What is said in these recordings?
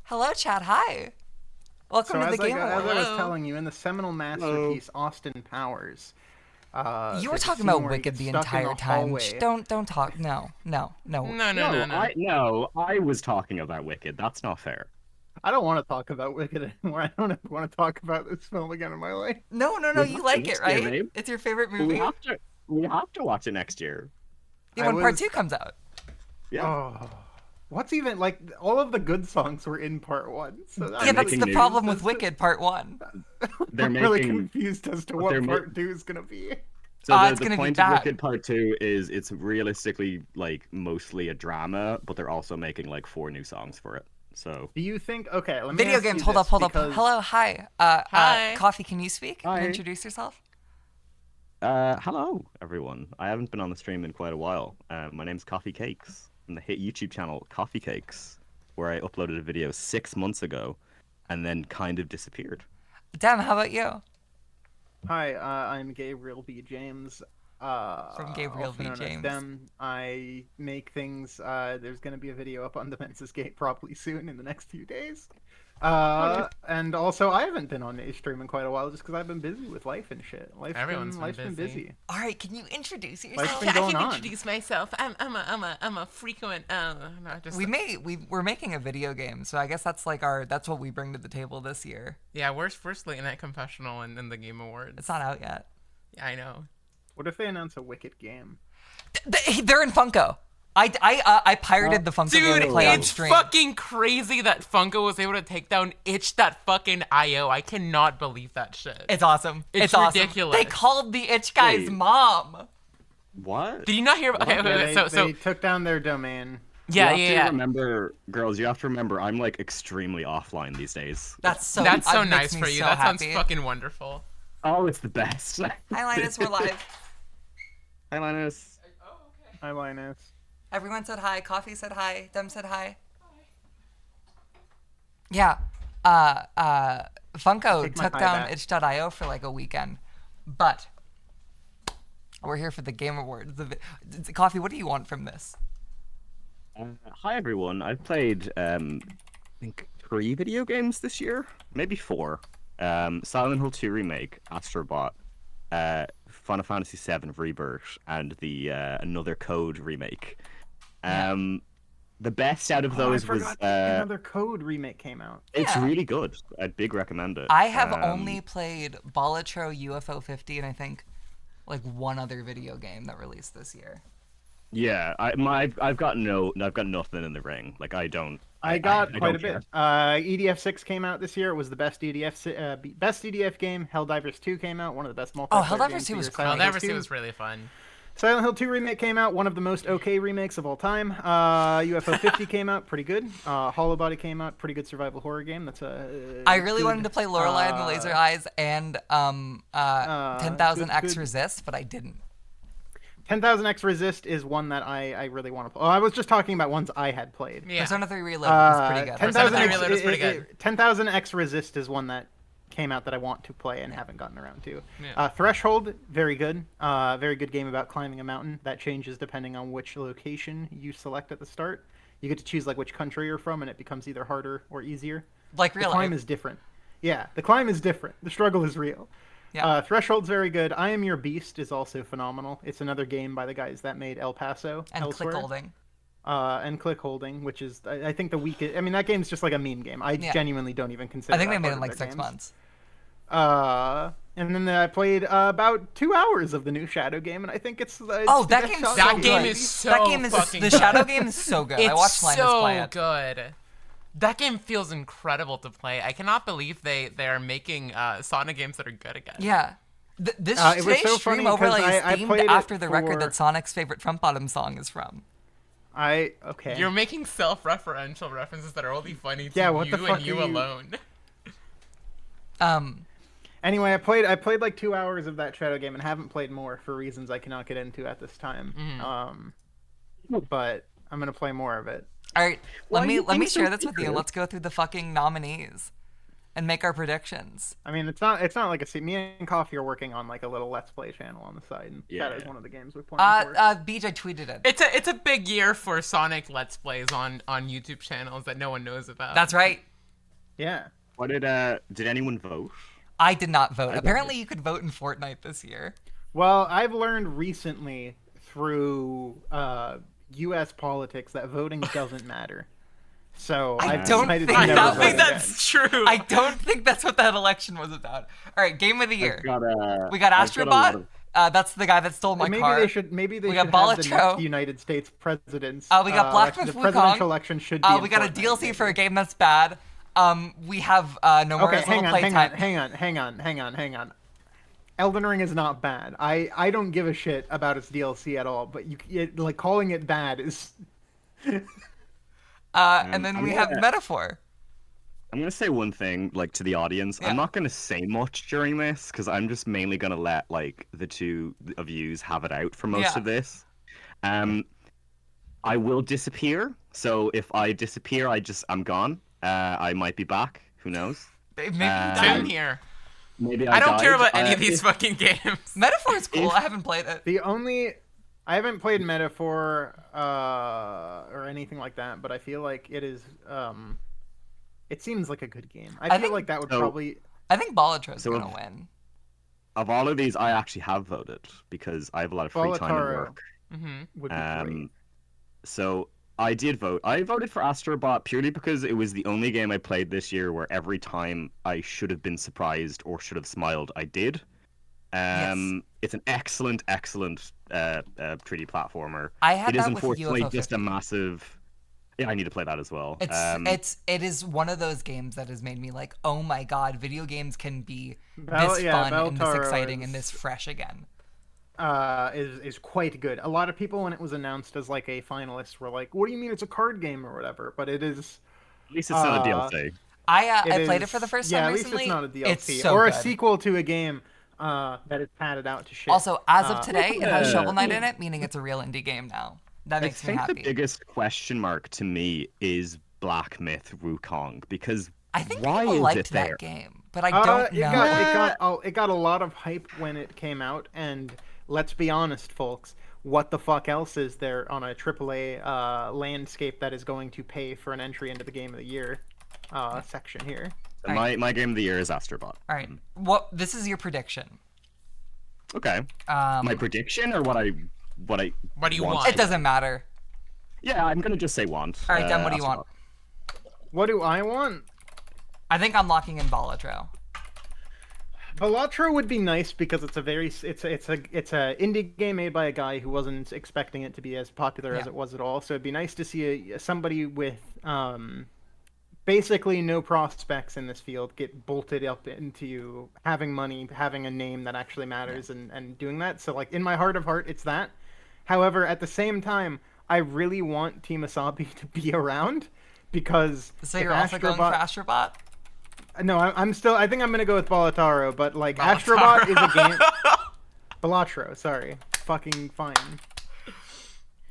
Hello, chat. Hi. Welcome to the Game As I was Awards. telling you, in the seminal masterpiece Austin Powers, You were there's a talking scene about where he Wicked gets the stuck in entire the time. Shh, hallway. don't talk. No. No, no, no, No, no. I was talking about Wicked. That's not fair. I don't want to talk about Wicked anymore. I don't ever want to talk about this film again in my life. No. We'll You watch like it, next year, right? babe. It's your favorite But movie. we have to watch it next year. Yeah, when part 2 comes out. Yeah. Oh, what's even like all of the good songs were in part one. So Yeah, that's making the news. problem with Wicked Part 1. They're I'm really making confused as to but what they're ma- part two is gonna be. so It's the gonna be point of bad. Wicked Part 2 is it's realistically like mostly a drama, but they're also making like 4 new songs for it. So Do you think? Okay, let me Video ask games. you Hold this, up. because- Hello, hi. Hi. Coffee, can you speak? Hi. And introduce yourself? hello everyone. I haven't been on the stream in quite a while. My name's Coffee Cakes from the hit YouTube channel Coffee Cakes, where I uploaded a video 6 months ago and then kind of disappeared. Damn, how about you? Hi, I'm Gabriel B. James. From Gabriel also B. known as James. Dem. I make things. There's going to be a video up on the Men's Gate probably soon in the next few days. And also, I haven't been on a stream in quite a while just because I've been busy with life and shit. Everyone's life's been been busy. busy. All right, can you introduce Life's yourself? been I going can on. introduce myself. I'm a frequent. No, just We're making a video game, so I guess that's that's what we bring to the table this year. yeah. We're first late night confessional in the Game Awards. It's not out yet. Yeah, I know. What if they announce a Wicked game? They're in Funko. I pirated the Funko game Dude, to play on it's stream. fucking crazy that Funko was able to take down itch.fucking.io. I cannot believe that shit. It's awesome. It's awesome. ridiculous. They called the itch guy's Wait. mom. What? Did you not hear? Okay, Yeah, so they took down their domain. yeah, you have to yeah. remember, girls, you have to remember I'm like extremely offline these days. That's so. That's so it makes nice me for you. so That happy. sounds fucking wonderful. Oh, it's the best. Hi, Linus. We're live. Hi, Linus. Hi, Linus. Everyone said hi. Coffee said hi. Dem said hi. Yeah. Funko Take my took hi down back. itch.io for like a weekend, but we're here for the Game Awards. Coffee, what do you want from this? Hi, everyone. I've played, I think, 3 video games this year, maybe 4. Silent Hill 2 Remake, Astrobot, Final Fantasy VII Rebirth, and the Another Code Remake. The best out of those I was forgot another Code remake came out. it's Yeah. really good. I'd big recommend it. I have only played Balatro UFO 50 and I think like one other video game that released this year. Yeah, I've got nothing in the ring. Like I got quite don't a bit. care. EDF 6 came out this year. It was the best EDF game. Helldivers 2 came out. One of the best multiplayer Helldivers games 2 of was the year. cool. Silent Well, Hill Never 2. See was really fun. Silent Hill 2 remake came out. One of the most okay remakes of all time. UFO 50 came out. Pretty good. Hollow Body came out. Pretty good survival horror game. That's a. I really wanted to play Lorelei and the Laser Eyes and 10,000 X good. Resist, but I didn't. 10,000 X Resist is one that I really want to play. Oh, I was just talking about ones I had played. Yeah. Persona 3 Reloaded was pretty good. 10,000 Persona 3 X, Reloaded is pretty good. 10,000 X Resist is one that came out that I want to play and haven't gotten around to. Yeah. Threshold, very good. Very good game about climbing a mountain. That changes depending on which location you select at the start. You get to choose like which country you're from, and it becomes either harder or easier. Like The real climb life. is different. Yeah, the climb is different. The struggle is real. Yeah. Threshold's very good. I Am Your Beast is also phenomenal. It's another game by the guys that made El Paso. And Elsewhere. click holding. And click holding, which is I think the weakest. I mean, that game's just like a meme game. I Yeah. genuinely don't even consider. I think that they made it part in of like their 6 games. months. And then I played about 2 hours of the new Shadow game, and I think it's Oh, the that best game's Shadow so That good. game is so That game is fucking the good. Shadow game is so good. I It's watched Linus so play it. good. That game feels incredible to play. I cannot believe they are making Sonic games that are good again. Yeah. This It was today's so stream funny overlay 'cause is I themed played it after the record for- that Sonic's favorite front bottom song is from. Okay. You're making self-referential references that are only funny to Yeah, what you the fuck and you are you- alone. Anyway, I played like 2 hours of that Shadow game and haven't played more for reasons I cannot get into at this time. But I'm gonna play more of it. All right, Why let do you me think so share this with you. secret? Let's go through the fucking nominees and make our predictions. I mean, it's not like a. Me and Coffee are working on like a little Let's Play channel on the side, and Yeah. that is one of the games we're playing. for. Beej, I tweeted it. It's a big year for Sonic Let's Plays on YouTube channels that no one knows about. That's right. Yeah. What did anyone vote? I did not vote. voted. Apparently, you could vote in Fortnite this year. Well, I've learned recently through U.S. politics that voting doesn't matter. So I I've don't decided think to I never don't that think vote that's true. I don't think that's what that election was about. All right, game of the year. We got I've got a lot Astrobot. of- That's the guy that stole my Maybe car. they should. Maybe they We should got have the Balatro. next United States presidents. We got Black election. Myth The presidential Wukong. election should be. We in got a Fortnite, DLC for a maybe. game that's bad. We have no more Okay, little hang on, playtime. hang on. Elden Ring is not bad. I don't give a shit about its DLC at all. But like calling it bad is. And then I'm we have gonna- Metaphor. I'm gonna say one thing, like to the audience. Yeah. I'm not gonna say much during this because I'm just mainly gonna let like the two of yous have it out for most Yeah. of this. I will disappear. So if I disappear, I'm gone. I might be back. Who knows? Maybe Same here. Maybe I don't care died. about any of these fucking games. Metaphor is cool. If- I haven't played it. I haven't played Metaphor or anything like that, but I feel like it is. It seems like a good game. I feel think- like that would So- probably. I think Balatro's So gonna if- win. Of all of these, I actually have voted because I have a lot of free time at Balataro. work. Hmm. Would be great. So I did vote. I voted for Astrobot purely because it was the only game I played this year where every time I should have been surprised or should have smiled, I did. It's an excellent 3D platformer. I had It is that with unfortunately UFO just 50. a massive. Yeah, I need to play that as well. It is one of those games that has made me like, oh my god, video games can be this Yeah, fun and this Balataro exciting and is- this fresh again. Is quite good. A lot of people, when it was announced as like a finalist, were like, "What do you mean it's a card game or whatever?" But it is. At least it's not a uh, DLC. I It played it is- for the first yeah, time at least recently. it's not a DLC It's so or a good. sequel to a game that is padded out to shit. Also, as of Uh, today, it has yeah. Shovel Knight in it, meaning it's a real indie game now. That I makes me think happy. the biggest question mark to me is Black Myth Wukong because I think why people is liked it there? that game, but I don't it know. it got a lot of hype when it came out, and let's be honest, folks. What the fuck else is there on a AAA landscape that is going to pay for an entry into the Game of the Year section here? My game of the year is Astrobot. All right, what? This is your prediction. Okay. My prediction or what I What do you want? It doesn't matter. Yeah, I'm gonna just say want. All right, then what do you want? What do I want? I think I'm locking in Balatro. Balatro would be nice because it's a indie game made by a guy who wasn't expecting it to be as popular as Yeah. it was at all. So it'd be nice to see somebody with basically no prospects in this field get bolted up into having money, having a name that actually matters, and doing that. So like in my heart of heart, it's that. However, at the same time, I really want Team Asabi to be around because So if you're also going for Astrobot? no, I'm still. I think I'm gonna go with Balataro, but like Balataro. Astrobot is a game. Balatro, sorry, fucking fine.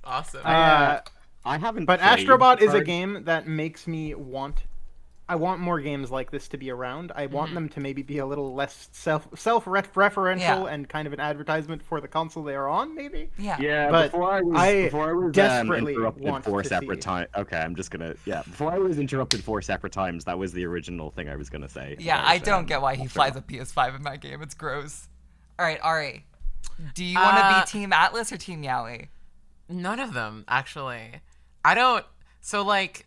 Awesome. I haven't. But played Astrobot the is a card. game that makes me want. I want more games like this to be around. I want them to maybe be a little less self-referential Yeah. and kind of an advertisement for the console they are on, maybe. Yeah. Yeah, But before I was desperately interrupted want four to separate see- times. Okay, I'm just gonna before I was interrupted 4 separate times, that was the original thing I was gonna say. Yeah, about, I don't get why he Astrobot. flies a PS5 in my game. It's gross. All right, Ari. Do you want to be Team Atlas or Team Yowie? None of them, actually. I don't. So, like,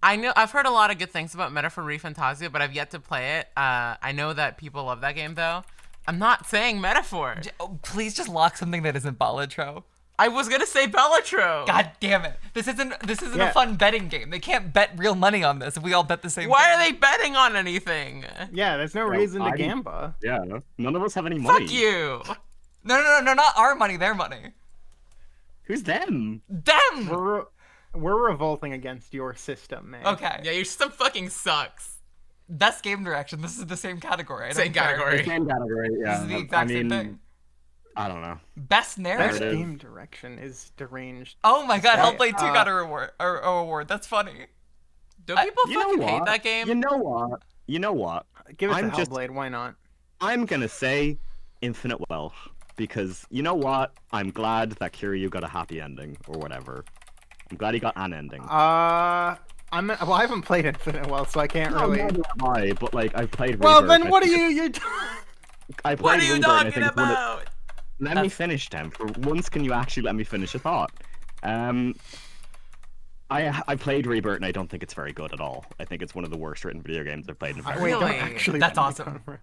I've heard a lot of good things about Metaphor Refantasia, but I've yet to play it. I know that people love that game, though. I'm not saying Metaphor. Please just lock something that isn't Balatro. I was gonna say Bellatro. God damn it! This isn't Yeah. a fun betting game. They can't bet real money on this if we all bet the same. Why thing. are they betting on anything? Yeah, there's no reason to gamba. Yeah, none of us have any money. Fuck you. No, not our money. Their money. Who's them? Them. We're revolting against your system, man. Okay. Yeah, your system fucking sucks. Best game direction. This is the same category. I don't Same care. category. Same category. Yeah. This is the exact same thing. I don't know. Best Best narrative. game direction is deranged. Oh my god, Right, Hellblade 2 got a reward or award. That's funny. Do people You know fucking hate what? that game? You know what? You know what? Give it I'm to just- Hellblade. Why not? I'm gonna say Infinite Wealth because you know what? I'm glad that Kiryu got a happy ending or whatever. I'm glad he got an ending. Well, I haven't played Infinite well, so I can't No, really. neither have I, but like I've played. Well, Rebirth, then I what are think you? You're. I played What are you Rebirth, and I talking think it's one of- about? Let me finish, Tim. For once, can you actually let me finish a thought? I played Rebirth, and I don't think it's very good at all. I think it's one of the worst written video games I've played in a very Wait, long don't Really? actually. That's let me awesome. confirm.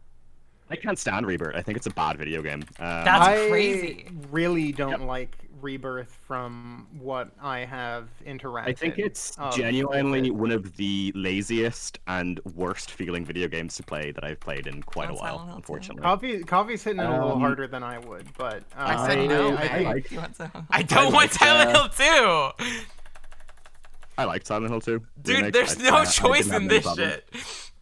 I can't stand Rebirth. I think it's a bad video game. That's I crazy. really don't Yep. like Rebirth from what I have interacted. I think it's of genuinely with it. one of the laziest and worst feeling video games to play that I've played in quite a Want while, Silent Hill too? unfortunately. Coffee's hitting it a little Um, harder than I would, but I said no, I man. like You want some? I don't want like, Silent Hill 2! I liked Silent Hill 2. Dude, remake. there's I no didn't choice have in any this problem. shit.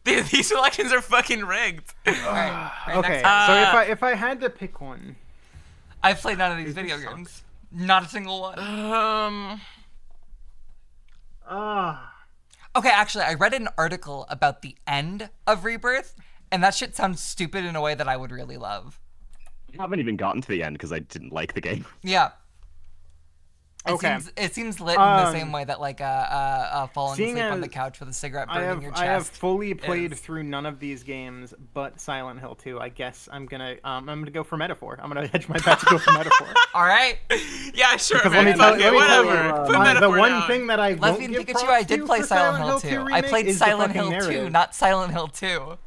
Dude, these selections are fucking rigged. Alright, Okay, next. so if I had to pick one, I've played none of these video games. Not a single one. Okay, actually, I read an article about the end of Rebirth, and that shit sounds stupid in a way that I would really love. I haven't even gotten to the end because I didn't like the game. Yeah. Okay. It seems lit in the same way that like falling seeing asleep on the as couch with a cigarette I burning your have chest. I have fully played is- through none of these games but Silent Hill 2. I guess I'm gonna go for Metaphor. I'm gonna hedge my bet to go for Metaphor. All right. Yeah, sure, Because man. let me tell Fuck you, it, whatever. Put the Metaphor one down. thing that I won't Lesbian give Pikachu, props I did to play for Silent Hill 2. 2 I remake played is the Silent fucking Hill 2, narrative. not Silent Hill 2.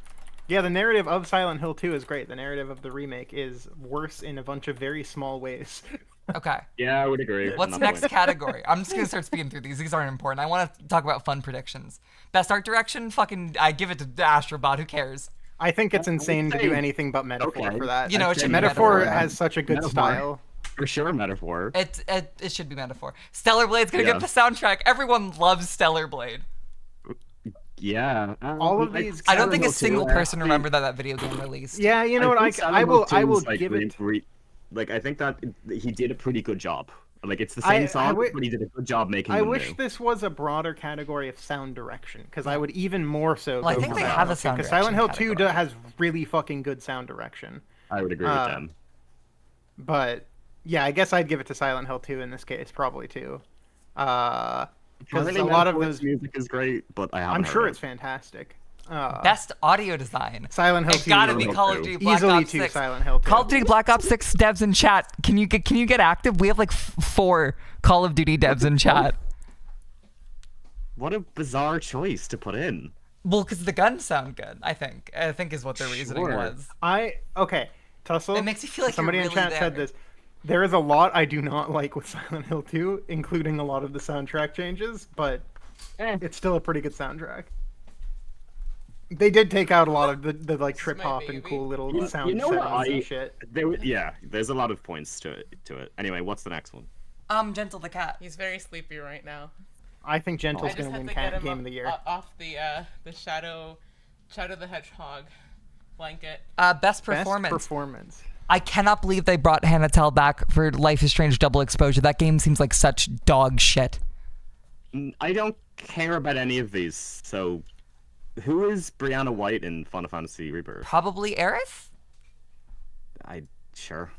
Yeah, the narrative of Silent Hill 2 is great. The narrative of the remake is worse in a bunch of very small ways. Okay. Yeah, I would agree. on What's that next point. category? I'm just gonna start speeding through these. These aren't important. I want to talk about fun predictions. Best art direction? Fucking, I give it to Astrobot. Who cares? I think it's insane to do say- anything but Metaphor okay. for that. You know, it should be Metaphor Metaphor. has such a good Metaphor. style. For sure, Metaphor. It should be Metaphor. Stellar Blade's gonna Yeah. get the soundtrack. Everyone loves Stellar Blade. Yeah. All of these- I don't think a Silent Hill single 2, person remembered that video game released. Yeah, you know what? think Silent I Hill will 2 I will is, like, give it. like I think that he did a pretty good job. Like it's the I same song, wi- but he did a good job making I them wish new. this was a broader category of sound direction, because I would even more so. Well, I go think for they Silent have a Hill 2, sound 'cause Silent Hill direction 2 category. has really fucking good sound direction. I would agree with uh, them. But yeah, I guess I'd give it to Silent Hill 2 in this case, probably too. Because Apparently a lot of Metaphor's those, music is great, but I haven't I'm heard sure it. it's fantastic. Best audio design. Silent Hill It's 2. gotta Silent be Hill Call of 2. Duty Black Easily Ops to 6. Silent Hill 2. Call of Duty Black Ops 6 devs in chat. Can you get active? We have like 4 Call of Duty devs in chat. What a bizarre choice to put in. Well, because the guns sound good. I think is what their reasoning Sure. was. Okay, Tussle. It makes you feel like somebody you're in really chat said there. this. There is a lot I do not like with Silent Hill 2, including a lot of the soundtrack changes, but it's still a pretty good soundtrack. They did take out a lot of the like trip my hop and baby. cool little You sound know what settings I- and shit. There's a lot of points to it. Anyway, what's the next one? Gentle the Cat. He's very sleepy right now. I think Gentle's I just gonna had win to get him Game of the Year. off the Shadow the Hedgehog blanket. Best Best performance. performance. I cannot believe they brought Hannah Tell back for Life is Strange Double Exposure. That game seems like such dog shit. I don't care about any of these. So, who is Brianna White in Final Fantasy Rebirth? Probably Aerith? Sure.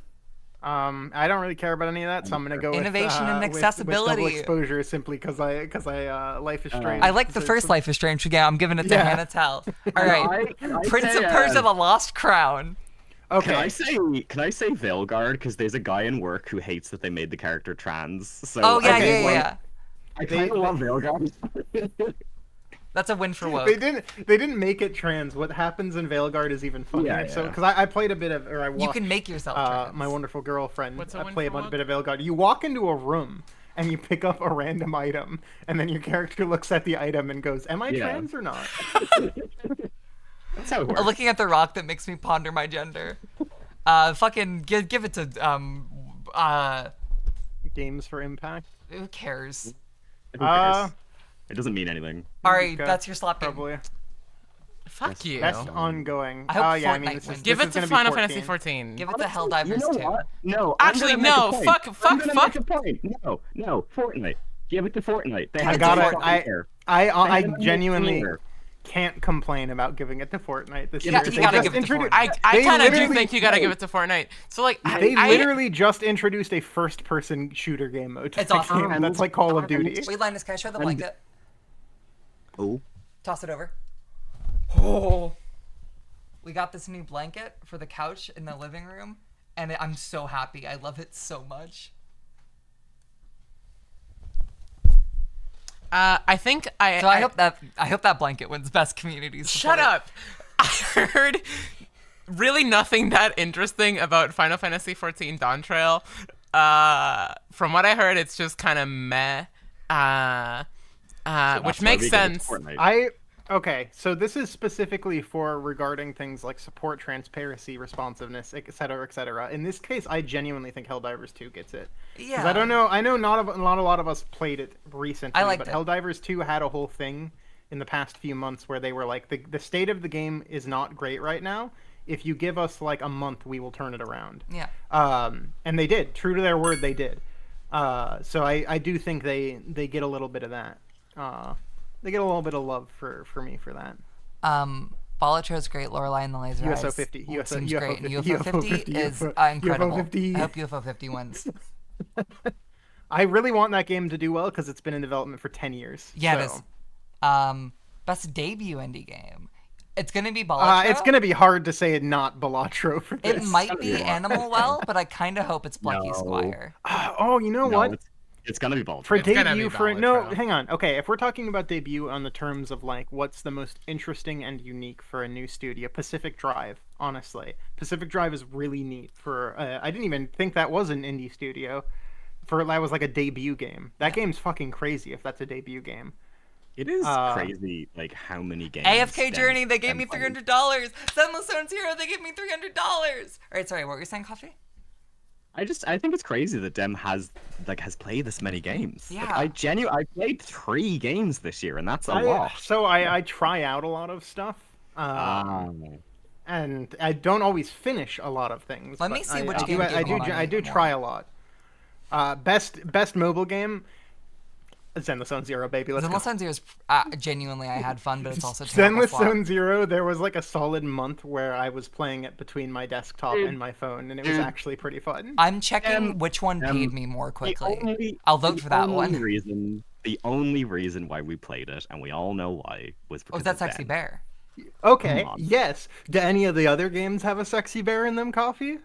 I don't really care about any of that, so I'm gonna go Innovation with, and with accessibility. double exposure simply because I Life is Strange. I like the first Life is Strange. Yeah, I'm giving it to Yeah. Hannah Tell. All right. Can I Prince say, of Persia: The Lost Crown. Okay. Can I say Veilguard? Because there's a guy in work who hates that they made the character trans. So Oh yeah, Okay, yeah, well, yeah. I kind of love Veilguard. That's a win for woke. They didn't make it trans. What happens in Veilguard is even funnier. Yeah, So yeah. because I played a bit of, or I watched, You can make yourself trans. my wonderful girlfriend What's a win play a for woke? bit of Veilguard. You walk into a room and you pick up a random item, and then your character looks at the item and goes, "Am I Yeah. trans or not?" That's how it works. Looking at the rock that makes me ponder my gender. Fucking give it to Games for Impact. who cares? Who cares? It doesn't mean anything. All right, Okay, that's your slap game. Probably Fuck you. best ongoing. I hope Oh yeah, I mean Fortnite this is wins. Give this it is to gonna be Final 14. Fantasy 14. Give it to You Helldivers know 2. what? No. I'm Actually, gonna make a no, point. fuck, I'm fuck, gonna fuck. make a point. No. Fortnite. Give it to Fortnite. They I had it gotta- to fucking I- care. I They had genuinely care. can't complain about giving it to Fortnite this You year. got- you They gotta just give it to introduced- Fortnite. I They kind of do literally- think you gotta give it to Fortnite. So like, They I literally just introduced a first-person shooter game mode to It's the awesome. game that's like Call of Duty. Wait, Linus, can I show the blanket? Oh, Toss it over. Oh. We got this new blanket for the couch in the living room, and I'm so happy. I love it so much. I think So I hope that blanket wins best community support. Shut up! I heard really nothing that interesting about Final Fantasy XIV Dawn Trail. From what I heard, it's just kind of meh. Which makes sense. Okay, so this is specifically for regarding things like support, transparency, responsiveness, etc., etc. In this case, I genuinely think Helldivers 2 gets it. Yeah. I don't know. I know not a lot of us played it recently, I liked but it. Helldivers 2 had a whole thing in the past few months where they were like, the state of the game is not great right now. If you give us like a month, we will turn it around. Yeah. And they did. True to their word, they did. So I do think they get a little bit of that. They get a little bit of love for me for that. Balatro's great, Lorelei and the Laser USO Eyes 50, seems UFO great. 50, And UFO 50 is incredible. UFO 50. I hope UFO 50 wins. I really want that game to do well because it's been in development for 10 years. Yeah, it so. is. Best debut indie game. It's gonna be Balatro. It's gonna be hard to say not Balatro for this. It might be Animal Well, but I kind of hope it's Plucky No. Squire. Oh, you know what? It's gonna be Baldur's. For It's gonna debut, be for no, Balatro. hang on. Okay, if we're talking about debut on the terms of like what's the most interesting and unique for a new studio, Pacific Drive. Honestly, Pacific Drive is really neat. For I didn't even think that was an indie studio. For that was like a debut game. That game's fucking crazy. If that's a debut game. It is crazy, like how many games. AFK Journey, they gave me $300. Zenless Zone Zero, they gave me $300. All right, sorry, what were you saying, Coffee? I think it's crazy that Dem has played this many games. Yeah. Like, I played 3 games this year, and that's a lot. So I try out a lot of stuff. And I don't always finish a lot of things. Let me but see I- which I game do, gave I me do, money I do more. try a lot. Best mobile game. Zenless Zone Zero, baby. Let's Zenless go. Zone Zero is genuinely, I had fun, but it's also terrible Zenless flop. Zone Zero. There was like a solid month where I was playing it between my desktop and my phone, and it was actually pretty fun. I'm checking which one paid me more quickly. I'll vote for that one. The only reason why we played it, and we all know why, was because Oh, is that of Sexy Ben. Bear? Okay, Come on. yes. Do any of the other games have a sexy bear in them, Coffee?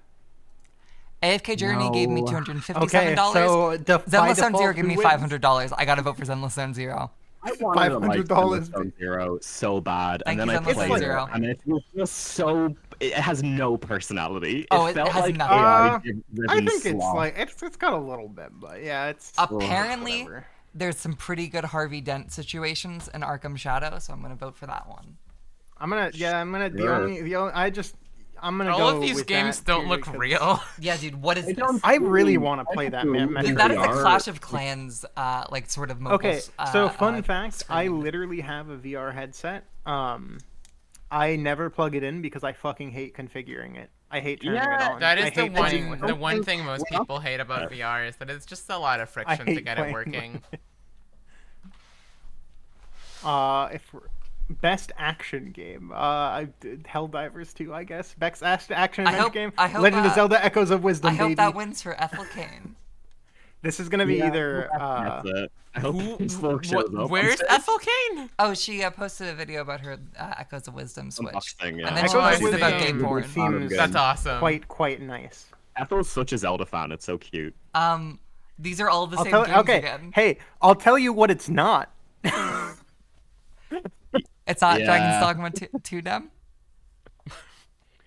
AFK Journey gave me No. $257. Okay, so by Zenless Zone Zero default, gave me who wins? $500. I gotta vote for Zenless Zone Zero. I wanted to like $500 Zenless Zone Zero so bad, Thank and then you, I Zenless Zone played it, Zero. and it was just so. It has no personality. Oh, it felt has like nothing. I think it's like it's got a little bit, but yeah, it's Apparently, whatever. there's some pretty good Harvey Dent situations in Arkham Shadow, so I'm gonna vote for that one. I'm gonna the Sure. only I'm gonna All go of these with games that don't purely look 'cause real. Yeah, dude, what is this? I really want to play that Dude, Metroid. that is a VR. Clash of Clans, like sort of mobile. Okay, so fun fact, screen. I literally have a VR headset. I never plug it in because I fucking hate configuring it. I hate turning it on. That I is the hate playing with the it. one thing most people hate about VR is that it's just a lot of friction to hate get it playing working. If we're- best action game, Helldivers 2, I guess. Best action I adventure hope- game. I hope, Legend of Zelda: Echoes of Wisdom. I hope baby. that wins for Ethel Kane. This is gonna be either. That's it. I hope this folk shows up. Where's Ethel Kane? Oh, she posted a video about her Echoes of Wisdom Switch. Unboxing, yeah. And then Echoes she of posted Wisdom about gay porn. seems That's awesome. quite nice. Ethel's such a Zelda fan. It's so cute. These are all the I'll same tell. games Okay, again. hey, I'll tell you what it's not. It's not Yeah. Dragon's Dogma 2 Dem?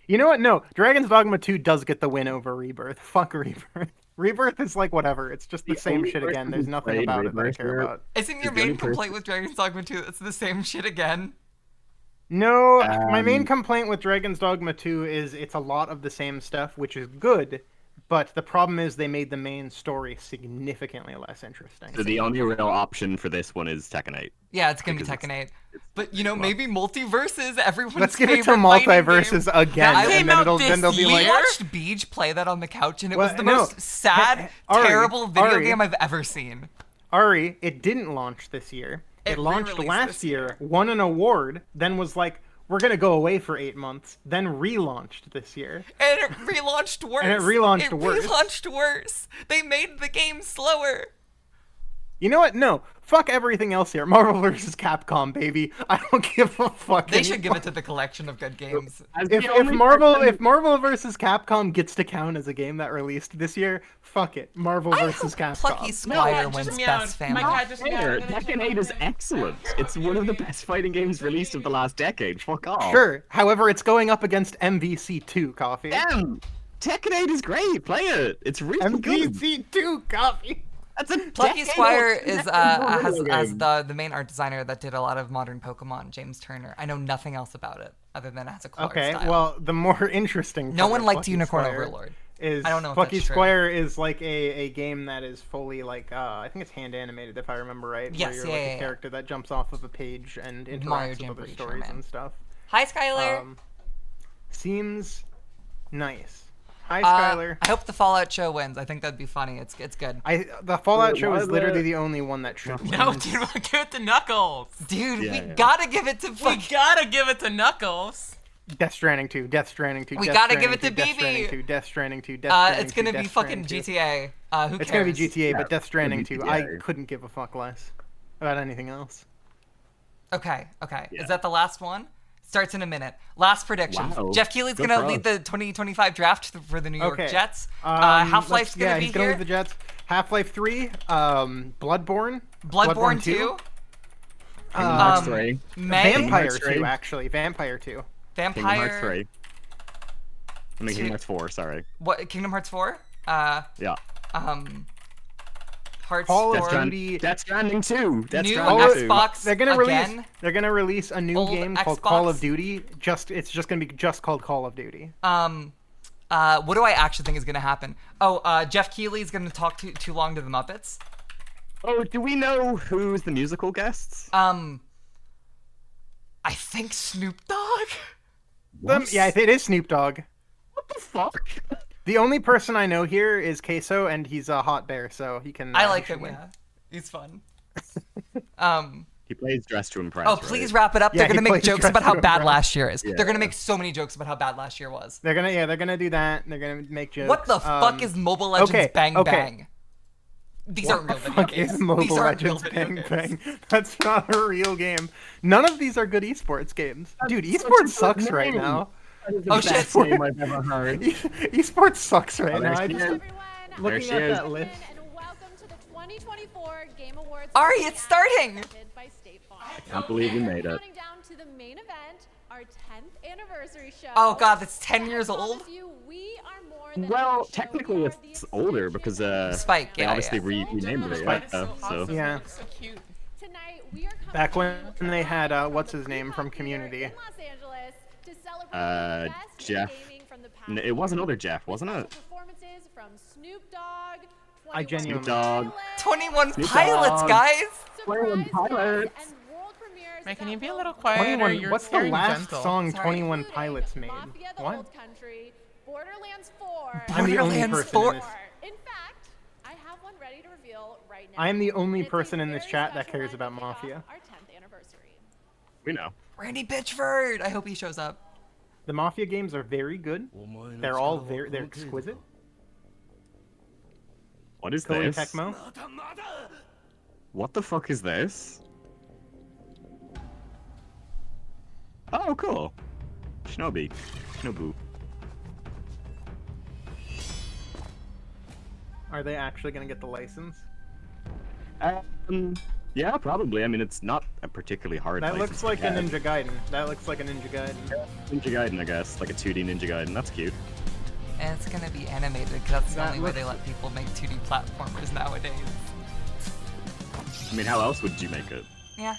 You know what? No, Dragon's Dogma 2 does get the win over Rebirth. Fuck Rebirth. Rebirth is like whatever. It's just the The same only shit person again. who There's nothing played about it that I Rebirth care here- about. Isn't your the only main complaint person- with Dragon's Dogma 2 it's the same shit again? No, my main complaint with Dragon's Dogma 2 is it's a lot of the same stuff, which is good, but the problem is they made the main story significantly less interesting. So the only real option for this one is Tekken 8. Yeah, it's gonna be Because Tekken 8. But, you know, maybe multiverses, everyone's Let's give it to favorite fighting multiverses game. again, That and came then out then they'll be this like, We year? watched Beej play that on the couch, and it was Well, the no. most sad, Ari, terrible video Ari. game I've ever seen. Ari, it didn't launch this year. It It launched re-released last this year, won an award, then was like, we're gonna go away for 8 months, then relaunched this year. And it relaunched worse. And it relaunched worse. relaunched worse. They made the game slower. You know what? No. Fuck everything else here. Marvel vs. Capcom, baby. I don't give a fuck. They should give it to the collection of good games. As If the only Marvel person- if Marvel vs. Capcom gets to count as a game that released this year, fuck it. Marvel I vs. hope Capcom. Plucky Squire just wins meowed. best My family. cat just meowed. Fair, I'm gonna check Tekken 8 is on it. excellent. It's one of the best fighting games released of the last decade. Fuck off. Sure. However, it's going up against MVC2, Coffee. Damn! Tekken 8 is great. Play it. It's really good. MVC2, Coffee. That's a Plucky decade Squire old is video has game. the main art designer that did a lot of modern Pokemon, James Turner. I know nothing else about it other than it has a cool art Okay, style. well, the more interesting No part one of liked Plucky Unicorn Squire Overlord. Is I don't know if Plucky that's true. Squire is like a game that is fully like I think it's hand animated if I remember right. Yes, where you're yeah, like yeah, a yeah. character that jumps off of a page and Mario interacts with other Jamboree stories Showman. and stuff. Hi, Skylar. Seems nice. Hi, Skylar. I hope the Fallout show wins. I think that'd be funny. It's good. The Fallout Wait, show why is literally the- the only one that should win. No, dude, we'll give it to Knuckles. Dude, Yeah, we yeah. gotta give it to We fuck. gotta give it to Knuckles. Death Stranding 2, Death Stranding 2, We Death gotta Stranding give it to 2, Death BB. Stranding 2, Death Stranding 2, Death Stranding 2, It's gonna be Death fucking Stranding 2. GTA. Who cares? It's gonna be GTA, Yeah, but Death it's gonna Stranding be 2, GTA. I couldn't give a fuck less about anything else. Okay. Yeah. Is that the last one? Starts in a minute. Last prediction. Wow. Jeff Keighley's Good gonna for lead us. the 2025 draft for the New York Okay. Jets. Half-Life's gonna yeah, be he's gonna here. leave the Jets. Half-Life 3, Bloodborne, Bloodborne 2. Kingdom Hearts Um, 3. May. Kingdom Vampire Hearts 2 3. actually, Vampire 2. Kingdom Hearts Vampire. 3. I mean, Two. Kingdom Hearts 4, sorry. What? Kingdom Hearts 4. Yeah. Hearts Call of 4. Duty. Death Stranding 2. Death New Stranding 2. Xbox They're gonna again. release a new Old game called Call of Xbox. Duty. It's just gonna be just called Call of Duty. What do I actually think is gonna happen? Oh, Jeff Keighley's gonna talk too long to the Muppets. Oh, do we know who's the musical guests? I think Snoop Dogg. Yeah, it is Snoop Dogg. What the fuck? The only person I know here is Queso, and he's a hot bear, so he can. I he like should him. win. Yeah, he's fun. He plays Dress to Impress. Oh, please right? wrap it up. Yeah, They're gonna he make plays jokes Dress about how to bad Impress. last year is. Yeah. They're gonna make so many jokes about how bad last year was. They're gonna do that. They're gonna make jokes. What the fuck is Mobile Legends okay, Bang okay. Bang? These aren't real video Fuck games. is Mobile These aren't real Legends video Bang games. Bang? That's not a real game. None of these are good esports games. Dude, such a esports good sucks right name. now. That is Oh, the shit. best name I've ever heard. Esports sucks right there now. I she just is. everyone. looking she at is. that list. And welcome to the 2024 Game Awards. Ari, it's starting! presented by State Farm. I can't believe we made it. Counting down to the main event, our 10th anniversary show. Oh god, that's 10 And I years promise old. you, we are more than Well, a show. technically We are it's the older extension because of Spike, they yeah, obviously yeah. renamed it. Spike. Yeah, So awesome. Yeah. It's so cute. Tonight, we are coming Back when to you they live had, from what's the his name Peacock from Theater Community? in Los Angeles to celebrate the best in Jeff. gaming from the past It was year. another Jeff, wasn't With it? special performances from Snoop Dogg, I 21 genuinely- Snoop Dogg. Pilots, 21 Snoop pilots, Dogg. guys. 21 surprise Pilots. guests, and world premieres Man, can that you be a will little quieter? 21. You're What's the very last gentle. song Sorry. 21 including Pilots made? Mafia: The What? Old Country, Borderlands 4. I'm the only Borderlands person 4. in this. In fact, I have one ready to reveal right now. I am the only And it's a person in this very chat that special cares one about to kick off Mafia. Our 10th anniversary. We know. Randy Pitchford. I hope he shows up. The Mafia games are very good. They're all they're exquisite. What is Koei this? Tecmo. What the fuck is this? Oh, cool. Shinobi. Shinobu. Are they actually gonna get the license? Yeah, probably. I mean, it's not a particularly hard That license looks like to a get. Ninja Gaiden. That looks like a Ninja Gaiden. Ninja Gaiden, I guess. Like a 2D Ninja Gaiden. That's cute. And it's gonna be animated because that's the That only way they looks- let people make 2D platformers nowadays. I mean, how else would you make it? Yeah.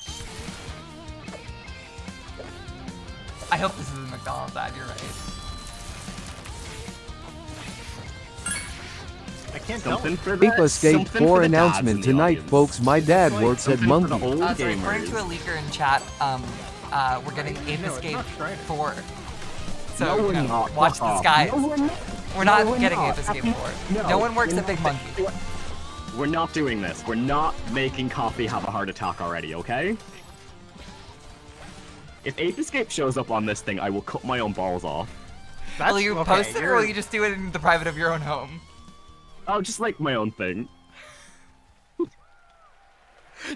I hope this is a McDonald's ad, you're right. I can't tell. Something for the Ape Escape something 4 for the dads announcement in the tonight, audience. folks. My dad works at Something for the Monkey. old So according to a gamers. leaker in chat, we're getting Ape No, it's Escape not Strider. 4. So, No, we're you know, not. watch Fuck this, off. guys. No, we're not. We're not No, we're getting not. Ape Escape 4. No, No one works we're at Big not. Monkey. We're not doing this. We're not making Coffee have a heart attack already, okay? If Ape Escape shows up on this thing, I will cut my own balls off. That's, Will you okay, post it or you're- will you just do it in the private of your own home? I'll just like my own thing.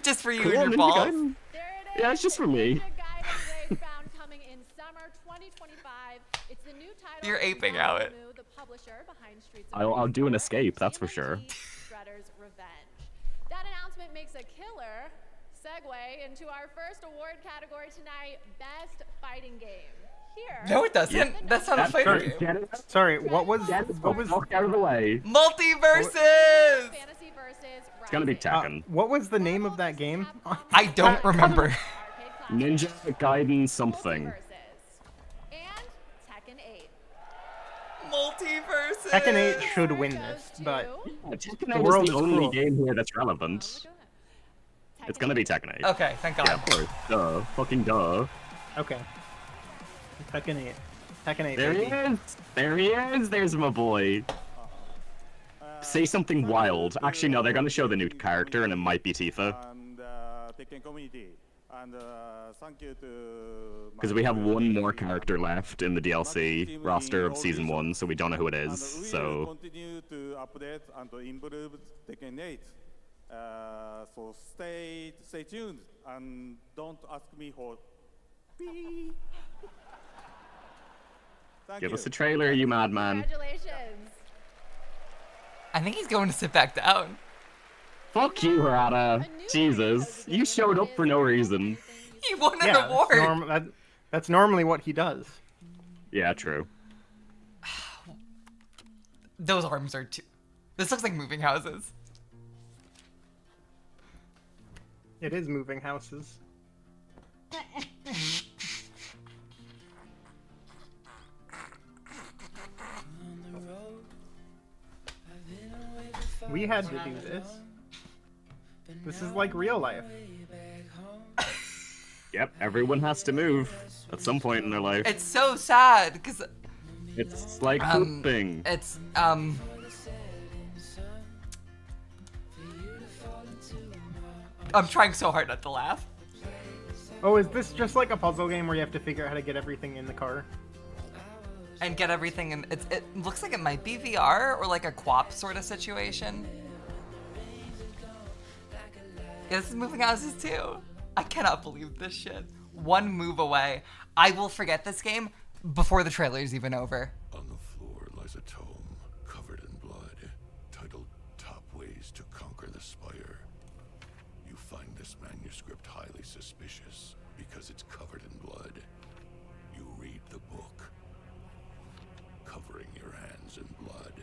Just for you Cool, and your Ninja balls. Gaiden. There it is. Yeah, it's just for me. Ninja Gaiden Ragebound coming in summer 2025. It's the new title. You're from aping Dotemu, out. The publisher behind Streets of I'll Rage do an 4 escape, and that's for sure. TMNT Shredder's Revenge. That announcement makes a killer segue into our first award category tonight, Best Fighting Game. Here. No, it doesn't. That's not a fighting game. Sorry, what was Walk out of the way. Multiverses! Fantasy versus It's gonna be Tekken. what was the name of that game? I don't remember. Ninja Gaiden something. And Tekken 8. Multiverses! Tekken 8 should win this, but Tekken 8 The world is the is only cruel. game here that's relevant. It's gonna be Tekken 8. Okay, thank God. Yeah, of course. Duh. Fucking duh. okay. Tekken 8. Tekken 8. There he baby. is! There he is! There's my boy. Say something wild. Actually, no, they're gonna show the new character and it might be Tifa. And Tekken community. And thank you to Because we have one more character left in the DLC roster of Season 1, so we don't know who it is, And we will so... continue to update and to improve Tekken 8. So stay tuned and don't ask me for beep. Thank Give you. us a trailer, you madman. Congratulations. I think he's going to sit back down. Fuck you, Harada. Jesus, you showed up for no reason. He won an Yeah, award. that's normally what he does. Yeah, true. Those arms are too. This looks like moving houses. It is moving houses. We had to do this. This is like real life. Yep, everyone has to move at some point in their life. It's so sad because It's like Um, pooping. it's I'm trying so hard not to laugh. Oh, is this just like a puzzle game where you have to figure out how to get everything in the car? And get everything in. It looks like it might be VR or like a QWOP sort of situation. Yeah, this is moving houses too. I cannot believe this shit. One move away. I will forget this game before the trailer's even over. On the floor lies a tome covered in blood, titled Top Ways to Conquer the Spire. You find this manuscript highly suspicious because it's covered in blood. You read the book, covering your hands in blood.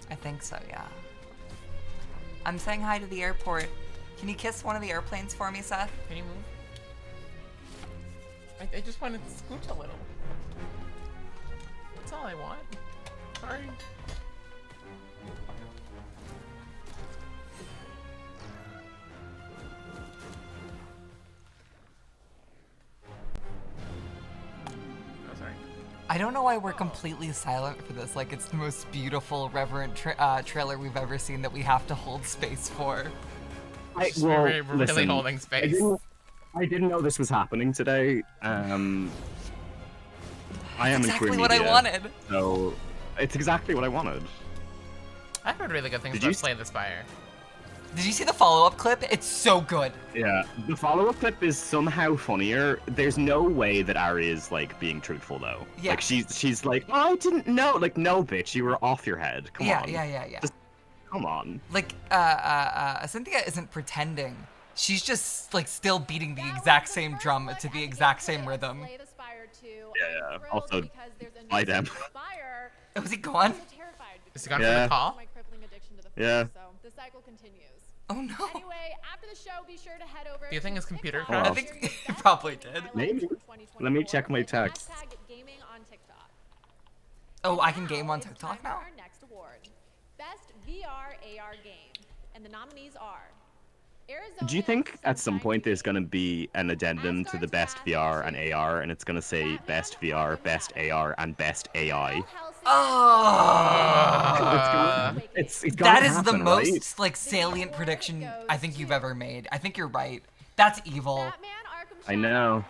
I think so, yeah. I'm saying hi to the airport. Can you kiss one of the airplanes for me, Seth? Can you move? I just want to scooch a little. That's all I want. Sorry. Oh, sorry. I don't know why we're completely silent for this. Like, it's the most beautiful, reverent trailer we've ever seen that we have to hold space for. We're really holding space. I didn't know this was happening today. I am in Exactly queer what I media, wanted. So it's exactly what I wanted. I've heard really good things Did about you Slay the Spire. Did you see the follow-up clip? It's so good. Yeah, the follow-up clip is somehow funnier. There's no way that Ari is like being truthful though. Yeah. Like she's like, oh, I didn't know. Like, no, bitch, you were off your head. Come on. Yeah. Just- Come on. Like, Cynthia isn't pretending. She's just like still beating the exact same drum to the exact same rhythm. Yeah. Also, by them. Oh, is he gone? Is he gone Yeah. for the call? Yeah. So the cycle continues. Oh no. Anyway, after the show, be sure to head over. Do you think to his computer TikTok crashed? I think he probably did. Maybe. Let me check my text. Hashtag gaming on TikTok. Oh, I can game on It's TikTok time for now? our next award, Best VR AR Game, and the nominees are Arizona. Do you think at some point there's gonna be an addendum to the best VR and AR, and it's gonna say best VR, best AR, and best AI? Oh, It's that gotta is the happen, most right? like salient prediction I think you've ever made. I think you're right. That's evil. Batman Arkham I know.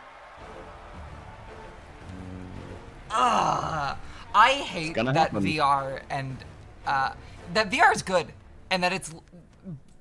I I hate gonna that happen. VR and that VR is good, and that it's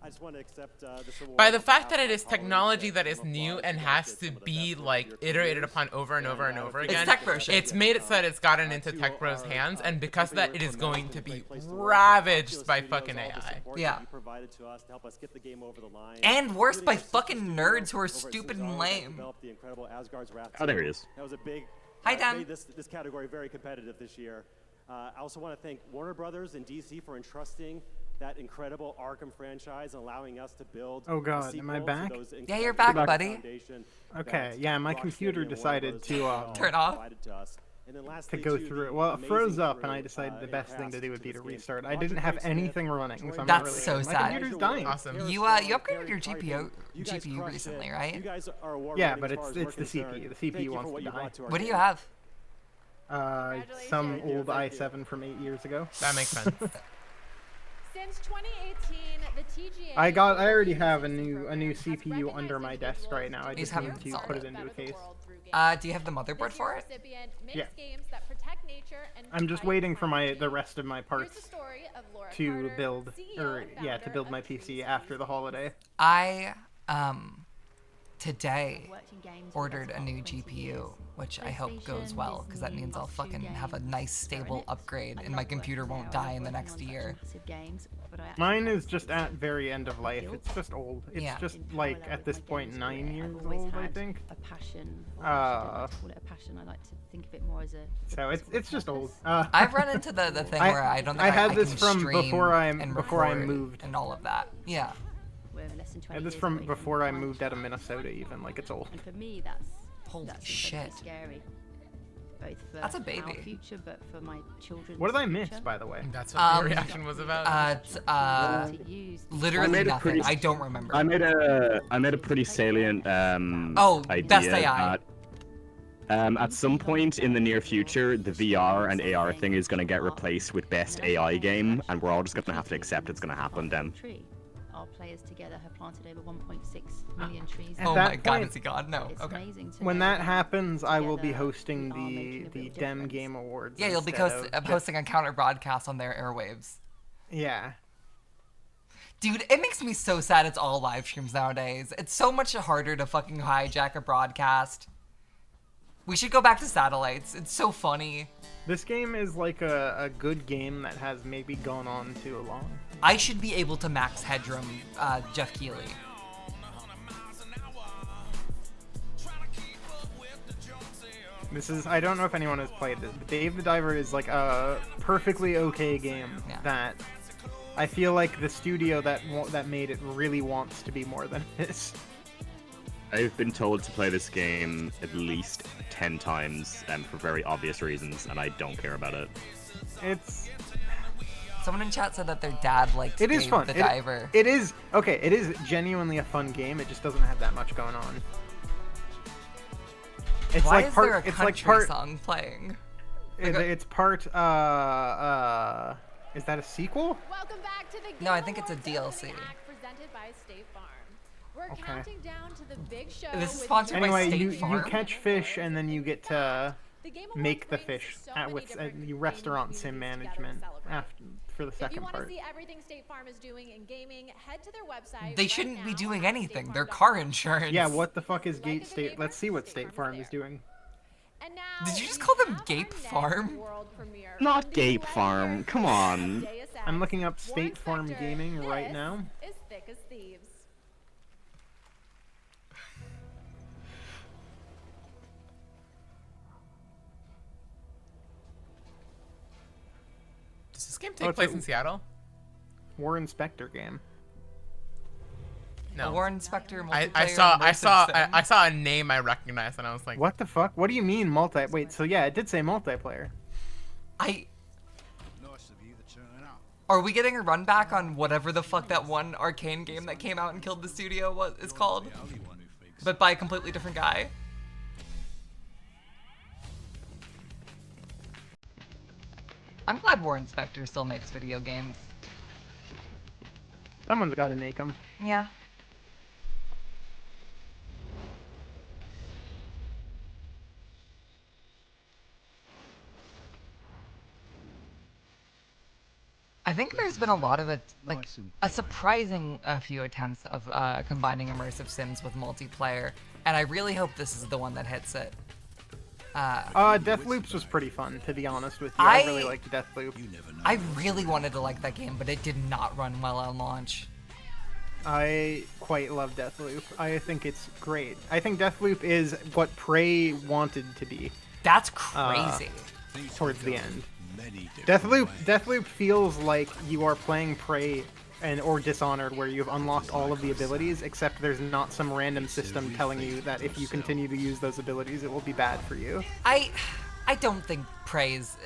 I just want to accept this award. By the fact that it is technology that is new and has to be like iterated upon over and over and over It's again, tech bro shit. it's made it so that it's gotten into tech bros' hands, and because of that, it is going to be ravaged by fucking AI. Yeah. You provided to us to help us get the game over the line. And worse, by Including fucking Studio nerds who are over at stupid Cesaro and that lame. developed the incredible Asgard's Wrath Oh, there 2. he is. That was a big. Hi, that Dan. made this category very competitive this year. I also want to thank Warner Brothers and DC for entrusting that incredible Arkham franchise and allowing us to build. Oh, a God, am I sequel to back? those Yeah, you're back, incredible buddy. foundation Okay, that yeah, my Rocksteady computer and Warner decided Brothers to, have Turn off. provided to us. And then lastly, to go to through the it. Well, it amazing froze up, and crew, I decided the in best thing craft to do would be to this game. restart. I Roger didn't have Craig anything Smith, running, so I'm Jordan not That's really. so My sad. computer's dying. Awesome. You upgraded your GPU recently, right? Yeah, but it's the CPU. The CPU wants to die. What do you have? Some old i7 from 8 years ago. That makes sense. Since 2018, the TGA. I already have a new CPU under my desk right now. I You just just haven't need to installed put it. it into a case. Do you have the motherboard for it? Yeah. Games that protect nature and I'm just fight waiting for climate the change. rest of my Here's the parts story of Laura to Carter, build, CEO or and yeah, to founder build my of PC QVC. after the holiday. I today ordered a new GPU, which I hope goes well, because that means I'll fucking have a nice stable upgrade and my computer won't die in the next year. Mine is just at very end of life. It's just old. It's Yeah. just like at this point 9 years old, I think. A passion. Uh, Call it a passion. I like to think of it more as a. So it's just old. I've run into the thing I- where I don't think I had I this can from stream before I and record moved. and all of that. Yeah. We're less than 20 I had this years from away before I climate moved out of change. Minnesota. Even like it's old. And for me, that's Holy incredibly shit. scary. Both for That's a our baby. future, but for my children. What did I miss, by the way? That's what your reaction was about. It's, To use literally made a nothing. pretty- I don't remember. I made a pretty salient idea best AI. that at some point in the near future, the VR and AR thing is going to get replaced with best AI game, and we're all just going to have to accept it's going to happen then. tree. Our players together have planted over 1.6 million trees. At Oh that my god, point- is he gone? No. It's Okay. amazing to When know that happens, I will be together hosting we are making a the real Dem difference. Game Awards. Yeah, you'll be instead of posting a counter broadcast on their airwaves. Yeah. Dude, it makes me so sad it's all live streams nowadays. It's so much harder to fucking hijack a broadcast. We should go back to satellites. It's so funny. This game is like a good game that has maybe gone on too long. I should be able to max headroom Jeff Keighley. This is, I don't know if anyone has played this, but Dave the Diver is like a perfectly okay game Yeah. that I feel like the studio that made it really wants to be more than it is. I've been told to play this game at least 10 times for very obvious reasons, and I don't care about it. It's Someone in chat said that their dad liked it is Dave fun. the Diver. It is okay. It is genuinely a fun game. It just doesn't have that much going on. It's Why like is part. there a It's country like part. song playing? It's part. Is that a sequel? Welcome back to the Game No, I think it's a Awards DLC. opening act presented by State Farm. We're Okay. counting down to the big show. This is with sponsored by your Anyway, State you Farm. catch fish and then you get to The Game make Awards the brings fish so many with different you restaurant sim community together to management celebrate. after for the If you second want to part. see everything State Farm is doing in gaming, head to their website. They right shouldn't be now doing at anything. They're statefarm.com. car insurance. Yeah, what the fuck is Like Gate a State? gamer, Let's see what State State Farm Farm is is there. doing. And now Did you just we call them have Gape our next Farm? world premiere Not from the Gape legendary Farm, come on. Deus Ex. I'm looking up Warren State Farm Spector, Gaming right this now. is Thick as Thieves. Does this game Oh, take it's place a- in Seattle? Warren Spector game. A No. Warren Spector I multiplayer saw immersive sim. I saw a name I recognized and I was like, What the fuck? What do you mean multi? Wait, so yeah, it did say multiplayer. Are we getting a run back on whatever the fuck that one arcane game that came out and killed the studio is called? But by a completely different guy? I'm glad Warren Spector still makes video games. Someone's got to make them. Yeah. think there's been a lot of a surprising few attempts of combining immersive sims with multiplayer, and I really hope this is the one that hits it. Deathloops was pretty fun, to be honest with you. I really liked Deathloop. I really wanted to like that game, but it did not run well on launch. I quite love Deathloop. I think it's great. I think Deathloop is what Prey wanted to be. That's crazy. Towards the end. Deathloop feels like you are playing Prey or Dishonored, where you've unlocked all of the abilities, except there's not some random system telling you that if you continue to use those abilities, it will be bad for you. I don't think Prey's...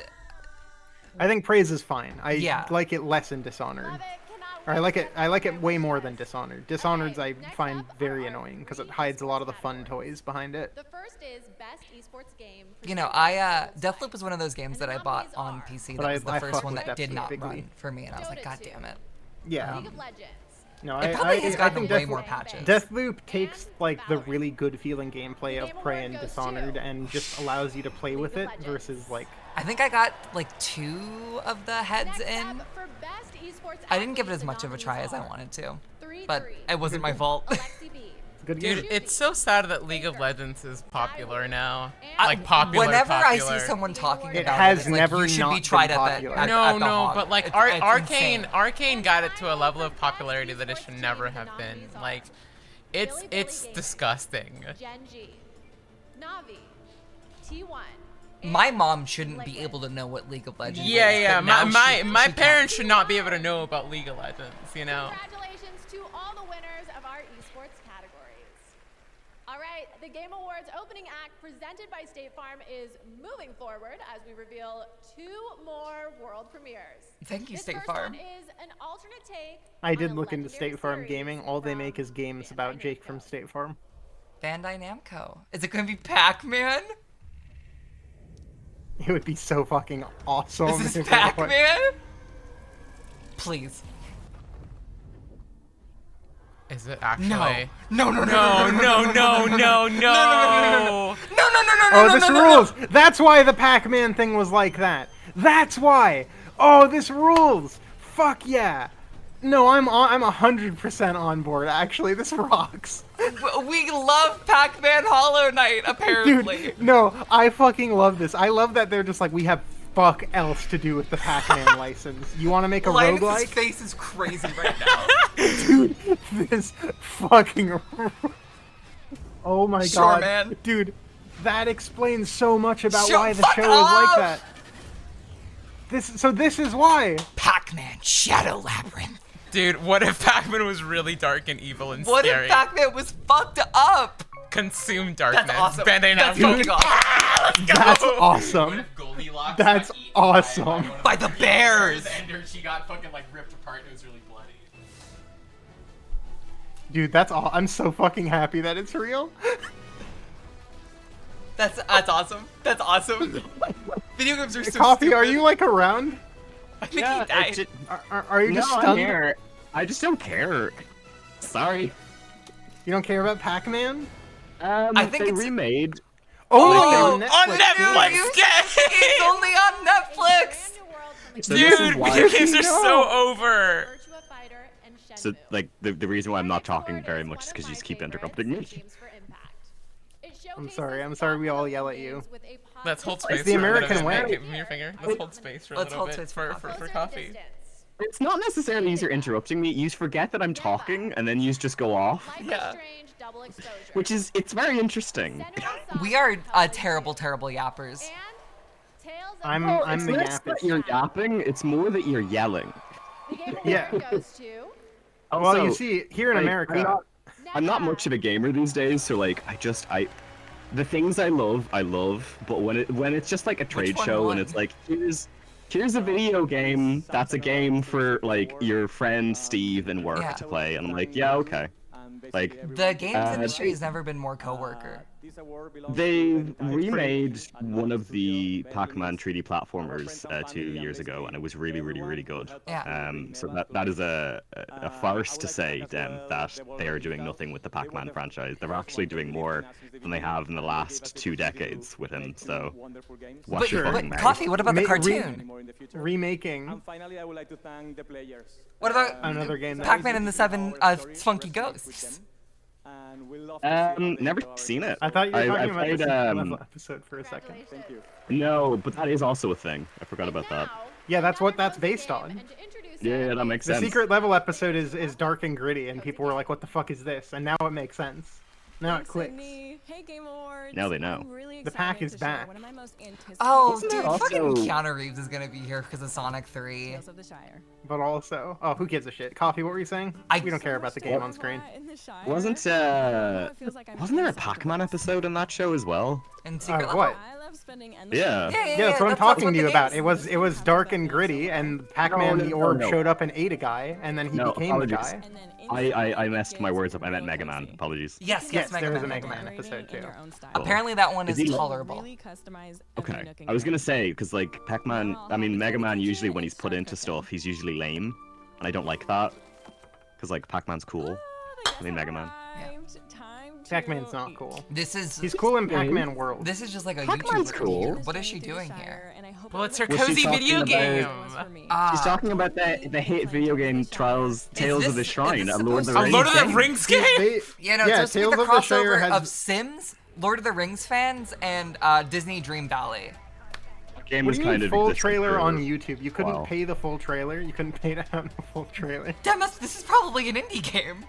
I think Praise is fine. I like it less in Dishonored. Or I like it way more than Dishonored. Dishonored's I find very annoying because it hides a lot of the fun toys behind it. The first is best esports game. You know, Deathloop was one of those games that I bought on PC that was the first one that did not run for me, and I was like, God damn it. Yeah. League of Legends. No, It probably has gotten think way more patches. Deathloop takes like the really good feeling gameplay of Prey and Dishonored and just allows you to play with it versus like. I think I got like 2 of the heads in. I didn't give it as much of a try as I wanted to, but it wasn't my fault. Good Dude, game. it's so sad that League of Legends is popular now. Like popular. Whenever I popular. see someone talking It about has it, it's never like, you should not be tried been at popular. the No, at the hog. but like It's Arcane, insane. Arcane got it to a level of popularity that it should never have been. Like, it's disgusting. Genji, Navi, T1. My mom shouldn't be able to know what League of Legends is. Yeah. but now My she parents should not be able to know about League of Legends. You know. Congratulations to all the winners of our esports categories. All right, the Game Awards opening act presented by State Farm is moving forward as we reveal 2 more world premieres. Thank you, This State first Farm. one is an alternate take I on did a look into legendary State Farm series Gaming. All they make is from games about Bandai Jake Namco. from State Farm. Bandai Namco. Is it going to be Pac-Man? It would be so fucking awesome. Is if this it was. Pac-Man? Please. Is it actually? No. No. Oh, this rules! That's why the Pac-Man thing was like that. That's why! Oh, this rules! Fuck yeah! No, I'm 100% on board, actually. This rocks. We love Pac-Man Hollow Knight, apparently. Dude, no, I fucking love this. I love that they're just like, we have fuck else to do with the Pac-Man license. You want to make a Linus's roguelike? face is crazy right now. Dude, this fucking... Oh my Sure, god. man. Dude, that explains so much about Shut why the fuck show is like up! that. This is why. Pac-Man Shadow Labyrinth. Dude, what if Pac-Man was really dark and evil and What scary? if Pac-Man was fucked up? Consume darkness. That's awesome. Bandai That's Namco. fucking awesome. That's awesome. Goldilocks That's got eaten awesome. By the bears. And she got fucking like ripped apart. It was really bloody. Dude, that's all. I'm so fucking happy that it's real. That's awesome. That's awesome. Video games are so Coffee, stupid. are you like around? I think Yeah, he died. it- Are you no, just I'm stunned? here. I just don't care. Sorry. You don't care about Pac-Man? I think they it's- remade. Oh, On Netflix, It's only on Netflix. So this is Dude, why- video games are so No. over. Virtua Fighter and Shenmue. So like the reason why I'm not Our next talking award very is much one is of because you my just keep favorites, interrupting me. Games for Impact. It I'm showcases sorry. I'm sorry we all yell at you. games with a Let's hold positive space. the for a little American bit. way. Give me your finger. Let's hold space for a Let's little hold bit space for closer to coffee. distance. It's not necessarily you're interrupting me. You forget that I'm talking, and then you just go off, Life Yeah. is Strange Double Exposure. which is it's very interesting. Senua's We Saga are Color terrible, Two. terrible yappers. And Tales of I'm It's the less yappist. that you're yapping. It's more that you're yelling. The Game Award Yeah. goes to Well, you Also, see, here in like, America, I'm not much of a gamer these days, so like the things I love, but when it's just like a trade one show won? and it's like here's a video game that's a game for like your friend Steve and work Yeah. to play, and I'm like, yeah, okay. Like The games Uh, industry has never been more coworker. This award belongs They to the entire remade team at one Nike of the Studio, Pac-Man Ben 3D platformers Luis, our friends 2 and family, years and ago, and it was Leslie, really, really, everyone really who good. helped us Yeah. to bring So Neva's that is goodness. a I farce would to like say thank as well that the they are World doing Cup. nothing with the They were Pac-Man the franchise. They're first actually one to doing believe more in us since the than they beginning, have in the and they gave us last the 2 opportunity to decades with him. make two So wonderful games. watch But, your Sure. but fucking mouth. Coffee, what about the Ma- re- cartoon? Anymore in the future. Remaking And finally, I would like to thank the players. What about another game that Pac-Man and the Our Seven stories Funky resonate with Ghosts? them, and we love to see how they Never tell our seen it. I thought you were I talking about played, the secret level episode for a second. Thank you. No, but that is also a thing. I forgot And about that. now, Yeah, that's what another that's based game, on. and to introduce Yeah, him that makes The sense. secret level episode is dark and gritty, and people were like, "What the fuck is this?" And now it makes sense. Now it clicks. Hey, Game Awards. Now they know. I'm really The pack excited is to share back. one of my most anticipated Oh, Wasn't dude, there fucking also- Keanu Reeves is gonna be here because of Sonic 3. Tales of the Shire. But also, oh, who gives a shit? Coffee, what were you saying? We don't care about the game on screen. In the Shire. Wasn't it feels like I'm wasn't there a inside the Pac-Man box. episode in that show as well? And Secret Level? What? I love spending endless Yeah. Yeah, that's what I'm talking to you about. It was dark and gritty, and Pac-Man No, the no, orb no. showed up and ate a guy, and then he No, became the apologies. guy. And then I messed my words up. I meant Mega Man. Apologies. Yes, Yes, Mega there was Man. a Mega Man episode too. Apparently that one is Is he- tolerable. Really customize every Okay. nook and I was cranny. gonna say because like Pac-Man, I mean Mega Man usually when he's put into Start stuff, he's usually lame, and I don't like that. Because like Pac-Man's cool. I mean Mega Man. Pac-Man's not cool. This is He's cool in Pac-Man World. This is just like a Pac-Man's YouTuber cool. here. What is she doing here? Well, it's her Was she cozy talking video about- game. She's talking about the hit video game Trials, Tales of the this- is Shrine, this a Lord of the supposed Rings. A Lord of the game. Rings game? Yeah, no, Yeah, it's supposed to be the Tales of the Shire crossover has- of Sims, Lord of the Rings fans, and Disney Dream Valley. The game What was do you mean kind of full existed trailer for- on YouTube? You couldn't Wow. pay the full trailer? You couldn't pay to have the full trailer? This is probably an indie game.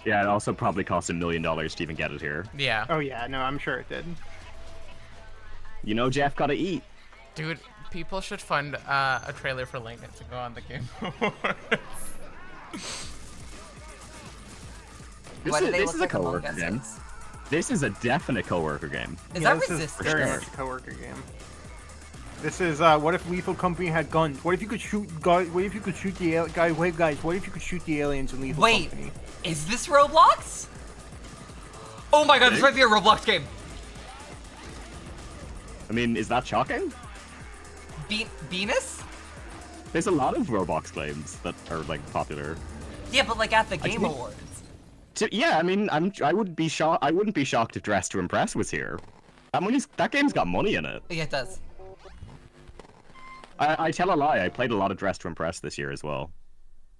Yeah, it also probably cost $1 million to even get it here. Yeah. Oh yeah, no, I'm sure it did. You know, Jeff gotta eat. Dude, people should fund a trailer for Link to go on the Game Awards. Why do they This look is like a Among coworker Us? game. This is a definite coworker game. Is Yeah, that this is Resistance? very much a coworker game. This is what if Lethal Company had guns? What if you could shoot guys? What if you could shoot the guys? Wait, guys, what if you could shoot the aliens in Lethal Wait, Company? is this Roblox? Oh my god, this might be a Roblox game. I mean, is that shocking? Venus? There's a lot of Roblox games that are like popular. Yeah, but like at the Game think- Awards. Yeah, I mean, I wouldn't be shocked. I wouldn't be shocked if Dress to Impress was here. That game's got money in it. Yeah, it does. I tell a lie. I played a lot of Dress to Impress this year as well.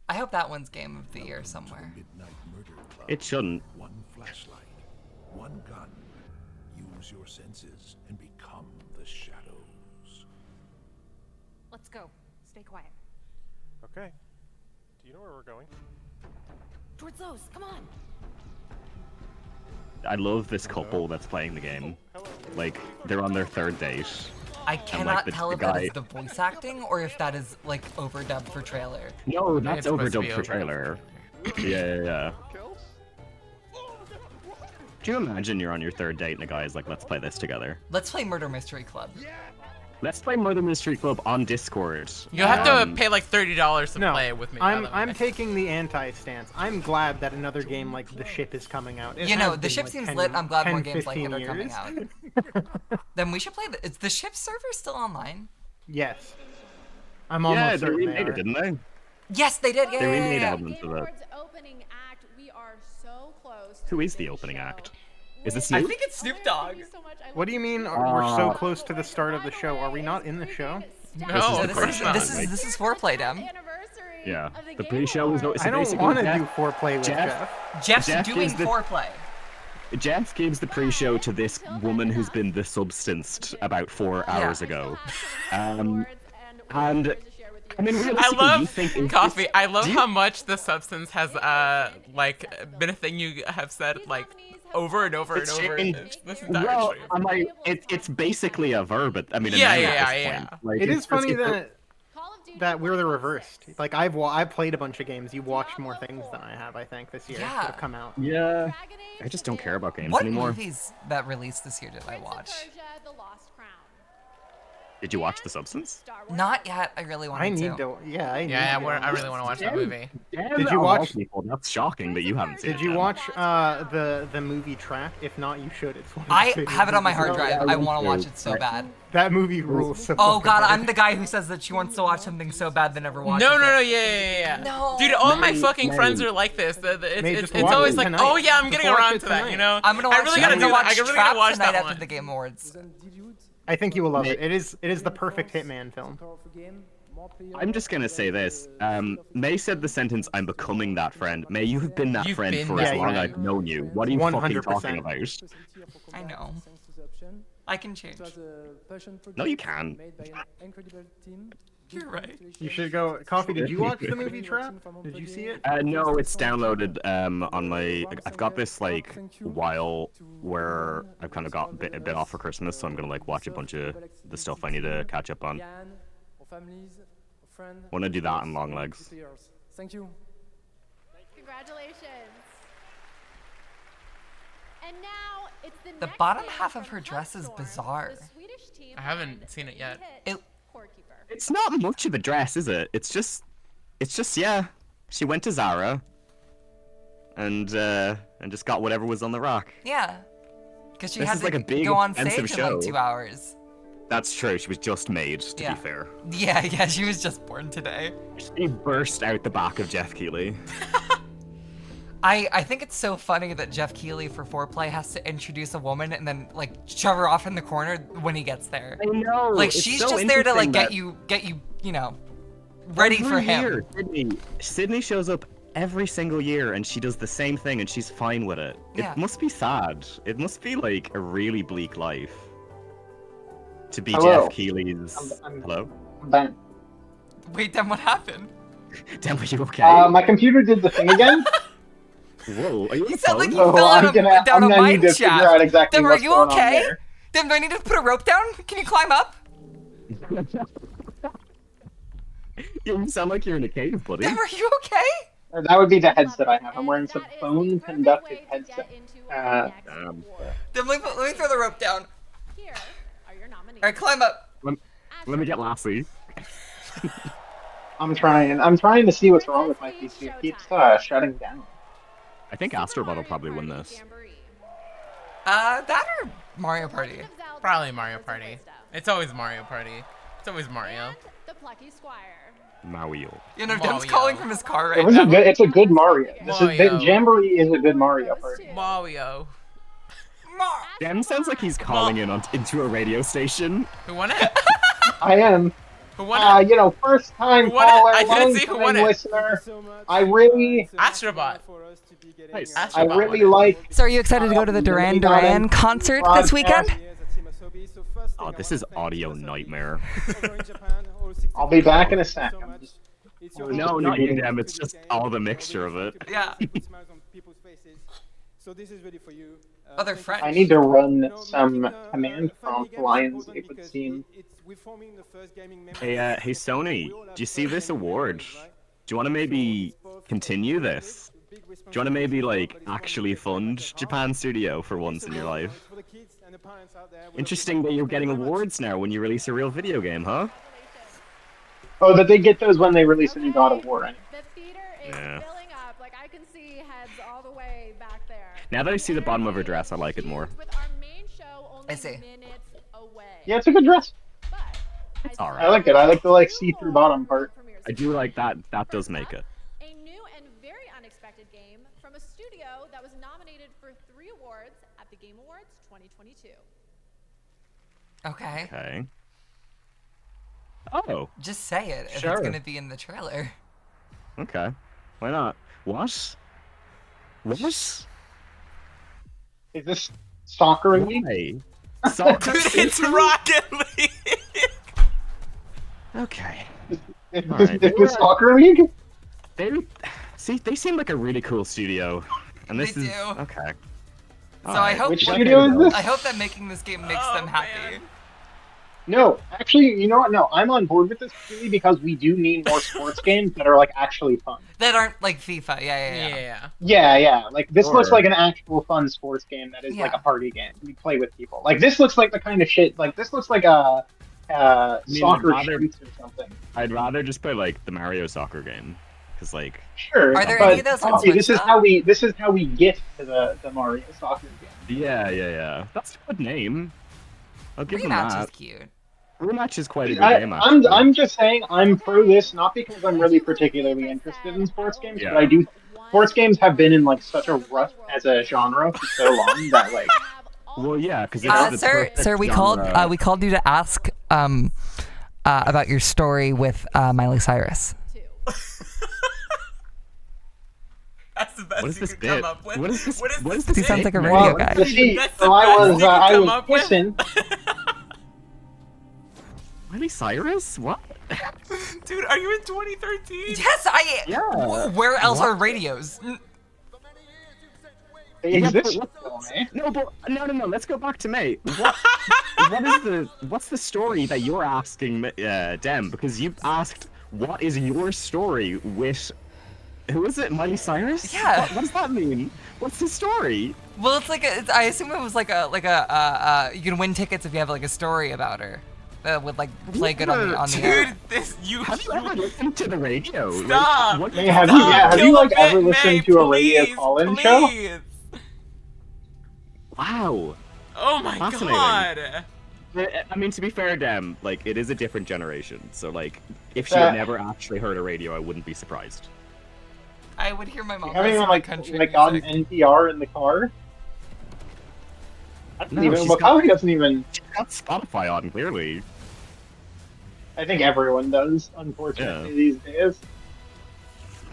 I hope that one's Game of the Year somewhere. Midnight Murder Club. It shouldn't. One flashlight, one gun. Use your senses and become the shadows. Let's go. Stay quiet. Okay. Do you know where we're going? Towards those. Come on. I love this couple that's playing the game. Like, they're on their third date. I cannot the tell if guy- that is the voice acting or if that is like overdubbed for trailer. No, that's It's supposed to be overdubbed for overdubbed. trailer. Yeah. Do you imagine you're on your third date and a guy's like, let's play this together? Let's play Murder Mystery Club. Let's play Murder Mystery Club on Discord. You'll have to pay like $30 to No, play it with me. by the way. I'm taking the anti-stance. I'm glad that another game like The Ship is coming out. It You know, has the been, ship like, seems 10 lit. I'm glad more 10, games like it 15 are coming years. out. Then we should play is the ship server still online? Yes. I'm Yeah, almost they certain they remade it, are. didn't they? Yes, they did. Yeah, They yeah, remade yeah. elements Game of it. Awards opening act. We are so close. To Who is the the opening show. act? Is it I Snoop? think it's Snoop Oh my Dogg. God, thank you so much. I What do you mean we're so close to the start of the show? Are we not in the show? No, This is of the course first not. This is foreplay, Dem. Anniversary Yeah. of The Game pre-show was. Awards. So I don't basically want to Jeff- do foreplay with Jeff- Jeff. Jeff's Jeff doing gives the- foreplay. Jeff gives the pre-show to this woman who's been the substanced about 4 hours ago. And I mean, I realistically, love you think coffee. I love do you- how much the substance has like been a thing you have said like over and over and It's over. changed. This entire Well, stream. I'm like, it's basically a verb. I mean, a Yeah, noun yeah, at this yeah, point. yeah. Like, It it's is funny just- that we're the reversed. Like I've played a bunch of games. You've watched more things than I have, I think, this year that Yeah. have come out. Yeah. I just don't care about games What anymore. movies that released this year did I watch? The Lost Crown. Did you watch The Substance? Not yet. I really wanted I need to. Yeah, I need Yeah, to. I really want to watch that movie. Did you watch? That's shocking that you haven't seen it. Did you yet. watch the movie Track? If not, you should. It's one of I my favorite have it on my hard movies. drive. I I want want to to. watch it so bad. That movie rules so Oh fucking god, hard. I'm the guy who says that she wants to watch something so bad that never watches No, it. no, no, yeah. No. Dude, all my May- fucking May- friends are like this. May, It's just watch always it like, tonight. oh yeah, I'm Just getting watch around it to that, tonight. you know? I'm gonna I watch. really I'm gotta gonna do watch that. I really Trap gotta watch tonight that after one. the Game Awards. I think you will love it. It is the perfect Hitman film. I'm just gonna say this. May said the sentence, "I'm becoming that friend." May, you have been that You've friend been for that as long friend. I've known you. What are you fucking 100%. talking about? I know. I can change. No, you can. You're right. You should go. Coffee, did you watch the movie Trap? Did you see it? No, it's downloaded on my. I've got this like while where I've kind of got a bit off for Christmas, so I'm gonna like watch a bunch of the stuff I need to catch up on. Want to do that on long legs. Thank you. Congratulations. And now it's the The next bottom game half of from her dress is Hubstorm, bizarre. the Swedish team I haven't and seen it yet. hit It- Scorekeeper. It's not much of a dress, is it? It's just yeah. She went to Zara and just got whatever was on the rack. Yeah. Because she This had is to like a big, go on expensive stage in like show. 2 hours. That's true. She was just made, to Yeah. be fair. Yeah, she was just born today. She burst out the back of Jeff Keighley. I think it's so funny that Jeff Keighley for Foreplay has to introduce a woman and then like shove her off in the corner when he gets there. I know. Like it's she's so just there to like interesting get you, you know, ready for every him. year, Sydney shows up every single year and she does the same thing and she's fine with it. Yeah. It must be sad. It must be like a really bleak life. To be Hello. Jeff Keighley's. Hello? I'm back. Wait, then what happened? Damn, are you okay? My computer did the thing again. Whoa, are you You sound like you So fell I'm out gonna- down I'm a gonna mine need to figure shaft. out exactly Dem, are what's you going on okay? there. Dem, do I need to put a rope down? Can you climb up? You sound like you're in a cave, buddy. Dem, are you okay? That would be the headset I have. I'm wearing some phone conductive headset. Dem, let me throw the rope down. Here are your nominees. Alright, climb up. Let me get Lassie. I'm trying to see what's wrong with my PC. It keeps shutting down. I think Astrobot will probably win this. That or Mario Party? Probably Mario Party. It's always Mario Party. It's always Mario. The Plucky Squire. Mario. You know, Dem's Mario. calling from his car right It was now. it's a good Mario. Mario. Jamboree is a good Mario Party. Mario. Dem sounds like he's calling into a radio station. Who won it? I am. Who won it? First time Who won it? caller, I didn't long see who time won it. listener. I really, Astrobot. Nice. I Astrobot really won it. like. So are you excited to go to the Duran Duran concert this weekend? Oh, this is audio nightmare. I'll be back in a sec. No, not you, Dem. It's just all the mixture of it. Yeah. So this is ready for you. Other French. I need to run some command prompt lines. It would seem. Hey, Sony, do you see this award? Do you want to maybe continue this? Do you want to maybe like actually fund Japan Studio for once in your life? Interesting that you're getting awards now when you release a real video game, huh? Oh, that they get those when they release a new God of War. Right? The theater is Yeah. filling up. Like I can see heads all the way back there. Now that I see the bottom of her dress, I like it more. With our main show only I see. minutes away. Yeah, it's a good dress. But It's I alright. like it. I like the see-through bottom part. I do like that. That does make it. a new and very unexpected game from a studio that was nominated for 3 awards at the Game Awards 2022. Okay. Okay. Oh, Just say it if Sure. it's gonna be in the trailer. okay. Why not? What? What? Is this soccer league? Why? So, Dude, it's Rocket League. okay. Is Alright. this soccer league? They seem like a really cool studio, and this They is do. okay. So I hope Which studio is this? I hope that making this game makes Oh, them happy. man. No, actually, you know what? No, I'm on board with this purely because we do need more sports games that are like actually fun. That aren't like FIFA. Yeah. Yeah. Yeah. Like this looks Sure. like an actual fun sports game that is like Yeah. a party game. You play with people. Like this looks like the kind of shit. Like this looks like a mean, I'd soccer rather- shoots or something. I'd rather just play like the Mario soccer game, because like. Sure, Are there but any of those on okay, Switch, this is though? how we get to the Mario soccer game. Yeah. That's a good name. I'll give them Rematch that. is cute. Rematch is quite a good game, I'm actually. I'm just saying I'm pro this not because I'm really particularly interested in sports games, but I do. Sports games have been in like such a rut as a genre for so long that like. Well, yeah, because it's the Sir, perfect we genre. called you to ask about your story with Miley Cyrus. That's the best What is you this could bit? come up with. What is this? What is What is this this? He sounds bit, like a man? radio Well, guy. you see, That's so the I best was you could I come was up with? pissing. Miley Cyrus? What? Dude, are you in 2013? Yes, I. Yeah. Where else What? are radios? They Yeah, exist but still, eh? No. Let's go back to May. What's the story that you're asking, Dem? Because you asked, what is your story with? Who is it? Miley Cyrus? Yeah. What does that mean? What's the story? Well, it's like I assume it was like a you can win tickets if you have like a story about her that would like play good on the air. Dude, this you. Have you ever listened to the radio? Like, Stop! what- May, have Stop! you like Kill a ever bit, listened May, to a radio please, call-in show? please. Wow. Oh my Fascinating. god. I mean, to be fair, Dem, like, it is a different generation, so, like, if she had never actually heard a radio, I wouldn't be surprised. I would hear my mom You haven't listen even to like country gotten music. NPR in the car. No, Even she's Macaulay doesn't even. She's got Spotify on, clearly. I think everyone does, unfortunately, Yeah. these days.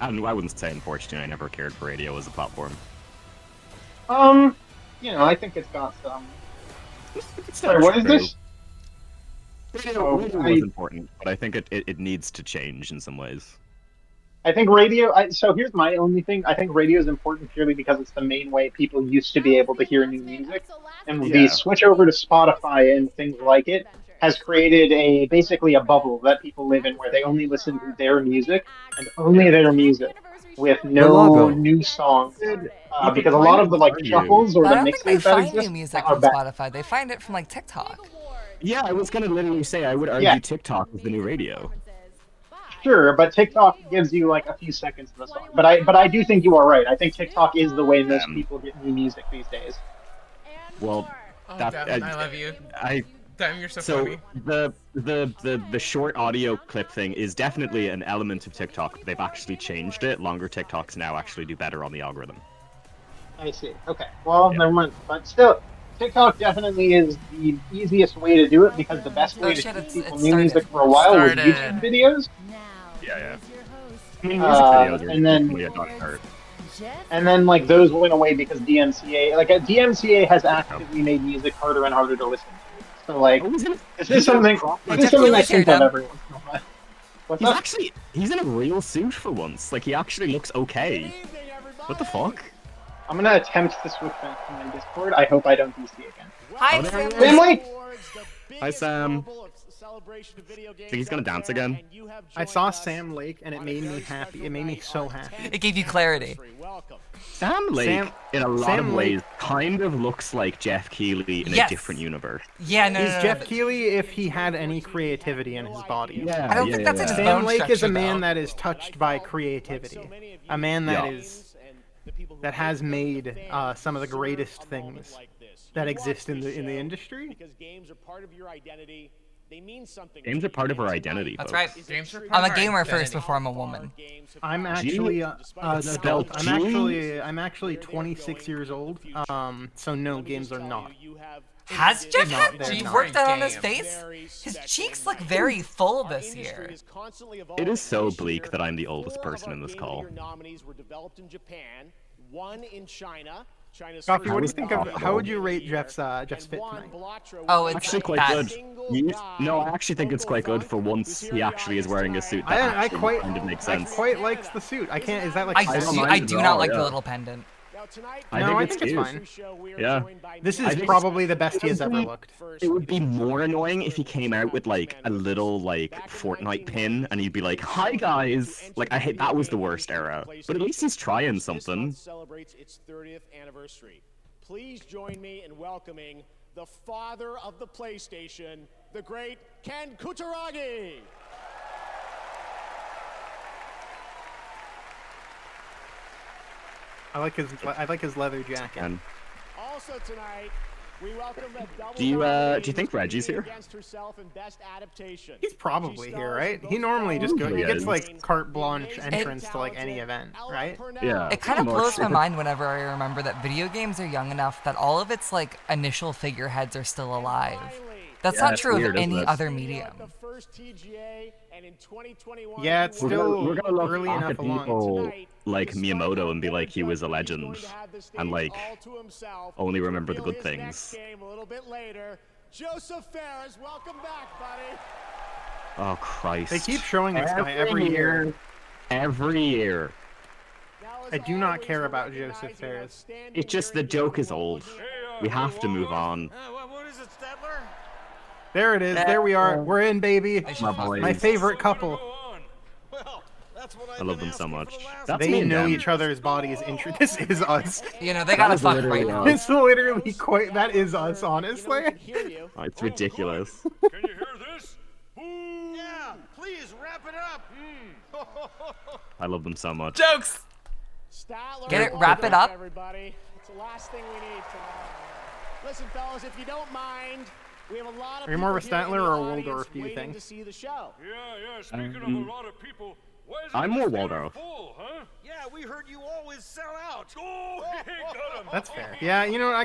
I wouldn't say unfortunately, I never cared for radio as a platform. You know, I think it's got some. It's Sorry, not what is true. this? Radio, Oh, radio was important, but I think it needs to change in some ways. I think radio. So here's my only thing. I think radio is important purely because it's the main way people used to be able to hear new music, and the Yeah. switch over to Spotify and things like it has created basically a bubble that people live in where they only listen to their music and only their music, with no new songs. Because a lot of the like shuffles or I the don't think they mixes that find new exist music are from bad. Spotify. They find it from like TikTok. Yeah, I was gonna literally say, I would argue Yeah. TikTok is the new radio. Sure, but TikTok gives you like a few seconds of a song. But I do think you are right. I think TikTok is the way most people get new music these days. Well, Oh, that Devin, I love you. I Devin, you're so so funny. the short audio clip thing is definitely an element of TikTok, but they've actually changed it. Longer TikToks now actually do better on the algorithm. I see. Okay. Well, never mind. But still, TikTok definitely is the easiest way to do it because the best way to shit, teach people it's new music started. for a while was Started. YouTube videos. Yeah. I mean, music videos are and then- definitely a dark art. And then like those went away because DMCA, DMCA has actively made music harder and harder to listen to. So like, this is something I think of every once in a while. What's up? He's in a real suit for once. Like, he actually looks okay. What the fuck? I'm gonna attempt to switch back to my Discord. I hope I don't DC again. Hi, there he family. Hi, Sam. Think he's gonna dance again? I saw Sam Lake and it made me happy. It made me so happy. It gave you clarity. Sam Lake, in a lot Sam of Lake- ways, kind of looks like Jeff Keighley in a Yes. different universe. Yeah, no, He's no, no, Jeff but- Keighley if he had any creativity in his body. Yeah, I don't think that's in his Sam bone Lake is structure, a man though. that is touched by creativity. A man that Yeah. that has made some of the greatest things that exist in the industry. Because games are part of your identity. They mean something. Games are part of our identity. That's folks. right. Games are I'm a part of our gamer first identity. before I'm a woman. I'm actually an adult. G? I'm actually 26 years old. So no, games are not. Has Jeff No, had they're G not. work done on his Game. face? His cheeks look very full this year. It is so bleak that I'm the oldest person in this call. Nominees were developed in Japan, one in China. China's Coffee, first what do you was think of? awful. How would you rate Jeff's fit Juan tonight? Balatro Oh, was it's Actually, quite bad. good. No, I actually think it's quite good for once he actually is wearing a suit that I actually quite kind of makes I sense. quite likes the suit. I can't. Is that like? I don't do, mind I it do at not all, like the yeah. little pendant. No, I it's think it's cute. fine. Yeah. This I is think probably the best he has ever looked. It would be more annoying if he came out with like a little like Fortnite pin and he'd be like, "Hi guys!" Like I hate that was the worst era. But at least he's trying something. Celebrates its 30th anniversary. Please join me in welcoming the father of the PlayStation, the great Ken Kutaragi. I like his leather jacket. And Also tonight, we welcome a double do you think Reggie's here? against herself in best adaptation. He's probably here, right? He normally just goes. He gets is. like carte blanche entrance to like any event, right? Yeah. It kind of I'm not blows my sure. mind whenever I remember that video games are young enough that all of its like initial figureheads are still alive. That's Yeah, not it's true weird, of isn't any it? other medium. The first TGA, and in 2021, Yeah, it's We're still gonna look early back enough at along. people like Miyamoto and be like, he was a legend, and like only remember the good things. Game a little bit later. Joseph Ferris, welcome back, buddy. Oh Christ! They keep showing this guy every year. Every year. I do not care about Joseph Ferris. It's just the joke is old. We have to move on. What is it, Statler? There it is. There we are. We're in, baby. My boys. My favorite couple. I love them so much. That's They me and know them. each other's bodies. This is us. You know, they gotta is fuck literally right now. us. It's literally quite. That is us, honestly. Oh, it's ridiculous. Can you hear this? Yeah, please wrap it up. I love them so much. Jokes. Statler, Get it, wrap it up. everybody. It's the last thing we need tonight. Listen, fellas, if you don't mind, we have a lot of Are you more of a people here in Statler the or a audience Waldorf, do you waiting think? to see the show. Yeah, speaking of a lot of people, why is I'm it more this theater Waldorf. full, huh? Yeah, we heard you always sell out. Oh, got him. That's fair. Yeah, you know, I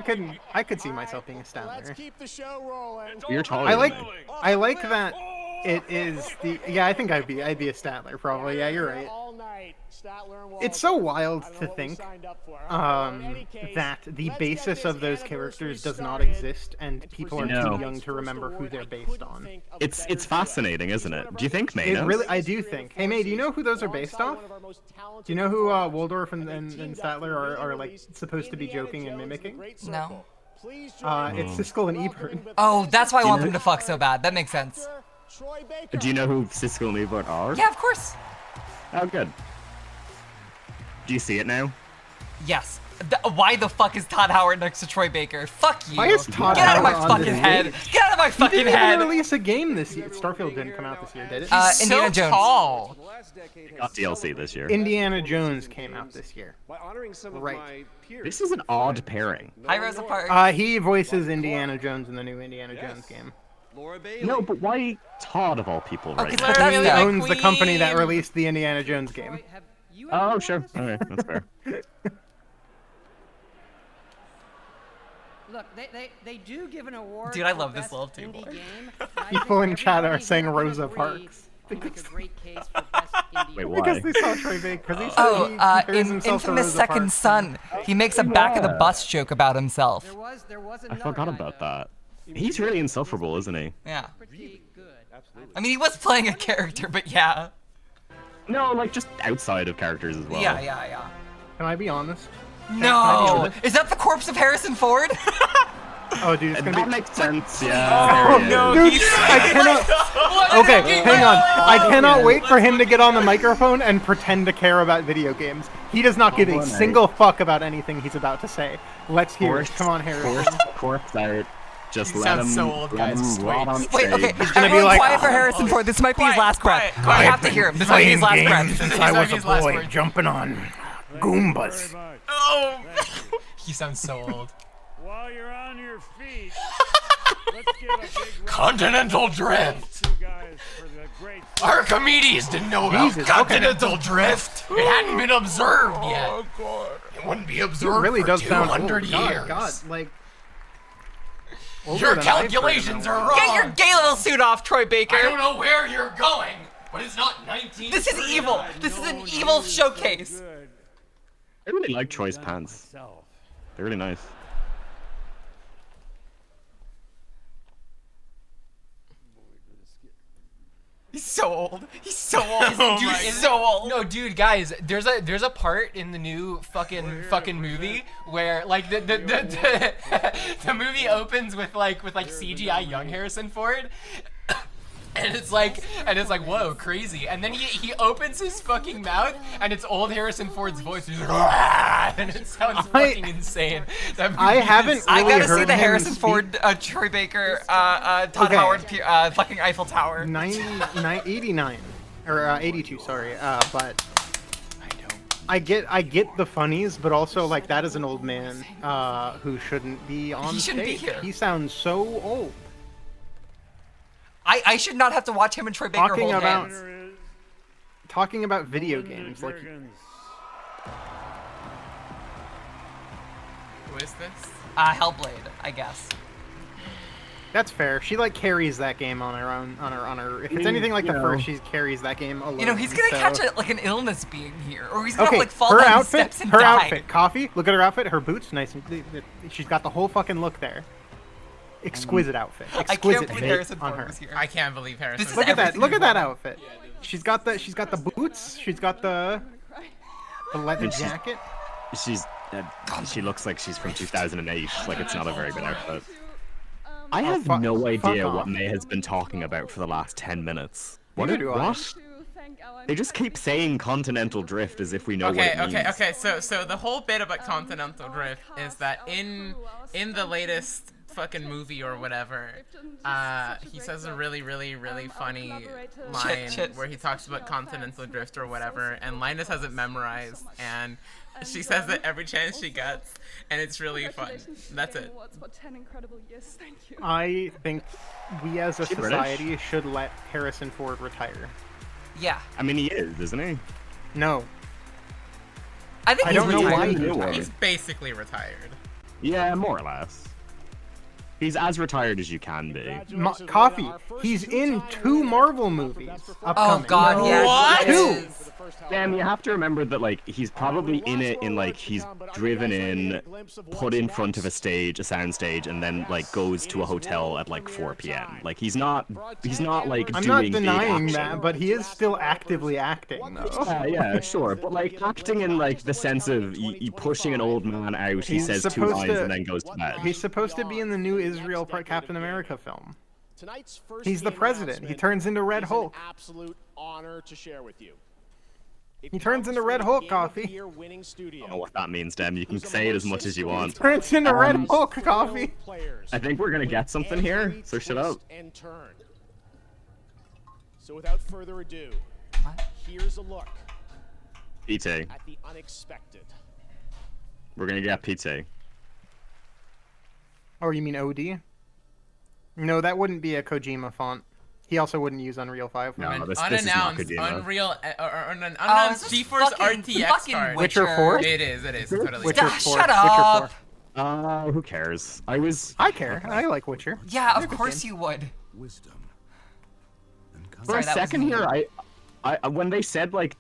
could see myself being a Let's Statler. keep the show rolling. You're taller. I than like me. that. It is the. Yeah, I think I'd be a Statler probably. Yeah, you're right. All night, Statler and It's so wild I don't know to what we think signed up for. In any case, that the let's basis get of those this characters does anniversary not started. exist, and people are No. too young to remember who they're based on. It's fascinating, isn't it? Do you think May It knows? really, I do think. Hey, May, do you know who those are based off? Do you know who Waldorf and Statler are like supposed to be joking and mimicking? No. It's Siskel and Ebert. Oh, that's why I want them to fuck so bad. That makes sense. Do you know who Siskel and Ebert are? Yeah, of course. Oh, good. Do you see it now? Yes. Why the fuck is Todd Howard next to Troy Baker? Fuck you. Why is Todd Get out of my Howard on fucking this head. page? Get out of my He fucking didn't even head. release a game this year. Starfield didn't come out this year, did it? Indiana Jones. Tall. Got DLC this year. Indiana Jones came out this year. By honoring some of Right. my peers. This is an odd pairing. Hi, Rosa Parks. He voices Indiana Jones in the new Indiana Jones game. Laura Bailey. No, but why Todd of all people right Okay, now? so He that's owns the company that released the Indiana Jones game. Oh, sure. Okay, that's fair. Look, they do give an award. Dude, I for love this best little table. indie game, and I People think in chat are everybody saying here can Rosa agree Parks. to make a great case for best indie Wait, game. why? Because they saw Troy Baker. Because he said Oh, he compares in himself to Infamous Rosa Second Parks. Son, he makes a back of the bus joke about himself. There was I another forgot guy, about though. that. He's really insufferable, isn't he? Yeah. Pretty good. I mean, he was playing a character, but yeah. No, like just outside of characters as well. Yeah. Can I be honest? No! Is that the corpse of Harrison Ford? Oh, dude, it's gonna That be. makes sense, yeah. Oh, there he no, is. Dude, I cannot. Okay, hang on. I cannot wait for him to get on the microphone and pretend to care about video games. He does not give a single fuck about anything he's about to say. Let's hear it. Come on, Harrison. Corpse out. Just He let sounds him, so old, let guys. him Just rot on Wait, okay, stage. gonna be everyone like, quiet for Harrison Ford. This might be his last breath. I have to hear him. This might be his last breath. Since These I are was a his last boy words. jumping on Goombas. Oh. He sounds so old. While you're on your feet, let's give a big round Continental drift. to you guys for the great. Archimedes didn't know about Jesus, continental drift. It hadn't been observed yet. It wouldn't be It observed really for does sound 200 old. years. God, like. older Your than I've heard calculations in a are while. wrong. Get your gay little suit off, Troy Baker. I don't know where you're going, but it's not 19. This is evil. This is an evil showcase. I really like Troy's pants. They're really nice. He's so old. He's so old. Oh Dude, my he's God. so old. No, dude, guys, there's a part in the new fucking movie where like the movie opens with like CGI young Harrison Ford. And it's like, whoa, crazy. And then he opens his fucking mouth, and it's old Harrison Ford's voice. He's like, "Rah!" And it sounds fucking insane. That movie I haven't is- really I gotta see heard the him Harrison speak- Ford, Troy Baker, Todd Okay. Howard, fucking Eiffel Tower. 89 or 82, sorry. But I get the funnies, but also like that is an old man who shouldn't be on He shouldn't be stage. here. He sounds so old. I should not have to watch him and Troy Baker hold hands. Talking about video games, like Who is this? Hellblade, I guess. that's fair. She like carries that game on her own, on her. If it's anything like the first, she carries that game alone. You know, he's gonna so- catch like an illness being here, or he's gonna Okay, like fall her down the outfit, steps and her die. outfit, coffee. Look at her outfit. Her boots, nice and she's got the whole fucking look there. Exquisite outfit. I can't Exquisite believe fit Harrison on Ford her. was here. I can't believe Harrison. This is Look at that! everything Look you at that want. outfit. She's got the boots. She's got the leather And she's- jacket. She looks like she's from 2008. Like it's not a very good outfit. I Oh, have fuck- no fuck idea off. what May has been talking about for the last 10 minutes. Neither do I. What? They just keep saying Continental Drift as if we know what it means. Okay. So the whole bit about Continental Drift is that in the latest fucking movie or whatever, he says a really funny line where he talks about Continental Drift or whatever, and Linus has it memorized, and she says it every chance she gets, and it's really fun. That's it. I think we as a She British? society should let Harrison Ford retire. Yeah. I mean, he is, isn't he? No. I think I he's don't know why retired. he's retired. He's basically retired. Yeah, more or less. He's as retired as you can be. Coffee. He's in 2 Marvel movies upcoming. Oh God, yeah. What? Two. Sam, you have to remember that, like, he's probably in it in, like, he's driven in, put in front of a sound stage, and then, like, goes to a hotel at, like, 4 p.m. Like, he's not, like, I'm doing not big denying action. that, but he is still actively acting, though. Yeah, sure. But, like, acting in, like, the sense of you pushing an old man out, he He's says 2 supposed lines to- and then goes to bed. He's supposed to be in the new Israel Captain America film. He's the president. He turns into Red Hulk. Absolute honor to share with you. He turns into Red Hulk, Coffee. I don't know what that means, Dem. You can say it as much as you want. Turns into Red Hulk, Coffee. I think we're gonna get something here, so shut up. And turn. So without further ado, here's a look PT. at the unexpected. We're gonna get PT. Oh, you mean OD? No, that wouldn't be a Kojima font. He also wouldn't use Unreal 5. No, this is not Unannounced Kojima. Unreal or an Oh, is unannounced this GeForce fucking RTX card. Witcher 4? It is. It totally. Witcher is. 4. Shut Witcher up. 4. Who cares? I care. I like Witcher. Yeah, of Good course game. you would. Wisdom. For Sorry, a that was second me. here, I when they said like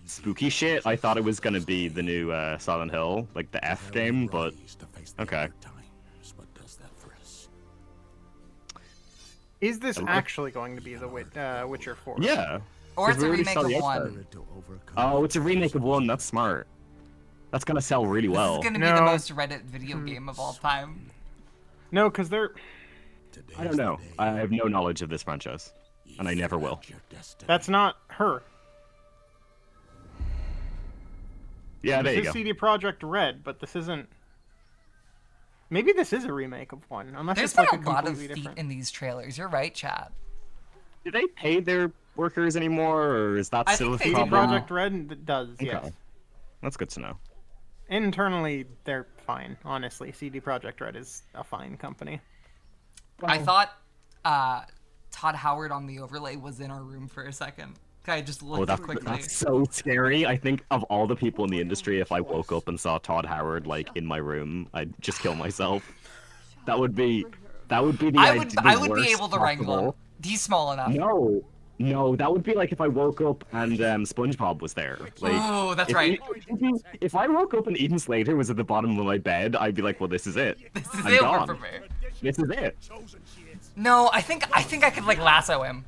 spooky shit, I thought it was gonna be the new Silent Hill, like the F game, but okay. Is this actually going to be the Witcher 4? Yeah. Or 'cause it's we a already remake saw the of Xbox. 1. Oh, it's a remake of 1. That's smart. That's gonna sell really This well. is gonna be the most Reddit video game of all time. No, because they're... I don't know. I have no knowledge of this franchise, and I never will. That's not her. Yeah, there you This go. is CD Projekt Red, but this isn't... Maybe this is a remake of 1, unless There's it's like been a lot of completely feet different... in these trailers. You're right, Chad. Do they pay their workers anymore, or is that I still a think they do problem? now. Projekt Red does, yes. Okay. That's good to know. Internally, they're fine, honestly. CD Projekt Red is a fine company. I thought Todd Howard on the overlay was in our room for a second. I just looked quickly. That's so scary. I think of all the people in the industry, if I woke up and saw Todd Howard like in my room, I'd just kill myself. That would be the I would be worst able to wrangle him. possible. He's small enough. No, that would be like if I woke up and SpongeBob was there. Like, Oh, that's if right. If I woke up and Eden Slater was at the bottom of my bed, I'd be like, well, this is it. This is I'm it gone. for me. This is it. No, I think I could like lasso him.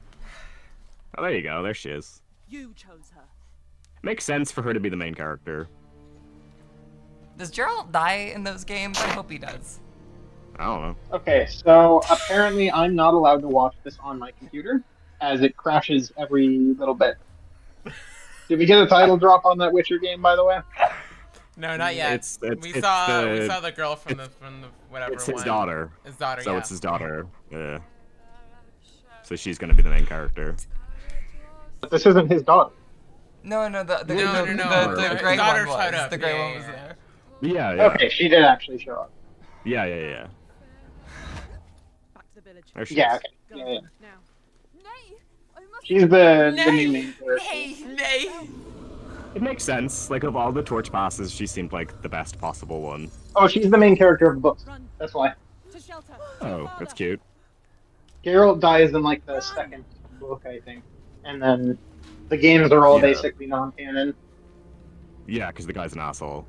Oh, there you go. There she is. You chose her. Makes sense for her to be the main character. Does Gerald die in those games? I hope he does. I don't know. Okay, so apparently I'm not allowed to watch this on my computer. as it crashes every little bit. Did we get a title drop on that Witcher game, by the way? No, not yet. We saw the girl from the whatever It's his one. daughter. His daughter, So yeah. it's his daughter. Yeah. So she's gonna be the main character. But this isn't his daughter. No, the No. gray daughter one showed was. up. The gray Yeah, one yeah, was yeah. there. Yeah. Okay, she did actually show up. Yeah. There she Yeah, is. okay. Yeah. She's the new main character. Nay. It makes sense. Like, of all the torch passes, she seemed like the best possible one. Oh, she's the main character of the books. That's why. Oh, that's cute. Geralt dies in like the second book, I think, and then the games are all Yeah. basically non-canon. Yeah, because the guy's an asshole.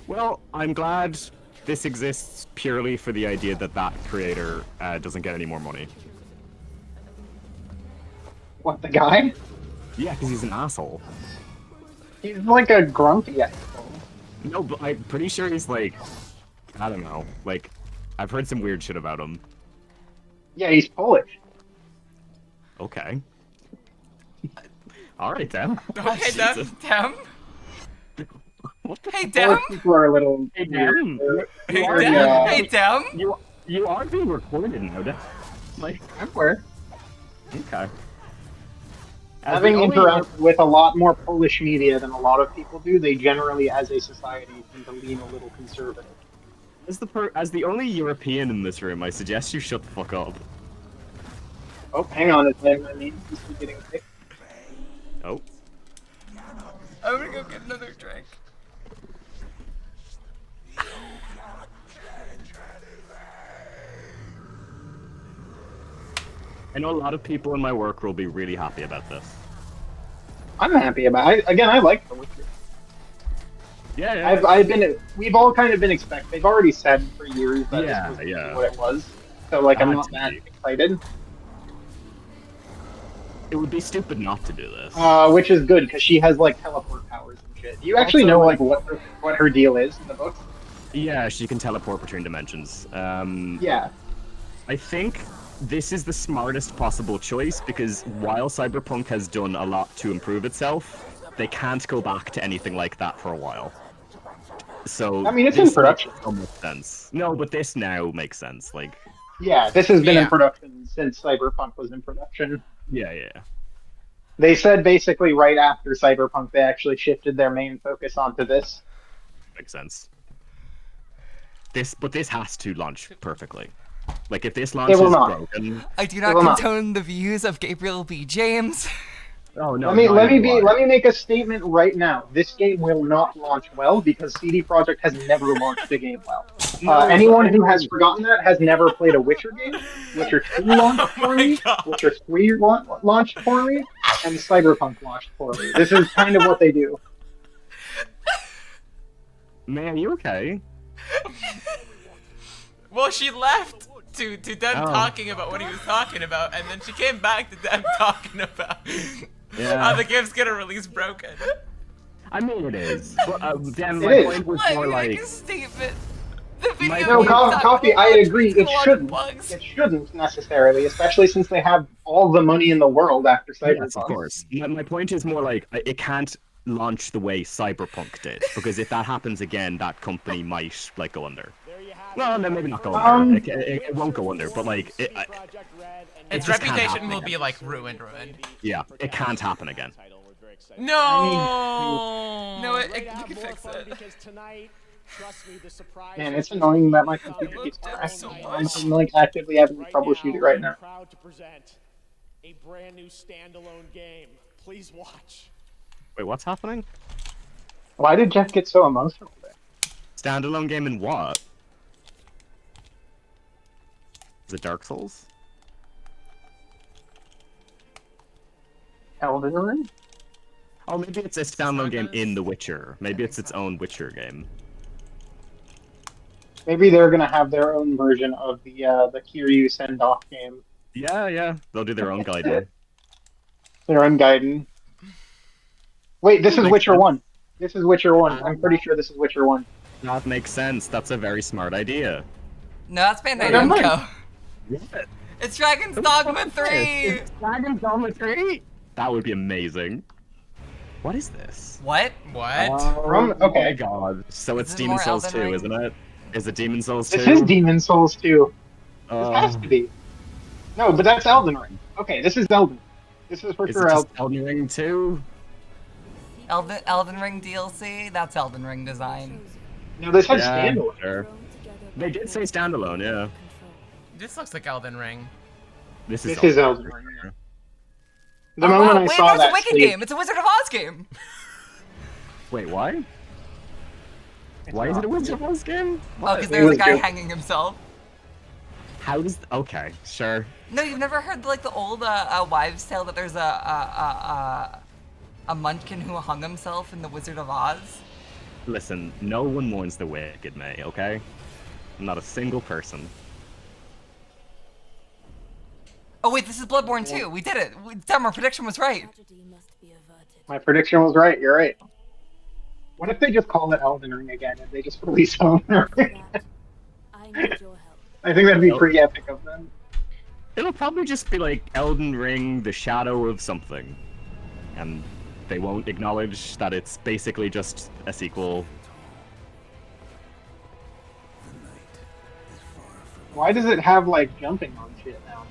Well, I'm glad this exists purely for the idea that that creator doesn't get any more money. What, the guy? Yeah, because he's an asshole. He's like a grumpy asshole. No, but I'm pretty sure he's like, I don't know, like, I've heard some weird shit about him. Yeah, he's Polish. Okay. Alright, then. Okay, then. Dem? Hey, Polish Dem? people are a little Hey, weird. Dem. Hey, Or, Dem? yeah. Hey, Dem? You are being recorded now, Dem. Like, Everywhere. okay. Having interacted with a lot more Polish media than a lot of people do, they generally, as a society, tend to lean a little conservative. As the only European in this room, I suggest you shut the fuck up. Oh, hang on, it's my name seems to be getting picked. Oh. I'm gonna go get another drink. I know a lot of people in my work will be really happy about this. I'm happy about it. I like The Witcher. Yeah. We've all kind of been expecting. They've already said for years that Yeah, this was yeah. what it was. So, like, I'm Had not to that be. excited. It would be stupid not to do this. Which is good, because she has, like, teleport powers and shit. Do you actually Also, know, like- what her deal is in the book? Yeah, she can teleport between dimensions. Yeah. I think this is the smartest possible choice because while Cyberpunk has done a lot to improve itself, they can't go back to anything like that for a while. So I mean, it's this in production. makes so much sense. No, but this now makes sense. Like, Yeah, this has been Yeah. in production since Cyberpunk was in production. yeah. They said basically right after Cyberpunk, they actually shifted their main focus onto this. Makes sense. But this has to launch perfectly. Like, if this launches will not. broken... I do It not will not. condone the views of Gabriel B. James. Oh, no. Let me make a statement right now. This game will not launch well because CD Projekt has never launched a game well. Anyone who has forgotten that has never played a Witcher game. Witcher 2 launched poorly, Witcher 3 launched poorly, and Cyberpunk launched poorly. This is kind of what they do. Man, you okay? Well, she left to them Oh. talking about what he was talking about, and then she came back to them talking about Yeah. how the game's gonna release broken. I mean, it is. But, Dan, It my is. point was Let more me make like... a statement. The video No, No, game's not Coffee, gonna I launch agree. because It of a lot of shouldn't. bugs. It shouldn't necessarily, especially since they have all the money in the world after Cyberpunk. Yes, of course. My point is more like, it can't launch the way Cyberpunk did, because if that happens again, that company might, like, go under. Well, no, maybe not go under. It won't go under, but, like, Its just can't reputation happen will again. be like ruined. Yeah, it can't happen again. No. No, you can fix it. Because tonight, trust me, the surprise. Man, it's annoying that my computer keeps crashing. I'm like actively having to troubleshoot it right now. Proud to present a brand new standalone game. Please watch. Wait, what's happening? Why did Jeff get so emotional there? Standalone game in what? Is it Dark Souls? Elden Ring? Oh, maybe it's a standalone game in The Witcher. Maybe it's its own Witcher game. Maybe they're gonna have their own version of the Kiryu send-off game. Yeah. They'll do their own guide. Their own Gaiden. Wait, this is Makes Witcher sense. 1. This is Witcher 1. I'm pretty sure this is Witcher 1. That makes sense. That's a very smart idea. No, that's Bandai Never mind. Namco. What? It's Dragon's Dogma 3! It's Dragon's Dogma 3? That would be amazing. What is this? What? What? Oh okay. my god. So it's Is it Demon more Souls Elden 2, Ring? isn't it? Is it Demon Souls 2? This is Demon Souls 2. This has Uh, to be. No, but that's Elden Ring. Okay, this is Elden. This is for is sure it just Elden. Elden Ring 2? Elden Ring DLC? That's Elden Ring design. No, this has Yeah, standalone. sure. They did say standalone, yeah. This looks like Elden Ring. This This is Elden Ring. Ring. The Oh, moment wow, I wait, saw there's that a Wicked sleeve- game! It's a Wizard of Oz game! Wait, why? Why is it a Wizard of Oz game? Oh, because It there's a was guy good. hanging himself. How does... Okay, sure. No, you've never heard like the old wives' tale that there's a munchkin who hung himself in the Wizard of Oz? Listen, no one mourns the wicked, May, okay? Not a single person. Oh wait, this is Bloodborne 2. We did it. Damn, our prediction was right. My prediction was right. You're right. What if they just call it Elden Ring again and they just release Elden Ring? I think that'd be pretty epic of them. It'll probably just be like Elden Ring, the shadow of something. And they won't acknowledge that it's basically just a sequel. Why does it have like jumping on shit now?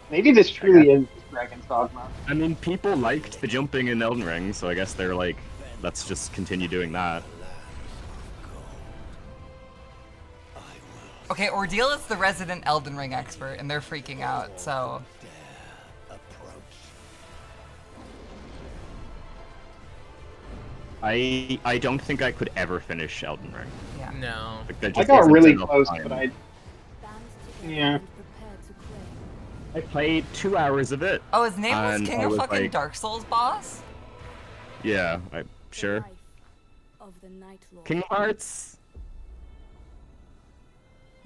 Maybe this truly is Dragon's Dogma. I mean, people liked the jumping in Elden Ring, so I guess they're like, let's just continue doing that. Okay, Ordeal is the resident Elden Ring expert, and they're freaking out, so... I don't think I could ever finish Elden Ring. Yeah. No. Like, there I just got isn't really enough close, time. but I. Yeah. I played 2 hours of it. Oh, his name was and King I of was fucking like, Dark Souls boss? Yeah, sure. Kingdom Hearts.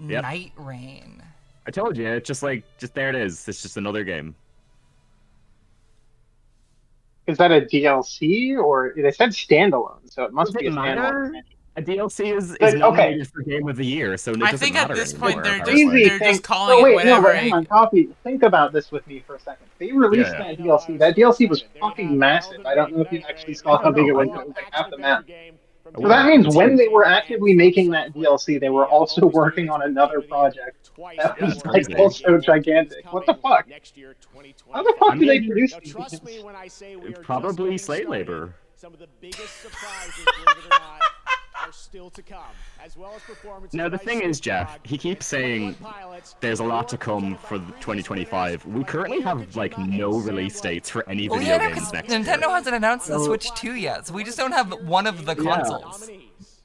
Yep. Night Rain. I told you, it's just like, there it is. It's just another game. Is that a DLC or they said standalone, so it must Does be it a matter? standalone. A DLC is But, nominated for Game of the Year, so it I doesn't think at matter this anymore, point they're apparently. just Crazy calling no, it wait, whatever. No, but hang on, Coffee. Think about this with me for a second. They released Yeah. that DLC. That DLC was fucking massive. I don't know if you actually saw how big it was. It was like half the map. So that means when they were actively making that DLC, they were also working on another project that was like also gigantic. What the fuck? How the fuck do they produce these Trust games? me when I say we are just Probably getting slave started. labor. Some of the biggest surprises, believe it or not, are still to come, as well as performances. Now, the by thing is, Snoop Jeff, Dogg he keeps and saying 21 pilots. there's a lot to come for 2025. We currently have, like, no release dates for any Well, video yeah, no, games because next Nintendo year. hasn't announced the Switch 2 yet, so we just don't have one of the Yeah. consoles.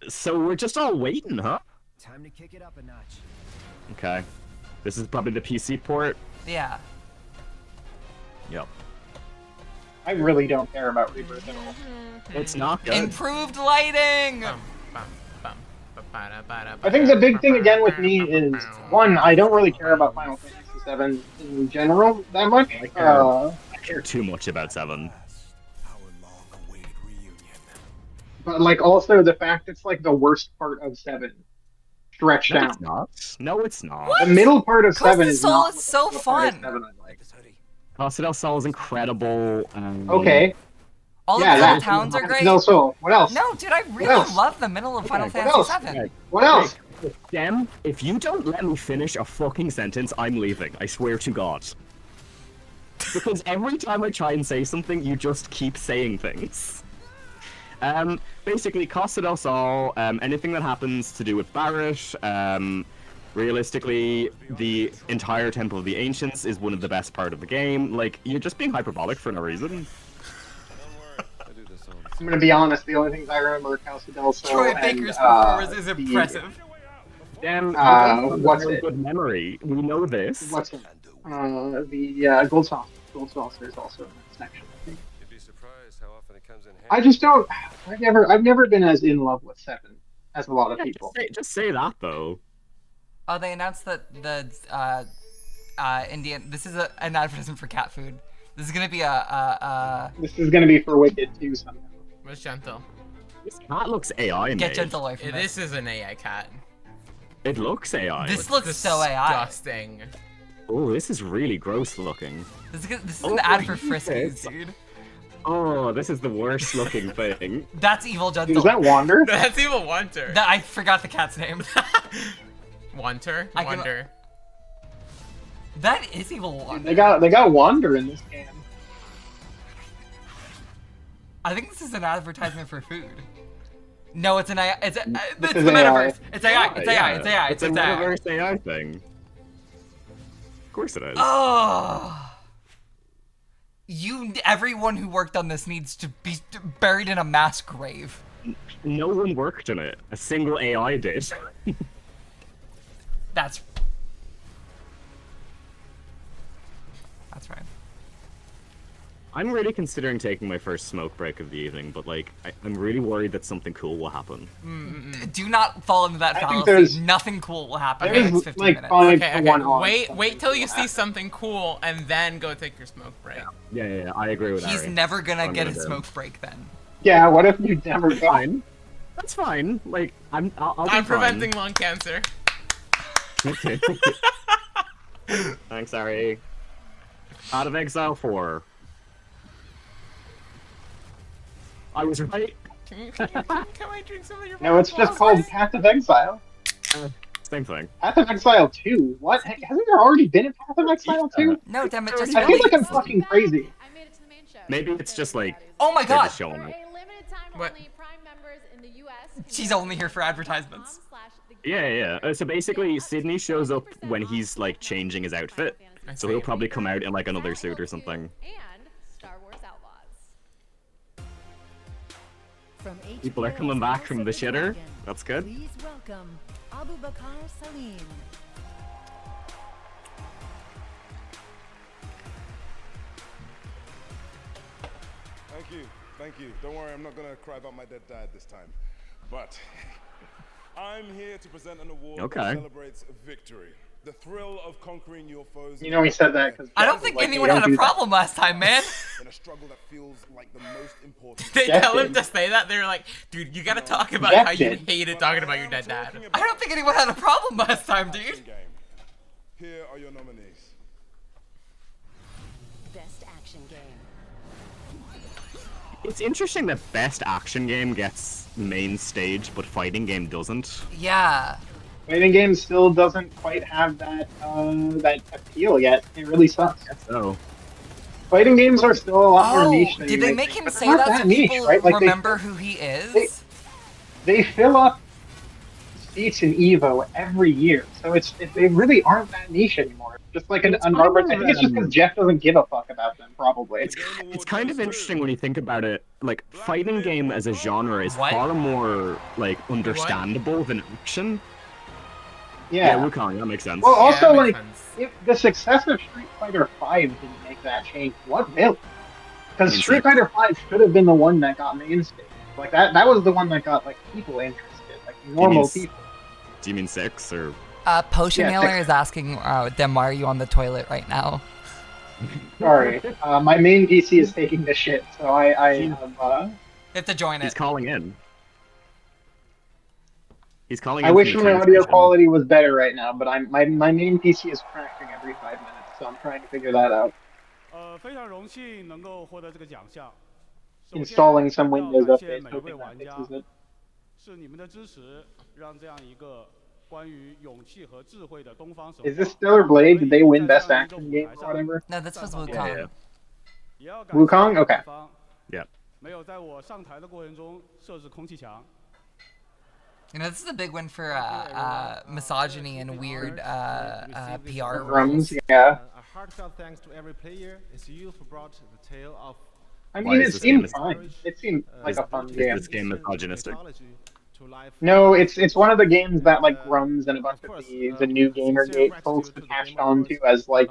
So we're just all waiting, huh? Time to kick it up a notch. Okay. This is probably the PC port. Yeah. Yep. I really don't care about Rebirth at all. It's not good. Improved lighting! I think the big thing again with me is one, I don't really care about Final Fantasy VII in general that much. I care too much about 7. But like also the fact it's like the worst part of 7 stretched No, out. it's not. No, it's not. The middle part of Coast 7 of is Soul not is so the part of fun. 7 I like. Costa del Sol is incredible. Okay. All Yeah, of the little that- towns are great. Del Sol. What else? No, dude, I really else? love the middle of Final Okay, Fantasy else? VII. Okay. What else? Dem, if you don't let me finish a fucking sentence, I'm leaving. I swear to God. Because every time I try and say something, you just keep saying things. Basically, Costa del Sol, anything that happens to do with Barret, realistically, the entire Temple of the Ancients is one of the best part of the game. Like, you're just being hyperbolic for no reason. I'm gonna be honest, the only things I remember are Casa del Sol Troy and, Baker's performance is the- impressive. Damn, what's it? Good memory. We know this. What's it? The Gold Saucer. Gold Saucer is also in that section, I think. You'd be surprised how often it comes in handy. I just don't. I've never been as in love with 7 as a lot of people. Just say that though. Oh, they announced that the Indian. This is an advertisement for cat food. This is gonna be This is gonna be for Wicked too somehow. Where's Gentle? This cat looks AI made. Get Gentle away from Yeah, this. this is an AI cat. It looks AI. This looks so AI. Disgusting. Oh, this is really gross looking. This is an ad for Friskies, dude. Oh, this is the worst looking thing. That's Evil Gentle. Is that Wander? That's Evil Wonder. I forgot the cat's name. Wonder? Wonder. That is Evil Wonder. They got Wander in this game. I think this is an advertisement for food. No, it's an AI. It's the is metaverse. AI. It's AI. It's AI. It's AI. It's a metaverse AI thing. Of course it is. Oh. Everyone who worked on this needs to be buried in a mass grave. No one worked on it. A single AI did. That's right. I'm really considering taking my first smoke break of the evening, but like, I'm really worried that something cool will happen. Do not fall into that I think fallacy. Nothing cool will happen in the next 15 minutes. Wait till you see something cool and then go take your smoke break. Yeah, I agree with that. He's never gonna get a smoke break then. Yeah, what if you never fine? That's fine. Like, I'll be I'm preventing lung cancer. Thanks, Ari. Out of Exile 4. I was right. Can I drink some of your No, it's just called Path of Exile. Same thing. Path of Exile 2? What? Hasn't there already been a Path of Exile 2? No, damn it, just I feel like I'm fucking crazy. Maybe it's just like. Oh my they're god! just showing it. What? She's only here for advertisements. Yeah. So basically, Sydney shows up when he's like changing his outfit. So he'll probably come out in like another suit or something. People are coming back from the shitter. That's good. Please welcome Abu Bakar Salim. Thank you. Don't worry, I'm not gonna cry about my dead dad this time. But I'm here to present an award that celebrates victory. The thrill of conquering your foes. You know he said that because I don't think anyone had a problem last time, man. In a struggle that feels like the most important. They tell him to say that. They're like, dude, you gotta talk about how you hated talking about your dead dad. I don't think anyone had a problem last time, dude. Here are your nominees. Best action game. It's interesting that best action game gets main stage, but fighting game doesn't. Yeah. Fighting game still doesn't quite have that that appeal yet. It really sucks. So. Fighting games are still a lot more niche than Did you they might make think, him but say they're not that so niche, people right? Like remember who he is? They fill up seats in Evo every year, so they really aren't that niche anymore. Just like an unarmored. I think it's just because Jeff doesn't give a fuck about them, probably. It's kind of interesting when you think about it. Like, fighting game as a genre is far more like understandable than action. Yeah. Wukong, that makes sense. Well, also, like, if the success of Street Fighter V didn't make that change, what will? Because Street Fighter V should have been the one that got mainstay. Like, that was the one that got, like, people interested, like, normal people. Do you mean 6, or...? Potion Mailer is asking, Dem, why are you on the toilet right now? Sorry, my main PC is taking this shit, so I have, You have to join it. He's calling in. He's calling I in wish from my the audio transmission. quality was better right now, but my main PC is crashing every 5 minutes, so I'm trying to figure that out. 非常荣幸能够获得这个奖项。 Installing some Windows 要感谢 updates, 每 hoping 位 that 玩家 fixes it. 是你们的支持，让这样一个关于勇气和智慧的东方神话。 Is this Stellar Blade? Did they win Best Action Game or whatever? No, this was Wukong. Wukong? Okay. Yeah. 没有在我上台的过程中设置空气墙。 You know, this is a big win for misogyny and weird PR Drums, rules. yeah. A heartfelt thanks to every player as you brought the tale of. I mean, it seemed fine. It seemed like a fun game. Is this game misogynistic? No, it's one of the games that like Grums and a bunch of the new Gamergate folks attached onto as like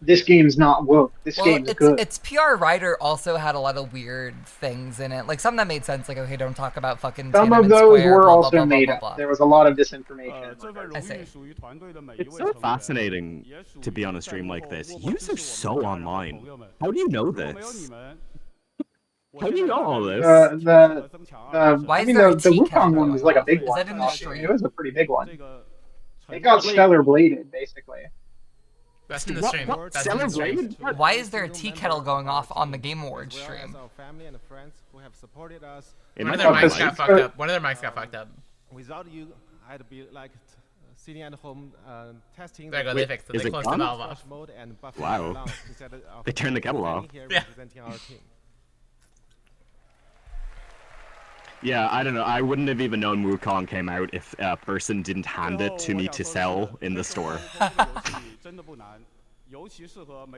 this game's not woke. This game's good. Its PR writer also had a lot of weird things in it, like some that made sense, like okay, don't talk about fucking. Some of Tiananmen those Square, were blah, also blah, blah, made blah, up. blah, blah. There was a lot of disinformation. I see. It's so fascinating to be on a stream like this. Yous are so online. How do you know this? How do you know all this? Why I is mean, there a the tea Wukong kettle one going was like a off? big Is one. that in the I stream? mean, it was a pretty big one. It got stellar bladed, basically. That's in the stream. That's in the stream. Why is there a tea kettle going off on the Game Awards As well as stream? our family and friends who have supported us. One of their mics got fucked up. One of their mics got fucked up. Without you, I'd be like sitting at home testing. There you go, they fixed it. Is They it closed the gone? valve off. Mode and buffering Wow. along instead of They turned the kettle off. standing here Yeah. representing our team. Yeah, I don't know. I wouldn't have even known Wukong came out if a person didn't hand it to me to sell in the store.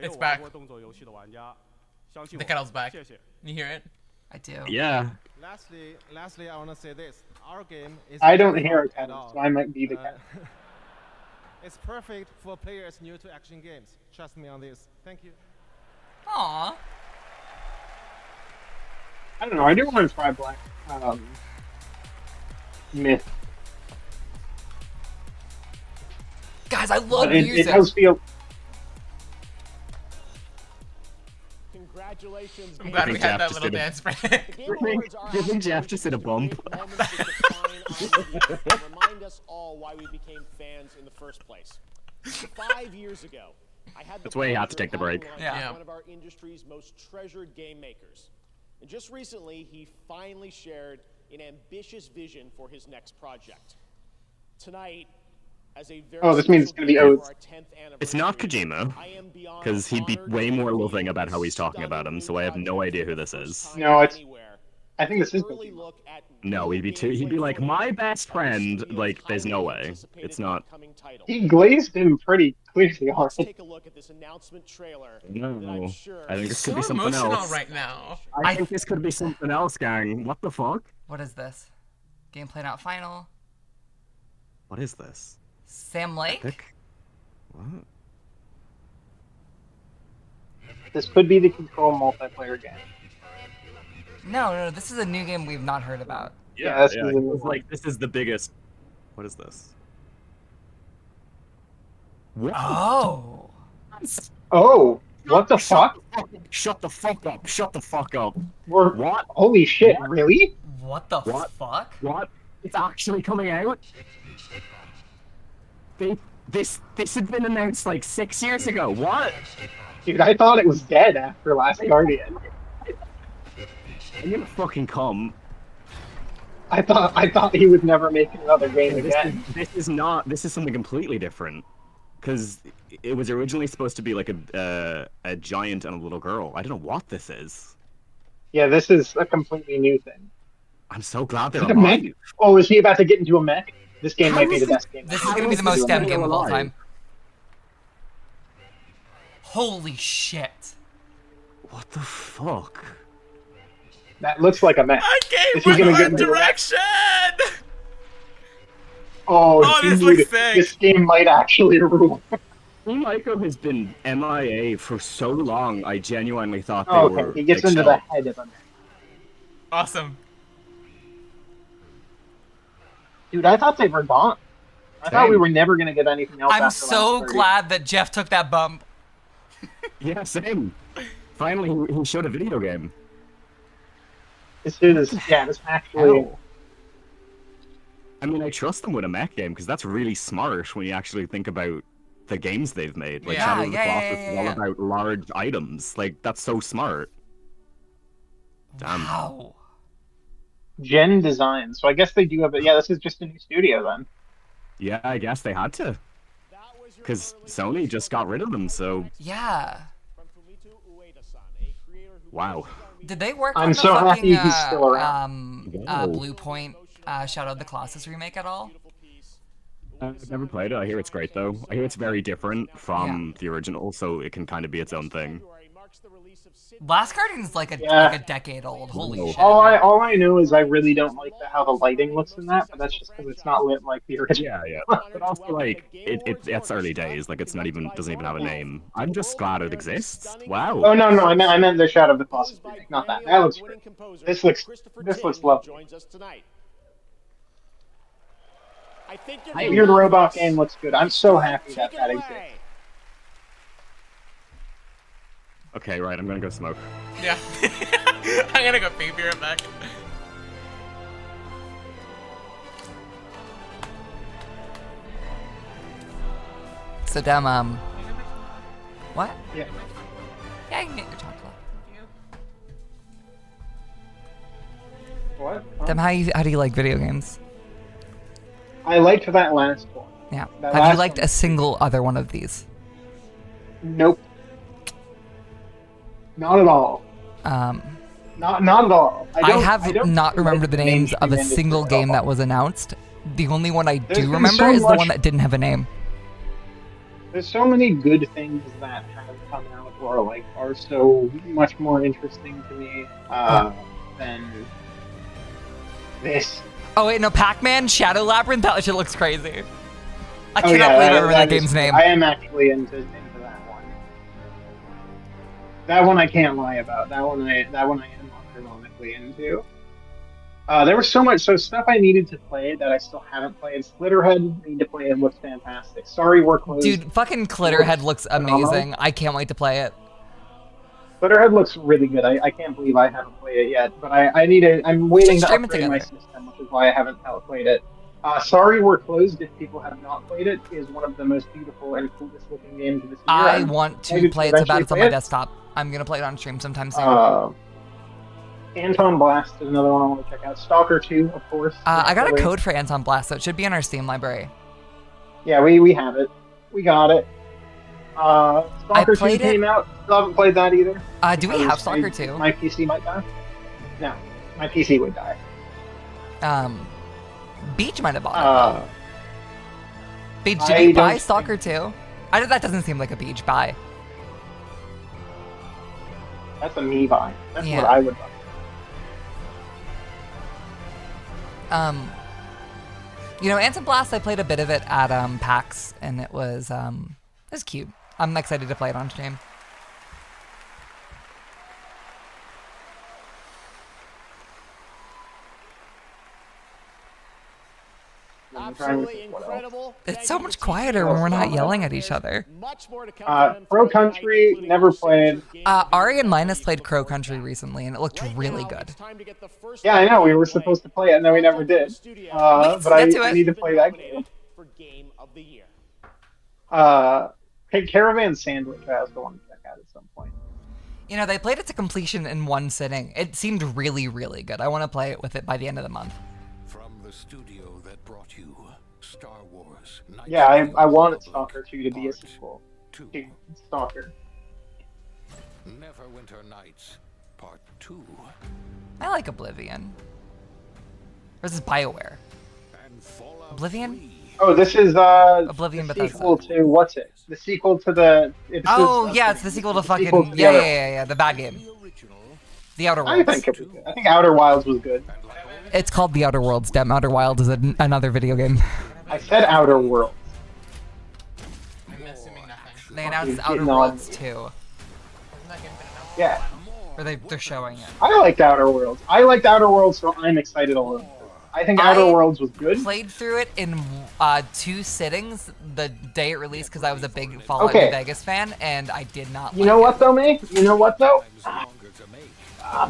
It's back. The kettle's back. You hear it? I do. Yeah. Lastly, I want to say this: our game is. I don't not hear a fun at kettle, all. so I might be the kettle. It's perfect for players new to action games. Trust me on this. Thank you. Aww. I don't know. I do want to try Black Myth. Guys, I love But it music. does feel. Congratulations. I'm glad we think had Jeff that just little did a- dance break. Do you think Jeff just did a bump? Remind us all why we became fans in the first place. 5 years ago, I had the That's why you have to pleasure take the of having break. lunch Yeah. with one of our industry's most treasured game makers. And just recently, he finally shared an ambitious vision for his next project. Tonight, as a very Oh, this means it's special gonna be gift Odes. for our 10th anniversary, It's not Kojima, I am beyond because he'd be honored way to more reveal loving about how he's this talking about him, stunning so I have new no project idea for who the this first is. time No, it's. anywhere. I think this is. Early look at No, he'd be too. He'd be like, my best friend. Like, there's no way. It's not. He glazed him pretty clearly Let's already. take a look at this announcement trailer. No. Sure I think He's this so could be something emotional else. right now. I think this could be something else, gang. What the fuck? What is this? Gameplay not final. What is this? Sam Lake? Epic? What? This could be the Control multiplayer game. No, this is a new game we've not heard about. Yeah, this yeah. is He a new was one. like, this is the biggest. What is this? What? Oh. Oh, what the fuck? Shut the fuck up! Shut the fuck up! We're What? Holy shit! Really? What the What? fuck? What? It's actually coming out? This had been announced like 6 years ago. What? Dude, I thought it was dead after Last Guardian. I'm gonna fucking come. I thought he would never make another game again. This is something completely different. Because it was originally supposed to be like a giant and a little girl. I don't know what this is. Yeah, this is a completely new thing. I'm so glad they're Is it a mech? alive. Oh, is he about to get into a mech? This game might be the best game. This is gonna How be is the most this STEM video game of all alive? time. Holy shit. What the fuck? That looks like a mech. I Is gave he gonna Red get Art into a mech? direction! Oh, Oh, this dude, looks sick. this game might actually rule. Michael has been MIA for so long. I genuinely thought they Oh, were. okay, he gets like, into the shot. head of a mech. Awesome. Dude, I thought they were gone. I thought we Same. were never gonna get anything else. I'm after so Last Guardian. glad that Jeff took that bump. Yeah, same. Finally, he showed a video game. This is this actually. Hell. I mean, I trust them with a mech game because that's really smart when you actually think about the games they've made. Like Yeah, Shadow of the yeah, Colossus yeah, is all yeah. about large items. Like that's so smart. Damn. Wow. Gen Design. So I guess they do have it. Yeah, this is just a new studio then. Yeah, I guess they had to. Because Sony just got rid of them, so Yeah. wow. Did they work I'm on the so fucking happy he's still around. Whoa. Blue Point Shadow of the Colossus remake at all? I've never played it. I hear it's great though. I hear it's very different from the original, so it can kind of be its own thing. Last Guardian is like a decade old. Holy Whoa. shit. All I know is I really don't like how the lighting looks in that, but that's just because it's not lit like the original. Yeah, yeah. But also, like, it's early days. Like, it's not even doesn't even have a name. I'm just glad it exists. Wow. Oh no, I meant the Shadow of the Colossus remake, not that. That looks great. This looks lovely. I think The weird robot game looks good. I'm so happy that exists. Okay, right. I'm gonna go smoke. Yeah. I'm gonna go pee. Be right back. So damn. What? Yeah. Yeah, I can get your chocolate. What? Dem, how do you like video games? I liked that last one. Yeah. That Have you last liked one- a single other one of these? Nope. Not at all. Not at all. I don't- have I don't not really remembered like the names of a mainstream single industry at game all. that was announced. The only one I There's do been remember so is the much- one that didn't have a name. There's so many good things that have come out or like are so much more interesting to me than this. Oh wait, no, Pac-Man Shadow Labyrinth. That shit looks crazy. I Oh, cannot yeah, believe I remember that is game's cool. name. I am actually into that one. That one I can't lie about. That one I am unironically into. There was so much stuff I needed to play that I still haven't played. Slitterhead, need to play. It looks fantastic. Sorry, we're closed. Dude, fucking Clitterhead looks phenomenal. amazing. I can't wait to play it. Slitterhead looks really good. I can't believe I haven't played it yet, but I'm waiting to stream it upgrade my together. system, which is why I haven't played it. Sorry, We're Closed. If people have not played it, is one of the most beautiful and coolest looking games this year. I I'm want to excited play it so bad eventually it's on play my it. desktop. I'm gonna play it on stream sometime soon. Anton Blast is another one I want to check out. Stalker 2, of course. I got a naturally. code for Anton Blast, so it should be in our Steam library. Yeah, we have it. We got it. Stalker 2 played it. came out. Still haven't played that either. Do we have because Stalker 2? My PC might die. No, my PC would die. Beach might have bought it. Beach, did I you buy don't Stalker 2? That doesn't seem like a Beach buy. That's a me buy. That's Yeah. what I would buy. You know, Anton Blast, I played a bit of it at PAX, and it was cute. I'm excited to play it on stream. Absolutely incredible. It's so much quieter when we're not yelling at each other. Pro Country, never played. Ari and Linus played Crow Country recently, and it looked really good. Yeah, I know. We were supposed to play it, and then we never did. But get to I it. need to play that game. For Game of the Year. Caravan Sandwich, I also want to check out at some point. You know, they played it to completion in one sitting. It seemed really, really good. I want to play it with it by the end of the month. From the studio that brought you Star Wars. Yeah, I wanted Stalker 2 to be a sequel to Stalker. Neverwinter Nights Part 2. I like Oblivion. Or is this BioWare? Oblivion? Oh, this is Oblivion the Bethesda. sequel to what's it? The sequel to the. Yeah, it's the sequel to fucking the bad game. The Outer I Worlds. think it was good. I think Outer Wilds was good. It's called The Outer Worlds. Damn, Outer Wild is another video game. I said Outer Worlds. They announced Fucking Outer getting on Worlds me. 2. Yeah, Or they're showing it. I liked Outer Worlds. So I'm excited a little. I think Outer Worlds was good. Played through it in 2 sittings the day it released because I was a big Fallout Okay. New Vegas fan, and I did not. You know what though, mate? You know what though?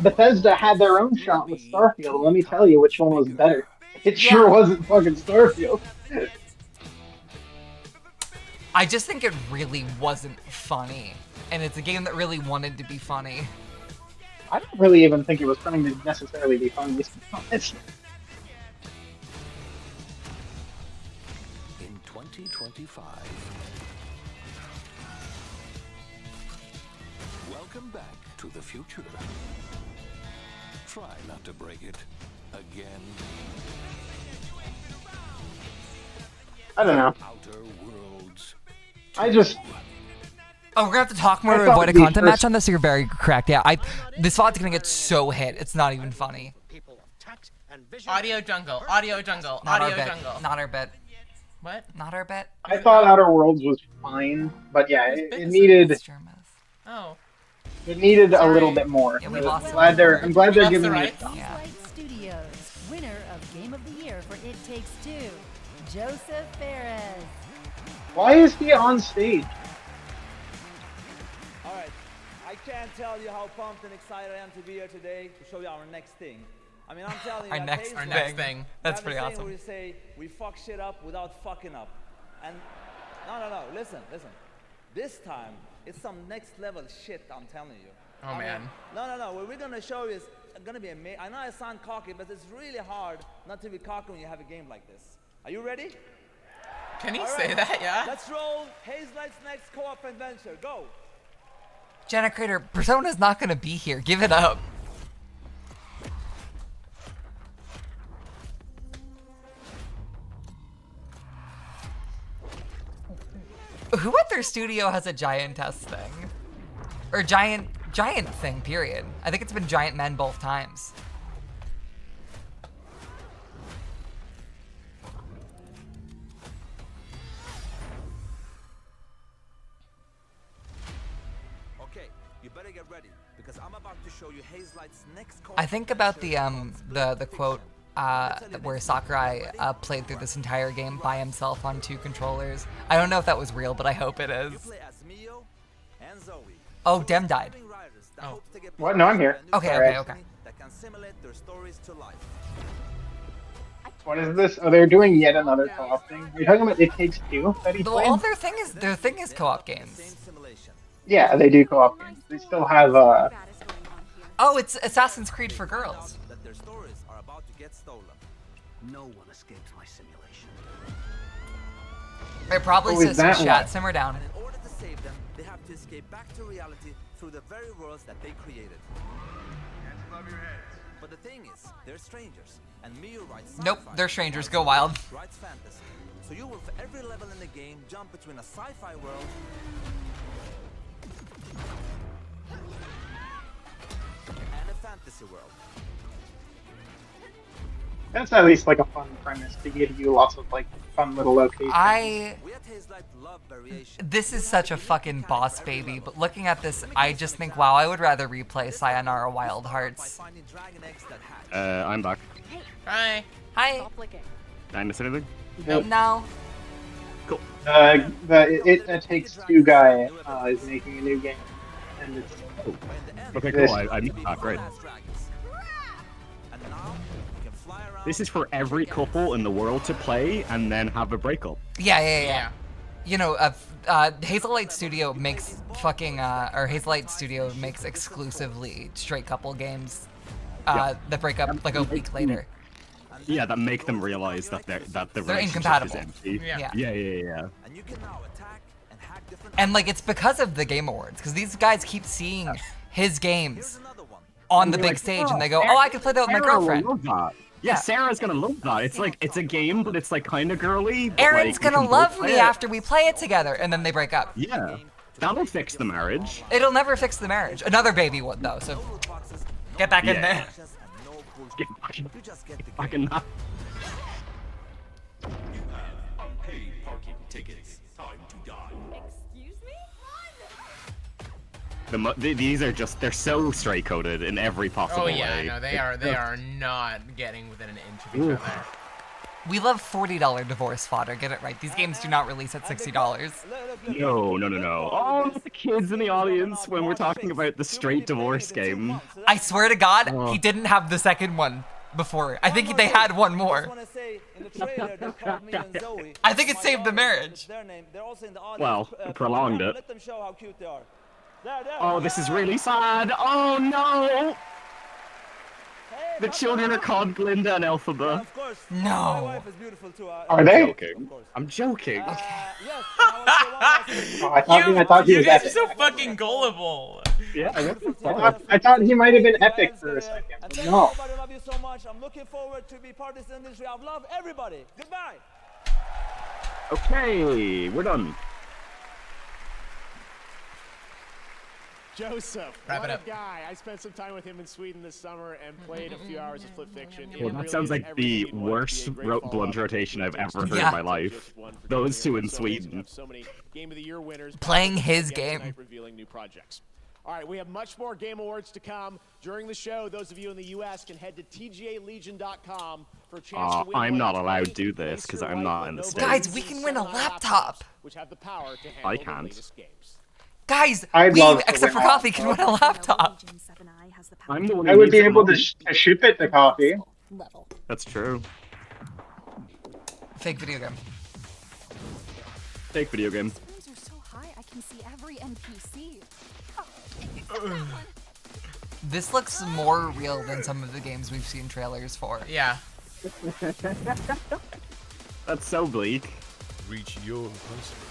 Bethesda had their own shot with Starfield. And let me tell you which one was better. It sure wasn't fucking Starfield. I just think it really wasn't funny, and it's a game that really wanted to be funny. I don't really even think it was trying to necessarily be fun. To be honest. In 2025. Welcome back to the future. Try not to break it again. I don't know. Outer Worlds. I just. Oh, we're gonna have to talk more I about thought avoid a the content first- match on this. You're very correct. Yeah, this spot's gonna get so hit. It's not even funny. Audio jungle. Audio jungle. Not Audio our bit. jungle. Not our bit. What? Not our bit. I thought Outer Worlds was fine, but yeah, it needed. Oh. It needed a little bit more. Yeah, we lost I'm glad they're giving me. Light Studios, winner of Game of the Year for It Takes Two, Joseph Ferris. Why is he on stage? All right, I can't tell you how pumped and excited I am to be here today to show you our next thing. I mean, I'm telling you, Our at next Hazelight, thing. we That's have a pretty saying awesome. where we say we fuck shit up without fucking up. And no, listen. This time, it's some next level shit, I'm telling you. Oh, man. No. What we're gonna show you is gonna be amazing. I know I sound cocky, but it's really hard not to be cocky when you have a game like this. Are you ready? Can he All say right. that? Yeah. Let's roll Hazelight's next co-op adventure. Go. Jenna Crater, Persona's not gonna be here. Give it up. Who at their studio has a giantess thing? Or giant thing, period. I think it's been giant men both times. Okay, you better get ready because I'm about to show you Hazelight's next I think about the quote where Sakurai played through this entire game by himself on 2 controllers. I don't know if that was real, but I hope it is. Oh, Dem died. Oh. What? No, I'm here. Okay. That can simulate their stories to life. What is this? Oh, they're doing yet another co-op thing. Are you talking about It Takes Two that he played? Well, their thing is co-op games. Yeah, they do co-op games. They still have Oh, it's Assassin's Creed for girls. That their stories are about to get stolen. No one escapes my simulation. It probably Oh, is says that chat, why? simmer down. And in order to save them, they have to escape back to reality through the very worlds that they created. But the thing is, they're strangers, and Miyu writes Nope, sci-fi, they're strangers. while Go wild. Sakurai writes fantasy. So you will, for every level in the game, jump between a sci-fi world and a fantasy world. that's at least like a fun premise to give you lots of like fun little locations. This is such a fucking boss baby, but looking at this, I just think, wow, I would rather replay Sayonara Wild Hearts. I'm back. Hi. Hi. Did I miss anything? Nope. No. Cool. The It Takes Two guy is making a new game, and it's Okay, this. cool. I missed that. Great. This is for every couple in the world to play and then have a breakup. Yeah. You know, Hazelight Studio makes or Hazelight Studio makes exclusively straight couple games that break up like a week later. Yeah, that make them realize that the They're relationship incompatible. is empty. Yeah. Yeah. And like it's because of the Game Awards, because these guys keep seeing his games on the big stage, and they go, "Oh, I can play that with my Sarah will girlfriend." love that. Yeah, Sarah's gonna love that. It's like it's a game, but it's like kind of girly. But Aaron's like, we gonna can both love play me it. after we play it together, and then they break up. Yeah, that'll fix the marriage. It'll never fix the marriage. Another baby would though, so get back in there. Get back in that. Unpaid parking tickets. Time to die. Excuse me? These are just—they're so straight coded in every possible way. Oh yeah, no, they are not getting within an inch of each Oof. other. We love $40 divorce fodder. Get it right. These games do not release at $60. No. Oh, not the kids in the audience when we're talking about the straight divorce game. I swear to God, Oh. he didn't have the second one before. I think they had one more. I think it saved the marriage. Well, it prolonged it. Let them show how cute they are. There. Oh, this is really sad. Oh no! The children are called Glinda and Elphaba. No. Are they? I'm joking. Oh, I thought he You was guys are epic. so fucking gullible. Yeah, I thought he might have been epic for a second, but no. Everybody love you so much. I'm looking forward to be part of this industry. I love everybody. Goodbye. Okay, we're done. Joseph, Wrap what it a up. guy. I spent some time with him in Sweden this summer and played a few hours of Flip Fiction. Well, that sounds like the worst blunt rotation I've ever heard in my life. Those two in Sweden. So many Game of the Year winners Playing his again game. tonight, revealing new projects. All right, we have much more Game Awards to come. During the show, those of you in the U.S. can head to tgalegion.com for a chance to win I'm one not of allowed to 20 do this because I'm Acer not White in the Lenovo States. Guys, we can win a laptop. which have the power to I handle the can't. latest games. Guys, I'd we, love to except for win a coffee, can win a laptop. I'm the one I who would needs be it able to, most. to ship it to coffee. That's true. Fake video game. Fake video game. Rooms are so high, I can see every NPC. This looks more real than some of the games we've seen trailers for. Yeah. That's so bleak. Reach your impossible.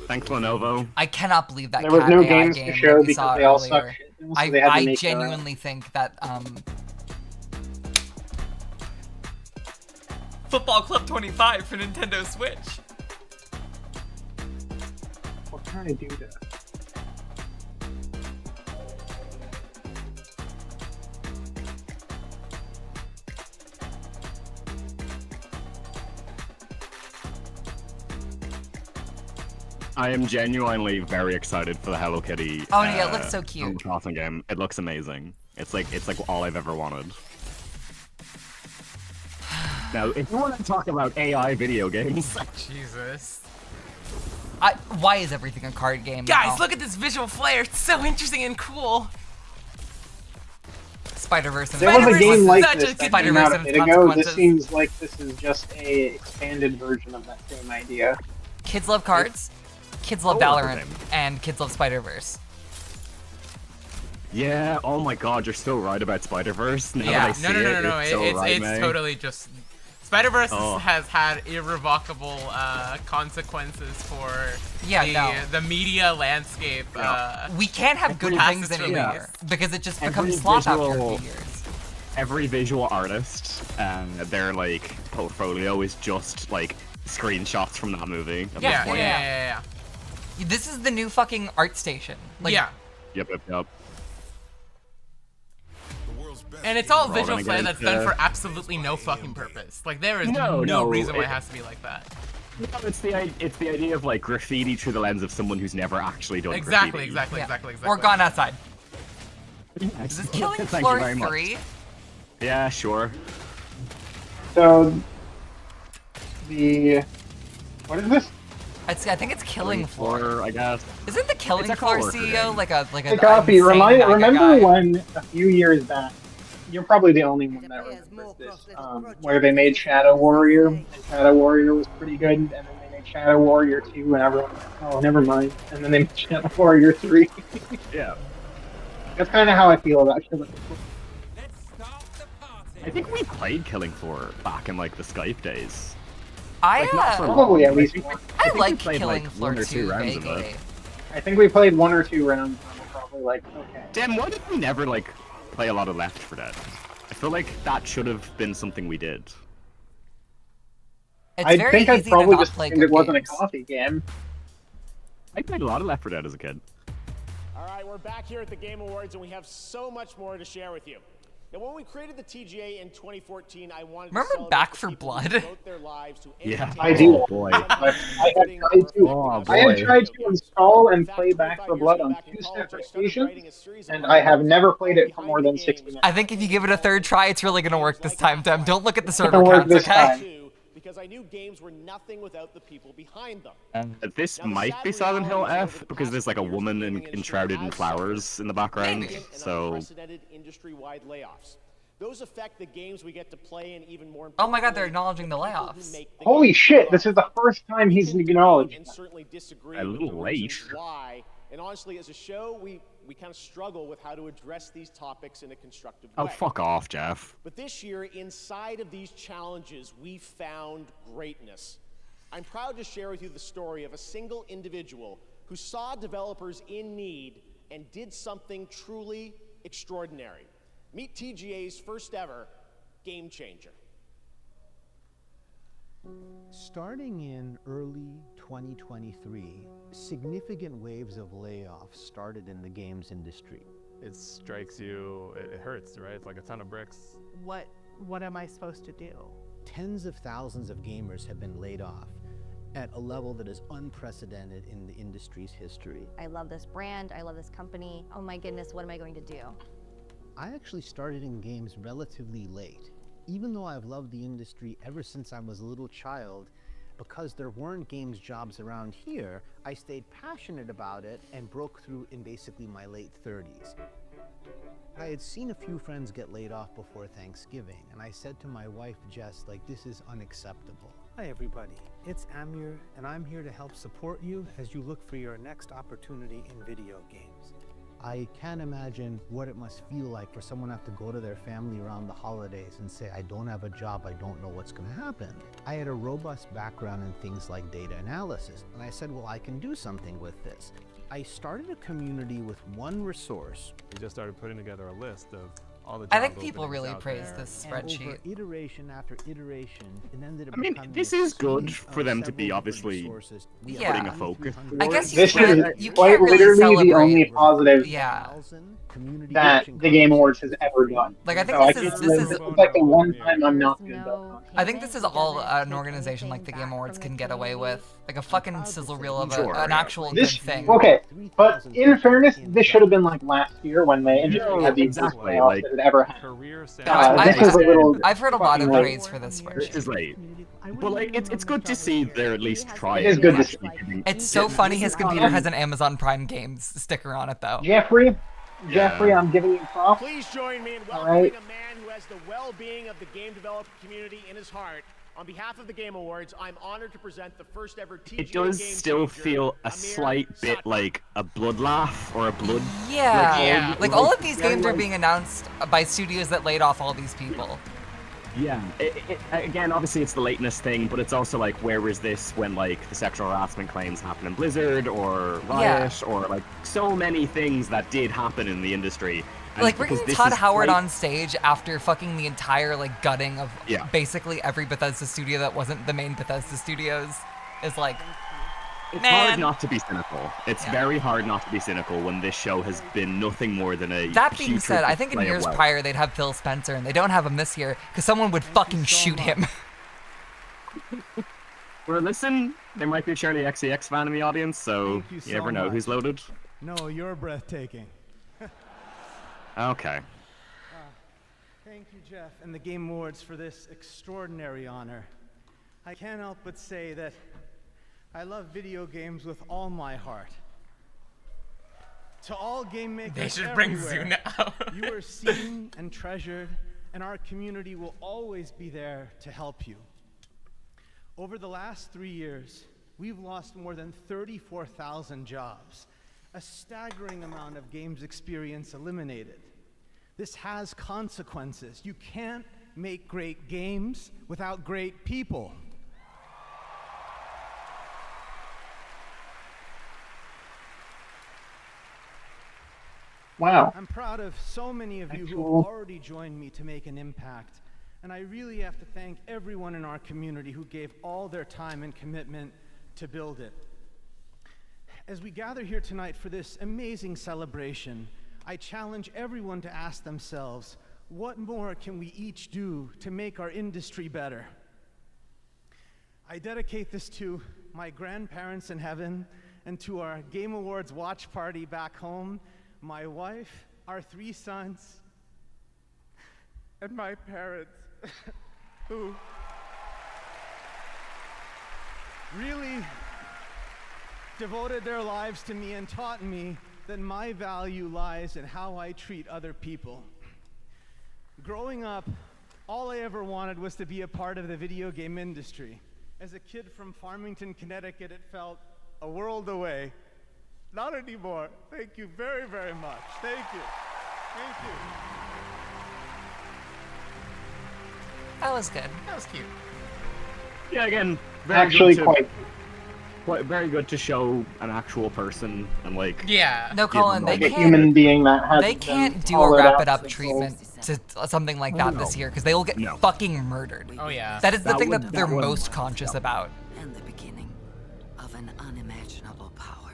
Thanks, Lenovo. I cannot believe that There was Cat no AI games game to that show we because saw they all earlier. suck shit, so they had to I make their own. genuinely think that Football Club 25 for Nintendo Switch. What can I do to? I am genuinely very excited for the Hello Kitty. Oh, yeah, it looks so cute. Animal Crossing game. It looks amazing. It's like all I've ever wanted. Now, if you want to talk about AI video games, Jesus. Why is everything a card game? Guys, now? look at this visual flare. It's so interesting and cool. Spider-Verse and There was a game like such this a that good came out a and bit ago. consequences. This seems like this is just a expanded version of that same idea. Kids love cards, kids love Oh, what's her Valorant, name? and kids love Spider-Verse. yeah. Oh my God, you're so right about Spider-Verse. Now Yeah, that I see no. It's so right, It's mate. totally just Spider-Verse Oh. has had irrevocable consequences for Yeah, the media landscape. We can't have good past things its anymore release. because it just Every becomes slop after a visual- few years. Every visual artist and their like portfolio is just like screenshots from that movie. At this Yeah, point. yeah. This is the new fucking art station. Like, Yeah. Yep. And it's all We're all visual gonna play get that's into- done for absolutely no fucking purpose. Like there is No, no no, reason why it it- has to be like that. No, it's the idea of like graffiti through the lens of someone who's never actually done Exactly. graffiti. Or gone outside. Yes. Is this Killing Thank you Floor very much. 3? Yeah, sure. So, what is this? I think it's Killing Floor. I guess. Isn't the Killing It's a Floor coworker CEO game. like a Hey, Coffee, insane MAGA remember guy? when a few years back, you're probably the only one that remembers this, where they made Shadow Warrior, and Shadow Warrior was pretty good, and then they made Shadow Warrior 2, and everyone went, oh, never mind, and then they made Shadow Warrior 3. Yeah. That's kind of how I feel about Killing Floor. I think we played Killing Floor back in like the Skype days. I Like, not for long. Probably at least think- one. I think we like played, Killing like, Floor one or two 2 rounds of it. vaguely. I think we played 1 or 2 rounds, and we're probably like, okay. Damn, why did we never like play a lot of Left 4 Dead? I feel like that should have been something we did. It's I very think I'd easy probably to not just play assumed good it wasn't games. a coffee game. I played a lot of Left 4 Dead as a kid. All right, we're back here at the Game Awards, and we have so much more to share with you. Now, when we created the TGA in 2014, I wanted Remember to celebrate Back the for people who Blood? devote their lives to Yeah. entertaining I do. Oh, boy. I Oh, had boy. tried to install and play Back for Blood on 2 separate occasions, and I have never played it for more than 60 minutes. I think if you give it a third try, it's really gonna work this time, Dem. Don't look at the server gonna work counts, this okay? time. because I knew games were nothing without the people behind them. This might be Silent Hill F because there's like a woman enshrouded in flowers in the background. So Unprecedented industry-wide layoffs. Those affect the games we get to play, and even more Oh my god, they're importantly, acknowledging the layoffs. Holy shit, this is the first time he's acknowledged and that. certainly disagree A with little the late. reasons why. And honestly, as a show, we kind of struggle with how to address these topics in a constructive way. oh, fuck off, Jeff. But this year, inside of these challenges, we found greatness. I'm proud to share with you the story of a single individual who saw developers in need and did something truly extraordinary. Meet TGA's first ever Game Changer. Starting in early 2023, significant waves of layoffs started in the games industry. It strikes you, it hurts, right? It's like a ton of bricks. What am I supposed to do? Tens of thousands of gamers have been laid off at a level that is unprecedented in the industry's history. I love this brand, I love this company. Oh my goodness, what am I going to do? I actually started in games relatively late. Even though I've loved the industry ever since I was a little child, Because there weren't games jobs around here, I stayed passionate about it and broke through in basically my late 30s. I had seen a few friends get laid off before Thanksgiving, and I said to my wife, Jess, like, this is unacceptable. Hi, everybody. It's Amir, and I'm here to help support you as you look for your next opportunity in video games. I can't imagine what it must feel like for someone to have to go to their family around the holidays and say, I don't have a job, I don't know what's going to happen. I had a robust background in things like data analysis, and I said, well, I can do something with this. I started a community with one resource. We just started putting together a list of all the I job think people openings really out praise there. this And spreadsheet. over iteration after iteration, it ended up I mean, becoming this a is good suite for of them to be several obviously different resources. We have Yeah. putting a focus. I guess This you is can't quite really literally the celebrate. only positive Yeah. that the Game Awards has ever done. Like, I think So this is this is like the one time I'm not good about it. I think this is all an organization like the Game Awards can get away with. Like a fucking sizzle reel of an actual good thing. Okay, but in fairness, this should have been like last year when the industry had the worst playoffs that it ever had. This is a little. I've heard a lot of fucking praise late. for this This spreadsheet. is late. But like, it's good to see they're at least trying. It is good to see. It's so funny his computer has an Amazon Prime Games sticker on it though. Jeffrey, Yeah. I'm giving you props. Please join me in All welcoming right. a man who has the well-being of the game developer community in his heart. On behalf of the Game Awards, I'm honored to present the first ever TGA It does game still changer, feel a Amir slight bit like a blood laugh or a blood. Yeah. Like all of these very games are like- being announced by studios that laid off all these people. Yeah. Again, obviously it's the lateness thing, but it's also like, where was this when like the sexual harassment claims happened in Blizzard or Riot or like so many things that did happen in the industry. And Like we're because getting this Todd is Howard like- on stage after fucking the entire like gutting of Yeah. basically every Bethesda studio that wasn't the main Bethesda studios is like, It's man. hard not to be cynical. It's very hard not to be cynical when this show has been nothing more than a. That being putrid said, I think in display of years wealth. prior they'd have Phil Spencer and they don't have him this year because someone would fucking shoot him. Well, listen, there might be a Charlie XCX fan in the audience, so Thank you so never know much. who's loaded. No, you're breathtaking. Okay. Thank you, Jeff, and the Game Awards for this extraordinary honor. I can't help but say that I love video games with all my heart. To all game makers They should bring everywhere, Zuna you are seen and treasured, and our community will always be there to help you. Over the last 3 years, we've lost more than 34,000 jobs, a staggering amount of games experience eliminated. This has consequences. You can't make great games without great people. Wow. I'm proud of so many of you who Actual- have already joined me to make an impact. And I really have to thank everyone in our community who gave all their time and commitment to build it. As we gather here tonight for this amazing celebration, I challenge everyone to ask themselves, what more can we each do to make our industry better? I dedicate this to my grandparents in heaven and to our Game Awards watch party back home, my wife, our 3 sons, and my parents, who really devoted their lives to me and taught me that my value lies in how I treat other people. Growing up, all I ever wanted was to be a part of the video game industry. As a kid from Farmington, Connecticut, it felt a world away. Not anymore. Thank you very, very much. Thank you. Thank you. That was good. That was cute. Yeah, again, very Actually, good to, quite. very good to show an actual person and like. Yeah. No, Colin, they Like a can't. human being that has. They can't do a wrap it up treatment to something like that this year because they will get fucking murdered. Oh yeah. That is the That thing would- that they're that would- most conscious about. And the beginning of an unimaginable power.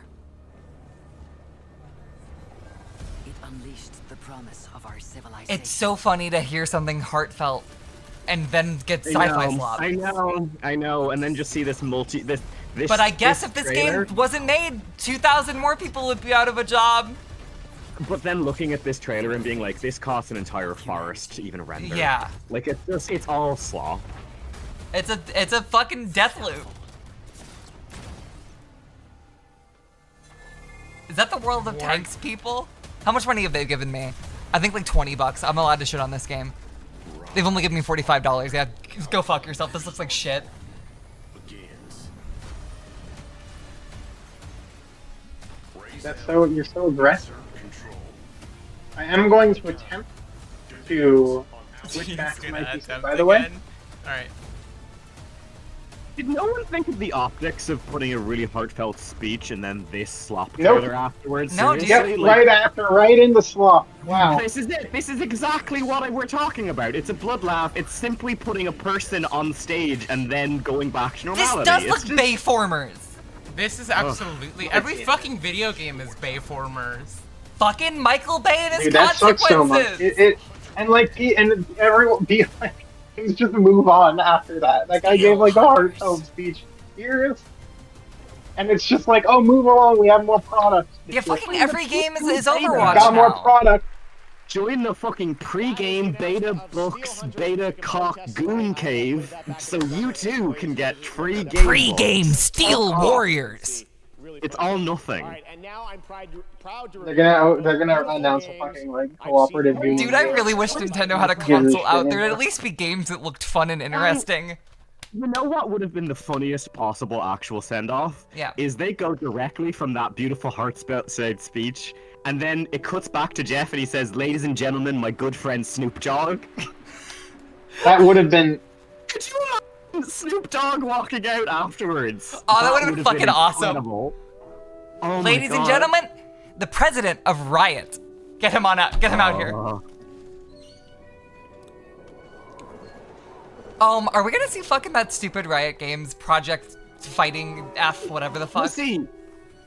It unleashed the promise of our civilization. It's so funny to hear something heartfelt and then get sci-fi slop. I know, and then just see this this. But I guess this if this trailer, game wasn't made, 2,000 more people would be out of a job. But then looking at this trailer and being like, this costs an entire forest to even render. Yeah. Like it's all slaw. It's a fucking death loop. Is that the World of Tanks people? How much money have they given me? I think like 20 bucks. I'm allowed to shit on this game. They've only given me $45. Yeah, go fuck yourself. This looks like shit. You're so aggressive. I am going to attempt to switch back to my PC, by the way. Alright. Did no one think of the optics of putting a really heartfelt speech and then this slop trailer afterwards? No, seriously? Yep, right in the slop. Wow. This is it. This is exactly what we're talking about. It's a blood laugh. It's simply putting a person on stage and then going back to normality. This does look Bayformers. This is absolutely every fucking video game is Bayformers. Fucking Michael Bay and his Dude, that sucks so much. And like, everyone be like, things just move on after that. Like, I gave like a heartfelt speech. Serious? And it's just like, oh, move along. We have more products. Yeah, fucking every game is Overwatch got now. more product. Join the fucking pre-game beta books, beta cock goon cave, so you too can get free game. Pre-game Steel Warriors. It's all nothing. And now I'm proud to They're gonna announce a fucking like cooperative game. Dude, I really wish Nintendo had a console out there. There'd at least be games that looked fun and interesting. You know what would have been the funniest possible actual send-off? Yeah. Is they go directly from that beautiful heart-shaped speech, and then it cuts back to Jeff and he says, "Ladies and gentlemen, my good friend Snoop Dogg." That would have been... Could you imagine Snoop Dogg walking out afterwards? Oh, that would have been fucking awesome. Incredible. Oh Ladies and gentlemen, the president of Riot. Get him on out. Get him out here. Are we gonna see fucking that stupid Riot Games Project Fighting F, whatever the fuck? We'll see.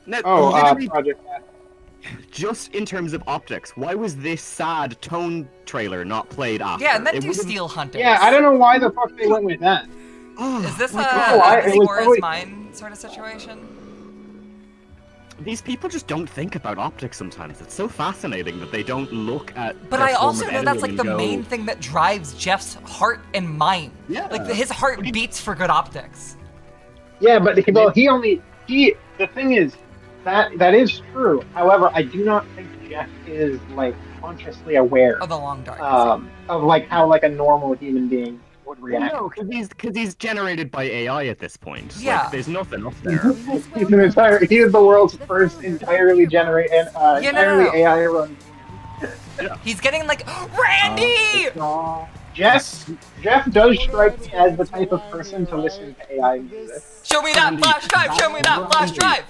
Now, Project F. Just in terms of optics, why was this sad tone trailer not played after? Yeah, and then do Steel Hunters. Yeah, I don't know why the fuck they went with that. Is this it was War is probably- Mine sort of situation? These people just don't think about optics sometimes. It's so fascinating that they don't look at. But their I form also of know that's editing like the and go, main thing that drives Jeff's heart and mind. Yeah. Like his heart beats for good optics. Yeah, but the thing is, that is true. However, I do not think Jeff is like consciously aware of the long dark. Of like how like a normal human being would react. No, because he's generated by AI at this point. Yeah. Like, there's nothing up there. He is the world's first entirely AI run. He's getting like Randy. Jeff does strike me as the type of person to listen to AI music. Show me that flash drive! Show me that flash drive!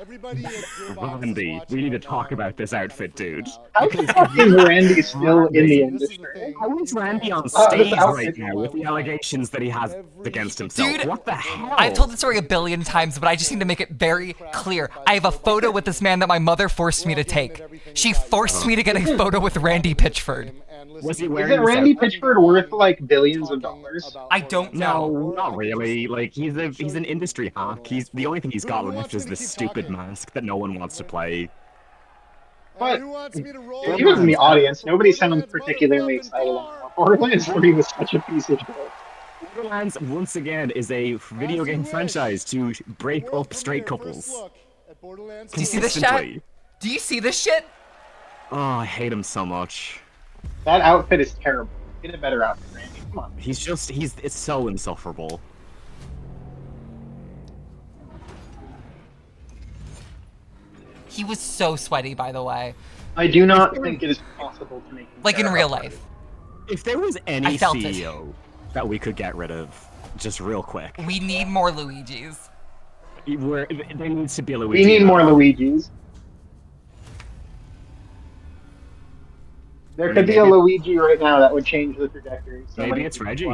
Randy, we need to talk about this outfit, dude. How the fuck is Randy still in the industry? How is Randy on stage right now with the allegations that he has against himself? Dude, what the hell? I've told the story a billion times, but I just need to make it very clear. I have a photo with this man that my mother forced me to take. She forced me to get a photo with Randy Pitchford. Was he wearing? Isn't Randy Pitchford worth like billions of dollars? I don't know. No, not really. Like he's an industry hack. He's the only thing he's got left is this stupid mask that no one wants to play. But he was in the audience. Nobody sounds particularly excited about Borderlands 3 was such a piece of shit. Borderlands once again is a video game franchise to break up straight couples. Do you see this shit? Do you see this shit? Oh, I hate him so much. That outfit is terrible. Get a better outfit, Randy. Come on. It's so insufferable. He was so sweaty, by the way. I do not think it is possible to make him like in real life. If there was any CEO that we could get rid of, just real quick. We need more Luigis. There needs to be a Luigi. We need more Luigis. There could be a Luigi right now that would change the trajectory. So maybe it's Reggie.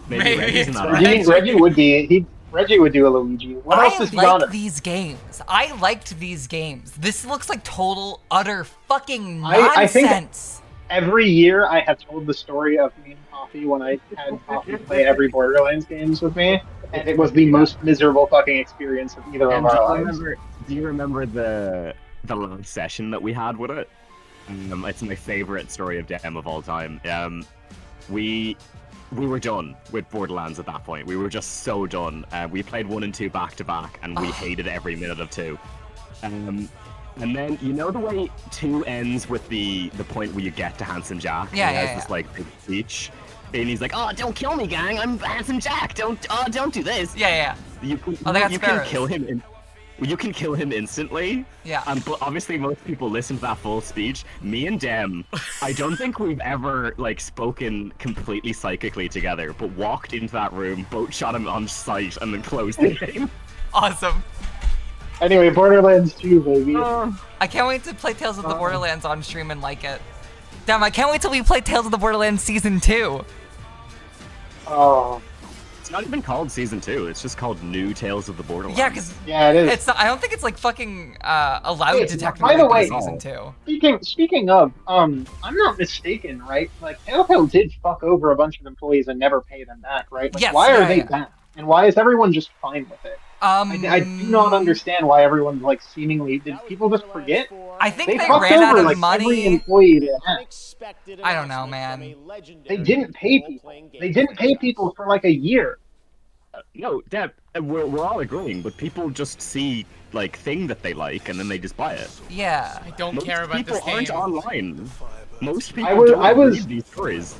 Maybe Reggie's it's not Reggie. Reggie would be. Reggie would do a Luigi. What else is he on? These games. I liked these games. This looks like total, utter fucking nonsense. I think every year I have told the story of me and Coffee when I had Coffee play every Borderlands games with me, and it was the most miserable fucking experience of either of our lives. Do you remember the last session that we had with it? It's my favorite story of Dem of all time. We were done with Borderlands at that point. We were just so done. We played 1 and 2 back to back, and we hated every minute of 2. And then you know the way 2 ends with the point where you get to Handsome Jack. Yeah, and he yeah, has this like big speech, and he's like, "Oh, don't kill me, gang! I'm Handsome Jack! Don't do this!" Yeah. You can sparrows. kill him. You can kill him instantly. Yeah. But obviously, most people listen to that full speech. Me and Dem, I don't think we've ever like spoken completely psychically together, but walked into that room, both shot him on sight, and then closed the game. Awesome. Anyway, Borderlands 2, baby. I can't wait to play Tales of the Borderlands on stream and like it. Damn, I can't wait till we play Tales of the Borderlands Season 2. Oh. It's not even called Season 2. It's just called New Tales of the Borderlands. Yeah, because it is. It's not, I don't think it's like fucking allowed Hey, to technically by the be way, Season 2. Speaking of, I'm not mistaken, right? Like Telltale did fuck over a bunch of employees and never pay them back, right? Like, Yes, why are yeah, they yeah. back? And why is everyone just fine with it? I do not understand why everyone's like seemingly. Did people just forget? I think they fucked ran out over, of like, money. Every employee they had. I don't know, man. They didn't pay people. They didn't pay people for like a year. No, Deb, we're all agreeing, but people just see like thing that they like and then they just buy it. Yeah. I don't Most care about this people aren't game. online. Most people I don't was read these stories.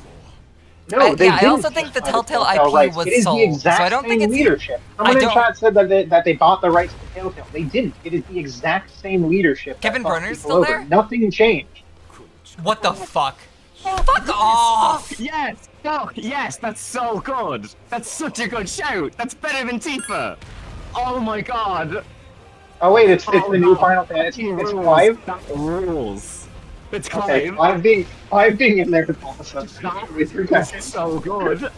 No, I also think the Telltale IP was it is sold, the exact so I don't same think it's leadership. Someone in chat said that they bought the rights to Telltale. They didn't. It is the exact same leadership. Kevin that fucked Brenner's people still over. there? Nothing changed. What the fuck? Fuck off! Yes! Fuck! Yes! That's so good! That's such a good shout! That's better than Tifa! Oh my god! Oh wait, it's the new Final Fantasy. It's 5. That rules! It's 5. Okay, 5 being in there is awesome. That's so good!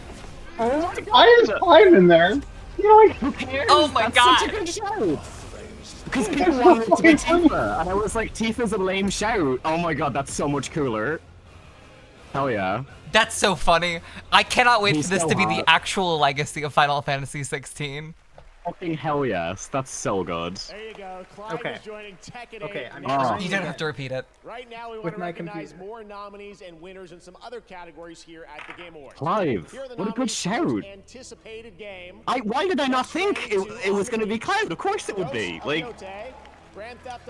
Oh my god! Why is 5 in there? You're like, who cares? Oh my That's god! Such a good shout! Because people wanted it to be Tifa, and I was like, Tifa's a lame shout. Oh my god, that's so much cooler. Hell yeah. That's so funny. I cannot wait He's for this so to be hot. the actual legacy of Final Fantasy 16. Fucking hell yes, that's so good. There you go. Clive is joining Tekken 8. You don't have to repeat it. Right now, we want to recognize more nominees and winners in some other categories here at the Game Awards. Clive, Here are the what a good nominees for the most shout. Anticipated game. Why did I not think it was going to be Cloud? Of course it would be. Like,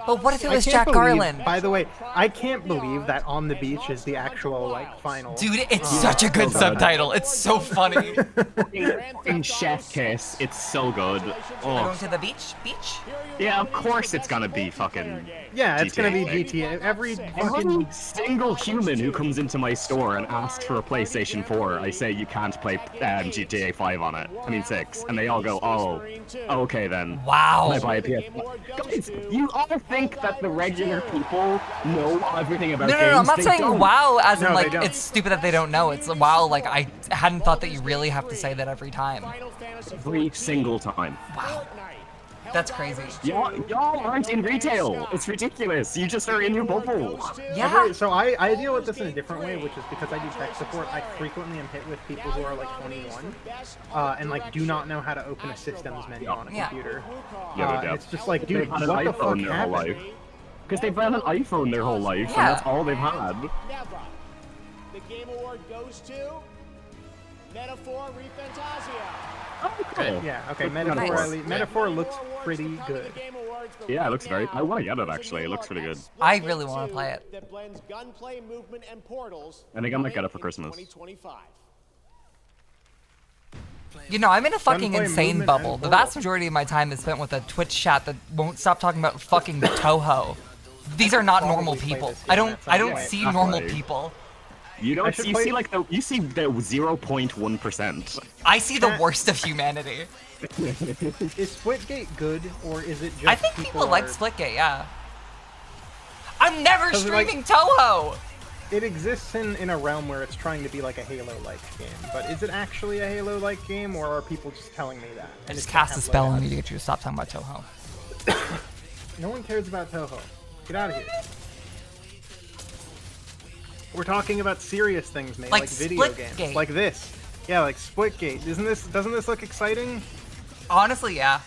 But what if it I was can't Jack believe- Garland? By the way, I can't believe that On the Beach is the actual like final. Dude, it's such a good subtitle. It's so funny. fucking chef kiss, it's so good. Going Oh. to the beach? Beach? Yeah, of course it's gonna be fucking. Yeah, it's gonna be GTA. GTA. Every Every fucking single human who comes into my store and asks for a PlayStation 4, I say you can't play GTA 5 on it. I mean 6, and they all go, "Oh, okay then." Wow. And I buy a PS5. Guys, you all think that the regular people know everything about No, games? I'm not They saying don't. wow as in No, they like don't. it's stupid that they don't know. It's wow, like I hadn't thought that you really have to say that every time. Every single time. Wow. That's crazy. Y'all aren't in retail. It's ridiculous. You just are in your bubble. Yeah. So I deal with this in a different way, which is because I do tech support. I frequently am hit with people who are like 21 and like do not know how to open a systems menu on a Yeah. computer. Yeah, no And doubt. it's just like, They've dude, had an what the fuck iPhone their whole happened? life. Because they've had an iPhone their whole life, Yeah. and that's all they've had. Never. The Game Award goes to Metaphor ReFantasia. Okay. Yeah, okay, Nice. Metaphor looks pretty good. Yeah, it looks very. I want to get it actually. It looks pretty good. I really want to play it. That blends gunplay, movement, and portals. I think I might get it for Christmas. 2025. You know, I'm in a fucking Gunplay, insane movement, bubble. and The vast majority of my time is spent with a Twitch chat that won't stop talking about fucking Toho. These are not normal play people. this game I don't at some point. see normal Exactly. people. You I don't. should You play- see like the. You see the 0.1%. I see the worst of humanity. Is Splitgate good, or is it just I think people like are- Splitgate, yeah. I'm never 'Cause, like- streaming Toho! It exists in a realm where it's trying to be like a Halo-like game, but is it actually a Halo-like game, or are people just telling me that? I And just it's gonna cast a have spell low on you ads? to get you to stop talking about Toho. No one cares about Toho. Get out of here. We're talking about serious things, mate, Like like video Splitgate. games, like this. Yeah, like Splitgate. Doesn't this look exciting? Honestly, yeah.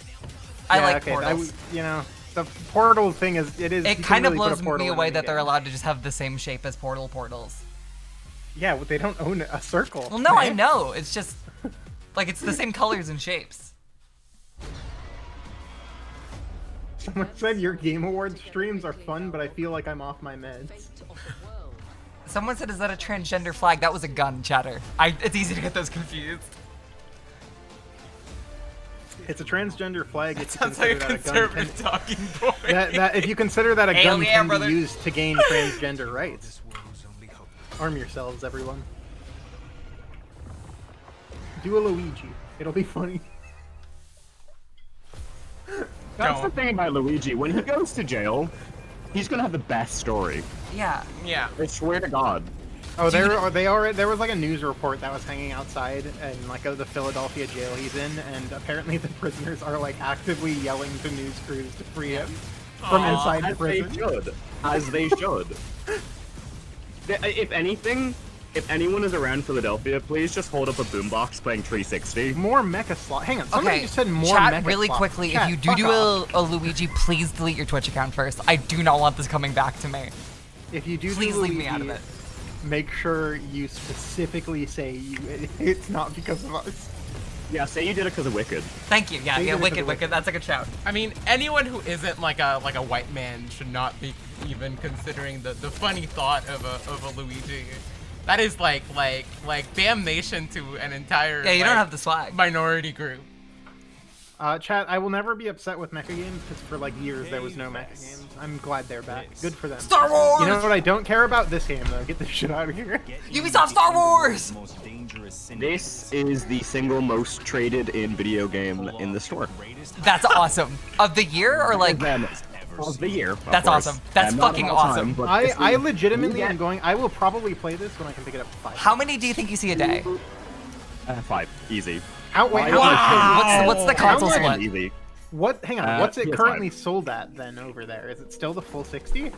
I Yeah, like okay, Portals. you know, the Portal thing is It you can kind of really put a blows portal me in away any that they're game. allowed to just have the same shape as portals. Yeah, well, they don't own a circle. Well, no, I man. know. It's just like it's the same colors and shapes. Someone said your Game Awards streams are fun, but I feel like I'm off my meds. Someone said, is that a transgender flag? That was a gun, chatter. It's easy to get those confused. It's a transgender flag. That If you sounds like a consider that conservative talking point. that if you consider that a gun yeah, can brother. be used to gain transgender rights. Arm yourselves, everyone. Do a Luigi. It'll be funny. That's the thing about Luigi. When he goes to jail, he's gonna have the best story. Yeah. Yeah. I swear to God. Oh, there was like a news report that was hanging outside in like the Philadelphia jail he's in, and apparently the prisoners are like actively yelling to news crews to free him from inside the prison. As they should. If anything, if anyone is around Philadelphia, please just hold up a boombox playing 360. More mecha slot. Hang on, somebody just said more chat mecha really slot. quickly. Chat, if you do a Luigi, please delete your Twitch account first. I do not want this coming back to me. If you do please Luigi, leave me out of it. Make sure you specifically say it's not because of us. Yeah, say you did it because of Wicked. Thank you. Yeah, Wicked. That's a good shout. I mean, anyone who isn't like a white man should not be even considering the funny thought of a Luigi. That is like damnation to an entire you don't have the swag minority group. Chat, I will never be upset with mecha games because for like years there was no mecha games. I'm glad they're back. Good for them. Star Wars! You know what I don't care about? This game though. Get this shit out of here. Ubisoft Star Wars! This is the single most traded in video game in the store. That's awesome. Of the year or like? Of the year. That's awesome. That's fucking awesome. I legitimately am going. I will probably play this when I can pick it up for 5. How many do you think you see a day? 5, easy. What's the console split? Easy. What? Hang on. What's it PS5. currently sold at then over there? Is it still the full 60?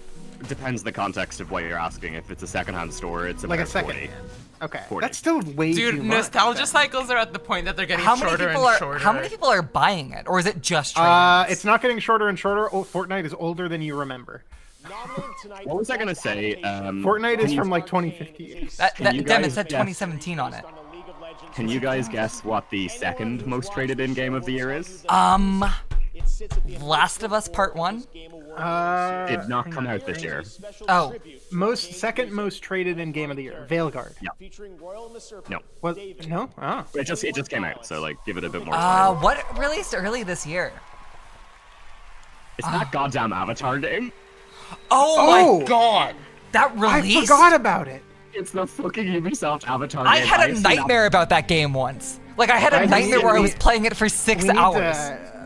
Depends the context of what you're asking. If it's a secondhand store, it's Like about a second 40. hand. Okay. 40. That's still way too Dude, much. nostalgia cycles are at the point that they're getting shorter and shorter. How many people are buying it, or is it just trade-ins? It's not getting shorter and shorter. Oh, Fortnite is older than you remember. What was I gonna say? Fortnite is from like 2015. It said 2017 on it. Can you guys guess what the second most traded in game of the year is? Last of Us Part 1? Did not come out this year. Oh. Second most traded in game of the year. Veilguard. No. Was no? Oh. It just came out, so like give it a bit more time. What released early this year? It's that goddamn Avatar game. Oh my god! That released? I forgot about it. It's the fucking Ubisoft Avatar I game. had a nightmare about that game once. Like I had a nightmare where I was playing it for 6 hours.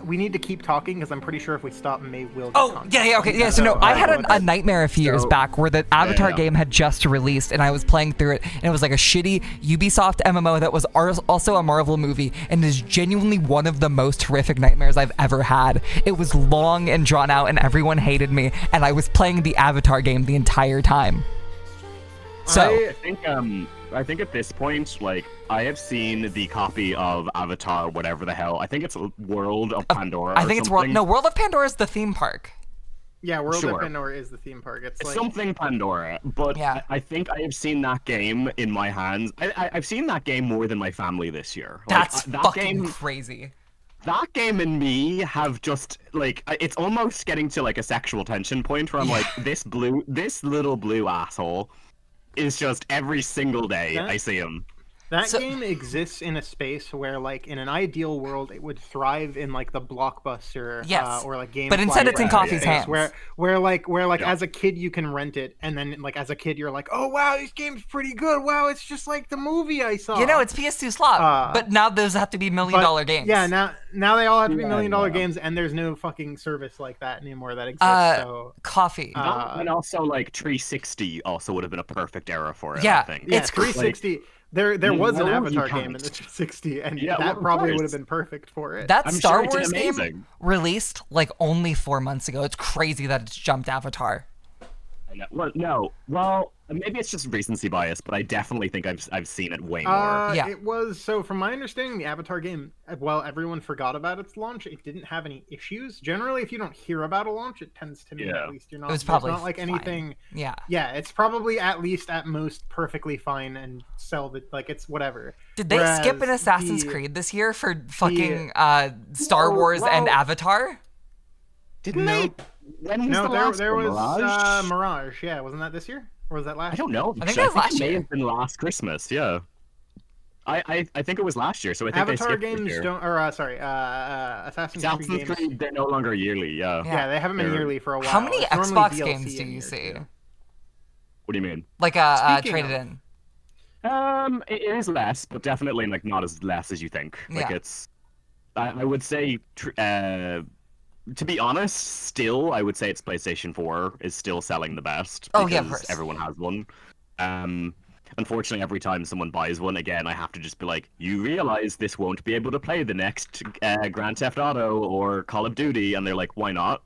We need to keep talking because I'm pretty sure if we stop, May will. So no, I had a nightmare a few years back where the Avatar game had just released, and I was playing through it, and it was like a shitty Ubisoft MMO that was also a Marvel movie, and is genuinely one of the most horrific nightmares I've ever had. It was long and drawn out, and everyone hated me, and I was playing the Avatar game the entire time. So I think at this point, like, I have seen the copy of Avatar, whatever the hell. I think it's World of Pandora. I think it's World of Pandora is the theme park. Yeah, World of Pandora is the theme park. It's like something Pandora, but I think I have seen that game in my hands. I've seen that game more than my family this year. That's that fucking game, crazy. That game and me have just like it's almost getting to like a sexual tension point where I'm like, this little blue asshole is just every single day I see him. That game exists in a space where, like, in an ideal world, it would thrive in like the Blockbuster or like Game. But instead, it's in Coffee's hands. Where as a kid you can rent it, and then like as a kid you're like, oh wow, this game's pretty good. Wow, it's just like the movie I saw. You know, it's PS2 slot, but now those have to be $1 million games. Yeah, now they all have to be $1 million games, and there's no fucking service like that anymore that exists. Coffee. And also like 360 also would have been a perfect era for it. Yeah, I think. It's 360. There was an Avatar game in the 360, and that probably would have been perfect for it. That Star Wars game released like only 4 months ago. It's crazy that it's jumped Avatar. Well, maybe it's just recency bias, but I definitely think I've seen it way more. It was, so from my understanding, the Avatar game, while everyone forgot about its launch, it didn't have any issues. Generally, if you don't hear about a launch, it tends to mean at least you're not. It was probably not like anything. Yeah, it's probably at most perfectly fine and sell it like it's whatever. Did they skip an Assassin's Creed this year for fucking Star Wars and Avatar? Didn't No. they? When was No, the there last there one? was Mirage? Mirage. Yeah, wasn't that this year? Or was that last I don't year? know. I think actually. that was last it may year. have been last Christmas. Yeah. I think it was last year, so I think they Avatar skipped this games year. don't, or Assassin's Creed Assassin's games. Creed, they're no longer yearly. Yeah. Yeah, they haven't been They're- yearly for a while. How many It's normally Xbox DLC games do in you year see? two. What do you mean? Like Speaking traded of- in. It is less, but definitely like not as less as you think. Like Yeah. it's, I would say, to be honest, still I would say it's PlayStation 4 is still selling the best Oh, because yeah, of course. everyone has one. Unfortunately, every time someone buys one, again, I have to just be like, you realize this won't be able to play the next Grand Theft Auto or Call of Duty, and they're like, why not?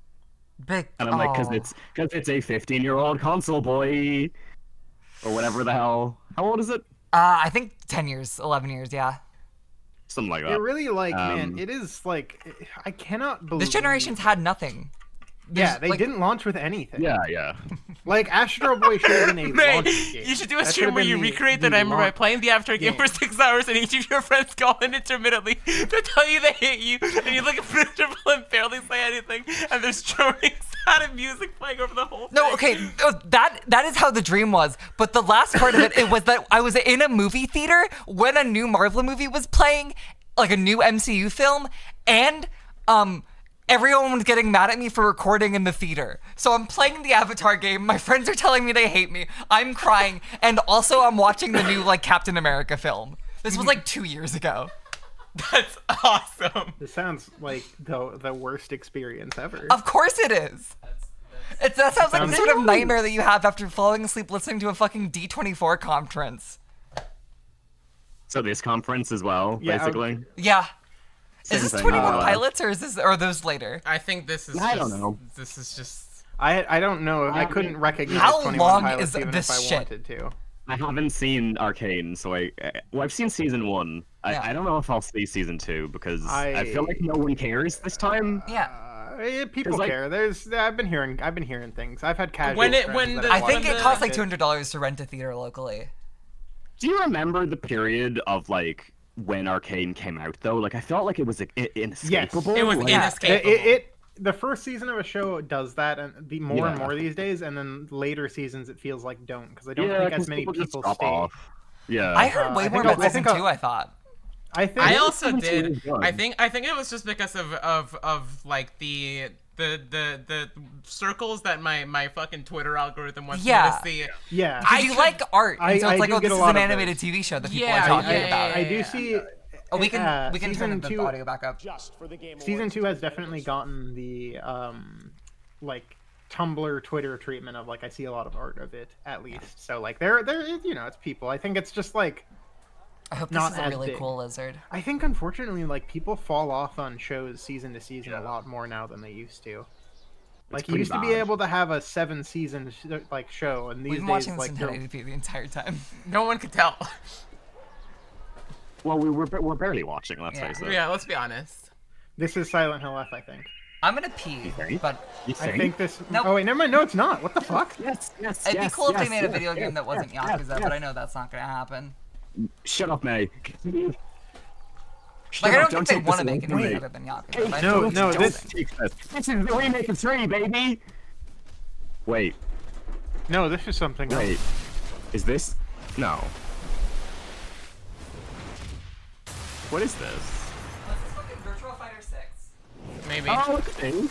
Big. And I'm like, because oh. it's a 15-year-old console, boy, or whatever the hell. How old is it? I think 10 years, 11 years, yeah. Something like that. It really man, it is like I cannot believe This generation's had nothing. Yeah, they like- didn't launch with anything. Yeah. Like Astro Boy should have been a May, launch game. you should do a That stream should where have you been recreate the the nightmare by launch playing the Avatar game for 6 hours, and each of your friends call in intermittently to tell you they hate you, and you look miserable and barely say anything, and there's droning sound of music playing over the whole thing. No, okay, that is how the dream was. But the last part of it was that I was in a movie theater when a new Marvel movie was playing, like a new MCU film, and everyone was getting mad at me for recording in the theater. So I'm playing the Avatar game. My friends are telling me they hate me. I'm crying, and also I'm watching the new like Captain America film. This was like 2 years ago. That's awesome. This sounds like the worst experience ever. Of course it is. That sounds like the sort of nightmare that you have after falling asleep listening to a fucking D24 conference. So this conference as well, Yeah, basically. Yeah. Same Is this thing. 21 Pilots or are those later? I think this is. I don't know. This is just. I don't know. I couldn't recognize How 21 long Pilots is even this if I shit? wanted to. I haven't seen Arcane, so I've seen season 1. Yeah. I don't know if I'll see season 2 because I feel like no one cares this time. Yeah. People like- care. I've been hearing things. I've had casual When friends that I have think watched it costs like it. $200 to rent a theater locally. Do you remember the period of like when Arcane came out though? Like I felt like it was like, inescapable. It was like, inescapable. The first season of a show does that, and more and Yeah. more these days, and then later seasons it feels like don't, because I don't Yeah, think 'cause as many just people drop stay. off. Yeah. I heard way I more think about I season think 2, I thought. I think I also season two did. is good. I think it was just because of like the circles that my fucking Twitter algorithm wants Yeah. me to see. Yeah. Because you like art, and so I it's like, do oh, get this a is lot an of animated those. TV show that people Yeah, are talking yeah, about. I do see. Oh, we can turn season the 2 audio back up. Just for the Game Season Awards. 2 has definitely gotten the like Tumblr, Twitter treatment of like I see a lot of art of it at least. So like there it's people. I think it's just like I hope this not is a as really big. cool lizard. I think unfortunately like people fall off on shows season to season a lot more now than they used to. Like you pretty used to be bad. able to have a 7-season like show, and these We've been days watching this like in they're- 1080p the entire time. No one could tell. Well, we're barely watching. Let's face it. Yeah, let's be honest. this is Silent Hill F, I think. I'm gonna pee, but You I think? think this. Nope. Oh wait, never mind. No, it's not. What the fuck? Yes. it'd be cool if they made a video yes, game that wasn't yes, Yakuza, yes. but I know that's not gonna happen. Shut up, May. Like, I don't think they take want to this make away anything from other than me. Yakuza. but I no, think no, it's this- interesting. This is the remake of 3, baby. Wait, No, this is something else. wait. Is this? No. What is this? What's this fucking Virtual Fighter 6? Maybe. Oh, okay.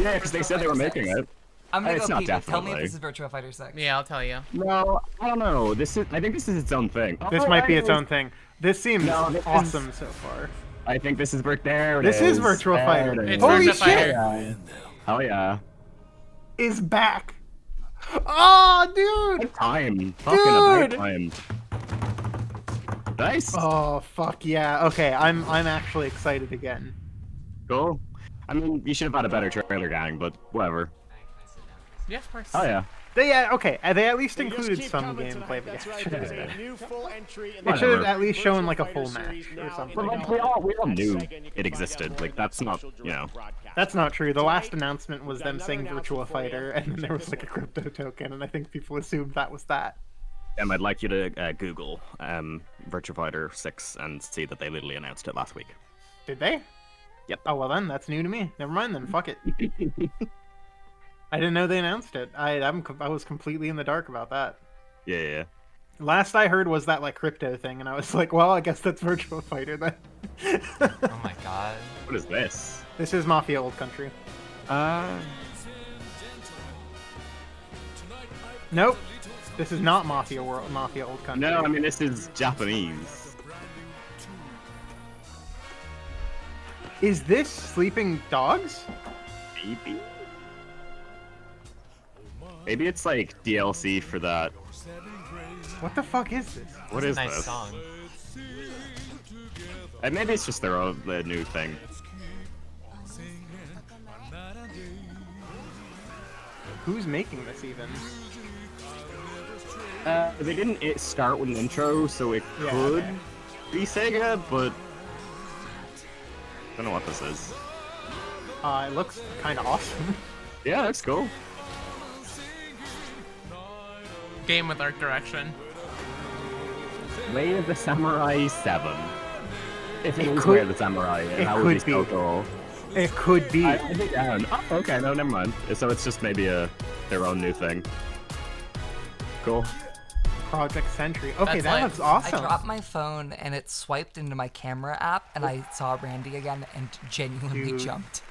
Yeah, because they said they were making it. I'm gonna It's go not pee, but tell me if definitely. this is Virtua Fighter 6. Yeah, I'll tell you. No, I don't know. I think this is its own thing. This Oh, might be it its is. own thing. This seems No, this is- awesome so far. I think this is there. It This is is Virtua There Fighter. it is. Holy Virtua Fighter. shit! Oh yeah. Is back. Oh, dude! About time. Fucking about Dude! time. Nice. Oh fuck yeah. Okay, I'm actually excited again. Cool. I mean, you should have had a better trailer, gang, but whatever. Yeah, of course. Oh yeah. They they at least They just included keep some coming gameplay. tonight. But That's yeah, right. There's a new full entry in They the should have Whatever. at least shown like a Virtual full Fighter match series or now something. But like, we all knew it existed. Like that's not, you know. That's not true. The last announcement was them saying Virtua Fighter, and then there was like a crypto token, and I think people assumed that was that. I'd like you to Google Virtua Fighter 6 and see that they literally announced it last week. Did they? Yep. Oh well, then that's new to me. Never mind then. Fuck it. I didn't know they announced it. I was completely in the dark about that. Yeah. Last I heard was that like crypto thing, and I was like, well, I guess that's Virtua Fighter then. Oh my god. What is this? This is Mafia Old Country. Nope. This is not Mafia Old Country. No, I mean this is Japanese. Is this Sleeping Dogs? Maybe. Maybe it's like DLC for that. What the fuck is this? What is Nice this? song. Maybe it's just their new thing. Who's making this even? They didn't start with an intro, so it could be Sega, but I don't know what this is. It looks kind of awesome. Yeah, that's cool. Game with art direction. Way of the Samurai 7. If it was could- Way of the Samurai, that would be could so be. cool. It could be. I think down. Oh, okay, no, never mind. So it's just maybe their own new thing. Cool. Project Sentry. Okay, That's that like- looks awesome. I dropped my phone and it swiped into my camera app, and I saw Randy again and genuinely Dude. jumped.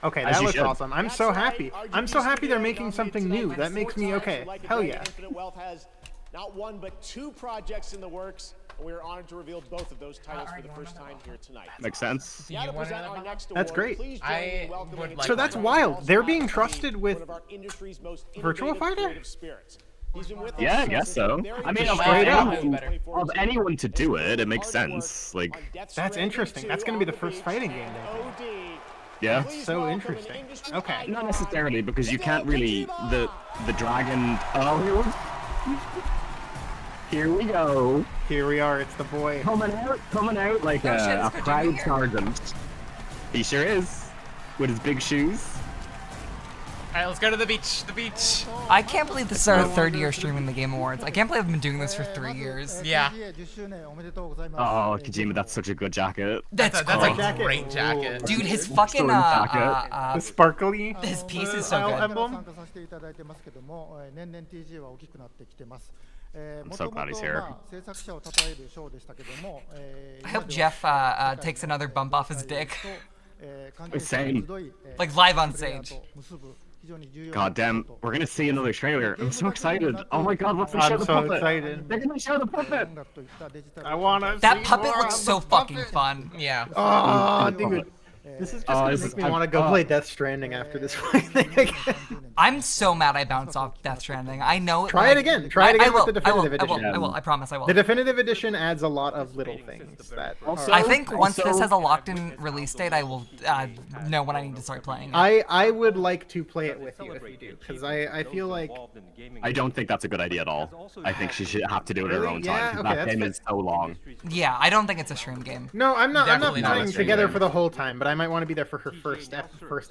Okay, As that you looks should. awesome. I'm so happy. I'm so happy they're making something new. That makes me okay. Hell yeah. Infinite Wealth has not one but 2 projects in the works, and we are honored to reveal both of those titles for the first time here tonight. Makes sense. Now to present our next That's award, great. please join me in I welcoming would and like So that's celebrating wild. Charles They're being Conley, trusted with one of our industry's most Virtua innovative Fighter? creative spirits. He's been with us Yeah, I since guess the so. very I mean, beginning Straight up. of anyone to do it, it makes sense. Like, That's interesting. That's going to be the first fighting game. Then. yeah. So interesting. Okay. Not necessarily, because you can't really the dragon. Oh, here we go. Here we are. It's the boy. Coming out like Oh, shit, a it's proud Virginia. sergeant. He sure is, with his big shoes. Alright, let's go to the beach. The beach. I can't believe this is our third year streaming the Game Awards. I can't believe I've been doing this for 3 years. Yeah. Oh, Kojima, that's such a good jacket. That's That's cool. a great jacket. Dude, his fucking Sword jacket. The sparkly. his piece is so good. emblem. I'm so glad he's here. I hope Jeff takes another bump off his dick. Same. Like live on stage. God damn, we're gonna see another trailer. I'm so excited. Oh my god, let's show I'm the so puppet. excited. They're gonna show the puppet. I want to. That puppet looks so fucking fun. Yeah. Oh, dude. This is just gonna make me want to go play Death Stranding after this thing again. I'm so mad I bounced off Death Stranding. I know. Try like, it again. Try it again with the definitive edition. I will. I promise I will. The definitive edition adds a lot of little things that. Also- I think once this also- has a locked-in release date, I will know when I need to start playing it. I would like to play it with you if you do, because I feel like I don't think that's a good idea at all. I think she should have to do it at her Really? own Yeah, time. okay, That that's game fair. is so long. Yeah, I don't think it's a stream game. no, I'm not Definitely not playing a stream together game. for the whole time, but I might want to be there for her first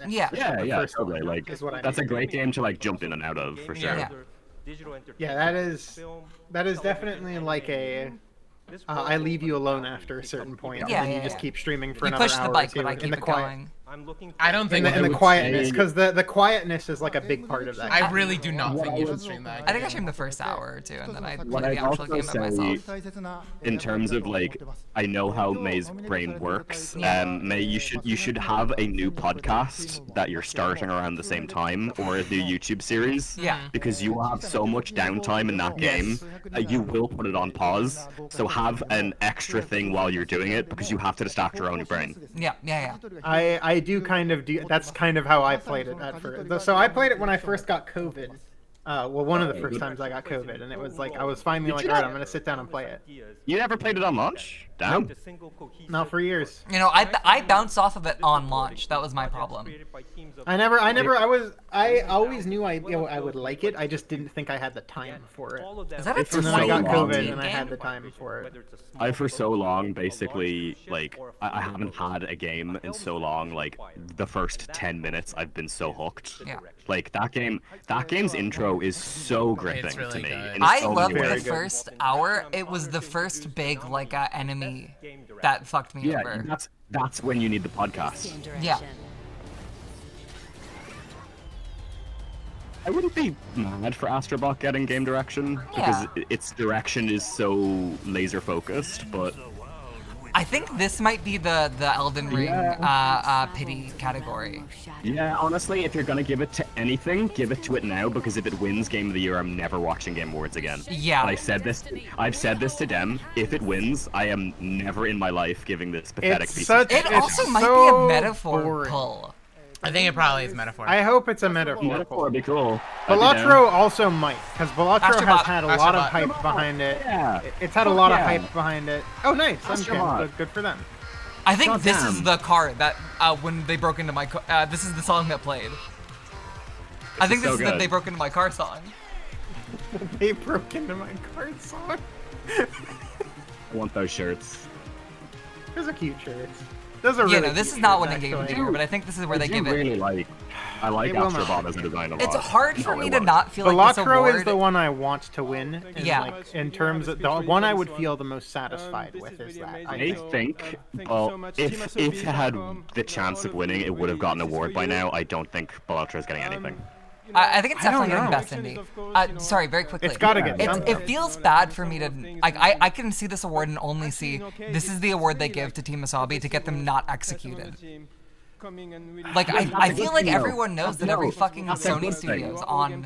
Yeah. Yeah, yeah, first totally. one, Like, is what I that's a mean. great game to like jump in and out of for sure. Yeah. Yeah, that is definitely like a. I leave you alone after a certain point, Yeah, and then you yeah, just yeah. keep streaming for You another push the hour bike, or two but I in keep the it quiet. going. I don't think In the would quietness, say- because the quietness is like a big part of that. I really do not think you should stream that. I think I streamed the first hour or two, and then I What played I'd the actual also game by say, myself. in terms of like, I know how May's brain works. May, you should have a new podcast that you're starting around the same time, or a new YouTube series. Yeah. Because you will have so much downtime in that game, you will put it on pause. So have an extra thing while you're doing it, because you have to distract your own brain. Yeah, yeah, yeah. I do kind of do. That's kind of how I played it at first. So I played it when I first got COVID. Well, one of the first times I got COVID, and it was like I was finally like, all right, I'm gonna sit down and play it. You never played it on launch? Damn. Not for years. You know, I bounced off of it on launch. That was my problem. I always knew I would like it. I just didn't think I had the time for it. Is that a It's And then I got 2019 COVID, and I game? had the time for it. I for so long basically like I haven't had a game in so long. Like the first 10 minutes, I've been so hooked. Yeah. Like that game's intro is so gripping It's really to me. good. in I so loved many the ways. first hour. It was the first big like enemy that fucked me Yeah, over. that's when you need the podcast. Yeah. I wouldn't be mad for Astrobot getting game direction because its direction is so laser focused, but I think this might be the Elden Ring pity category. yeah, honestly, if you're gonna give it to anything, give it to it now, because if it wins Game of the Year, I'm never watching Game Awards again. Yeah. And I've said this to Dem. If it wins, I am never in my life giving this pathetic piece of It also might be a metaphor pull. I think it probably is metaphor. I hope it's a metaphor. Metaphor would be cool. Balatro also might, because Balatro has had a lot of Astrobot. hype behind it. Yeah. It's had a lot of hype behind it. Oh, nice. Astrobot. Good for them. I think this is the car that when they broke into my car. This is the song that played. I think this is the They Broke Into My Car song. They broke into my car song. I want those shirts. Those are cute shirts. Those are Yeah, really no, this cute is not shirts, winning Game of the actually. Year, but I think this is where they give it. I like It will not Astrobot win as a design a lot. It's hard for me to won't. not feel like this Balatro award. is the one I want to win. And Yeah. Like, in terms of the one I would feel the most satisfied with is that. I think, well, if it had the chance of winning, it would have gotten an award by now. I don't think Balatro is getting anything. I think it's I don't definitely getting know. Best Indie. Sorry, very quickly. It's gotta get something. It feels bad for me to like. I can see this award and only see this is the award they give to Team Asabi to get them not executed. Like I feel like everyone knows that every fucking Sony studio's on.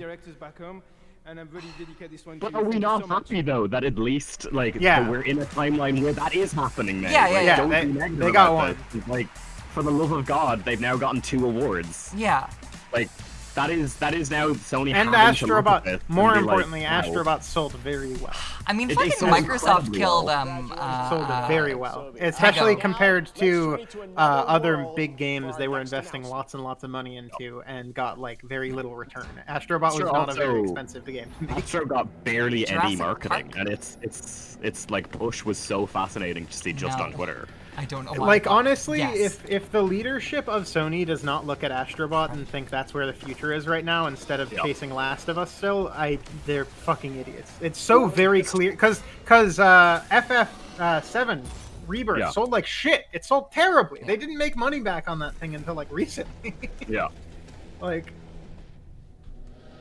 But are we not happy though that at least that we're in a timeline where that is happening now? Yeah. Don't be negative They got about one. this. Like, for the love of God, they've now gotten 2 awards. Yeah. Like, that is now Sony And having to look at Astrobot, this more and be like, importantly, wow. Astrobot sold very well. I mean, They fucking sold Microsoft incredibly killed well. Sold it very well, especially compared to other big games they were investing lots and lots of money into and got like very little return. Astrobot was not a very expensive game. Astro got barely any Jurassic marketing, Park? and its like push was so fascinating to see just No. on Twitter. I don't know why. Like honestly, Yes. if the leadership of Sony does not look at Astrobot and think that's where the future is right now instead of chasing Last of Us still, they're fucking idiots. It's so very clear because FF7 Rebirth sold like shit. It sold terribly. They didn't make money back on that thing until like recently. Yeah. Like,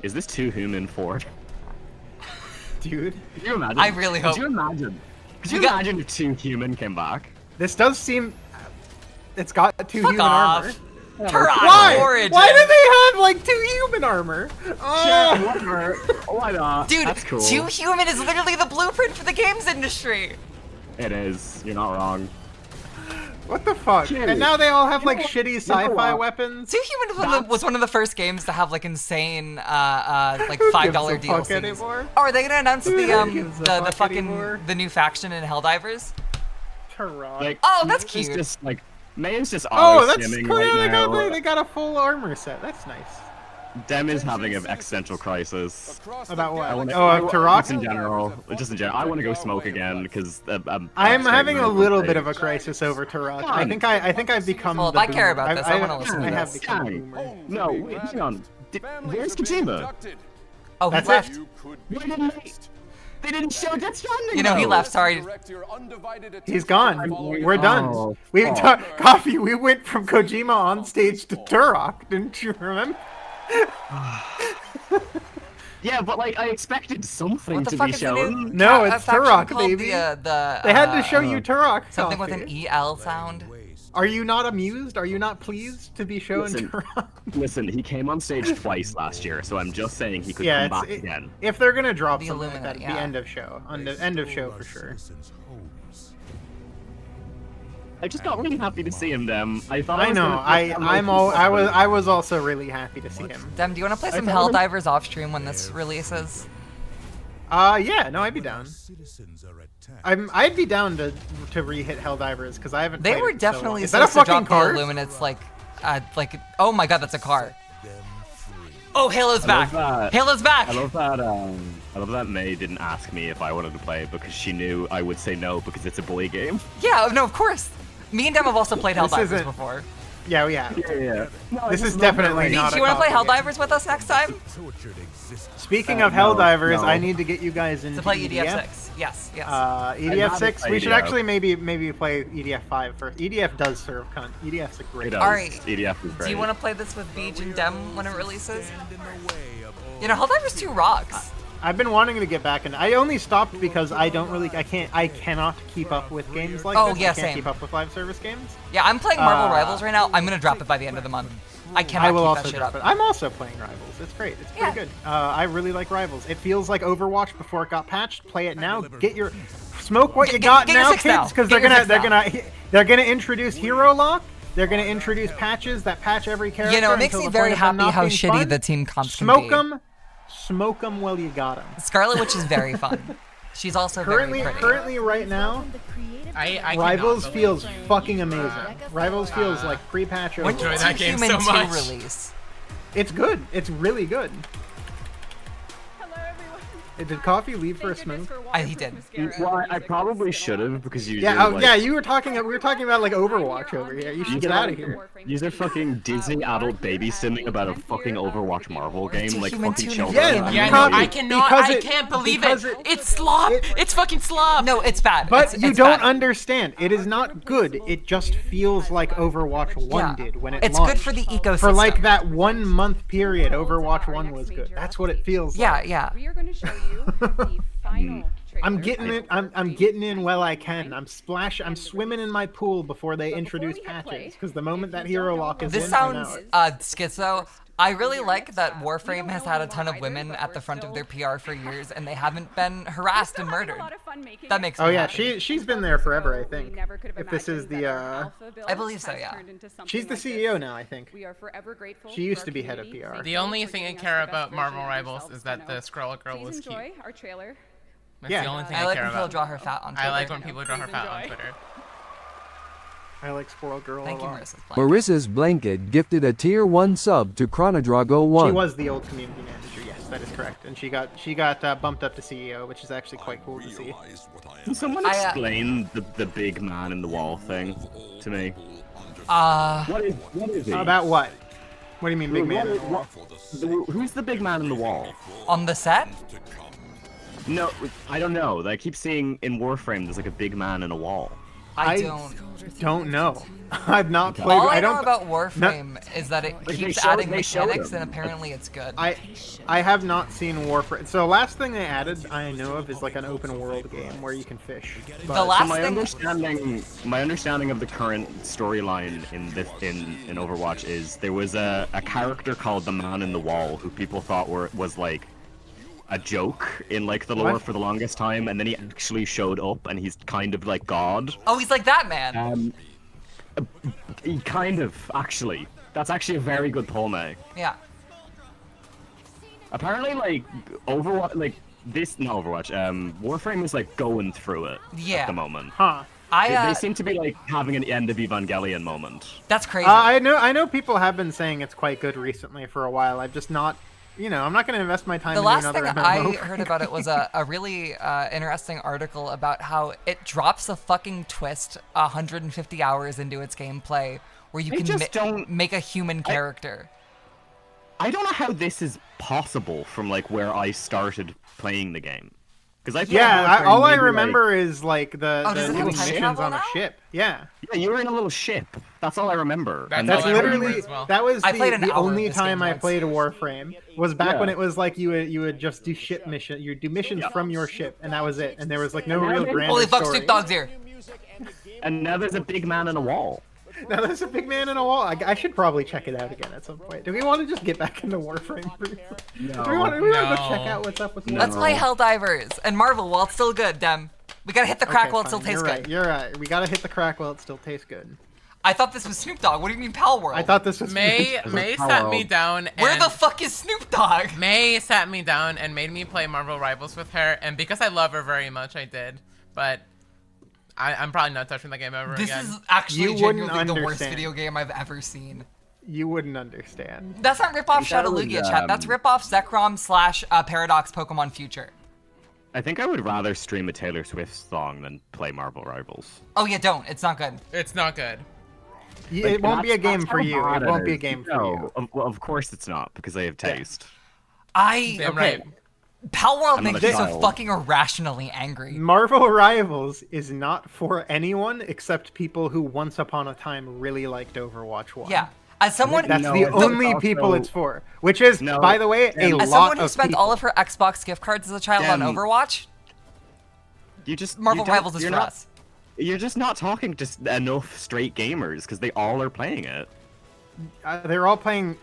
Is this too human for? dude. Could you imagine? I really hope. Could you imagine? Could you We got- imagine if 2 human came back? This does seem. It's got 2 human off. armor. Turok Why? Origin. Why do they have like 2 human armor? Yeah, whatever. Why not? Dude, That's cool. 2 Human is literally the blueprint for the games industry. It is. You're not wrong. What the fuck? Dude, And now they all have like shitty know sci-fi what? weapons. 2 Human was one of the first games to have like insane like $5 gives a fuck DLCs. anymore? Oh, are they gonna announce Who the gives a the fuck fucking anymore? the new faction in Helldivers? Turok. Like, Oh, that's May's cute. Just like May's just Oh, that's skimming cool. right Yeah, now. they got a full armor set. That's nice. Dem is having an existential crisis. About what? I wanna, Turok? Just in general. Just in general. I want to go smoke again because I'm straight having a running little from bit of a stage. crisis over Turok. Fine. I think I've become. Well, if the I care boomer. about this, I wanna listen to I have this. become a Dang. boomer. No, wait, hang on. Where's Kojima? Oh, he That's left. it. Why didn't they didn't show Death Stranding? You know, he though. left. Sorry. He's gone. We're done. Oh, We fuck. Coffee. We went from Kojima on stage to Turok. Didn't you remember? Yeah, but like I expected something What the to fuck be is the new shown. No, it's faction Turok, called? baby. The They had to show you Turok. something with Coffee. an EL sound. Are you not amused? Are you not pleased to be shown Listen, Turok? Listen, he came on stage twice last year, so I'm just saying he could Yeah, come back it's- again. if they're gonna drop The something like that, Illuminate, it'd be yeah. end of show. End of show for sure. I just got really happy to see him. Dem. I thought I know. I was also really happy to see him. Dem, do you want to play some thought- Helldivers off stream when this releases? Yeah, no, I'd be down. I'd be down to re-hit Helldivers because I haven't. They played were it in so long. definitely Is that a supposed to fucking drop car? the Illuminates like oh my god, that's a car. Oh, Halo's back. Halo's back. I love that May didn't ask me if I wanted to play because she knew I would say no because it's a boy game. Yeah, no, of course. Me and Dem have also played This Helldivers isn't- before. Yeah, we have. Yeah. No, This is not definitely really. not Do a you want to play coffee game. Helldivers with us next time? Speaking of No, Helldivers, no. I need to get you guys into To play EDF. EDF 6. Yes, yes. EDF 6. We should EDF. actually maybe play EDF 5 first. EDF does serve cunt. EDF's a great. It does. All right. EDF is great. Do you want to play this with Beej and Dem when it releases? You know, Helldivers 2 rocks. I've been wanting to get back in. I only stopped because I cannot keep up with games like this. Yeah, I can't same. keep up with live service games. Yeah, I'm playing Marvel Rivals right now. I'm gonna drop it by the end of the month. I cannot I will keep also that shit drop up. it. I'm also playing Rivals. It's great. It's pretty good. I really like Rivals. It feels like Overwatch before it got patched. Play it now. Get your smoke what you got get your now, six now. kids, because Get your they're gonna introduce Hero Lock. They're gonna introduce patches that patch every character. You know, it makes until me the very point of them happy not how being shitty fun. the team comps can Smoke be. them. Smoke them while you got them. Scarlet Witch is very fun. She's also very pretty. Currently, right now, I Rivals cannot feels believe fucking amazing. Rivals feels like pre-patch When Overwatch. did that game so much? Release? It's good. It's really good. Did Coffee leave for a smoke? He did. Well, I probably should have because you. Yeah, like, yeah. You were talking. We were talking about like Overwatch over here. You should get out of here. You're fucking Disney adult baby simming about a fucking Overwatch Marvel game, like fucking children. Yeah, no, I cannot. I can't believe it. It's slop. It's fucking slop. No, it's bad. But it's you don't bad. understand. It is not good. It just feels like Overwatch 1 did when it It's launched. good for the ecosystem. For like that 1 month period, Overwatch 1 was good. That's what it feels like. Yeah. We are going to show you the final trailer. I'm getting it. I'm getting in while I can. I'm swimming in my pool before they introduce patches. Because the moment that Hero Lock is This in, I'm sounds out. schizo. I really like that Warframe has had a ton of women at the front of their PR for years, and they haven't been harassed and murdered. That makes me Oh yeah, happy. she's been there forever, I think. If this is the I believe so, yeah. She's the CEO now, I think. We are forever grateful. She used to be head of PR. The only thing I care about Marvel Rivals is that the Scroll Girl was cute. Enjoy our trailer. That's the only thing I I like care when people about. draw her fat on Twitter. I like when people draw her fat on Twitter. I like Squirrel Girl Thank a you, lot. Marissa's Blanket gifted a tier 1 sub to Chronodrago 1. She was the old community manager, yes, that is correct. And she got bumped up to CEO, which is actually quite cool to see. Can someone explain the big man in the wall thing to me? What is he? About what? What do you mean, big man? in the wall? Who's the big man in the wall? On the set? No, I don't know. I keep seeing in Warframe there's like a big man in a wall. I don't know. I've not played. All I know don't about Warframe is that it Like, keeps they showed adding mechanics, them. and apparently it's good. I have not seen Warframe. So the last thing they added, I know of, is like an open world game where you can fish. But The last my thing- understanding of the current storyline in Overwatch is there was a character called the Man in the Wall who people thought was like a joke in like the lore What? for the longest time, and then he actually showed up and he's kind of like God. Oh, he's like that man. He kind of actually. That's actually a very good poem. Yeah. Apparently, like Overwatch, like this not Overwatch. Warframe is like going through it Yeah. at the moment. Huh. They seem to be like having an end of Evangelion moment. That's crazy. I know people have been saying it's quite good recently for a while. I've just not. I'm not going to invest my time The into last another thing MMO. I heard about it was a really interesting article about how it drops a fucking twist 150 hours into its gameplay where you I can just don't- make a human character. I don't know how this is possible from like where I started playing the game. Because all I remember is like the does it have little time missions travel on a now? ship. Yeah. Yeah, you were in a little ship. That's all I remember. That's literally that was I played an the hour of only this time game I once. played a Warframe was back Yeah. when it was like you would just do ship mission. You would do missions from your ship, and that was it. And there was like no real grand Holy fuck, story. Snoop Dogg's here. And now there's a big man in a wall. Now there's a big man in a wall. I should probably check it out again at some point. Do we want to just get back into Warframe? No. Do we want to go check out what's up with Warframe? Let's play Helldivers and Marvel while it's still good, Dem. We gotta hit the crack Okay, while it still fine. tastes You're good. right. You're right. We gotta hit the crack while it still tastes good. I thought this was Snoop Dogg. What do you mean Pal World? I thought this was May sat me down. And Where the fuck is Snoop Dogg? May sat me down and made me play Marvel Rivals with her, and because I love her very much, I did. But I'm probably not touching that game ever This again. is actually You wouldn't genuinely the worst understand. video game I've ever seen. You wouldn't understand. That's not rip-off I think that Shadowlugia, was, chat. That's rip-off Zekrom / Paradox Pokemon Future. I think I would rather stream a Taylor Swift song than play Marvel Rivals. Oh yeah, don't. It's not good. It's not good. It won't be a game for you. It won't be a game for you. Of course it's not, because I have taste. Damn right. Palworld I'm makes not me a so child. fucking irrationally angry. Marvel Rivals is not for anyone except people who once upon a time really liked Overwatch 1. Yeah. As someone, that's the only people it's for. Which is, by the way, a lot as someone who of spent people. all of her Xbox gift cards as a child on Overwatch, Marvel Rivals is for us. You're just not talking to enough straight gamers, because they all are playing it. They're all playing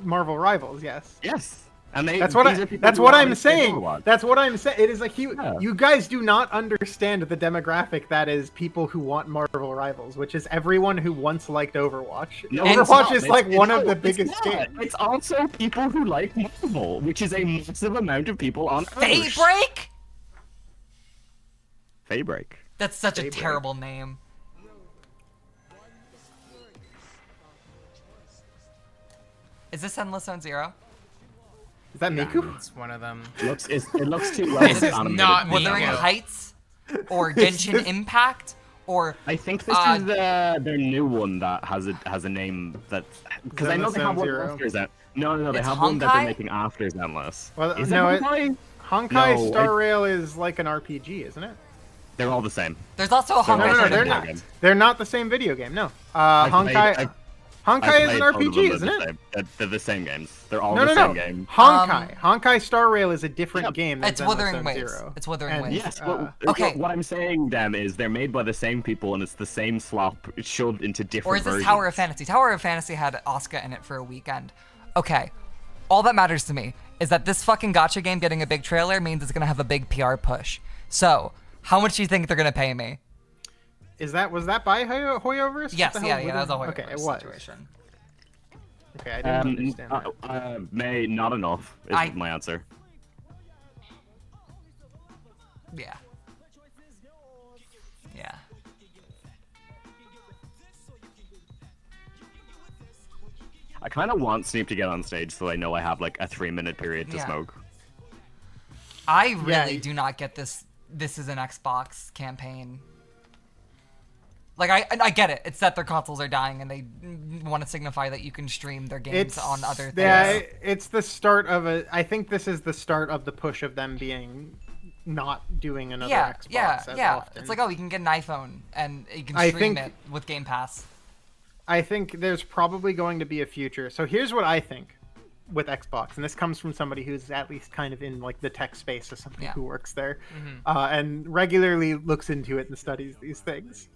Marvel Rivals, yes. Yes. And That's what I'm saying. That's what I'm saying. It is like you guys do not understand the demographic that is people who want Marvel Rivals, which is everyone who once liked Overwatch. No, Overwatch is like one of the biggest it's games. It's also people who like Marvel, which is a massive amount of people on Earth. Daybreak? Daybreak. That's such a terrible name. Is this Endless Zone Zero? Is that Miku? It's one of them. It looks too well This is not Wuthering Miku. Heights? Or Genshin Impact? Or I think this is their new one that has a name that, because I know they have one after that. No, they have one that they're making after Endless. Well, is no, it Honkai? Honkai Star Rail is like an RPG, isn't it? They're all the same. There's also a Honkai. They're not. They're not the same video game. No. Honkai is an RPG, isn't it? They're the same games. They're all No. the same game. Honkai Star Rail is a different game than It's Wuthering Zone Waves. Zero. It's Wuthering Waves. Yes. Okay. What I'm saying, then, is they're made by the same people, and it's the same slop shoved into different Or is this versions. Tower of Fantasy? Tower of Fantasy had Asuka in it for a weekend. Okay. All that matters to me is that this fucking gacha game getting a big trailer means it's gonna have a big PR push. So, how much do you think they're gonna pay me? Was that by Hoyoverse? Yes, yeah, that was a Hoyoverse okay, it was. situation. Okay, I didn't understand that. May not enough is my answer. Yeah. Yeah. I kind of want Snoop to get on stage so I know I have like a 3-minute period to Yeah. smoke. I really do not get this. This is an Xbox campaign. Like, I get it. It's that their consoles are dying and they want to signify that you can stream their games on other things. Yeah, it's the start of I think this is the start of the push of them being not doing another Xbox as often. It's like, oh, you can get an iPhone and you can stream it with Game Pass. I think there's probably going to be a future. So here's what I think with Xbox, and this comes from somebody who's at least kind of in like the tech space as somebody who works there, and regularly looks into it and studies these things.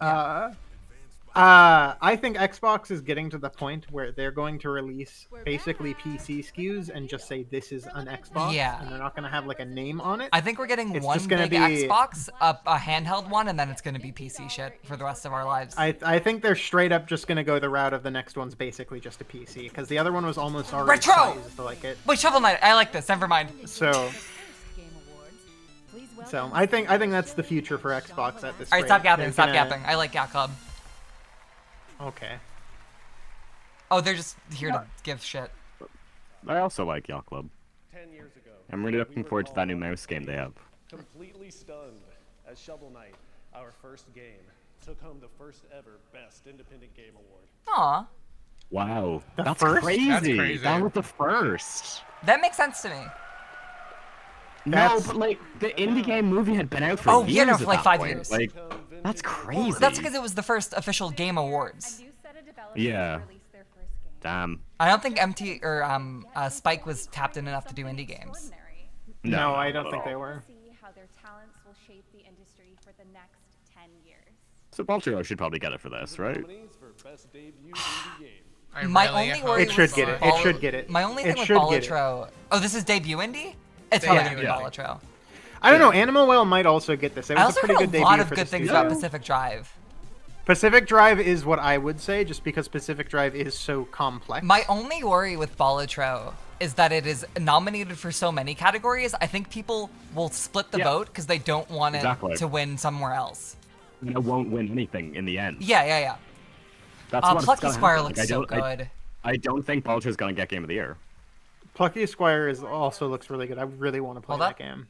I think Xbox is getting to the point where they're going to release basically PC SKUs and just say this is an Xbox, and they're not going to have like a name on it. I think we're getting one big Xbox, a handheld one, and then it's going to be PC shit for the rest of our lives. I think they're straight up just going to go the route of the next one's basically just a PC, because the other one was almost already Retro! sized like it. Wait, Shovel Knight, I like this. Never mind. So I think that's the future for Xbox at this. All right, stop gapping. Stop gapping. I like Yacht Club. Okay. Oh, they're just here to give shit. I also like Yacht Club. 10 years ago, I'm really looking forward to that new mouse game they have. completely stunned as Shovel Knight, our first game, took home the first ever Best Independent Game Award. Aw. Wow, that's first? crazy. That's crazy. That was the first. That makes sense to me. No, but like the indie game movie had been out for years. For like 5 years. Like, that's crazy. That's because it was the first official Game Awards. Yeah. Damn. I don't think MT or Spike was tapped in enough to do indie games. No, I don't think they were. See how their talents will shape the industry for the next 10 years. So Balturo should probably get it for this, right? My only worry It should get it. It should get it. My only thing It with should get it. Balatro. Oh, this is debut indie? It's probably gonna be Balatro. I don't know. Animal Well might also get this. It I was also a pretty heard good a debut lot of for good the things studio. about Pacific Drive. Pacific Drive is what I would say, just because Pacific Drive is so complex. My only worry with Balatro is that it is nominated for so many categories. I think people will split the vote because they don't want it to win somewhere else. And it won't win anything in the end. Yeah. That's what Plucky gonna Squire happen. looks Like, so good. I don't think Balturo's gonna get Game of the Year. Plucky Squire also looks really good. I really want to play that game.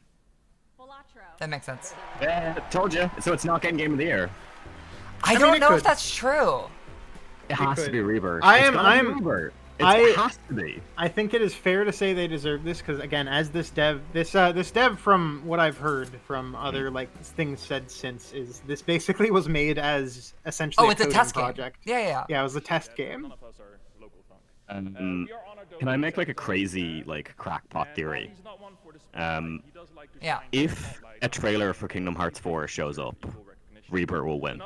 That makes sense. Yeah, told you. So it's not getting Game of the Year. I don't know if that's true. It has to be Rebirth. It has to be. I think it is fair to say they deserve this because, again, as this dev, from what I've heard from other like things said since, is this basically was made as essentially it's a test project. Yeah. Yeah, it was a test game. Can I make like a crazy like crackpot theory? Yeah. If a trailer for Kingdom Hearts 4 shows up, Rebirth will win.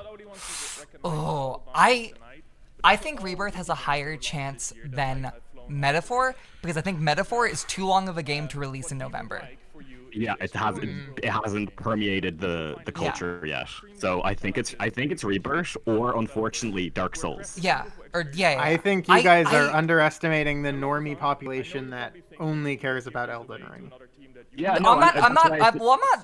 Oh, I think Rebirth has a higher chance than Metaphor because I think Metaphor is too long of a game to release in November. Yeah, it hasn't permeated the culture yet. So I think it's Rebirth or unfortunately Dark Souls. Yeah. I think you guys are underestimating the normie population that only cares about Elden Ring. Yeah, no, I'm not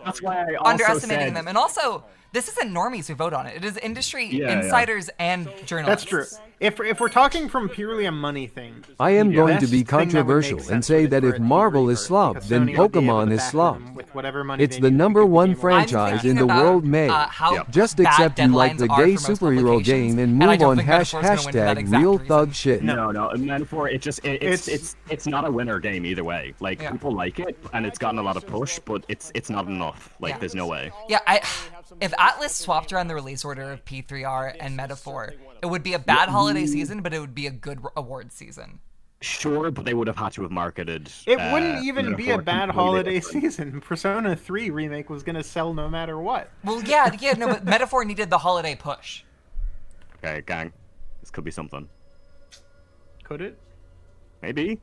That's why I also underestimating said, them. And also, this isn't normies who vote on it. It is industry Yeah, insiders and journalists. That's true. If we're talking from purely a money thing, I am the going to best be thing that would make controversial sense and say for that this if for it to be Marvel Rebirth, is slob, because then Sony would be able Pokemon to is back slob. them with whatever money It's they the need to number keep the one game alive. franchise in the about, world made. how Just bad accept you like the deadlines gay are for most superhero publications, game and and I move don't on think Metaphor's gonna win for that hashtag exact real reason. thug shit. No, Metaphor. It's not a winner game either way. Like people like it, and it's gotten a lot of push, but it's not enough. Like there's no way. Yeah, if Atlas swapped around the release order of P3R and Metaphor, it would be a bad holiday season, but it would be a good award season. Sure, but they would have had to have marketed. It wouldn't even be a Metaphor bad completely holiday different. season. Persona 3 remake was gonna sell no matter what. Well, no, but Metaphor needed the holiday push. Okay, gang, this could be something. Could it? Maybe.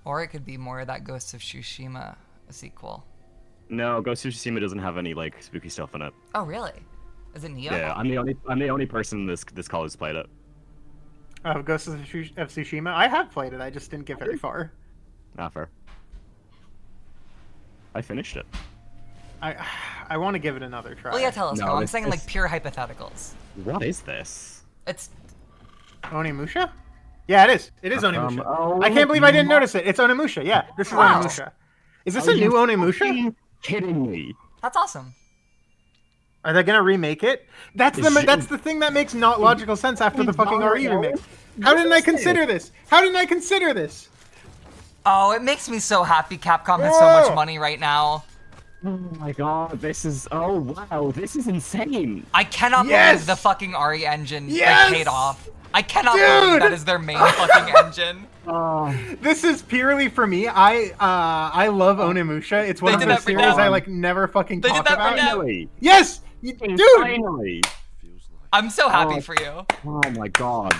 Or it could be more of that Ghost of Tsushima sequel. No, Ghost of Tsushima doesn't have any like spooky stuff in it. Oh, really? Is it Neo? Yeah, I'm the only person in this college who's played it. Oh, Ghost of Tsushima? I have played it, I just didn't get very far. Not fair. I finished it. I want to give it another try. Well, yeah, tell us. No, I'm it's- saying it's- like pure hypotheticals. What is this? It's Onimusha? Yeah, it is. It is Onimusha. Oh I can't believe I didn't notice it. It's Onimusha. Yeah, this is Wow. Onimusha. Is this Are a new you Onimusha? Kidding me? That's awesome. Are they gonna remake it? That's the thing that makes not logical sense after the fucking RE remake. How didn't I consider this? How didn't I consider this? Oh, it makes me so happy Capcom has so much money right now. Oh my god, this is wow, this is insane. I cannot believe the fucking RE engine paid off. I cannot believe that is their main fucking engine. This is purely for me. I love Onimusha. It's one of the series I like never fucking talk about. Yes, dude. Finally. I'm so happy for you. Oh my god.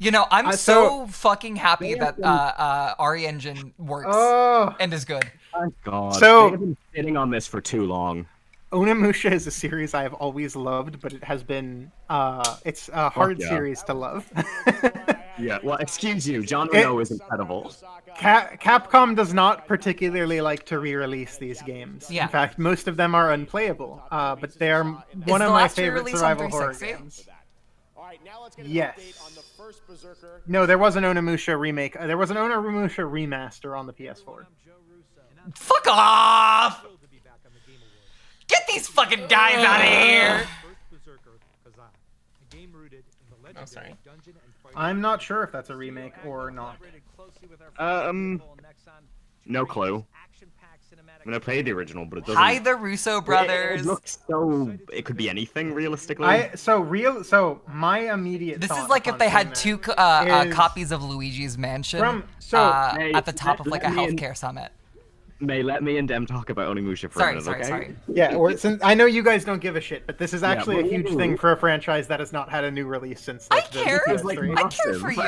You know, I'm so fucking happy that RE engine works and is good. Thank God. So- They've been sitting on this for too long. Onimusha is a series I have always loved, but it has been it's a hard series to love. Yeah, well, excuse you, John Reno is incredible. Capcom does not particularly like to re-release these games. Yeah. In fact, most of them are unplayable. But they are one of my favorite survival horror games. Yes. No, there was an Onimusha remake. There was an Onimusha remaster on the PS4. Fuck off! Get these fucking guys out of here! Oh, sorry. I'm not sure if that's a remake or not. No clue. I mean, I played the original, but it doesn't. Hi, the Russo brothers. It looks so. It could be anything, realistically. So my immediate. This is thought like if upon they saying had that two is- copies of Luigi's Mansion May, at the top of like a let me in- healthcare summit. May, let me and Dem talk about Onimusha for a minute, okay? Sorry. Yeah, or since I know you guys don't give a shit, but this is Yeah, actually a well, huge you- thing for a franchise that has not had a new release since. Like, I care. The It's, like, PS3. I care for you.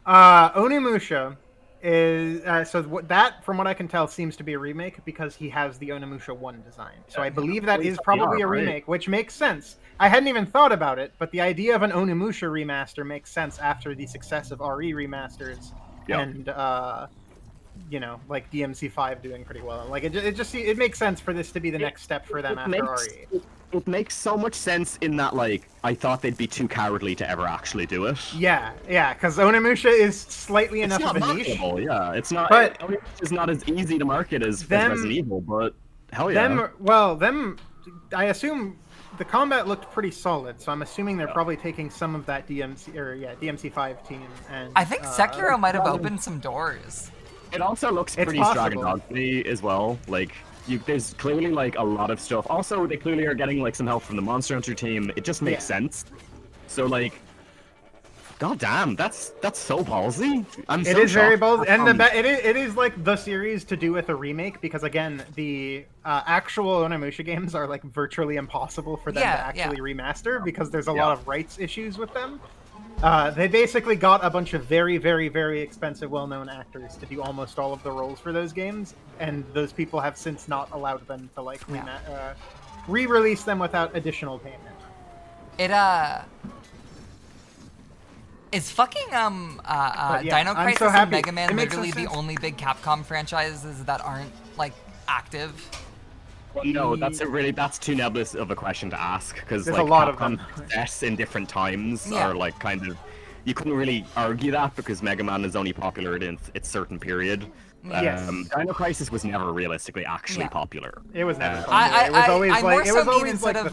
Onimusha is that, from what I can tell, seems to be a remake because he has the Onimusha 1 design. So I believe that is probably a remake, which makes sense. I hadn't even thought about it, but the idea of an Onimusha remaster makes sense after the success of RE remasters and you know, like DMC5 doing pretty well. Like it makes sense for this to be the next step for them after RE. It makes so much sense in that, like, I thought they'd be too cowardly to ever actually do it. Yeah, because Onimusha is slightly enough of a niche. Marketable, yeah, it's not. But Onimusha is not as easy to market as them- Resident Evil, but Hell yeah. Them. I assume the combat looked pretty solid, so I'm assuming they're probably taking some of that DMC5 team. And I think Sekiro might have opened some doors. It also looks pretty Dragon Dog to me as well. Like, there's clearly like a lot of stuff. Also, they clearly are getting like some help from the Monster Hunter team. It just makes sense. So like, god damn, that's so ballsy. It is very ballsy, and it is like the series to do with a remake because again, the actual Onimusha games are like virtually impossible for them to actually remaster because there's a lot of rights issues with them. They basically got a bunch of very, very, very expensive, well-known actors to do almost all of the roles for those games, and those people have since not allowed them to like re-release them without additional payment. It is fucking Dino Crisis and Mega Man literally the only big Capcom franchises that aren't like active. Well, no, that's too nebulous of a question to ask because like a lot of Capcom success in different times are like kind of, you couldn't really argue that because Mega Man is only popular in its certain period. Dino Crisis was never realistically actually popular. It was never popular. It was always I like more it so was mean always instead like of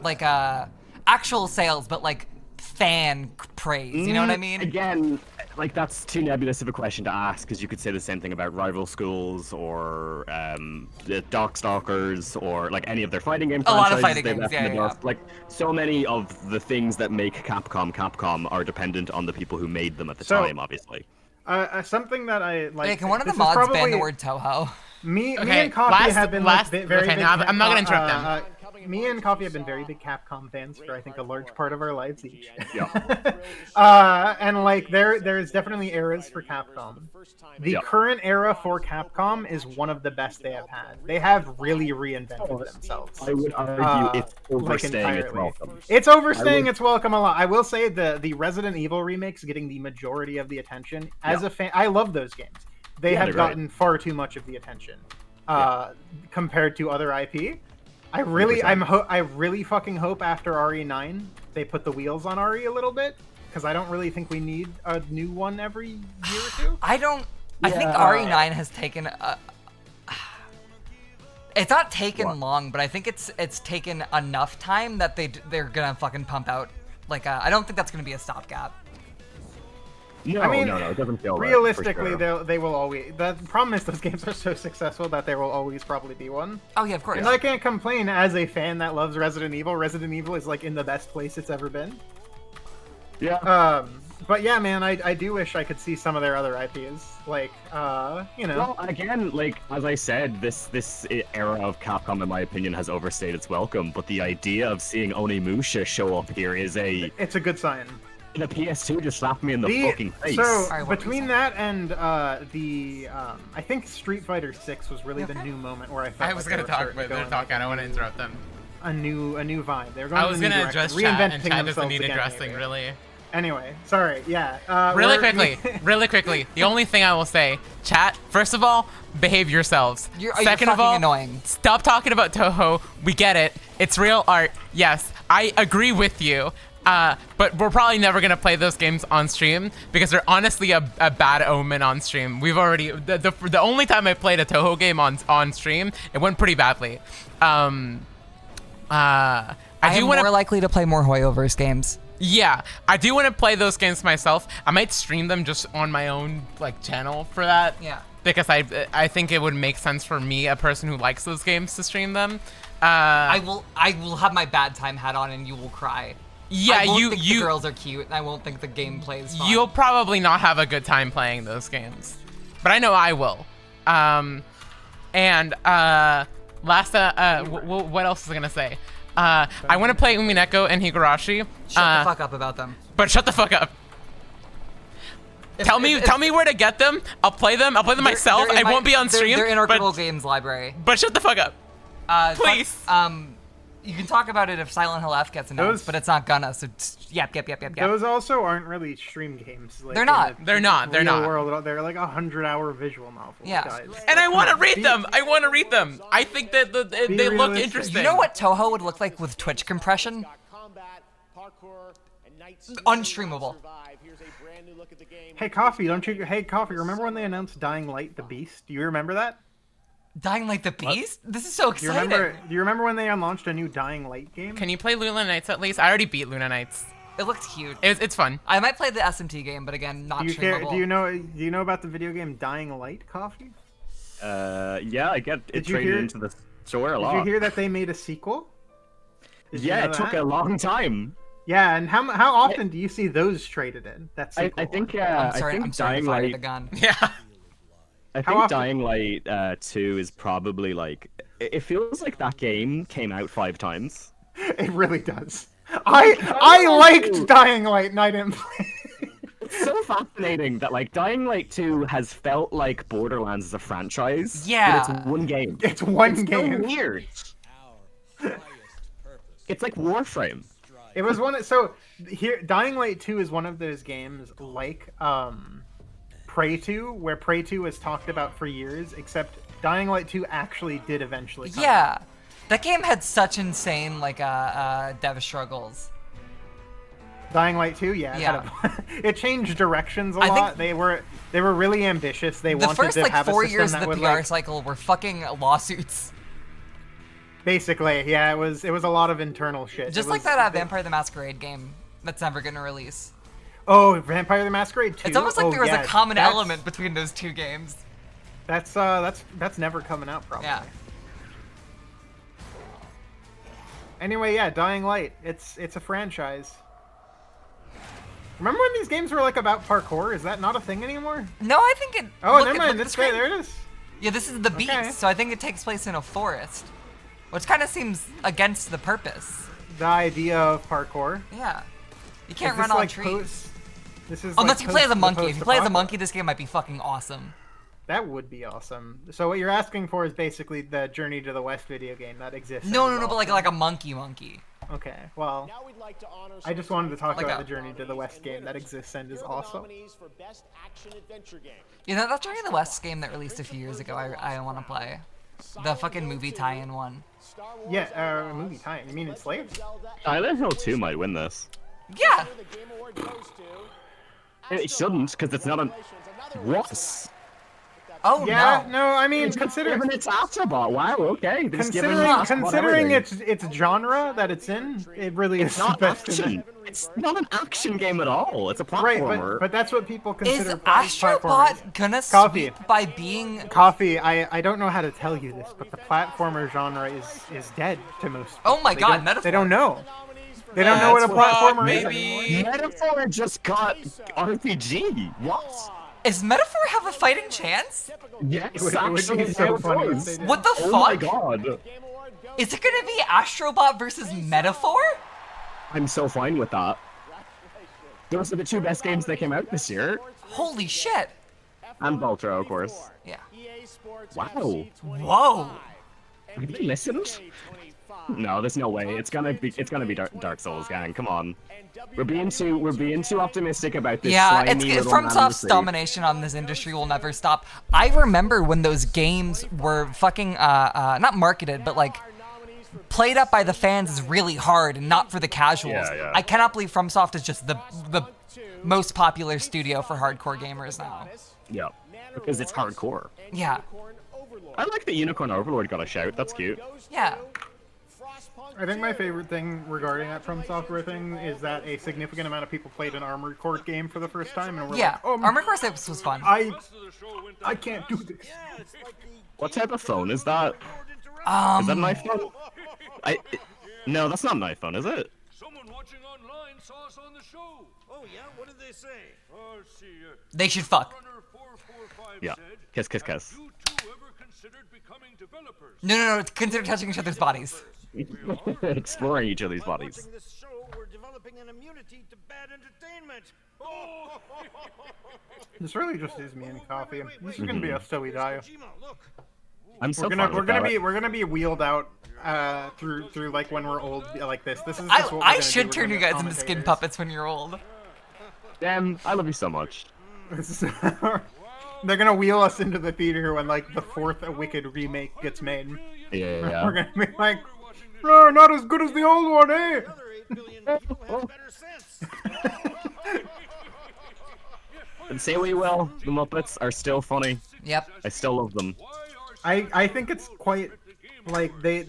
the third actual sales, but like fan praise. You know what I mean? Again, like that's too nebulous of a question to ask because you could say the same thing about Rival Schools or the Darkstalkers or like any of their fighting game franchises. A lot of fighting games, Like so many of the things that make Capcom are dependent on the people who made them at the time, obviously. Something that I like. Hey, can one of the mods ban the word Toho? Me and Coffee have been very big. I'm not gonna interrupt them. Me and Coffee have been very big Capcom fans for I think a large part of our lives each. Yeah. And like there's definitely eras for Capcom. The current era for Capcom is one of the best they have had. They have really reinvented themselves. I would argue it's overstaying its welcome. It's overstaying its welcome a lot. I will say the Resident Evil remakes getting the majority of the attention. As a fan, I love those games. They have gotten far too much of the attention compared to other IP. I really fucking hope after RE9 they put the wheels on RE a little bit because I don't really think we need a new one every year or two. I think RE9 has taken it's not taken long, but I think it's taken enough time that they're gonna fucking pump out like I don't think that's gonna be a stopgap. No, it doesn't feel realistically, right, for sure. they will always. The problem is those games are so successful that there will always probably be one. Oh yeah, of course. And I can't complain as a fan that loves Resident Evil. Resident Evil is like in the best place it's ever been. Yeah. But yeah, man, I do wish I could see some of their other IPs, like you know. Well, again, like as I said, this era of Capcom, in my opinion, has overstayed its welcome. But the idea of seeing Onimusha show up here is it's a good sign. The PS2 just slapped me in the fucking face. So between that and I think Street Fighter 6 was really the new moment where I felt I was gonna talk, but they're talking. I don't want to interrupt them. A new vibe. They're going. I was to gonna address chat, and chat doesn't need addressing, really. Anyway, sorry. Yeah. Really quickly. The only thing I will say, chat. First of all, behave yourselves. Second of all, annoying. Stop talking about Toho. We get it. It's real art. Yes, I agree with you. But we're probably never gonna play those games on stream because they're honestly a bad omen on stream. We've already the only time I played a Toho game on stream, it went pretty badly. I am more likely to play more Hoyoverse games. Yeah, I do want to play those games myself. I might stream them just on my own like channel for that. Yeah. Because I think it would make sense for me, a person who likes those games, to stream them. I will have my bad time hat on and you will cry. Yeah, I won't think the girls are cute, and I won't think the gameplay is fun. You'll probably not have a good time playing those games, but I know I will. What else was I gonna say? I want to play Umineko and Higurashi. Shut the fuck up about them. But shut the fuck up. Tell me where to get them. I'll play them. I'll play them myself. I won't be on stream. They're in our Critical Games library. But shut the fuck up. Please. You can talk about it if Silent Hill F gets announced, but it's not gonna. So yep. Those also aren't really stream games. Like they're not. They're not. World, they're like 100-hour visual novels. Yeah. Guys. And I want to read them. I think that they look interesting. You know what Toho would look like with Twitch compression? Unstreamable. Hey Coffee, remember when they announced Dying Light: The Beast? Do you remember that? Dying Light the Beast? This is so Do you exciting. remember when they launched a new Dying Light game? Can you play Luna Nights at least? I already beat Luna Nights. It looks cute. It's fun. I might play the SMT game, but again, not streamable. Do you know about the video game Dying Light, Coffee? Yeah, I get it traded into the store a lot. Did you hear that they made a sequel? Yeah, it took a long time. Yeah, and how often do you see those traded in? That sequel. I think I'm sorry Dying to fire Light. the gun. Yeah. I think Dying Light 2 is probably like it feels like that game came out 5 times. It really does. I liked Dying Light and I didn't play. It's so fascinating that like Dying Light 2 has felt like Borderlands as a franchise. Yeah. But it's one game. It's one game. So weird. It's like Warframe. It was one. So here, Dying Light 2 is one of those games like Prey 2, where Prey 2 was talked about for years, except Dying Light 2 actually did eventually come out. That game had such insane like dev struggles. Dying Light 2, yeah. It changed directions a lot. They were really ambitious. They wanted to have a system that would The first 4 years of the PR cycle were fucking lawsuits. Basically, yeah, it was a lot of internal shit. Just like that Vampire the Masquerade game that's never gonna release. Oh, Vampire the Masquerade 2? It's almost like there was a common element between those two games. That's never coming out, probably. Yeah. Anyway, yeah, Dying Light. It's a franchise. Remember when these games were like about parkour? Is that not a thing anymore? No, I think it. Oh, never mind. This way, there it is. Yeah, this is the beast, so I think it takes place in a forest, which kind of seems against the purpose. The idea of parkour. Yeah, you can't run on like trees. This is unless like you play as a monkey. If you play as a monkey, this game might be fucking awesome. That would be awesome. So what you're asking for is basically the Journey to the West video game that exists. No, but like a monkey. Okay, well, I just wanted to talk about the Journey to the West game that exists and is awesome. You know, that Journey to the West game that released a few years ago, I want to play. The fucking movie tie-in one. Yeah, movie tie-in. You mean Enslaved? Silent Hill 2 might win this. Yeah! It shouldn't, because it's not a... What? Oh, yeah, no, I mean, considering it's Astrobot. Wow, okay. Considering its genre that it's in, it really is not best action. It's not an action game at all. It's a platformer. Right, but that's what people consider. Is Astrobot gonna Coffee by being Coffee? I don't know how to tell you this, but the platformer genre is dead to most people. Oh my god, Metaphor. They don't know. They don't know what a platformer is anymore. Metaphor just got RPG. What? Is Metaphor have a fighting chance? Yes, it would be so funny if they did. What the fuck? Oh my god. Is it gonna be Astrobot versus Metaphor? I'm so fine with that. Those are the 2 best games that came out this year. Holy shit. And Voltro, of course. Yeah. Wow. Whoa. Have they listened? No, there's no way. It's gonna be Dark Souls, gang. Come on. We're being too optimistic about this. Yeah, slimy little FromSoft's man domination on this industry will never stop. I remember when those games were fucking not marketed, but like played up by the fans is really hard and not for the casuals. Yeah. I cannot believe FromSoft is just the most popular studio for hardcore gamers now. Yeah, because it's hardcore. Yeah. I like that Unicorn Overlord got a shout. That's cute. Yeah. I think my favorite thing regarding that From Software thing is that a significant amount of people played an Armored Core game for the first time, and were yeah, like, "Oh, Armored Core 6 was fun." I can't do this. What type of phone is that? Is that an iPhone? No, that's not an iPhone, is it? Someone watching online saw us on the show. Oh yeah, what did they say? They should fuck. Yeah. Kiss, kiss, kiss. No. Consider touching each other's bodies. Exploring each other's bodies. This really just is me and Coffee. This is gonna be a so we die. I'm so we're gonna be wheeled out through like when we're old like this. This is just what we're I gonna should do. turn you guys into skin puppets when you're old. Damn, I love you so much. They're gonna wheel us into the theater when like the 4th Wicked remake gets made. Yeah. We're gonna be like, no, not as good as the old one, eh? And say what you will, the Muppets are still funny. Yep. I still love them. I think it's quite like they.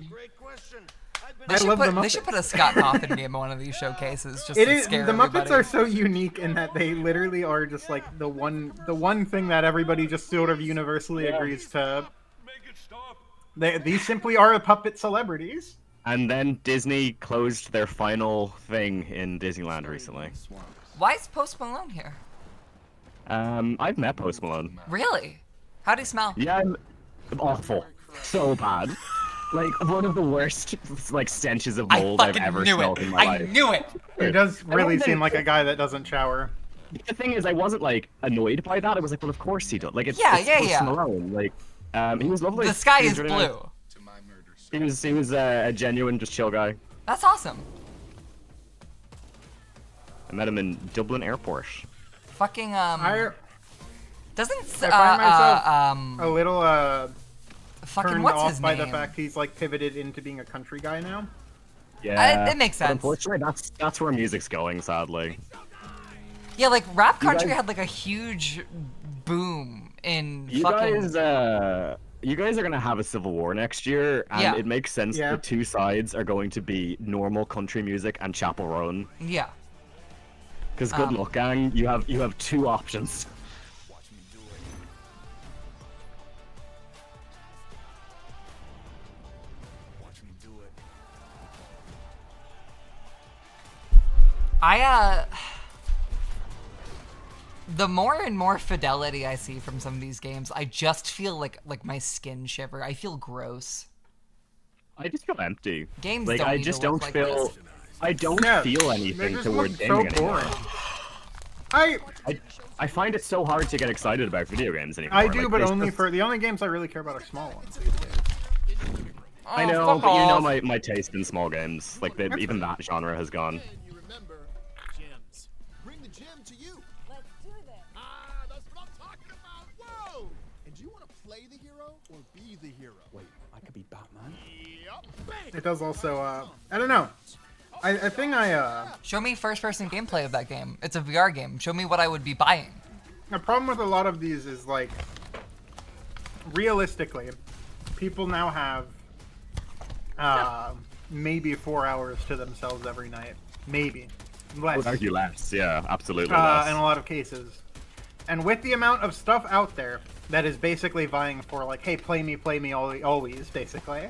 They should put a Scott Cawthon game on one of these showcases just to scare the everybody. Muppets are so unique in that they literally are just like the one thing that everybody just sort of universally agrees to. These simply are puppet celebrities. And then Disney closed their final thing in Disneyland recently. Why is Post Malone here? I've met Post Malone. Really? How'd he smell? Yeah, awful. So bad. Like, one of the worst, like, stenches of mold I've ever smelled in my life. I knew it! He does really seem like a guy that doesn't shower. The thing is, I wasn't, like, annoyed by that. I was like, well, of course he does. Like, it's Post Malone. Like, he was lovely. The sky is really blue. Nice. He was a genuine, just chill guy. That's awesome. I met him in Dublin Airport. Fucking, I doesn't, find myself a little, fucking turned what's off his by name? the fact he's, like, pivoted into being a country guy now. Yeah. It makes but sense. unfortunately, that's where music's going, sadly. Yeah, like, rap country guys- had, like, a huge boom in You fucking... you guys are gonna have a civil war next year, and it makes sense Yeah. the two sides are going to be normal country music and Chapel Roan. Yeah. Because good luck, gang. You have two options. The more and more fidelity I see from some of these games, I just feel like my skin shiver. I feel gross. I just feel empty. Games like don't I need just to look don't like feel. this. I don't feel anything just towards look so gaming anymore. boring. I find it so hard to get excited about video games anymore. I do, Like, but there's only just- for the only games I really care about are small ones these days. I know, but you know my taste in small games. Like even that genre has gone. Bring the gym to you. Let's do this. That's what I'm talking about. Whoa! And do you want to play the hero or be the hero? Wait, I could be Batman. Yep. It does also, I don't know. I think Show me first-person gameplay of that game. It's a VR game. Show me what I would be buying. The problem with a lot of these is, like, realistically, people now have maybe 4 hours to themselves every night. Maybe. I Less. would argue less. Yeah, absolutely In less. a lot of cases. And with the amount of stuff out there that is basically vying for, like, hey, play me always, basically.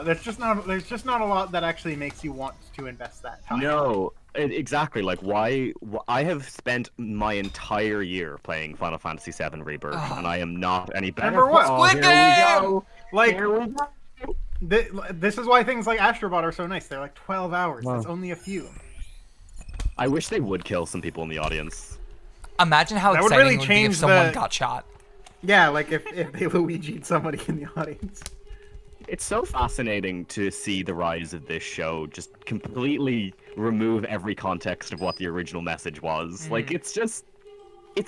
There's just not a lot that actually makes you want to invest that time. No, exactly. Like, why? I have spent my entire year playing Final Fantasy VII Rebirth, and I am not any better. Remember what? Oh, Squid here we Game! go. Like, Here we go. this is why things like Astrobot are so nice. They're like 12 hours. Wow. That's only a few. I wish they would kill some people in the audience. Imagine how That would exciting really it would be change if someone the- got shot. Yeah, like if they Luigi'd somebody in the audience. It's so fascinating to see the rise of this show just completely remove every context of what the original message was. Like, it's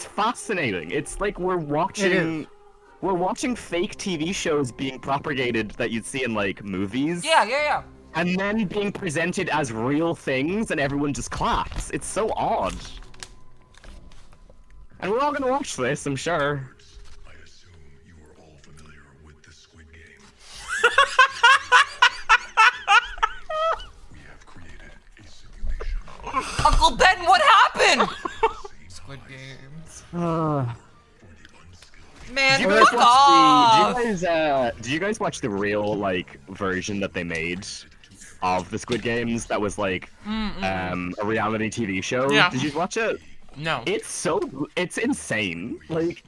fascinating. It's like we're watching fake TV shows being propagated that you'd see in, like, movies. Yeah. And then being presented as real things, and everyone just claps. It's so odd. And we're all gonna watch this, I'm sure. Uncle Ben, what happened? Squid Games. Man, Do you fuck off! do you guys watch the real, like, version that they made of the Squid Games that was like a reality TV show? Yeah. Did you watch it? No. It's insane. Like,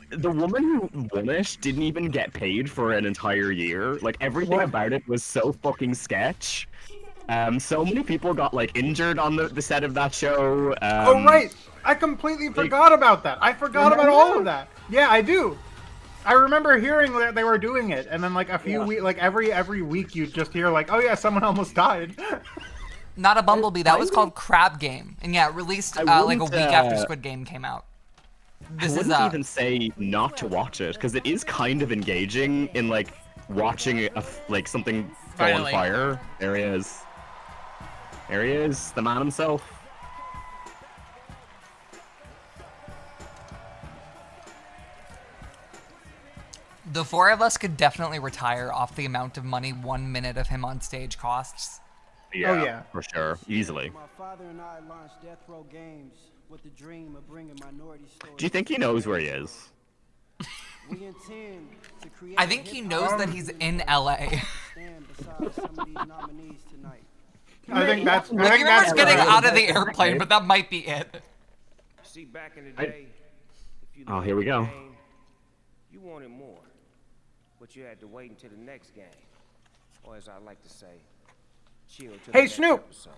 the woman who won it didn't even get paid for an entire year. Like, everything about it was so fucking sketch. So many people got, like, injured on the set of that show. Oh, right! I completely forgot about that. I forgot about all of that. Yeah, I do. I remember hearing that they were doing it, and then, like, a few weeks, like, every week you'd just hear, like, oh yeah, someone almost died. Not a Bumblebee. That was called Crab Game, and yeah, it released like a week after Squid Game came out. I wouldn't even say not to watch it, because it is kind of engaging in, like, watching like something go on Finally. fire. There he is. There he is, the man himself. The four of us could definitely retire off the amount of money 1 minute of him on stage costs. Yeah, Oh, yeah. for sure, easily. My father and I launched Death Row Games with the dream of bringing minority stories. Do you think he knows where he is? We intend to create I think he knows that he's in LA. stand beside some of these nominees tonight. I think that's. I Like, think he remembers that's getting right. out of the airplane, but that might be it. See, back in the day, if you Oh, loved here we the go. game, you wanted more, but you had to wait until the next game, or as I like to say, chill till the Hey, next Snoop. episode.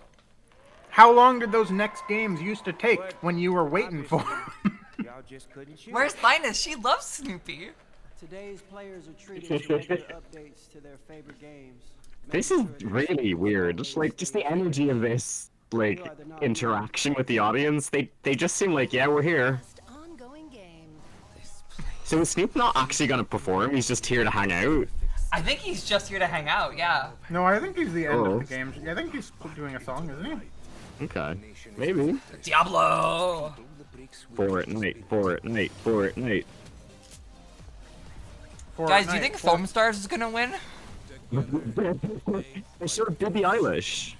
How long did those next games used to take when you were waiting for them? Y'all just couldn't choose. Where's Linus? She loves Snoopy. Today's players are treated to regular updates to their favorite games. This is really weird. Just the energy of this, like, interaction with the audience. They just seem like, yeah, we're here. So is Snoop not actually gonna perform? He's just here to hang out. I think he's just here to hang out, yeah. No, I think he's the end Oh. of the game. I think he's doing a song, isn't he? Okay, maybe. Diablo! Fortnite. Guys, do you think Foam Stars is gonna win? They showed Billie Eilish.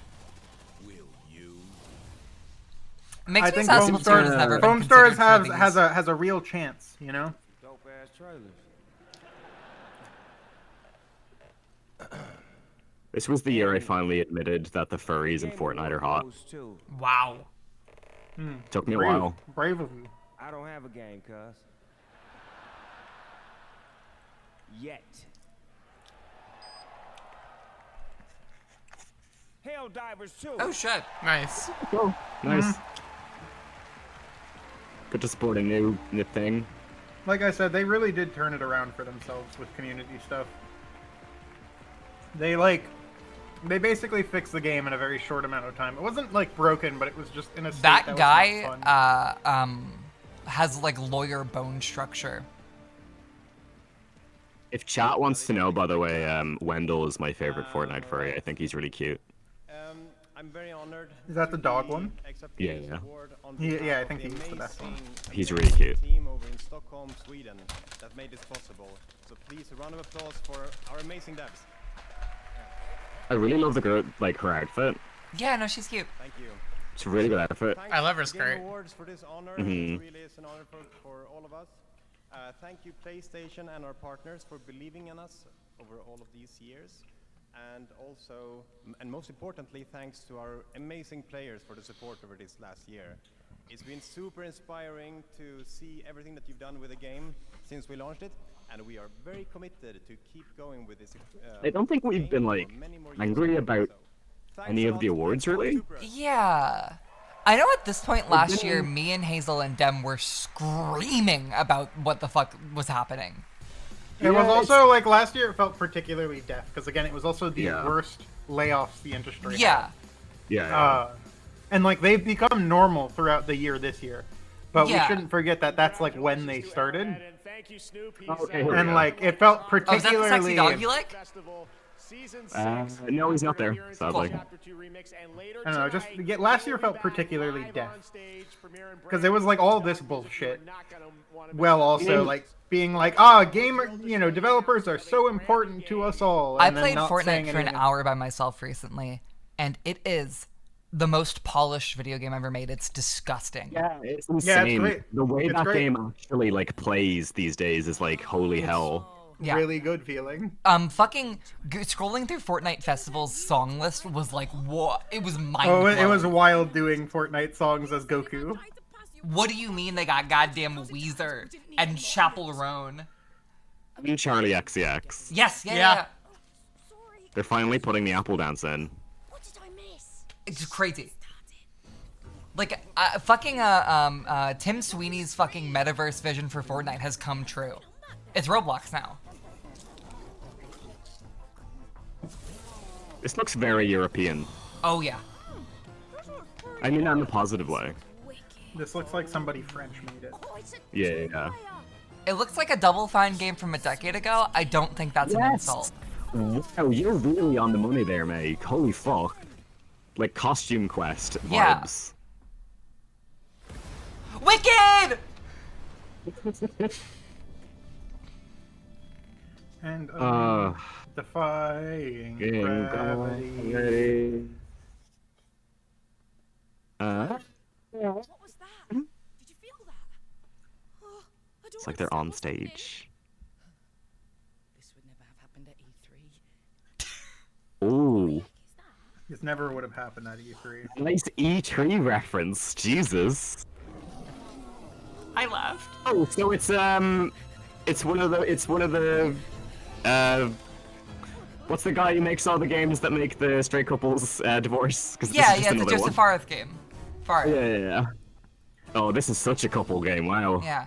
Makes I me think sad Foam Splatoon Stars, has never been Foam Stars considered for has a real chance, you know? Dope ass trailers. This was the year I finally admitted that the furries in Fortnite are hot. Wow. Took me a Brave. while. Brave of you. I don't have a game, cuz. Yet. Hell Divers 2. Oh shit. Nice. Oh, nice. Good to support a new thing. Like I said, they really did turn it around for themselves with community stuff. They basically fixed the game in a very short amount of time. It wasn't like broken, but it was just in a state That was guy, not fun. has like lawyer bone structure. If chat wants to know, by the way, Wendell is my favorite Fortnite furry. I think he's really cute. I'm very honored. Is that the dog one? Yeah, yeah. Yeah, I think he's the best one. He's really cute. Team over in Stockholm, Sweden, that made this possible. So please, a round of applause for our amazing devs. I really love the girl, like her outfit. Yeah, no, she's cute. Thank you. It's a really good outfit. I love her Game skirt. Awards for this honor. Mhm. It really is an honor for all of us. Thank you, PlayStation and our partners, for believing in us over all of these years. And also, and most importantly, thanks to our amazing players for the support over this last year. It's been super inspiring to see everything that you've done with the game since we launched it, and we are very committed to keep going with this. I don't think we've been like angry about any of the awards, really. Yeah. I know at this point last year, me and Hazel and Dem were screaming about what the fuck was happening. It was also like last year. It felt particularly deaf because again, it was also the Yeah. worst layoffs the industry. Yeah. had. Yeah. And like they've become normal throughout the year this year, but Yeah. we shouldn't forget that that's like when they started. Thank you, Snoop. Okay, here we And go. like it felt Oh, is that the sexy particularly. dog you like? No, he's not there, sadly. I don't know. Just last year felt particularly deaf because it was like all this bullshit. Well, also like being like, gamer, developers are so important to us all. I and then played not Fortnite saying for an anything. hour by myself recently, and it is the most polished video game ever made. It's disgusting. Yeah, it's Yeah, it's insane. great. The way It's that great. game actually like plays these days is like holy hell. Yeah. Really good feeling. Scrolling through Fortnite Festival's song list was like, what? It was mind Oh, blowing. it was wild doing Fortnite songs as Goku. What do you mean they got goddamn Weezer and Chapel Roan? And Charlie XCX. Yes, yeah. They're finally putting the Apple Dance in. It's crazy. Like, Tim Sweeney's fucking metaverse vision for Fortnite has come true. It's Roblox now. This looks very European. Oh, yeah. I mean that in a positive way. This looks like somebody French made it. Yeah. It looks like a Double Fine game from a decade ago. I don't think that's an insult. Wow, you're really on the money there, mate. Holy fuck. Like Costume Quest Yeah. vibes. Wicked! And defying gravity. What was that? Did you feel that? Oh, It's like they're on stage. This would never have happened at E3. Ooh. This never would have happened at E3. Nice E3 reference. Jesus. I laughed. Oh, so it's one of the what's the guy who makes all the games that make the straight couples divorce? Yeah, it's a Joseph Fares game. Fares. Yeah. Oh, this is such a couple game. Wow. Yeah.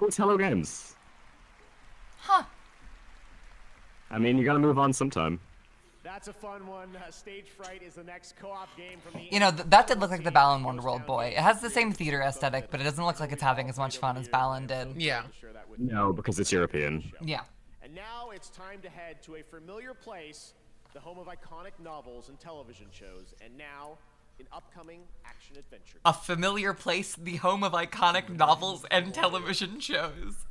Oh, it's Hello Games. Huh. I mean, you gotta move on sometime. That's a fun one. Stage Fright is the next co-op game from the. You know, that did look like the Balan Wonderworld boy. It has the same theater aesthetic, but it doesn't look like it's having as much fun as Balan did. Yeah. No, because it's European. Yeah. And now it's time to head to a familiar place, the home of iconic novels and television shows, and now an upcoming action-adventure. A familiar place, the home of iconic novels and television shows.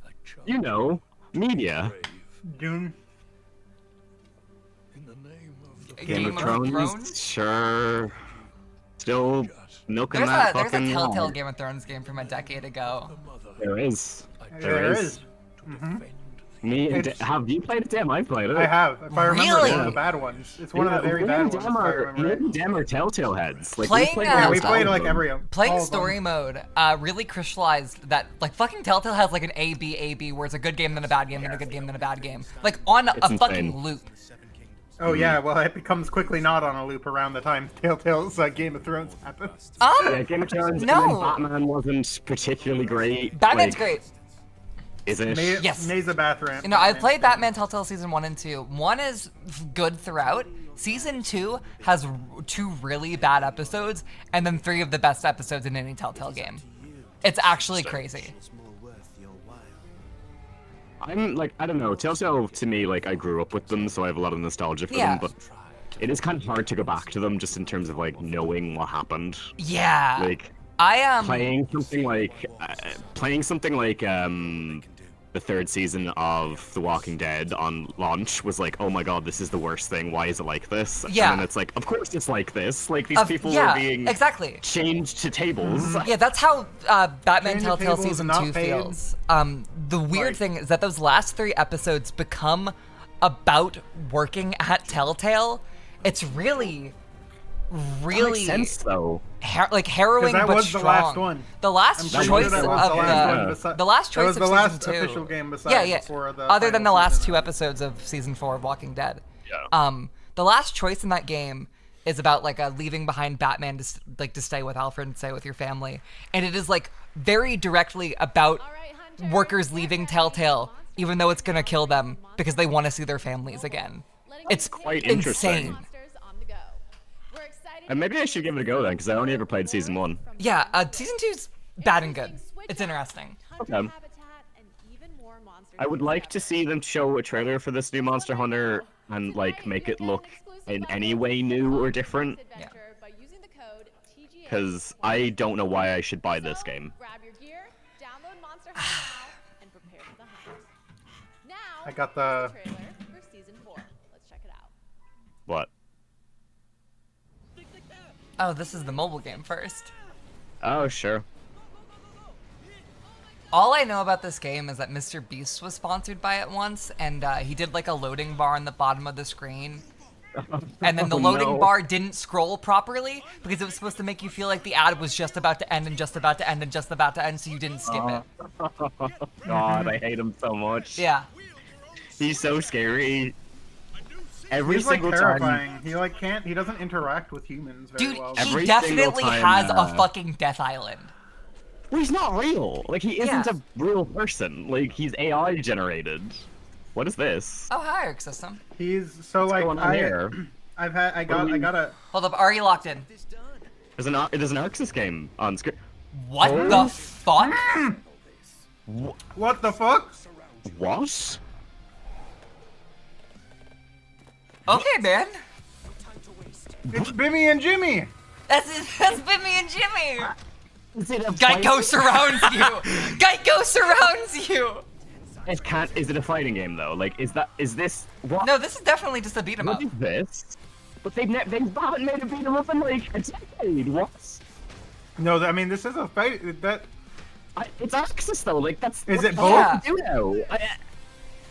You know, media. Dune. Game of Thrones? Sure. Still milking There's that a fucking Telltale wall. Game of Thrones game from a decade ago. There is. There is. Mm-hmm. Me and have you played it, Dem? I've played it. I have. If I remember, Really? it's one of the bad ones. It's one of the very bad ones. If I remember right. Dem are Telltale heads. Like, Playing, we played like every. Playing story mode really crystallized that like fucking Telltale has like an A-B, where it's a good game then a bad game then a good game then a bad game. Like on a fucking loop. Oh yeah, well it becomes quickly not on a loop around the time Telltale's Game of Thrones happens. Yeah, Game of Thrones. No. And then Batman wasn't particularly great. Batman's like, great. Is it? Yes. Maze of Bathran. You know, I've played Batman Telltale Season 1 and 2. 1 is good throughout. Season 2 has 2 really bad episodes, and then 3 of the best episodes in any Telltale game. It's actually crazy. I'm like, I don't know, Telltale to me, like, I grew up with them, so I have a lot of nostalgia for them, but it is kind of hard to go back to them just in terms of, like, knowing what happened. Yeah. Like, I am playing something like the 3rd season of The Walking Dead on launch was like, oh my god, this is the worst thing. Why is it like this? Yeah. And then it's like, of course it's like this. Like these people yeah, are being exactly. changed to tables. Yeah, that's how Batman Changed to Telltale tables, Season not 2 paid. feels. The weird thing is that those last 3 episodes become about working at Telltale. It's really That makes sense though. Harrowing that but was strong. the last one. The last I'm choice pretty of sure that was the last choice that was of the last season 2. official game besides before the other than the final last season. 2 episodes of season 4 of Walking Dead. Yeah. The last choice in that game is about like leaving behind Batman to stay with Alfred and stay with your family, and it is like very directly about workers leaving Telltale, even though it's gonna kill them because they want to see their families again. It's quite insane. interesting. And maybe I should give it a go then, because I only ever played season 1. Yeah, season 2's bad and good. It's interesting. Okay. I would like to see them show a trailer for this new Monster Hunter and like make it look in any way new or different. Yeah. Because I don't know why I should buy this game. Grab your gear, download Monster Hunter now, and prepare for the hunt. Now, I got the trailer for season 4. Let's check it out. What? Oh, this is the mobile game first. Oh, sure. All I know about this game is that Mr. Beast was sponsored by it once, and he did like a loading bar on the bottom of the screen. And then the loading bar didn't scroll properly because it was supposed to make you feel like the ad was just about to end and just about to end and just about to end, so you didn't skip it. God, I hate him so much. Yeah. He's so scary. Every He's like single terrifying. time. He doesn't interact with humans very Dude, well. he definitely has a fucking death island. Well, he's not real. Like, he isn't Yeah. a real person. Like, he's AI generated. What is this? Oh, hi, Arc System. He's so What's like going on here? I got a. Hold up, are you locked in? There's an Arxis game on screen. What the fuck? What the fuck? What? Okay, man. It's Bimmy and Jimmy. That's Bimmy and Jimmy. Is it a Geico fight? surrounds you. Geico surrounds you. It can't. Is it a fighting game though? Like, is this what? No, this is definitely just a beat 'em up. What is this? But they haven't made a beat 'em up in like a decade. What? No, I mean this is a fight. It's Axis though. Like that's. Is it both?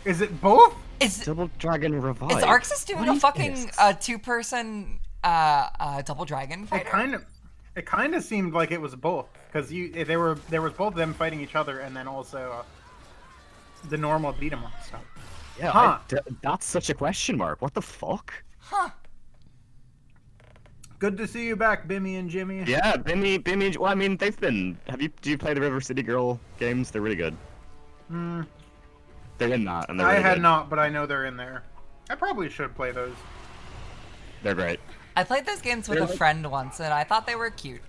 Is it both? Is Double Dragon Revive? Is Arxis doing What a is fucking this? two-person Double Dragon fighter? It kind of seemed like it was both because there was both of them fighting each other and then also the normal beat 'em up stuff. Yeah, Huh. That's such a question mark. What the fuck? Huh. Good to see you back, Bimmy and Jimmy. Yeah, Bimmy. Well, I mean, they've been. Do you play the River City Girl games? They're really good. Hmm. They're in that, and they're I really had good. not, but I know they're in there. I probably should play those. They're great. I played those games with They're a like- friend once, and I thought they were cute.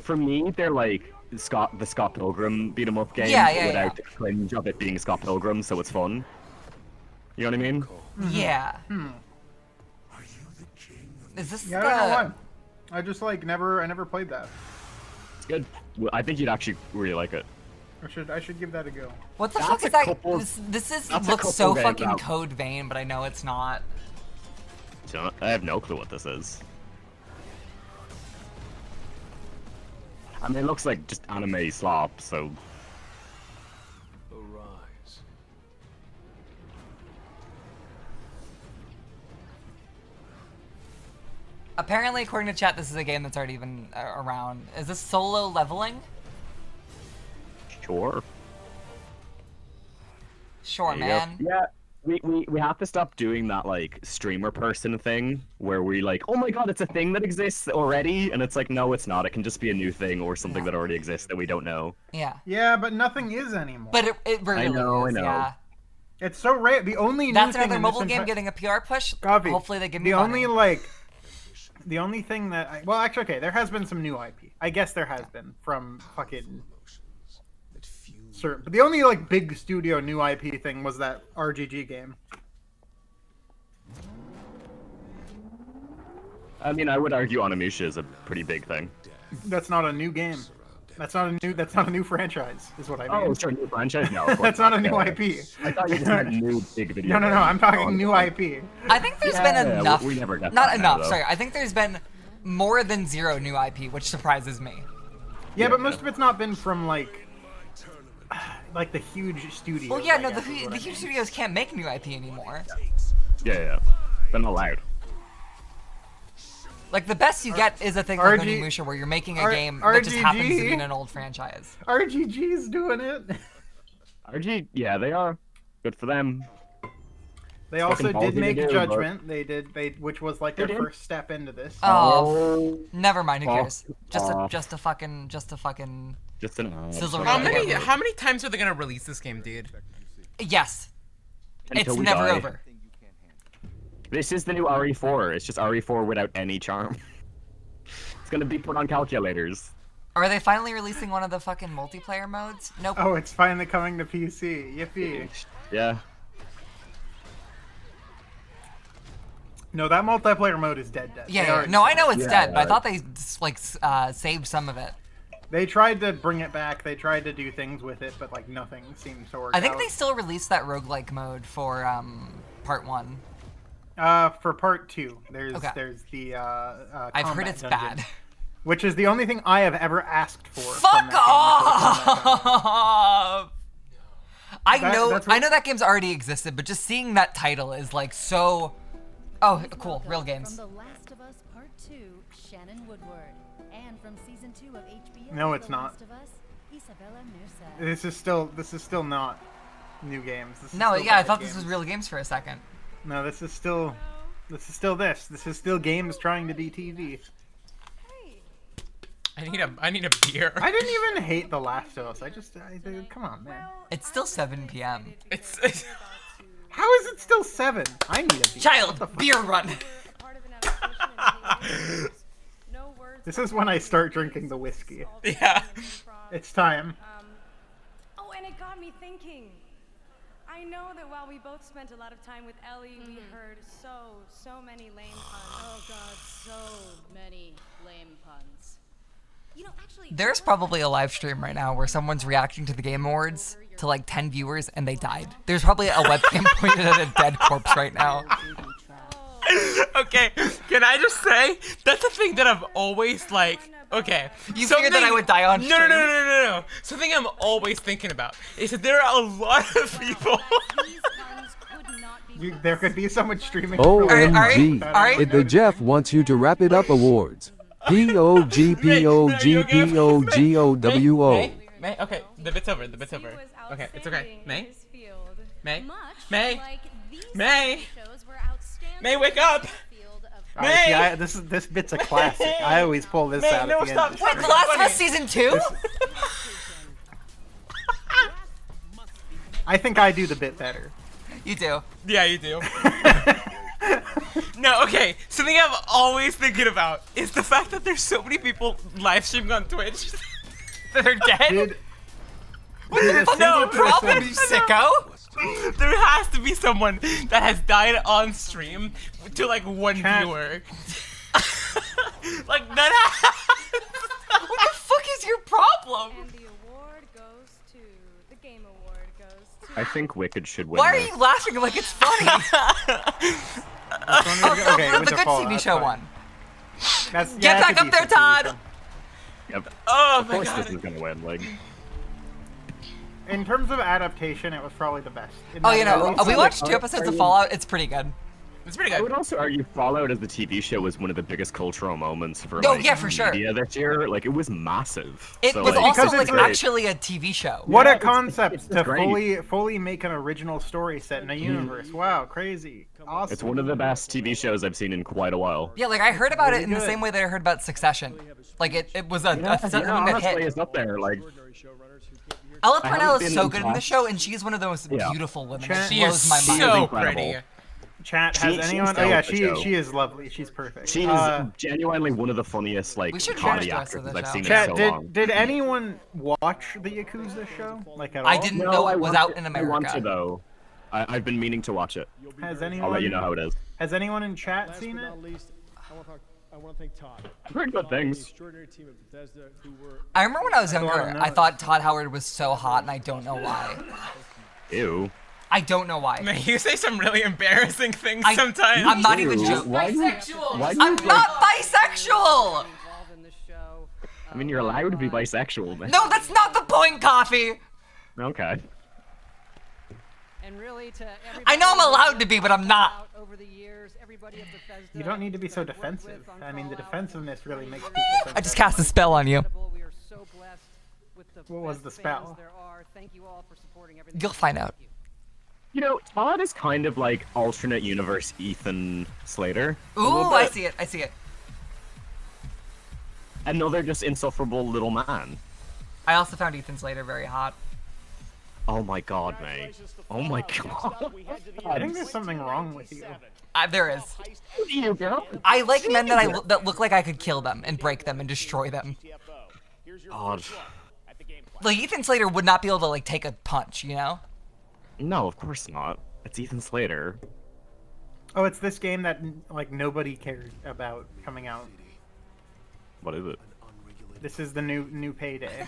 For me, they're like the Scott Pilgrim beat 'em up game Yeah, without the cringe of it being Scott Pilgrim, so it's fun. You know what I mean? Yeah. Is this Yeah, I don't know why. I just like I never played that. It's good. Well, I think you'd actually really like it. I should give that a go. What the That's fuck a is that? couple- This that's a looks couple so games fucking out. Code Vein, but I know it's not. I have no clue what this is. I mean, it looks like just anime slop, so. Arise. Apparently, according to chat, this is a game that's already been around. Is this solo leveling? Sure. Sure, There you go. man. Yeah, we have to stop doing that like streamer person thing where we like, oh my god, it's a thing that exists already, and it's like, no, it's not. It can just be a new thing or something that already exists that we don't know. Yeah. Yeah, but nothing is anymore. But it really I know. is, yeah. It's so rare. The only That's new thing another in mobile this game entire- getting a PR push. Coffee. Hopefully they give me the money. the only thing that well, actually, okay, there has been some new IP. I guess there has been from fucking certain, but the only like big studio new IP thing was that RGG game. I mean, I would argue Onimusha is a pretty big thing. That's not a new game. That's not a new franchise. Is what I mean. Oh, sure, new franchise? No, of course That's not a new Yeah. IP. I thought you just meant new big video. No. game. I'm talking new IP. I think there's Yeah, been enough. we never got Not that enough. now, though. Sorry, I think there's been more than zero new IP, which surprises me. Yeah, but most of it's not been from like the huge studios. Well, yeah, I no, guess, is what the I huge mean. studios can't make new IP anymore. Yeah. They're not allowed. Like the best you get is a thing like RG Onimusha, where you're making a R- game that just happens to be RGG? in an old franchise. RGG's doing it. RG, yeah, they are. Good for them. They It's also fucking did ballsy to make do, but- Judgment. Which was like their They did? first step into this. Oh, never mind. Who Oh. cares? Just Oh. a fucking. Just an Sizzle How reel. many times are they gonna release this game, dude? Yes. Until It's we never die. over. This is the new RE4. It's just RE4 without any charm. It's gonna be put on calculators. Are they finally releasing one of the fucking multiplayer modes? Nope. Oh, it's finally coming to PC. Yippee! Yeah. No, that multiplayer mode is dead. They Yeah, already no, I said know it. it's dead, but I thought they like saved some of it. They tried to bring it back. They tried to do things with it, but like nothing seems to work. I think out. they still released that roguelike mode for part 1. For part 2, there's Okay. the I've heard combat it's dungeon, bad. which is the only thing I have ever asked for. from Fuck that game, is the combat dungeon. off! I know that's what- I know that game's already existed, but just seeing that title is like so. Oh, cool, real From games. The Last of Us Part 2, Shannon Woodward. And from Season 2 of HBO, No, it's The not. Last of Us, Isabella Mirza. This is still not new games. This is No, still yeah, I bad thought games. this was real games for a second. No, this is still this. This is still games trying to be TV. I need a beer. I didn't even hate The Last of Us. Come on, man. It's still 7 p.m. It's How is it still 7? I need a beer. Child, beer run. This is when I start drinking the whiskey. Yeah. It's time. Oh, and it got me thinking. I know that while we both spent a lot of time with Ellie, we heard so many lame puns. Oh god, so many lame puns. There's probably a live stream right now where someone's reacting to the Game Awards to like 10 viewers and they died. There's probably a webcam pointed at a dead corpse right now. Okay, can I just say that's the thing that I've always like. Okay, You figured that I would die on stream? No. Something I'm always thinking about is that there are a lot of people. There could be someone streaming. OMG. The Jeff wants you to wrap it up awards. POGPOGPOGOWO. May, okay, the bit's over. Okay, it's okay. May, wake up. May. This bit's a classic. I always pull this out at the end. Wait, The Last of Us Season 2? I think I do the bit better. You do. Yeah, you do. No, okay. Something I'm always thinking about is the fact that there's so many people live streaming on Twitch that are dead. No problem, you sicko. There has to be someone that has died on stream to like one viewer. Like that. What the fuck is your problem? And the award goes to the Game Award goes to. I think Wicked should win. Why are this. you laughing like it's funny? The good TV show one. Get back up there, Todd! Yep. Oh of my course god. this is gonna win. Like, In terms of adaptation, it was probably the best. Oh, you know, we watched 2 episodes of Fallout. It's pretty good. It's pretty I good. would also argue Fallout as the TV show was one of the biggest cultural moments for No, like, yeah, for sure. media this year. Like, it was massive. It So, was like, also Because like it's great. actually a TV show. What Yeah, a concept to great. fully make an original story set in a universe. Wow, crazy. Awesome. It's one of the best TV shows I've seen in quite a while. Yeah, like I heard about it in the good. same way that I heard about Succession. Like it was something that honestly, hit. it's up there. Like, Ella I Purnell haven't is been so good in the impressed. show, and she's one of the most Yeah. beautiful women. Chat- It She blows is my mind. so incredible. pretty. Chat, She- has she's anyone? Oh still yeah, at the show. she is lovely. She's perfect. She is genuinely one of the funniest like We should comedy watch the rest of actors the I've show. seen Chat, in so long. did anyone watch the Yakuza show? Like at all? I didn't know it was want out to- in I want America. to though. I've been meaning to watch it. Has anyone? I'll let you know how it is. Has anyone in chat Last seen but it? not least, I want to thank Todd. I've heard good Todd and things. The extraordinary team at Bethesda who were. I remember when I was I don't younger, know. I thought Todd Howard was so hot, and I don't know why. Ew. I don't know why. Man, you say some really embarrassing things I- sometimes. I'm not even Ew. joking. Why do you- why do you I'm like- not bisexual! Involved in this show. I mean, you're allowed to be bisexual, man. No, that's not the point, Coffee! Okay. And really to I know I'm allowed to be, but I'm not. over the years, everybody at Bethesda You don't need to be so defensive. I mean, the defensiveness really makes people. I just cast a spell on you. We are so blessed with the What was best the fans spell? there are. Thank you all for supporting everything. You'll find out. You know, Todd is kind of like alternate universe Ethan Slater. a Ooh, little I bit. see it. I see it. Another just insufferable little man. I also found Ethan Slater very hot. Oh my god, mate. Oh my god. I think there's something wrong with you. There is. What do you go? I like men that look like I could kill them and break them and destroy them. God. Like Ethan Slater would not be able to like take a punch, you know? No, of course not. It's Ethan Slater. Oh, it's this game that like nobody cared about coming out. What is it? This is the new Payday.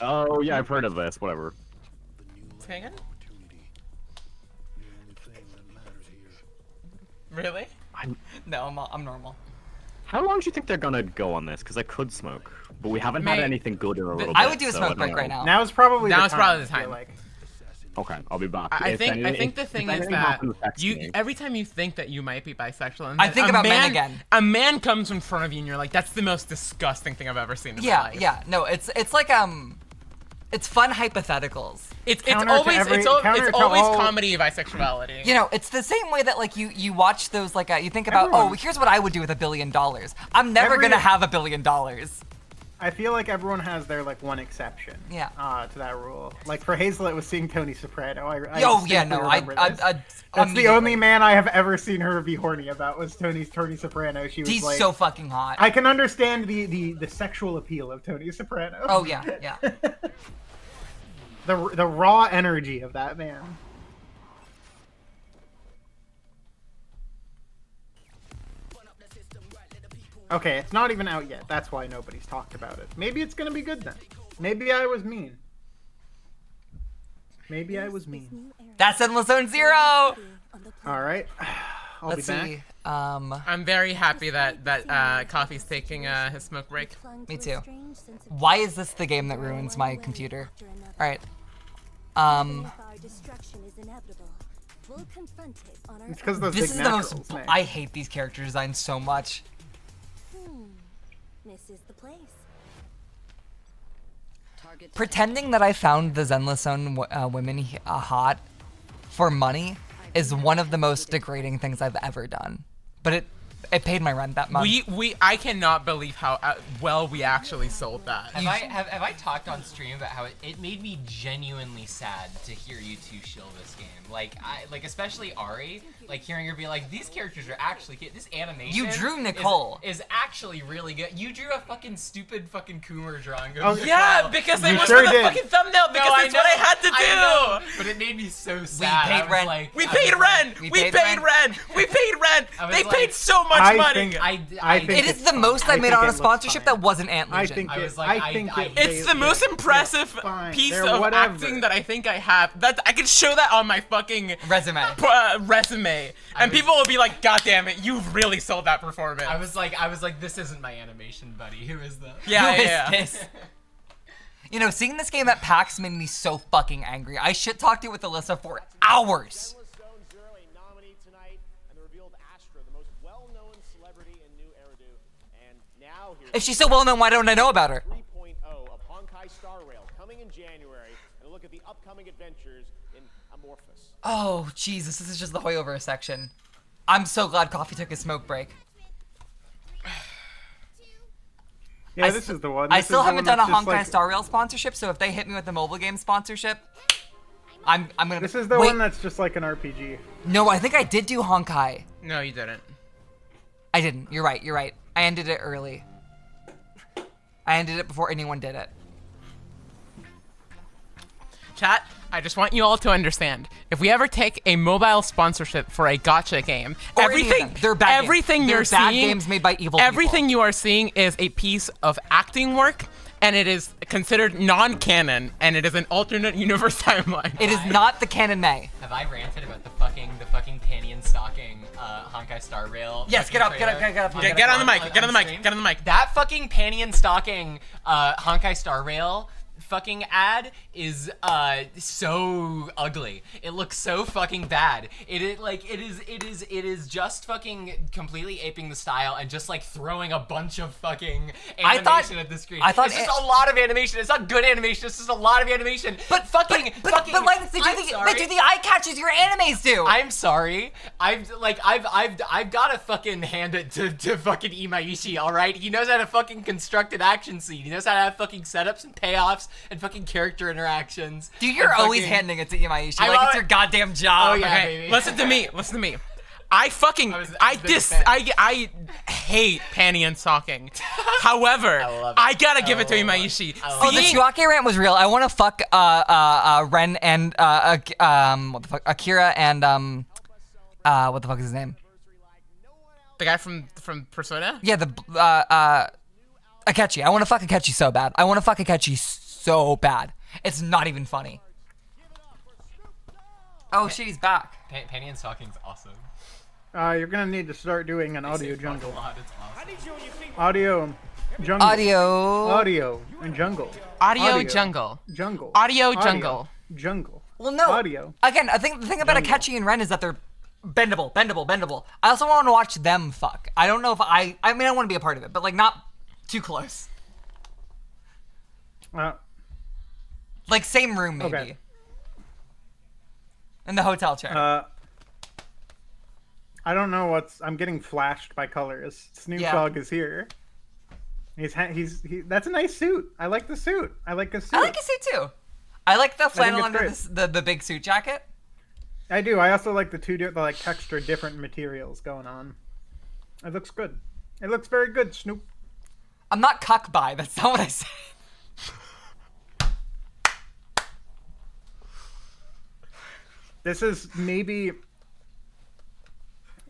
Oh yeah, I've heard of this. Whatever. Hang on. Really? No, I'm normal. How long do you think they're gonna go on this? Because I could smoke, but we haven't had Mate, anything good in a little bit. I would do a so smoke I don't break know. right now. Now is probably Now the is time. probably the I feel time. like. Okay, I'll be back. I If think anything- the if thing is anything that happens, text you me. every time you think that you might be bisexual, and I then think a about men man again. A man comes in front of you, and you're like, "That's the most disgusting thing I've ever seen." In my Yeah, life. yeah. No, it's like it's fun hypotheticals. It's Counter to always every- it's counter to always all- comedy bisexuality. You know, it's the same way that like you watch those like you think about Everyone- here's what I would do with $1 billion. I'm never gonna have $1 billion. I feel like everyone has their like one exception. Yeah. To that rule. Like for Hazel, it was seeing Tony Soprano. I Oh yeah, distinctly no, remember this. That's the immediately. only man I have ever seen her be horny about was Tony Soprano. She was He's like, so fucking hot. I can understand the sexual appeal of Tony Soprano. Oh yeah, yeah. the raw energy of that man. Okay, it's not even out yet. That's why nobody's talked about it. Maybe it's gonna be good then. Maybe I was mean. Maybe I was mean. That's Endless Zone Zero! All right. I'll Let's be back. see. I'm very happy that Coffee's taking his smoke break. Me too. Why is this the game that ruins my computer? All right. It's because those This big is the naturals, most. Nick. I hate these character designs so much. This is the place. Pretending that I found the Zenless Zone women hot for money is one of the most degrading things I've ever done. But it paid my rent that month. I cannot believe how well we actually sold that. Have I talked on stream about how it made me genuinely sad to hear you two shill this game? Like especially Ari, like hearing her be like, these characters are actually cute. This animation You drew Nicole. is actually really good. You drew a fucking stupid fucking Coomer drawing of Oh, Nicole. Yeah, because it was sure for the did. fucking thumbnail. Because that's what I had to do. I know, but it made me so sad. paid I was rent. Like, We I paid was rent. We We paid paid rent. We paid rent. I was They like- paid so much I money. think- I think It is it's the fine. most I made think on it a looks sponsorship fine. that wasn't Ant I Legion. think I it, was like, I think I- it, It's the they- most they're impressive fine. piece They're of whatever. acting that I think I have. That I could show that on my fucking Resume. resume, and people will be like, "God damn it, you've really sold that performance." I was like, this isn't my animation buddy. Who is that? Yeah, Who is yeah. this? You know, seeing this game at PAX made me so fucking angry. I shit talked it with Alyssa for hours. Endless Zone Zero, a nominee tonight, and the revealed Astra, the most well-known celebrity in New Eridu. And now here's If she's so well known, why don't I know about her? 3.0 of Honkai Star Rail coming in January, and a look at the upcoming adventures in Amorphous. Oh, Jesus, this is just the Hoyover section. I'm so glad Coffee took his smoke break. Yeah, I this st- is the one. I This still is the haven't one done a that's just Honkai like- Star Rail sponsorship, so if they hit me with the mobile game sponsorship, I'm gonna. This is the Wait, one that's just like an RPG. No, I think I did do Honkai. No, you didn't. I didn't. You're right. You're right. I ended it early. I ended it before anyone did it. Chat, I just want you all to understand. If we ever take a mobile sponsorship for a gacha game, Or any of everything them. They're bad everything games. you're They're bad seeing, games made by evil everything people. you are seeing is a piece of acting work, and it is considered non-canon, and it is an alternate universe timeline. It is not the canon May. Have I ranted about the fucking panty and stocking Honkai Star Rail? Yes, fucking get up, get up, trailer? get up. Get on the mic. Get on the mic. stream? Get on the mic. That fucking panty and stocking Honkai Star Rail fucking ad is so ugly. It looks so fucking bad. It is just completely aping the style and just like throwing a bunch of fucking animation at the screen. I thought it's just a lot of animation. It's not good animation. It's just a lot of animation. But fucking. But Linus, they do the eye catches your animes do. I'm sorry. I've got to fucking hand it to fucking Imaishi, all right? He knows how to fucking construct an action scene. He knows how to have fucking setups and payoffs and fucking character interactions. Dude, you're and always fucking- handing it to Imaishi I like love it's your it. goddamn job. Oh, yeah, Okay, baby. listen to me. Listen to me. I fucking I hate panty and stocking. However, I gotta give it to Imaishi. Oh, the Shuake rant was real. I want to fuck Ren and what the fuck, Akira and what the fuck is his name? The guy from Persona? Yeah, the Akechi. I want to fuck Akechi so bad. I want to fuck Akechi so bad. It's not even funny. Oh shit, he's back. Panty and stocking's awesome. You're gonna need to start doing an audio They say fuck jungle. a lot, it's awesome. Audio jungle. Audio and jungle. Audio jungle. Jungle. Audio jungle. Jungle. Well, no. Audio. Again, I think the thing about Akechi and Ren is that they're bendable. I also want to watch them fuck. I don't know if I mean, I want to be a part of it, but like not too close. Like same room maybe. Okay. In the hotel chair. I don't know what's. I'm getting flashed by colors. Snoop Yeah. Dogg is here. That's a nice suit. I like the suit. I like his suit. I like his suit too. I like the flannel it's under great. the big suit jacket. I do. I also like the like texture different materials going on. It looks good. It looks very good, Snoop. I'm not cuck by. That's not what I said. This is maybe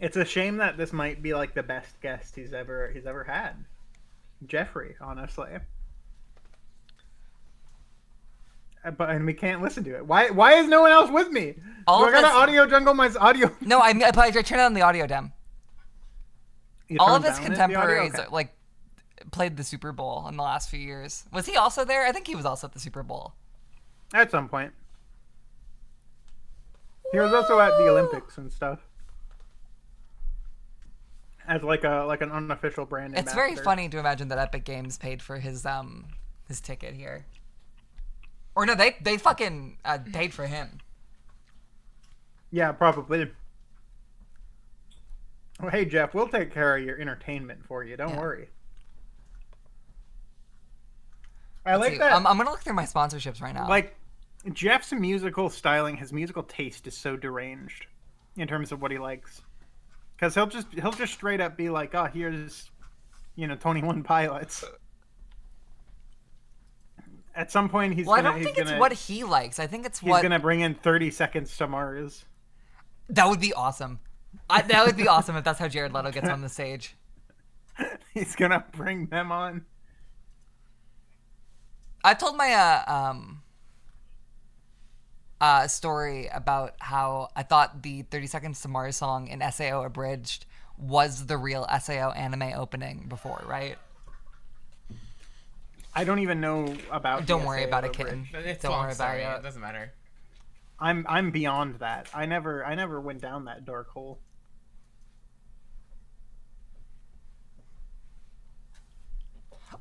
It's a shame that this might be like the best guest he's ever had. Jeffrey, honestly. And we can't listen to it. Why is no one else with me? Do I gotta audio jungle my audio? No, I turned on the audio dem. All of his contemporaries like played the Super Bowl in the last few years. Was he also there? I think he was also at the Super Bowl. At some point. He was also at the Olympics and stuff. As like an unofficial brand ambassador. It's very funny to imagine that Epic Games paid for his ticket here. Or no, they fucking paid for him. Yeah, probably. Well, hey Jeff, we'll take care of your entertainment for you. Don't worry. Let's see. that. I'm gonna look through my sponsorships right now. Like, Jeff's musical styling, his musical taste is so deranged in terms of what he likes. Because he'll just straight up be like, oh, here's, 21 Pilots. At some point, he's I don't think it's what he likes. I think it's he's gonna bring in 30 Seconds to Mars. That would be awesome. That would be awesome if that's how Jared Leto gets on the stage. He's gonna bring them on. I've told my story about how I thought the 30 Seconds to Mars song in SAO Abridged was the real SAO anime opening before, right? I don't even know about. Don't worry about it, kitten. Don't worry about it. It doesn't matter. I'm beyond that. I never went down that dark hole.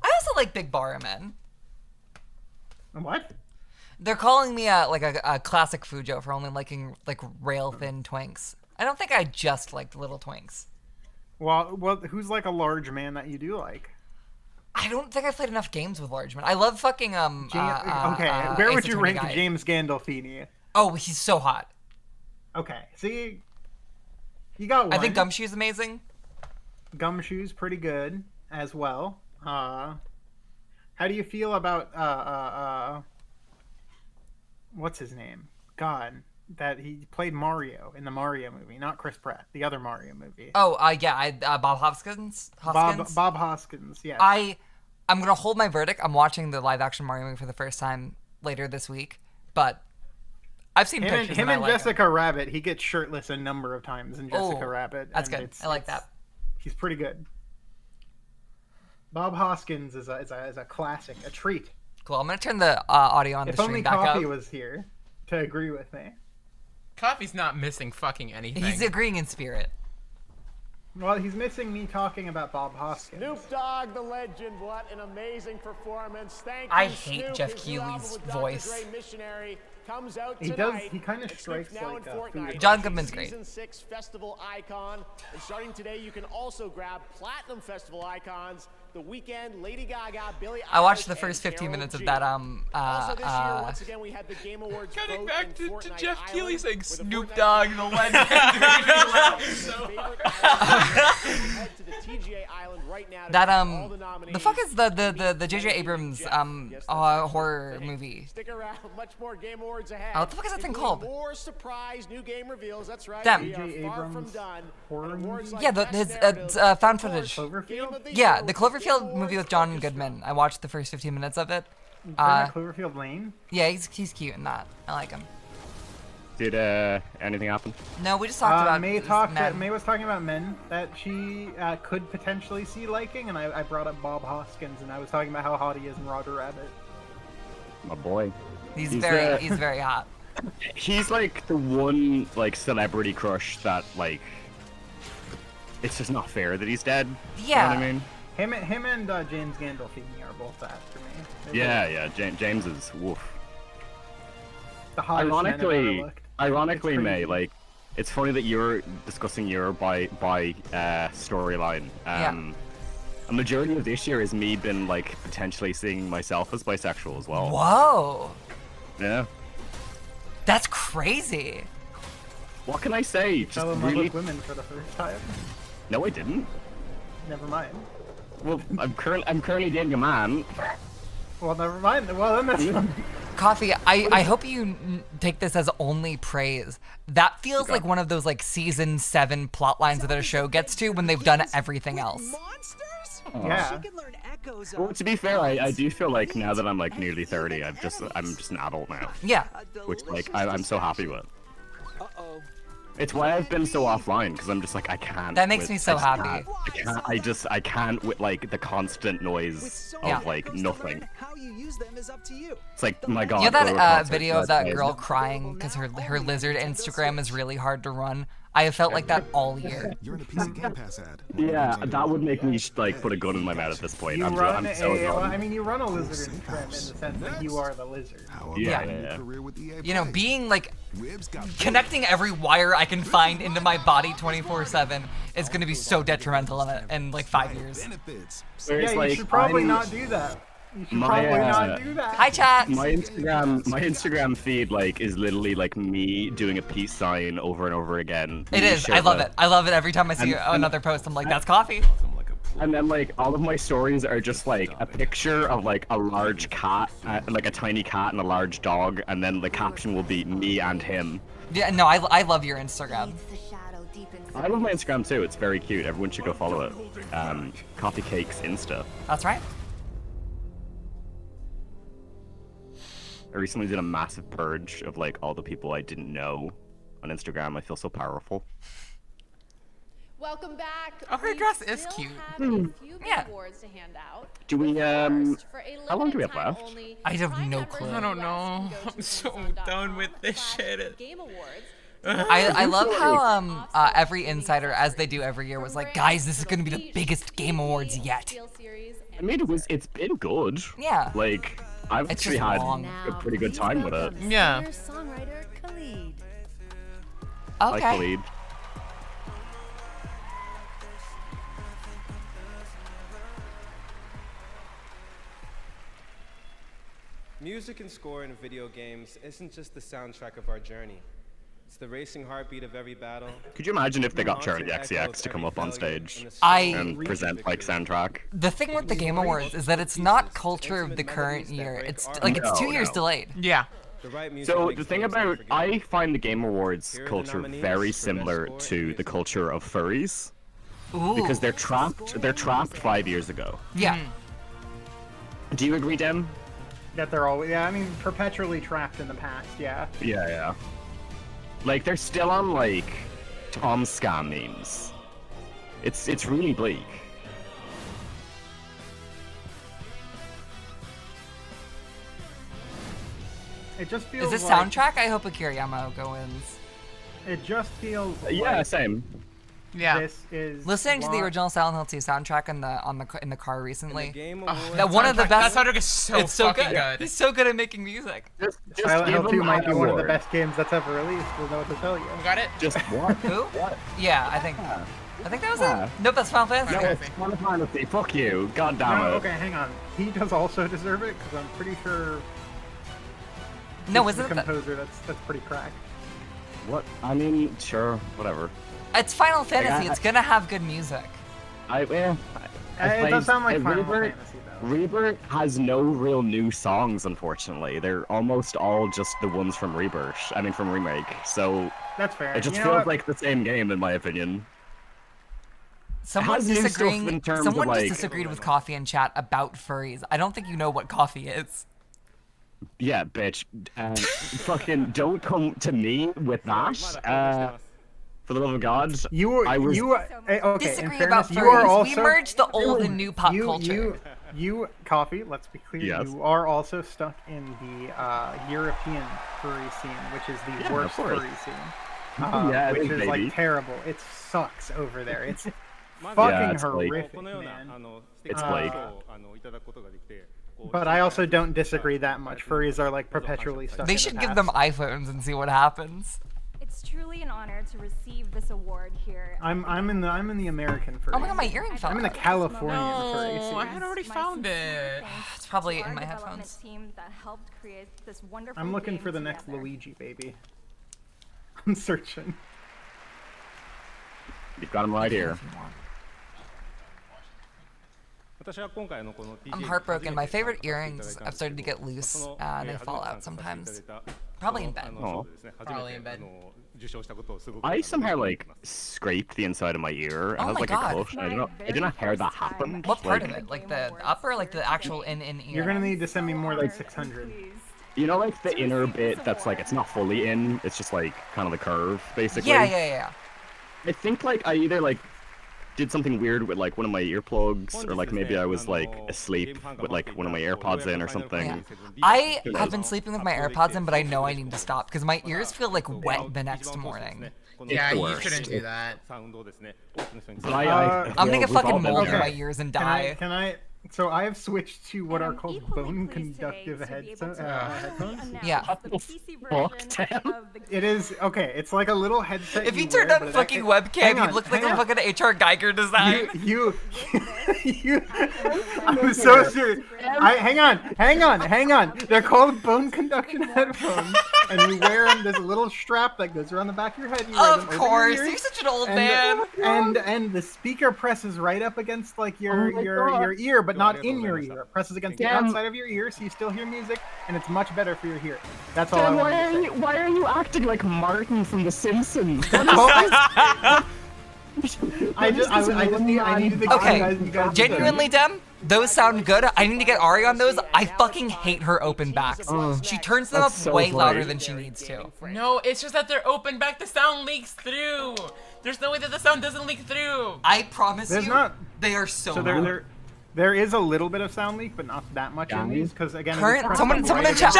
I also like Big Barman. What? They're calling me a classic Fujo for only liking like rail thin twinks. I don't think I just liked little twinks. Well, who's like a large man that you do like? I don't think I've played enough games with large men. I love fucking okay, where would you rank James Gandolfini? Oh, he's so hot. Okay, see, you got one. I think Gumshoe's amazing. Gumshoe's pretty good as well. How do you feel about what's his name? God, that he played Mario in the Mario movie, not Chris Pratt, the other Mario movie. Oh, yeah, Bob Hoskins. Bob Hoskins. Yeah. I'm gonna hold my verdict. I'm watching the live action Mario movie for the first time later this week, but I've seen pictures. Him and Jessica Rabbit. He gets shirtless a number of times in Jessica Rabbit. That's good. I like that. He's pretty good. Bob Hoskins is a classic, a treat. Cool. I'm gonna turn the audio on the stream back up. If only Coffee was here to agree with me. Coffee's not missing fucking anything. He's agreeing in spirit. Well, he's missing me talking about Bob Hoskins. Snoop Dogg, the legend, what an amazing performance. Thank you, I hate Snoop. Jeff His Keighley's album with voice. Dr. Dre, Missionary, comes out He tonight. does. He kind of strikes like a John Goodman's great. Season 6 festival icon. And starting today, you can also grab Platinum Festival icons. The Weeknd, Lady Gaga, Billie Eilish. I watched the first 15 minutes of that. Also this year, once again, we had the Game Awards. Cutting back to Jeff Island, Keighley saying Snoop Fortnite Dogg, the legend. Head to the TGA Island right now to That all the nominees. the fuck is the J.J. Abrams horror movie? Stick around, much more Game Awards ahead. What the fuck is that thing called? More surprise new game reveals. That's right. Damn. We are far from done. Horror movie? Yeah, his found footage. Cloverfield? Yeah, the Cloverfield movie with John Goodman. I watched the first 15 minutes of it. Cloverfield Lane? Yeah, he's cute in that. I like him. Did anything happen? No, we just talked about May was talking about men that she could potentially see liking, and I brought up Bob Hoskins, and I was talking about how hot he is in Roger Rabbit. My boy. He's very hot. He's like the one like celebrity crush that like it's just not fair that he's dead. Yeah. You know what I mean? Him and James Gandolfini are both after me. Yeah. James is woof. The hottest men I've ever looked. Ironically, May, like, it's funny that you're discussing your bi storyline. A majority of this year is me been like potentially seeing myself as bisexual as well. Whoa. Yeah. That's crazy. What can I say? Just Fell in love really... with women for the first time. No, I didn't. Never mind. Well, I'm currently dating a man. Well, never mind. Well, then that's Coffee, I hope you take this as only praise. That feels like one of those like season 7 plot lines that a show gets to when they've done everything else. Yeah. Well, to be fair, I do feel like now that I'm like nearly 30, I'm just an adult now. Yeah. Which like I'm so happy with. It's why I've been so offline, because I'm just like I can't. That makes me so happy. I can't with like the constant noise of like nothing. How you use them is up to you. It's like, my God. You know that video of that girl crying because her lizard Instagram is really hard to run? I have felt like that all year. You're in a PC Game Pass ad. Yeah, that would make me like put a gun in my mouth at this point. You I'm run so well, done. I mean, you run a lizard Instagram in the sense that you are the lizard. Yeah. You know, being like connecting every wire I can find into my body 24/7 is going to be so detrimental in like 5 years. Yeah, you should probably not do that. You should probably not do that. Hi, chat. My Instagram feed like is literally like me doing a peace sign over and over again. It is. I love it. I love it every time I see another post. I'm like, that's Coffee. And then like all of my stories are just like a picture of like a large cat, like a tiny cat and a large dog, and then the caption will be me and him. Yeah, no, I love your Instagram. I love my Instagram too. It's very cute. Everyone should go follow it. Coffee Cakes Insta. That's right. I recently did a massive purge of like all the people I didn't know on Instagram. I feel so powerful. Welcome back. Oh, her dress is cute. Yeah. Awards to hand out. Do we how long do we have left? I have no clue. I don't know. I'm so done with this shit. Game Awards. I love how every insider, as they do every year, was like, guys, this is gonna be the biggest Game Awards yet. I mean, it's been good. Yeah. Like I've actually had a pretty good time with it. Yeah. Songwriter Khalid. Hi, Khalid. Music and score in video games isn't just the soundtrack of our journey. It's the racing heartbeat of every battle. Could you imagine if they got Charlie XCX to come up on stage I- and present like soundtrack? The thing with the Game Awards is that it's not culture of the current year. It's like it's 2 years delayed. Yeah. So the thing about I find the Game Awards culture very similar to the culture of furries. Ooh. Because they're trapped 5 years ago. Yeah. Do you agree, Dem? That they're always, I mean, perpetually trapped in the past, yeah. Yeah. Like they're still on like Tom Scam memes. It's really bleak. It just feels Is this like, soundtrack? I hope Akira Yamaoka wins. It just feels Yeah, like same. Yeah. this is Listening to the why- original Silent Hill 2 soundtrack in the car recently. Oh, That one of the best. That soundtrack is so it's so fucking good. He's so good at making music. Silent Hill 2 might be one of the award. best games that's ever released. We'll know what to tell you. Got it? Just what? Who? What? Yeah, I think that was Yeah. it. Nope, that's Final Fantasy. No, it's Final Fantasy. Fuck you. God damn No, it. okay, hang on. He does also deserve it because I'm pretty sure. No, he's isn't the it? composer? That's pretty cracked. What? I mean, sure, whatever. It's Final Fantasy. It's gonna have good music. I It does sound like Final Rebirth, Fantasy though. Rebirth has no real new songs, unfortunately. They're almost all just the ones from Rebirth. I mean, from Remake. So That's fair. it just You know feels what? like the same game, in my opinion. Someone has new stuff disagreeing. in terms of, Someone just like- disagreed with Coffee in chat about furries. I don't think you know what Coffee is. Yeah, bitch. Fucking don't come to me with that. For the love of God, okay. Disagree in fairness, about you are furries. also We merged the old and new pop culture. You, Coffee. Let's be clear. Yes. You are also stuck in the European furry scene, which is the Yeah, worst of course. furry scene. Yeah, it which is, is baby. like terrible. It sucks over there. It's Yeah, fucking it's Blake. horrific, man. It's Blake. But I also don't disagree that much. Furries are like perpetually stuck. They in should the give past. them iPhones and see what happens. It's truly an honor to receive this award here. I'm in the American furry. Oh my god, my earring fell I'm in the out. Californian furry No, scene. I had already found it. It's probably to in our my development headphones. team that helped create this wonderful I'm looking game for the next together. Luigi, baby. I'm searching. You've got him right here. I'm heartbroken. My favorite earrings I've started to get loose and they fall out sometimes. Probably in bed. Oh. Probably in bed. I somehow like scraped the inside of my ear. Oh I had my like God. a cut. I don't know how that happened. What part of it? Like the upper, like the actual in ear? You're gonna need to send me more than 600. You know, like the inner bit that's like it's not fully in. It's just like kind of the curve, basically. Yeah. I think like I either like did something weird with like one of my earplugs, or like maybe I was like asleep with like one of my AirPods in or something. Yeah. I have been sleeping with my AirPods in, but I know I need to stop because my ears feel like wet the next morning. Yeah, you shouldn't do that. I'm gonna get fucking mold in my ears and die. Can I? So I have switched to what are called bone conductive headphones. Yeah. It is okay. It's like a little headset. If you turned on fucking webcam, you'd look like a fucking HR Geiger design. You. I'm so serious. Hang on. They're called bone conduction headphones, and you wear them. There's a little strap that goes around the back of your head. You wear them Of over course, your ears, you're such an old man. And the speaker presses right up against like your ear, but not in your ear. It presses against the outside of your ear, so you still hear music, and it's much better for your hearing. That's all I want to say. Why are you acting like Martin from The Simpsons? I needed to Okay, you guys genuinely, Dem, those sound good. I need to get Ari on those. I fucking hate her open backs. She turns them up way louder than she needs to. No, it's just that they're open back. The sound leaks through. There's no way that the sound doesn't leak through. I promise There's you, not. they are so So loud. there is a little bit of sound leak, but not that much in these, because again, Someone in chat.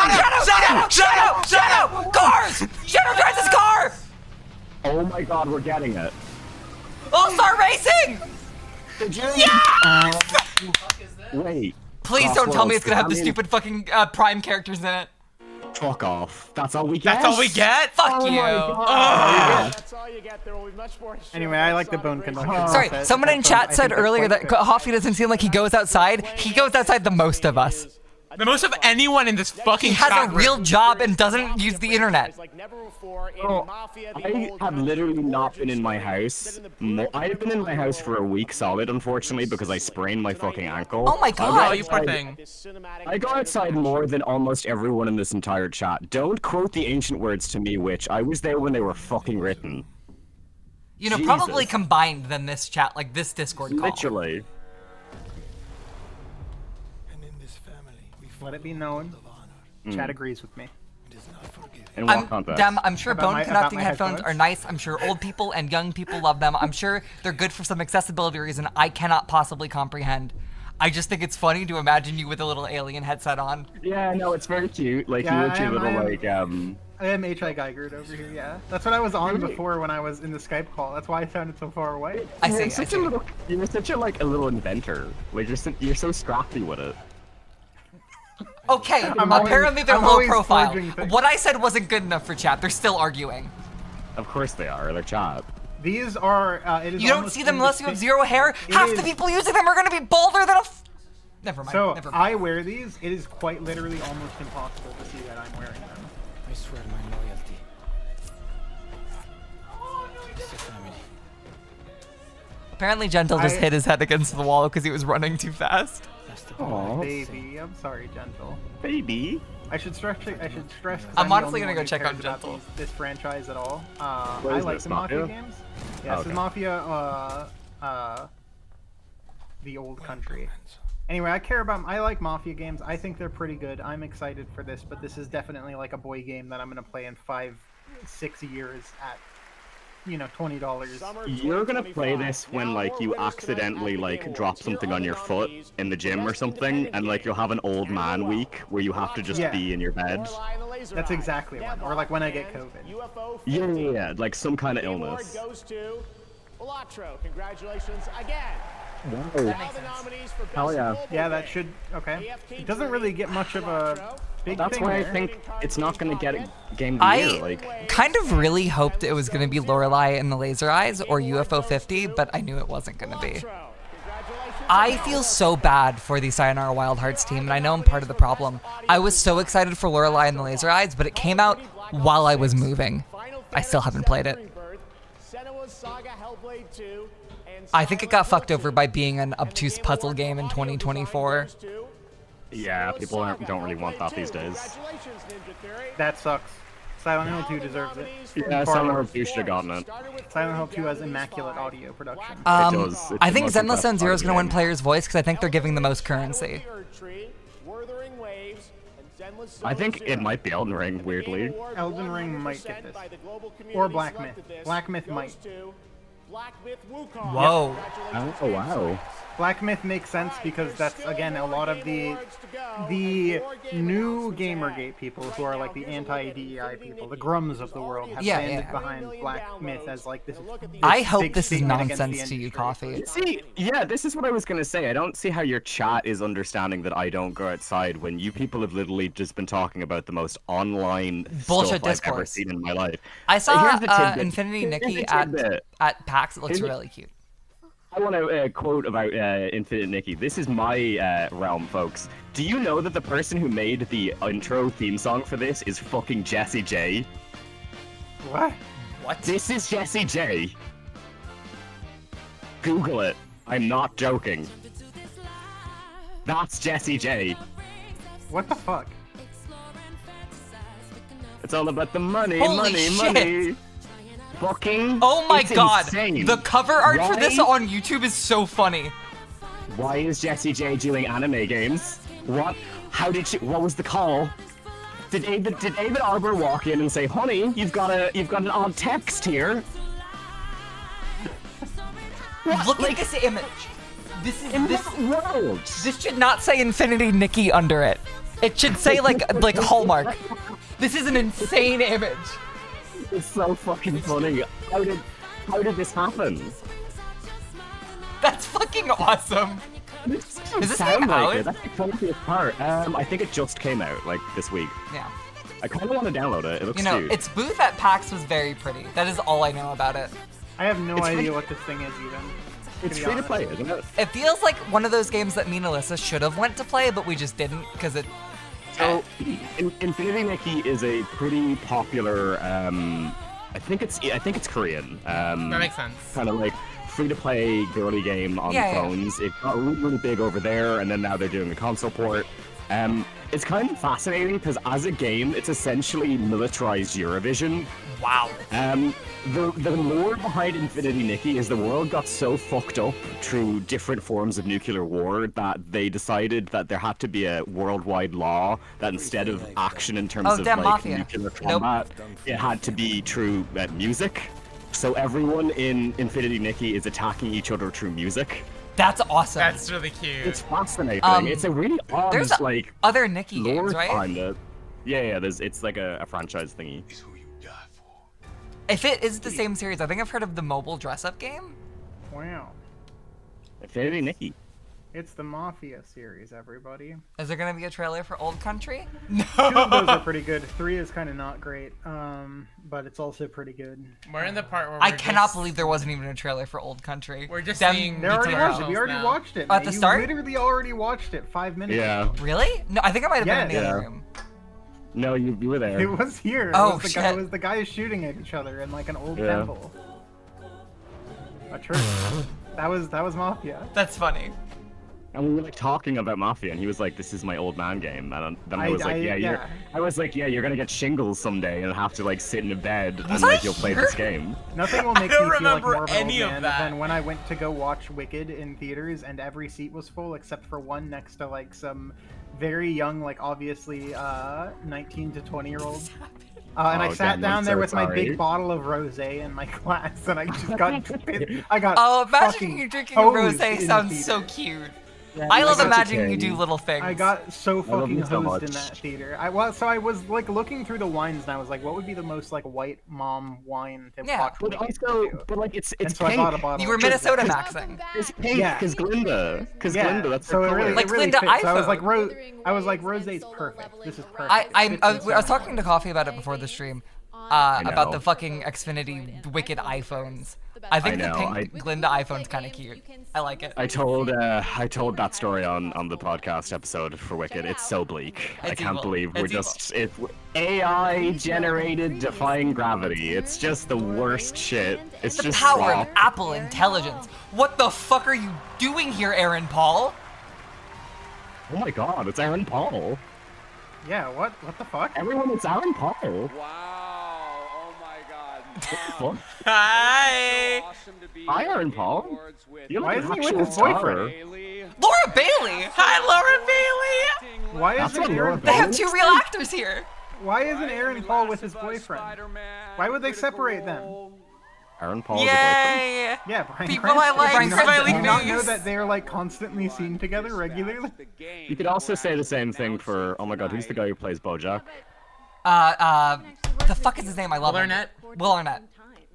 Shadow! Cars! Shadow drives his car! Oh my God, we're getting it. All-Star Racing! Yes! Wait. Please don't tell me it's gonna have the stupid fucking Prime characters in it. Fuck off. That's all we get? That's all we get? Fuck you. That's all you get. There will be much more. Anyway, I like the bone conduction. Sorry, someone in chat said earlier that Hoffy doesn't seem like he goes outside. He goes outside the most of us. The most of anyone in this fucking He has chat a real job and doesn't use the internet. I have literally not been in my house. I've been in my house for a week solid, unfortunately, because I sprained my fucking ankle. Oh my God. Oh, you poor thing. I go outside more than almost everyone in this entire chat. Don't quote the ancient words to me, Witch. I was there when they were fucking written. You know, Jesus. probably combined than this chat, like this Discord call. Literally. Let it be known. Chat agrees with me. In what context? I'm sure About bone conducting my headphones headphones? are nice. I'm sure old people and young people love them. I'm sure they're good for some accessibility reason I cannot possibly comprehend. I just think it's funny to imagine you with a little alien headset on. Yeah, no, it's very cute. Like, Yeah, you literally little, like, I am H.I. Geigered over here, yeah. That's what I was on before when I was in the Skype call. That's why I sounded so far away. You're such a little inventor. Like, you're so scrappy with it. Okay, apparently they're low profile. What I said wasn't good enough for chat. They're still arguing. Of course they are. They're chat. These are, it is You don't almost see them unless you have indistinct- zero hair. Half the people using them are going to be bolder than a... Never mind. So, never mind. I wear these. It is quite literally almost impossible to see that I'm wearing them. I swear my loyalty. It's a family. Apparently Gentle just hit his head against the wall because he was running too fast. Oh, baby, I'm sorry, Gentle. Baby. I should stress. 'Cause I'm the honestly only gonna go one who check cares on about Gentle. this franchise at all. What I is like this, the Mafia Mafia? games. Yeah, this Okay. is Mafia. The old country. Anyway, I like Mafia games. I think they're pretty good. I'm excited for this, but this is definitely like a boy game that I'm gonna play in 5-6 years at, $20. You're gonna play this when, like, you accidentally, like, drop something on your foot in the gym or something, and, like, you'll have an old man week where you have to just be in your bed. That's exactly one. Or like when I get COVID. Yeah, like some kind of illness. Goes to Elatro. Congratulations again. Wow. Hell yeah. Yeah, that should. Okay. It doesn't really get much of a big That's thing why I there. think it's not gonna get a game of the year. Like, kind of really hoped it was going to be Lorelei and the Laser Eyes or UFO 50, but I knew it wasn't going to be. I feel so bad for the Sayonara Wild Hearts team, and I know I'm part of the problem. I was so excited for Lorelei and the Laser Eyes, but it came out while I was moving. I still haven't played it. Saga Hellblade 2 and I think it got fucked over by being an obtuse puzzle game in 2024. Yeah, people don't really want that these days. That sucks. Silent Hill 2 deserves it. Yeah, Silent Hill 2 should have gotten it. Silent Hill 2 has immaculate audio production. It does. I think Zenless Zone Zero is going to win game. player's voice because I think they're giving the most currency. I think it might be Elden Ring, weirdly. Elden Ring might get this. Or Black Myth. Black Myth might. Whoa. Oh, wow. Black Myth makes sense because that's, again, a lot of the new Gamergate people who are like the anti-DEI people, the Grums of the world, have standed behind Black Myth as like this. I hope this is nonsense to you, Coffee. See, yeah, this is what I was going to say. I don't see how your chat is understanding that I don't go outside when you people have literally just been talking about the most online bullshit stuff I've ever discourse. seen in my life. I saw Here's the tidbit. Infinity Here's Nikki the tidbit. at PAX. It looks Here's the- really cute. I want to quote about Infinite Nikki. This is my realm, folks. Do you know that the person who made the intro theme song for this is fucking Jessie J? What? What? This is Jessie J. Google it. I'm not joking. That's Jessie J. What the fuck? It's all about the money, Holy money, shit. money. Fucking. Oh my it's god! insane. The cover art for this Why- on YouTube is so funny. Why is Jessie J doing anime games? What? How did she? What was the call? Did David Arbor walk in and say, "Honey, you've got an odd text here"? Look at this image. This is In this what world? This should not say Infinity Nikki under it. It should say like Hallmark. This is an insane image. It's so fucking funny. How did this happen? That's fucking awesome. Does this game out? That's the funniest part. I think it just came out like this week. Yeah. I kind of want to download it. It looks You know, cute. its booth at PAX was very pretty. That is all I know about it. I have no It's idea free- what this thing is even. It's be free to honest. play, isn't it? It feels like one of those games that me and Alyssa should have went to play, but we just didn't because it. So, Infinity Nikki is a pretty popular. I think it's Korean. That makes sense. Kind of like free-to-play girly game on Yeah, yeah. phones. It got really big over there, and then now they're doing a console port. It's kind of fascinating because as a game, it's essentially militarized Eurovision. Wow. The lore behind Infinity Nikki is the world got so fucked up through different forms of nuclear war that they decided that there had to be a worldwide law that instead of action in terms of damn, like Mafia. nuclear combat, it had to be through music. So everyone in Infinity Nikki is attacking each other through music. That's awesome. That's really cute. It's fascinating. Um, It's a really odd there's like other Nikki lore games, right? behind it. Yeah, it's like a franchise thingy. If it is the same series, I think I've heard of the mobile dress-up game. Wow. Infinity Nikki. It's the Mafia series, everybody. Is there gonna be a trailer for Old Country? 2 of those are pretty good. 3 is kind of not great, but it's also pretty good. We're in the part where I we're cannot just- believe there wasn't even a trailer for Old Country. We're just Them seeing- There already beats was. around. We already now. watched it. Oh, at man. the start? You literally already watched it 5 minutes Yeah. ago. Really? No, I think I might have been in the Yes. other Yeah. room. No, you were there. It was here. Oh, it was shit. It was the guys shooting at each other in like an old Yeah. temple. A church. that was Mafia. That's funny. And we were like talking about Mafia, and he was like, "This is my old man game," and then I was like, yeah. I was like, "Yeah, you're gonna get shingles someday, and have to like sit in a bed and Was like I you'll play here? this game." Nothing will make me don't feel like remember more of an any old of man that. than when I went to go watch Wicked in theaters and every seat was full except for one next to like some very young, like obviously 19 to 20-year-olds. And I Oh, sat damn, down I'm there so with my sorry. big bottle of rosé in my glass, and I just got I got. Oh, imagining fucking you drinking a hosed rosé in sounds theater. so cute. Yeah, I love such a imagining you king. do little things. I got so love fucking you so hosed in much. that theater. I was like looking through the wines, and I was like, what would be the most like white mom wine to Yeah. watch? But Wicked also, to? but like it's And so I pink. bought a bottle. You were of Minnesota rosé. maxing. It's pink Yeah. because Glinda. Because Yeah, Glinda, that's so her it really, color. Like it really Glinda fits. So I was like, iPhone. I was like, rosé's perfect. This is perfect. I Fits was in so talking to much. Coffee about it before the stream. about the fucking Xfinity wicked iPhones. I think the pink Glinda iPhone's kind of cute. I like it. I told that story on the podcast episode for Wicked. It's so bleak. I can't believe we're just AI generated defying gravity. It's just the worst shit. It's The just power slop. of Apple intelligence. What the fuck are you doing here, Aaron Paul? Oh my god, it's Aaron Paul. Yeah, what the fuck? Everyone, it's Aaron Paul. Wow, oh my god. What? Hi! Hi, Aaron Paul. You're Why like isn't an he with actual his star. boyfriend? Laura Bailey! Hi, Laura Bailey! Why That's isn't what Laura Aaron They have Bailey two is real saying? actors here. Why isn't Aaron Paul with his boyfriend? Why would they separate them? Aaron Paul's a boyfriend. Yay! Yeah, Bryan People I Cranston. like, Do you not- smiley do you not know face. that they're like constantly seen together regularly? You could also say the same thing for, oh my god, who's the guy who plays Bojack? The fuck is his name? I love Will him. Arnett? Will Arnett.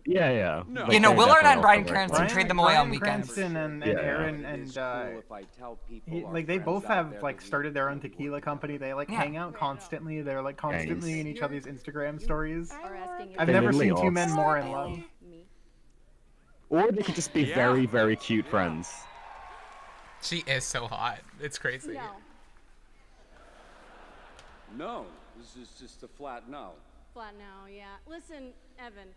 Yeah. You know, Will Arnett and Bryan Cranston. Cranston trade them away on weekends. Cranston and Yeah. Aaron and like they both have like started their own tequila company. They like hang out constantly. They're like constantly in each other's Instagram stories. I've never literally seen two all men more in love. Or they could just be very, very cute friends. She is so hot. It's crazy. No, this is just a flat no. Flat no, yeah. Listen, Evan.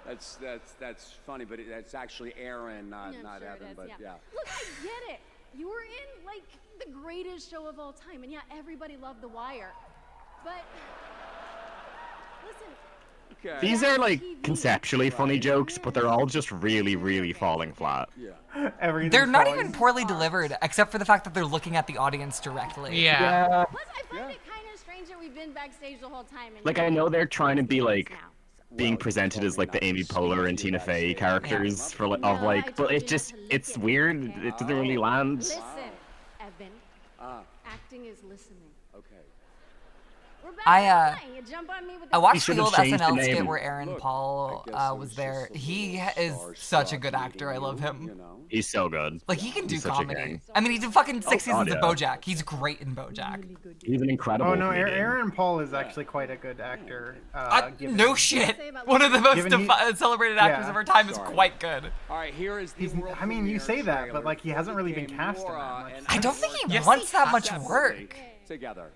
That's funny, but that's actually Aaron, not sure Evan. it is, But yeah. Look, I get it. You were in like the greatest show of all time, and yeah, everybody loved The Wire. But listen. Okay. These are like conceptually funny jokes, but they're all just really, really falling flat. Yeah. They're not even poorly delivered, except for the fact that they're looking at the audience directly. Yeah. Plus, I find it kind of strange that we've been backstage the whole time. And Like, I know they're trying to be like being presented as like the Amy Poehler and Tina Fey characters for like, but it's weird. It doesn't really land. Listen, Evan. Acting is listening. Okay. We're back I you jump on me with I the watched the should've old changed the SNL skit name. where Aaron Paul was there. He is such a good actor. I love him. He's so good. Like, he can do He's such a comedy. gang. I mean, he's in fucking 6 God, seasons of yeah. BoJack. He's great in BoJack. He's an incredible. Oh no, comedian. Aaron Paul is actually quite a good actor. Given- No shit. One of the most Given he- celebrated actors yeah. of our time is quite good. All right, here is the world I mean, you say that, but trailer like he hasn't really been became cast in Laura that much. and I don't think he Yes, wants that has much to work. together.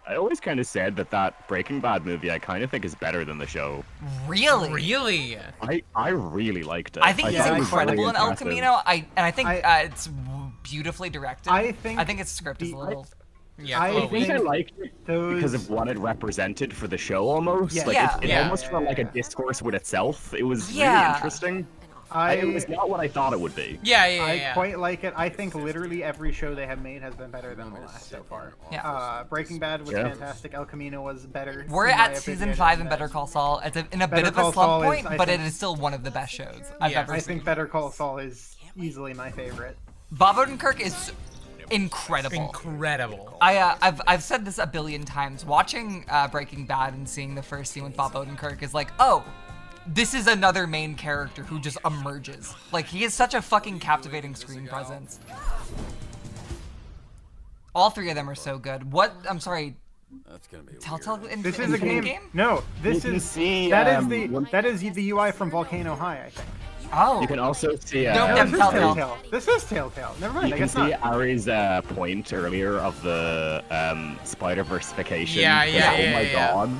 I always kind of said that Breaking Bad movie I kind of think is better than the show. Really? Really? I really liked it. I think he's thought it was incredible really in El impressive. Camino. I think it's beautifully directed. I think its script is a little. Yeah, I think I think liked it because of what it represented for the show almost. Yeah. Like Yeah. it Yeah. almost felt like a discourse with itself. It was really Yeah. interesting. It was not what I thought it would be. I quite like it. I think literally every show they have made has been better than the last so far. Yeah. Breaking Bad was Yeah. fantastic. El Camino was better. We're in my at season opinion, 5 in and, Better Call Saul. It's in a bit Better of a Call slump Saul is, point, I but think- it is still one of the best shows I've Yeah. ever I seen. think Better Call Saul is easily my favorite. Bob Odenkirk is incredible. Incredible. I've said this a billion times. Watching Breaking Bad and seeing the first scene with Bob Odenkirk is like, oh, this is another main character who just emerges. Like, he is such a fucking captivating screen presence. All three of them are so good. What? I'm sorry. That's gonna be Telltale. This is a game. No, this You can is see, that is one- the UI from Volcano High, I think. Oh. You can also see. No, This is Telltale. Telltale. This is Telltale. Never mind. You I can guess see not. Ari's point earlier of the Spider-Versification. Yeah, yeah, Oh yeah, my yeah. god.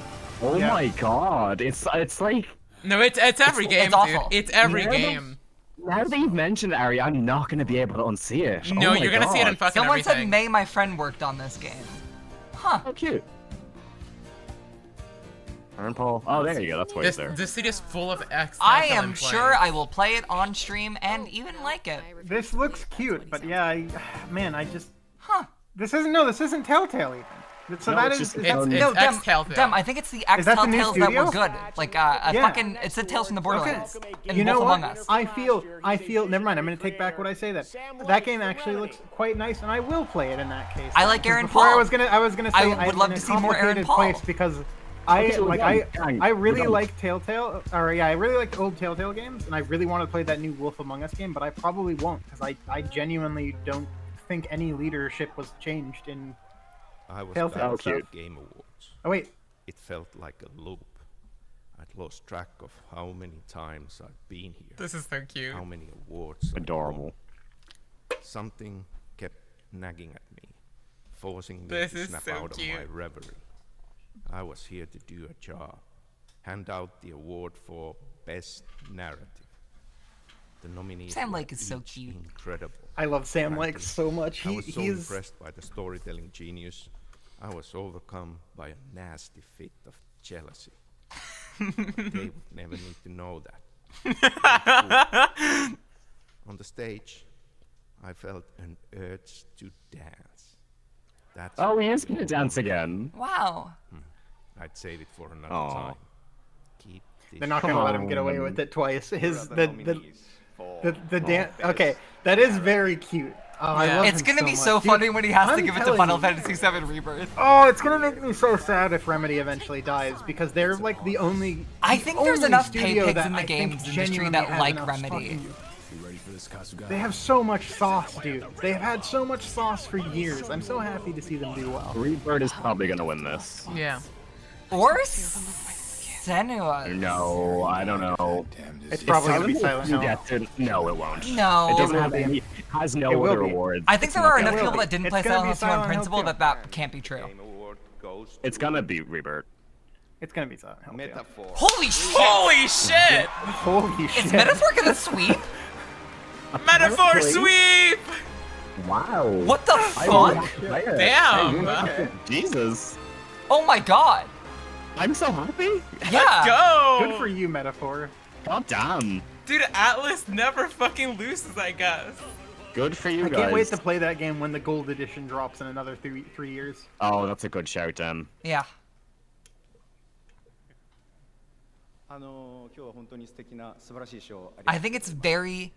Oh Yeah. my god. It's like. No, it's every game, it's awful. dude. It's every Yeah, game. Now that you've mentioned it, Ari, I'm not going to be able to unsee it. No, Oh my you're gonna see it in God. fucking Someone everything. said May, my friend, worked on this game. Huh. Oh, cute. Aaron Paul. Oh, there you go. That's why he's there. This city is full of X. I am sure I will play it on stream and even like it. This looks cute, but yeah, man, I just. Huh. This isn't Telltale even. So No, that it's is. just- that's- It's No, X Telltale. Dem, I think it's the X Is that the new Telltales that were studio? good. Like, a Yeah. fucking, it's the Tales from the Borderlands. And You know Wolf what? Among Us. I feel. Never mind. I'm gonna take back what I say. That game actually looks quite nice, and I will play it in that case. I like Aaron Before Paul. I was gonna say I would love to see more Aaron Paul. Place because I Okay, we're done. I We're really done. like Telltale. Or yeah, I really like old Telltale games, and I really want to play that new Wolf Among Us game, but I probably won't because I genuinely don't think any leadership was changed in I was Telltale back stuff. at Game Awards. Oh wait, It felt like a loop. I'd lost track of how many times I'd been here. This is so cute. How many awards. Adorable. Something kept nagging at me, forcing me This to is snap so out cute. of my reverie. I was here to do a job, hand out the award for Best Narrative. The nominees Sam were Lake is so each cute. incredible. I love Sam Frankly, Lake so much. I was so He's impressed by the storytelling genius. I was overcome by a nasty fit of jealousy. They would never need to know that. On the stage, I felt an urge to dance. That's Oh, he is going to dance again. Wow. I'd save it for another Aw. time. Keep this They're not Come gonna let him get away on. with it twice. His What are the dance. Okay, that is very cute. Oh, I love It's him gonna be much. so Dude, funny when he has to I'm give it to telling Final you. Fantasy VII Rebirth. Oh, it's gonna make me so sad if Remedy eventually dies because they're like the only. I the think there's only enough pay studio pigs that in the I think games industry genuinely that has like enough Remedy. fucking- They have so much sauce, dude. They have had so much sauce for years. I'm so happy to see them do well. Rebird is probably going to win this. Yeah. Or Senua. No, I don't know. It's probably gonna be Silent Hill. No, it won't. No. It doesn't It have will be. any. Has no It will other be. awards. I think It's there not are gonna enough people be. that didn't It's play gonna Silent be Hill on Silent Hill principle 2. that can't be true. Game award goes It's gonna be Rebird. It's gonna be Silent Hill. too. Metaphor. Holy shit! Holy shit! Holy shit! Is Metaphor gonna sweep? Metaphor sweep! Wow. What the fuck? Damn. Jesus. Oh my god. I'm so happy. Yeah. Go! Good for you, Metaphor. God damn. Dude, Atlas never fucking loses, I guess. Good for you I guys. can't wait to play that game when the gold edition drops in another three years. Oh, that's a good shout, Dan. Yeah. I think it's very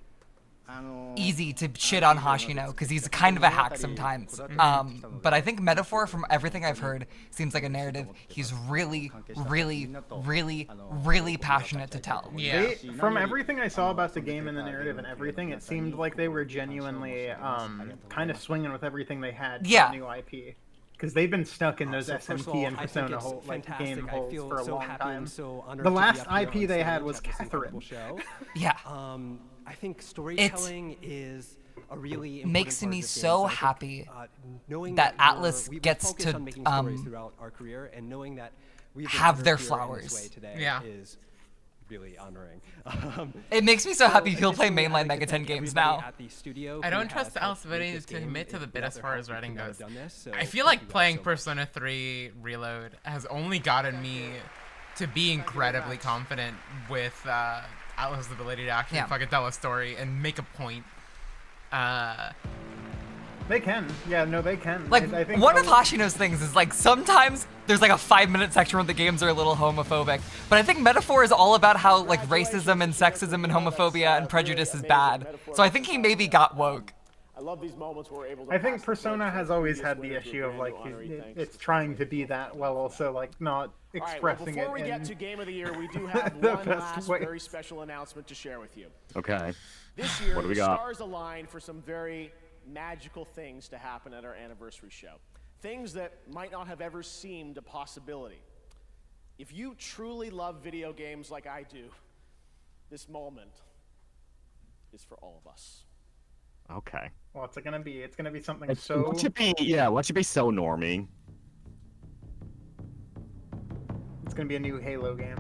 easy to shit on Hashino because he's kind of a hack sometimes. But I think Metaphor, from everything I've heard, seems like a narrative he's really, really, really, really passionate to tell. Yeah. From everything I saw about the game and the narrative and everything, it seemed like they were genuinely kind of swinging with everything they had for Yeah. the new IP. Because they've been stuck in those So first of SMT all, and I think Persona it's hole, like fantastic. game I holes feel for a so long happy time. and so honored The to be last up here on IP they had stage was at this incredible Catherine. show. Yeah. I think storytelling is a really important Makes part me of this so game. I think, happy knowing that you're- Atlas we've gets focused to on making stories throughout our career, and knowing that we've been have honored their here in this flowers. way today Yeah. is really honoring. It makes me so happy he'll play additionally, mainline I'd like to Mega 10 thank games everybody now. at the studio I who don't trust has helped Alcivity make this to game commit to the bit without as their far help, as we writing couldn't have goes. done this, so I feel thank like you guys playing so much. Persona 3 Reload has only gotten me to be incredibly confident with Atlas' ability to actually Yeah. fucking tell a story and make a point. They can. Yeah, no, they can. Like, I think one of Hashino's things is, like, sometimes there's, like, a 5-minute section where the games are a little homophobic. But I think Metaphor is all about how, like, racism and sexism and homophobia and prejudice is bad. So I think he maybe got woke. I love these moments where we're able to I think pass the Persona torch has to always previous had the winners issue with of like grand honorary thanks. it's trying to be that while also like not All right, well, expressing before we it get in to Game of the Year, we do have the one best last way. very special announcement to share with you. Okay. This year, What do we the got? stars align for some very magical things to happen at our anniversary show. Things that might not have ever seemed a possibility. If you truly love video games like I do, this moment is for all of us. Okay. What's it gonna be? It's gonna be something It so. should be, yeah, what should be so normie? It's gonna be a new Halo game.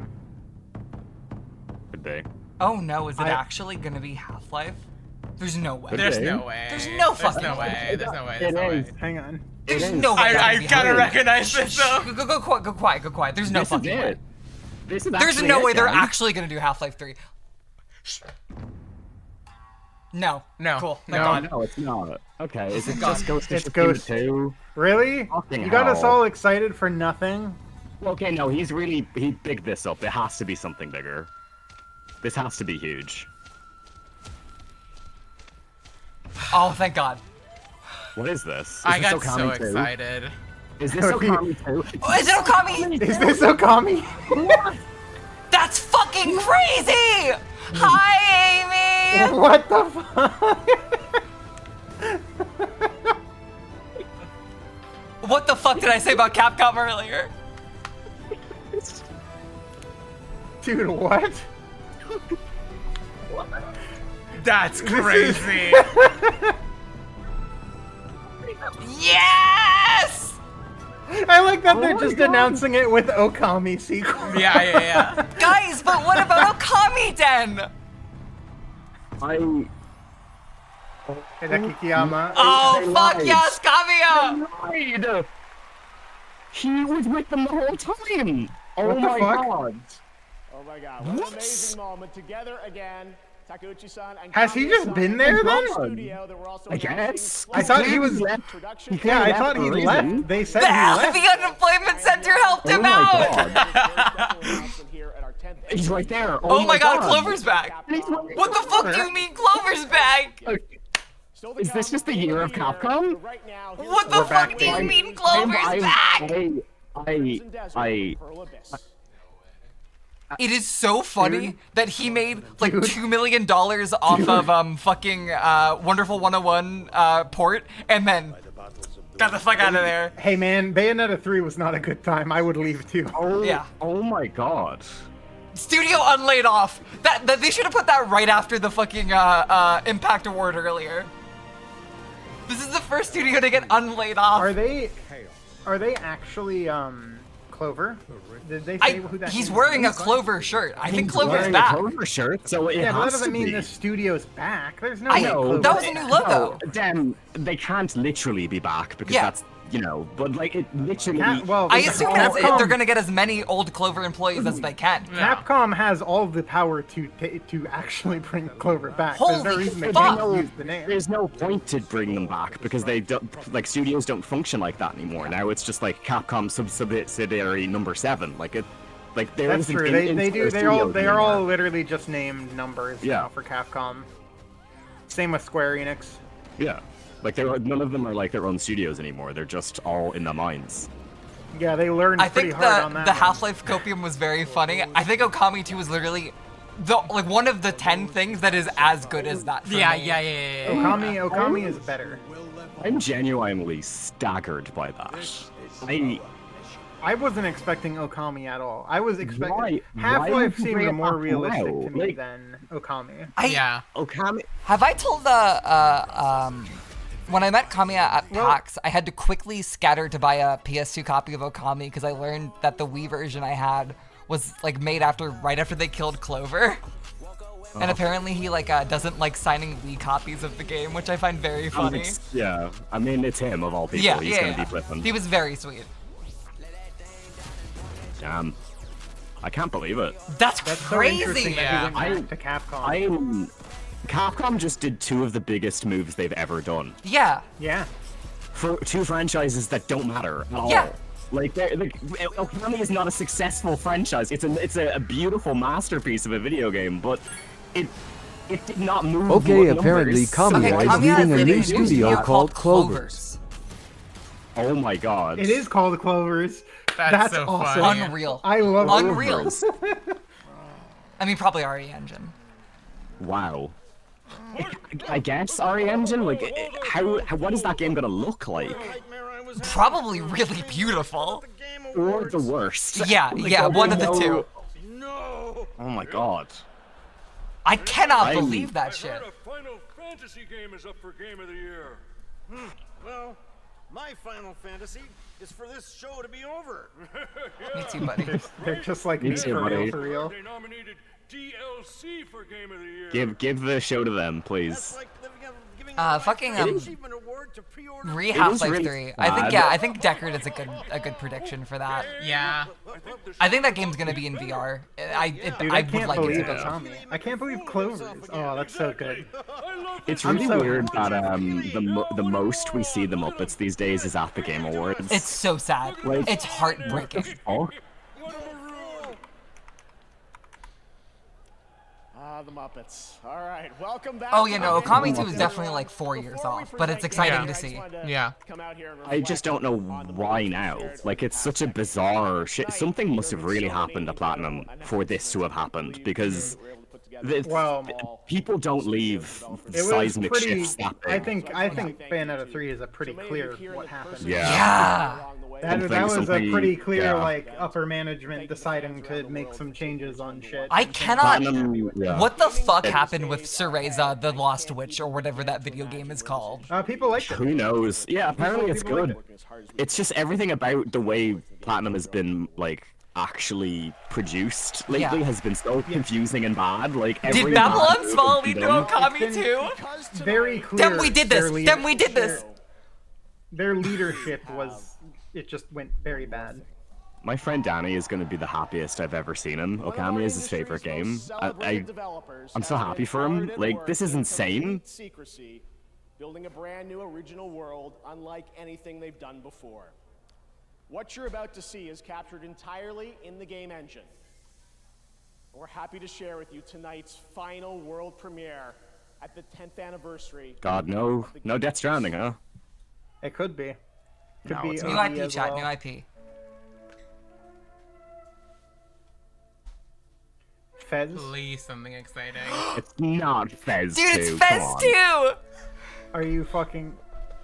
Could be. Oh no, is it actually gonna be Half-Life? There's no way. Could There's be. no way. There's no fucking no way. There's no way. There's no way. Hang on. There's no way. I that's gotta gonna be recognize this though. Half-Life. Go quiet, go quiet, go quiet. There's no This is fucking way. it. This is There's actually no it, way they're guys. actually gonna do Half-Life 3. No. No. Cool. No. Thank God. No, it's not. Okay, is it God. just Ghost of It's Tsushima Ghost. 2? Really? Fucking You got us hell. all excited for nothing? Okay, no, he bigged this up. It has to be something bigger. This has to be huge. Oh, thank God. What is this? Is I this got so Okami 2? excited. Is this Okami 2? Oh, is it Okami? Is this Okami? That's fucking crazy! Hi, Amy! What the fuck? What the fuck did I say about Capcom earlier? Dude, what? That's crazy. Yes! I like that they're just announcing it with Okami sequel. Yeah. Guys, but what about Okami Den? Hideki Kiyama. Oh, fuck yes, Kamiya! Lied. He was with them the whole time. Oh What the my fuck? god. Oh my god, what an amazing moment. Together again, Takeuchi-san and Has he just been there then? studio that we're also I guess. I thought he was. Yeah, I thought he left. They said he left. The unemployment center helped him my out! He's right there. Oh my god, Clover's back! What the fuck do you mean Clover's back? Is this just the year of Capcom? What the fuck do you mean Clover's back? It is so funny that he made like $2 million off of fucking Wonderful 101 port and then got the fuck out of there. Hey man, Bayonetta 3 was not a good time. I would leave too. Yeah. Oh my god. Studio unlaid off. That they should have put that right after the fucking Impact Award earlier. This is the first studio to get unlaid off. Are they actually Clover? Did they say who that he's is? wearing a Clover shirt. I think Clover's wearing back. a Clover shirt, so it Yeah, but that has doesn't to mean be. the studio's back. There's no I way know, Clover- that was a new logo. No, then they can't literally be back because Yeah. that's, you know, but like it literally. I assume they're gonna get as many old Clover employees as they can. Capcom has all the power to actually bring Clover back. There's no Holy reason they fuck! can't use the name. There's no point to bring them back because they don't, like, studios don't function like that anymore. Now it's just like Capcom subsidiary number 7. Like it, like there That's isn't true. an They do. in-store They studio are all anymore. literally just named numbers Yeah. now for Capcom. Same with Square Enix. Yeah, like none of them are like their own studios anymore. They're just all in the mines. Yeah, they learned I pretty think hard on that. the one. Half-Life Copium was very funny. I think Okami 2 is literally one of the 10 things that is as good as that. For me. Okami is better. I'm genuinely staggered by that. I wasn't expecting Okami at all. I was expecting Why Half-Life would you seemed bring it more up realistic now? to me Like- than Okami. Okami. Have I told when I met Kamiya at PAX, I had to quickly scatter to buy a PS2 copy of Okami because I learned that the Wii version I had was like made right after they killed Clover. And apparently he like doesn't like signing Wii copies of the game, which I find very funny. Yeah, I mean it's him of all people. Yeah, He's gonna be flipping. He was very sweet. Damn, I can't believe it. That's so interesting crazy. that he went back to Capcom. Capcom just did 2 of the biggest moves they've ever done. Yeah. Yeah. For 2 franchises that don't matter at all. Yeah. Like Okami is not a successful franchise. It's a beautiful masterpiece of a video game, but it did not move. Okay, numbers. apparently Kamiya is leading a new studio called Clovers. Oh my god. It is called Clovers. That's so awesome. funny. Unreal. I love Unreal. Clovers. I mean, probably RE Engine. Wow. I guess RE Engine. Like, what is that game gonna look like? Probably really beautiful. Or the worst. Yeah, Like, yeah, there'll one be of the no- two. Oh my god. I cannot believe that shit. Final Fantasy game is up for Game of the Year. Well, my Final Fantasy is for this show to be over. Me too, buddy. They're just like Me me too, for buddy. real, for real. They nominated DLC for Game of the Year. Give the show to them, please. Fucking re It is Half-Life really 3. sad. I think Deckard is a good prediction for that. Yeah. I think that game's gonna be in VR. Dude, I I would can't like it believe to be. Okami. I can't believe Clovers. Oh, that's so good. It's I'm really so weird that the most we see the Muppets these days is at the Game Awards. It's so sad. Like- It's heartbreaking. Oh, The Muppets. All right, welcome back. Oh, yeah, no, Okami 2 is definitely like 4 years off, but it's exciting to see. Yeah. I just don't know why now. Like, it's such a bizarre shit. Something must have really happened to Platinum for this to have happened, because people don't leave It was seismic pretty. shifts that I big. think Bayonetta 3 is a pretty clear what happened. Yeah. That was a pretty clear like upper management deciding to make some changes on shit. I cannot. What the fuck happened with Cereza, the Lost Witch, or whatever that video game is called? People like it. Who knows? Yeah, apparently it's good. It's just everything about the way Platinum has been like actually produced lately has been so confusing and bad. Like, did Babylon's Fall lead to Okami too? Very clear. Then we did this. Then we did this. Their leadership was. It just went very bad. My friend Danny is going to be the happiest I've ever seen him. Okami is his favorite game. I'm so happy for him. Like, this is insane. Secrecy, building a brand new original world unlike anything they've done before. What you're about to see is captured entirely in the game engine. We're happy to share with you tonight's final world premiere at the 10th anniversary. God, no Death Stranding, huh? It could be. No, it's new not. IP, chat. New IP. Fez. Please, something exciting. It's not Fez 2. Dude, it's Fez 2! Are you fucking...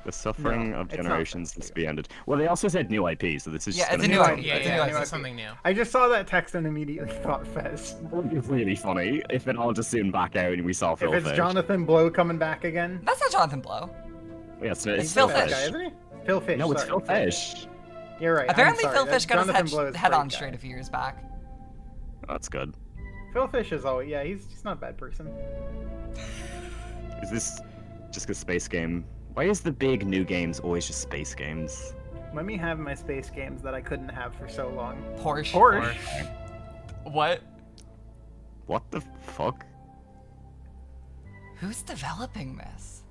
The suffering of generations must be ended. Well, they also said new IP, so this is just it's a gonna new be IP. Yeah, it's something new. I just saw that text and immediately thought Fez. It would be really funny if it all just zoomed back out and we saw Phil If it's Fish. Jonathan Blow coming back again. That's not Jonathan Blow. Yeah, it's Phil that Fish. guy, isn't he? Phil Fish. No, it's sorry. Phil Fish. You're right. Apparently, I'm sorry. Phil Fish got Jonathan his Blow is head great on guy. straight a few years back. That's good. Phil Fish is always he's not a bad person. Is this just a space game? Why is the big new games always just space games? Let me have my space games that I couldn't have for so long. Porsche. What? What the fuck? Who's developing this?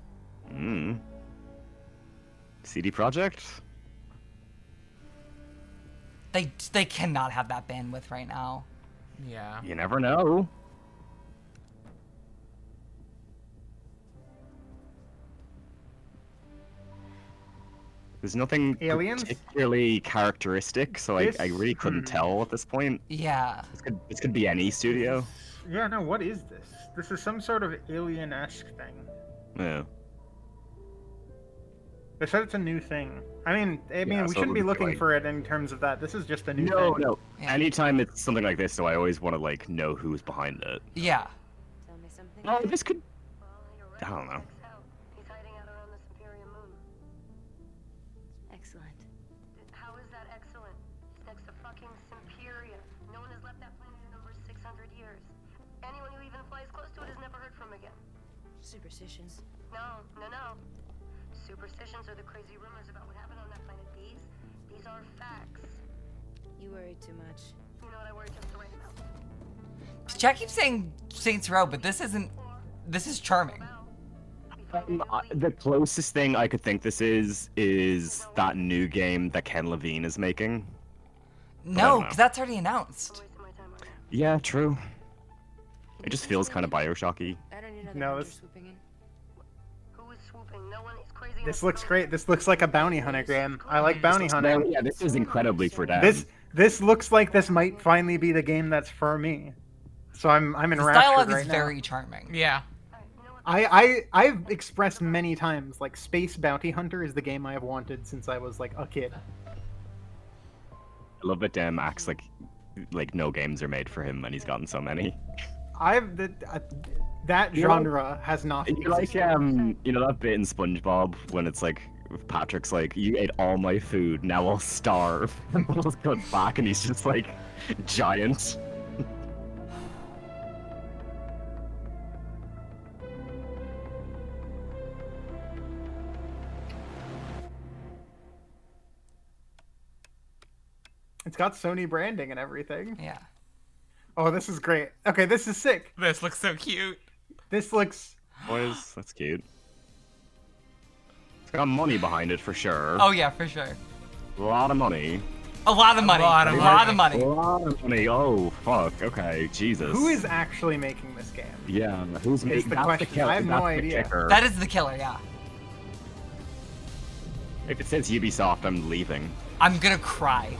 CD Projekt? They cannot have that bandwidth right now. Yeah. You never know. There's nothing particularly characteristic, so I really couldn't tell at this point. Yeah. This could be any studio. Yeah, no, what is this? This is some sort of alien-esque thing. Yeah. They said it's a new thing. I mean, we so shouldn't be it would be looking like- for it in terms of that. This is just a new thing. No. Anytime it's something like this, so I always want to like know who's behind it. Yeah. Oh, this could. I don't know. Excellent. How is that excellent? He's next to fucking Simperia. No one has left that planet in over 600 years. Anyone who even flies close to it is never heard from again. Superstitions. No. Superstitions are the crazy rumors about what happened on that planet. These are facts. You worry too much. You know what I worry just the right amount. Jack keeps saying Saints Row, but this isn't. This is charming. The closest thing I could think this is that new game that Ken Levine is making. No, because that's already announced. Yeah, true. It just feels kind of Bioshocky. No, this looks great. This looks like a bounty hunter game. I like bounty hunting. Yeah, this is incredibly for them. This looks like this might finally be the game that's for me. So I'm The enraptured dialogue right is now. very charming. Yeah. I've expressed many times like Space Bounty Hunter is the game I have wanted since I was like a kid. I love that Dan acts like no games are made for him, and he's gotten so many. That genre has not You like you know that bit in SpongeBob when it's like Patrick's like, you ate all my food, now I'll starve. And Bubbles goes back and he's just like giant. It's got Sony branding and everything. Yeah. Oh, this is great. Okay, this is sick. This looks so cute. This looks... Boys, that's cute. It's got money behind it for sure. Oh yeah, for sure. A lot of money. A lot of money. A lot of money. A lot of money. Oh, fuck. Okay, Jesus. Who is actually making this game? Yeah, who's Is making the that's question. the killer. I have no That's the idea. kicker. That is the killer, yeah. If it says Ubisoft, I'm leaving. I'm gonna cry.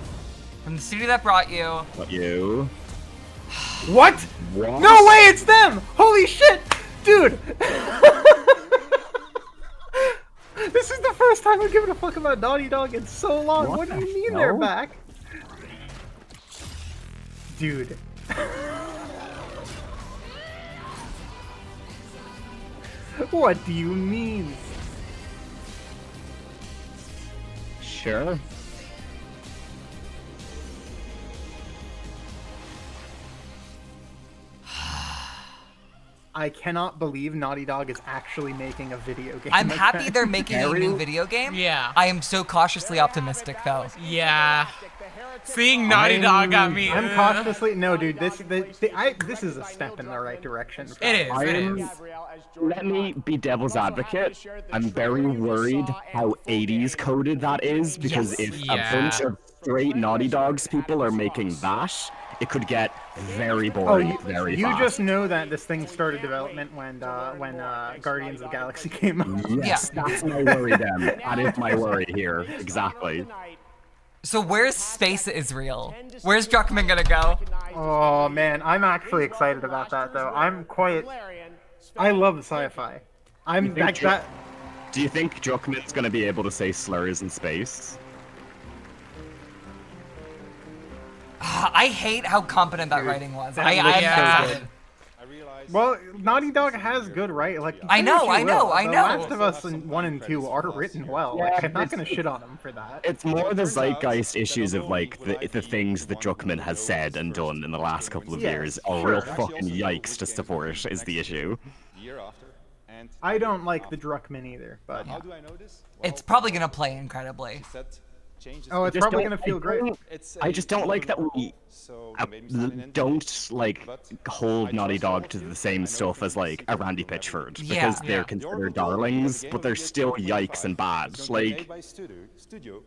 From the studio that brought you. But you. What? What? No way, it's them! Holy shit! Dude! This is the first time I've given a fuck about Naughty Dog in so long. What do you mean they're back? Dude. What do you mean? Sure. I cannot believe Naughty Dog is actually making a video game. I'm happy they're making a new video game. Yeah. I am so cautiously optimistic, though. Yeah. Seeing Naughty Dog got me. I'm cautiously no, dude. This is a step in the right direction. It is. Let me be devil's advocate. I'm very worried how 80s coded that is, because if a bunch of straight Naughty Dogs people are making that, it could get very boring very fast. You just know that this thing started development when Guardians of the Galaxy came out. Yes, that's my worry then. That is my worry here. Exactly. So where's Space Israel? Where's Druckmann gonna go? Oh man, I'm actually excited about that though. I love sci-fi. Do you think Druckmann's gonna be able to say slurs in space? I hate how competent that writing was. I'm excited. Well, Naughty Dog has good writing. Like I know. The Last of Us 1 and 2 are written well. Like, I'm not gonna shit on them for that. It's more the zeitgeist issues of like the things that Druckmann has said and done in the last couple of years. Real fucking yikes to support is the issue. I don't like the Druckmann either, but it's probably gonna play incredibly. Oh, it's probably gonna feel great. I just don't like that we don't like hold Naughty Dog to the same stuff as like a Randy Pitchford, because they're considered darlings, but they're still yikes and bad. Like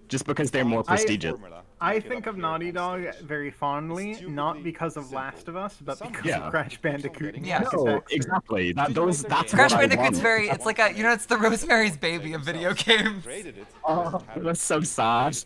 just because they're more prestigious. I think of Naughty Dog very fondly, not because of Last of Us, but because of Crash Bandicoot. No, exactly. That's Crash Bandicoot's very. It's like it's the Rosemary's Baby of video games. Oh, that's so sad.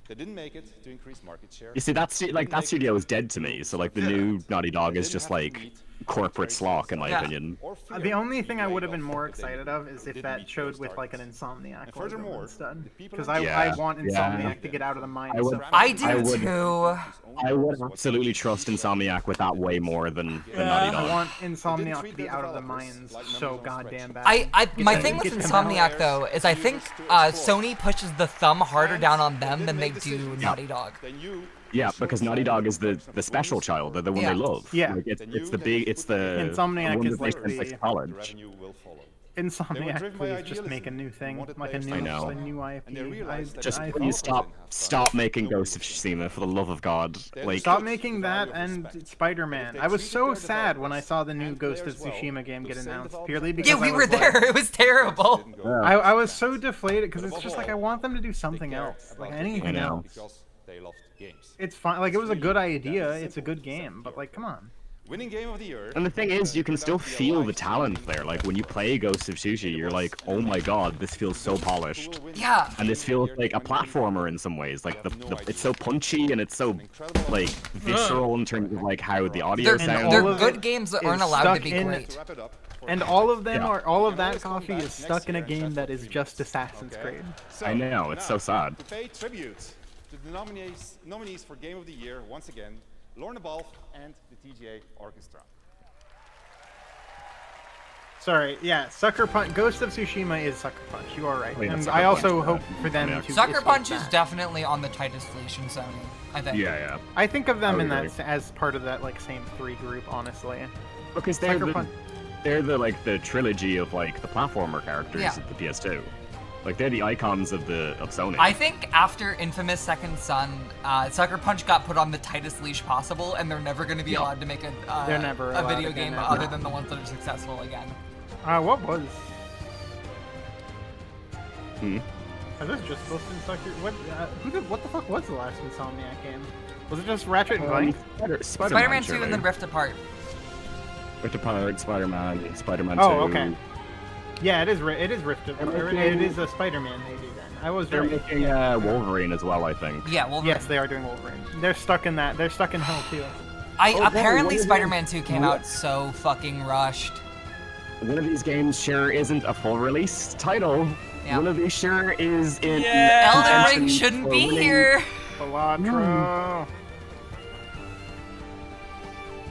They didn't make it to increase market share. You see, that studio is dead to me. So like the new Naughty Dog is just like corporate slog in my opinion. The only thing I would have been more excited of is if that showed with like an Insomniac logo instead, because I want Insomniac to get out of the mind. I do too. I would absolutely trust Insomniac with that way more than Naughty Dog. I want Insomniac to be out of the minds so goddamn bad. My thing with Insomniac though is I think Sony pushes the thumb harder down on them than they do Naughty Dog. Yeah, because Naughty Dog is the special child, the one they love. Yeah, like, it's the Insomniac is like the college. Insomniac, please just make a new thing, like a new IP. Just please stop making Ghost of Tsushima, for the love of God. Like stop making that and Spider-Man. I was so sad when I saw the new Ghost of Tsushima game get announced, purely because we were there. It was terrible. I was so deflated because it's just like I want them to do something else, like anything else. It's fine. Like it was a good idea. It's a good game, but like, come on. Winning game of the year. And the thing is, you can still feel the talent there. Like when you play Ghost of Tsushima, you're like, oh my god, this feels so polished. Yeah. And this feels like a platformer in some ways. Like it's so punchy and it's so like visceral in terms of like how the audio sounds. They're good games that aren't allowed to be great. And all of them are all of that coffee is stuck in a game that is just Assassin's Creed. I know, it's so sad. To pay tribute to the nominees for Game of the Year once again, Lorna Balf and the TGA Orchestra. Sorry, yeah, Sucker Punch. Ghost of Tsushima is Sucker Punch. You are right, and Sucker I also Punch, hope for them to. Sucker Punch is definitely on the tightest leash in Sony, I think. Yeah. I think of them in that as part of that like same three group, honestly. Because they're the trilogy of like the platformer characters of the PS2. Like they're the icons of Sony. I think after Infamous Second Son, Sucker Punch got put on the tightest leash possible, and they're never going to be allowed to make a video game other than the ones that are successful again. What was? Are those just supposed to be Sucker? What the fuck was the last Insomniac game? Was it just Ratchet and Clank? Spider-Man 2 and then Rift Apart. Rift Apart, Spider-Man 2. Oh, okay. Yeah, it is Rift Apart. It is a Spider-Man maybe then. They're making Wolverine as well, I think. Yeah, Wolverine. Yes, they are doing Wolverine. They're stuck in that. They're stuck in hell too. Apparently Spider-Man 2 came out so fucking rushed. One of these games sure isn't a full release title. Yeah. One of these sure is in Elden Ring contention shouldn't for be winning. here. Balatro.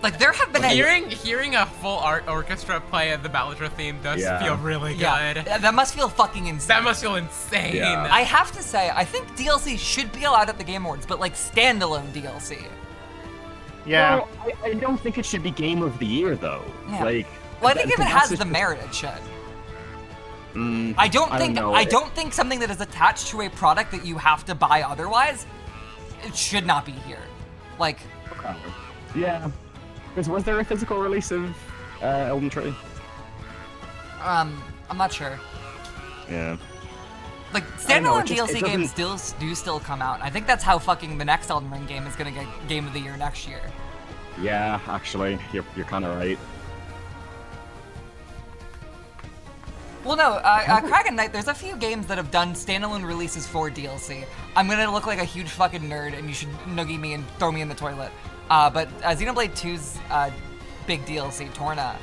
Like there have been hearing a full orchestra play of the Balatro theme does feel really good. Yeah, that must feel fucking insane. That must feel insane. Yeah. I have to say, I think DLC should be allowed at the Game Awards, but like standalone DLC. Yeah. Well, I don't think it should be Game of the Year though. Yeah. Like. Well, I think if it has that's the just- merit, it should. I don't know. think something that is attached to a product that you have to buy otherwise, it should not be here. Like. Yeah. Because was there a physical release of Elden Ring? I'm not sure. Yeah. Like I know, standalone it just- DLC it games doesn't- do still come out. I think that's how fucking the next Elden Ring game is gonna get Game of the Year next year. Yeah, actually, you're kind of right. Well, no, Kraken Knight, there's a few games that have done standalone releases for DLC. I'm gonna look like a huge fucking nerd, and you should noogie me and throw me in the toilet. But Xenoblade 2's big DLC, Torna,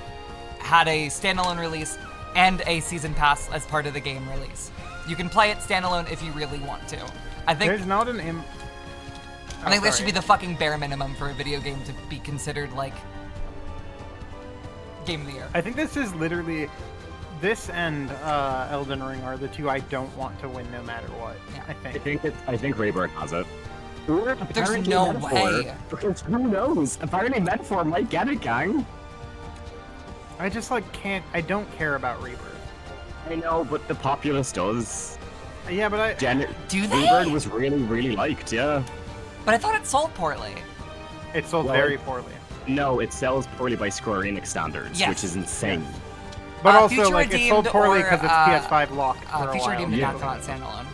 had a standalone release and a season pass as part of the game release. You can play it standalone if you really want to. I think There's not an I think that should be the fucking bare minimum for a video game to be considered like Game of the Year. I think this is literally, this and Elden Ring are the two I don't want to win no matter what. Yeah. I think Rayburn has it. Or There's apparently no Metaphor, way. Because who knows? Apparently Metaphor might get it, gang. I just like can't. I don't care about Rebirth. I know, but the populace does. Yeah, but I. Do they? Rebirth was really liked, yeah. But I thought it sold poorly. It sold very poorly. No, it sells poorly by Square Enix standards, Yes. which is insane. But also, Future like, it sold Redeemed poorly or, because it's PS5 locked for a Future while. Redeemed did not come out standalone.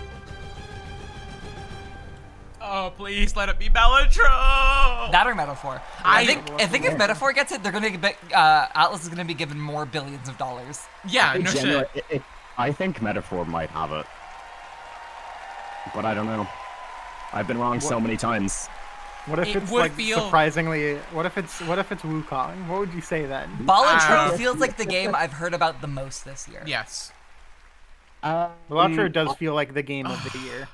Oh, please let it be Balatro. That or Metaphor. I think if Metaphor gets it, they're gonna get Atlas is gonna be given more billions of dollars. Yeah, no shit. I think Metaphor might have it, but I don't know. I've been wrong so many times. What if it's like surprisingly? What if it's Wukong? What would you say then? Balatro feels like the game I've heard about the most this year. Yes. Balatro does feel like the game of the year.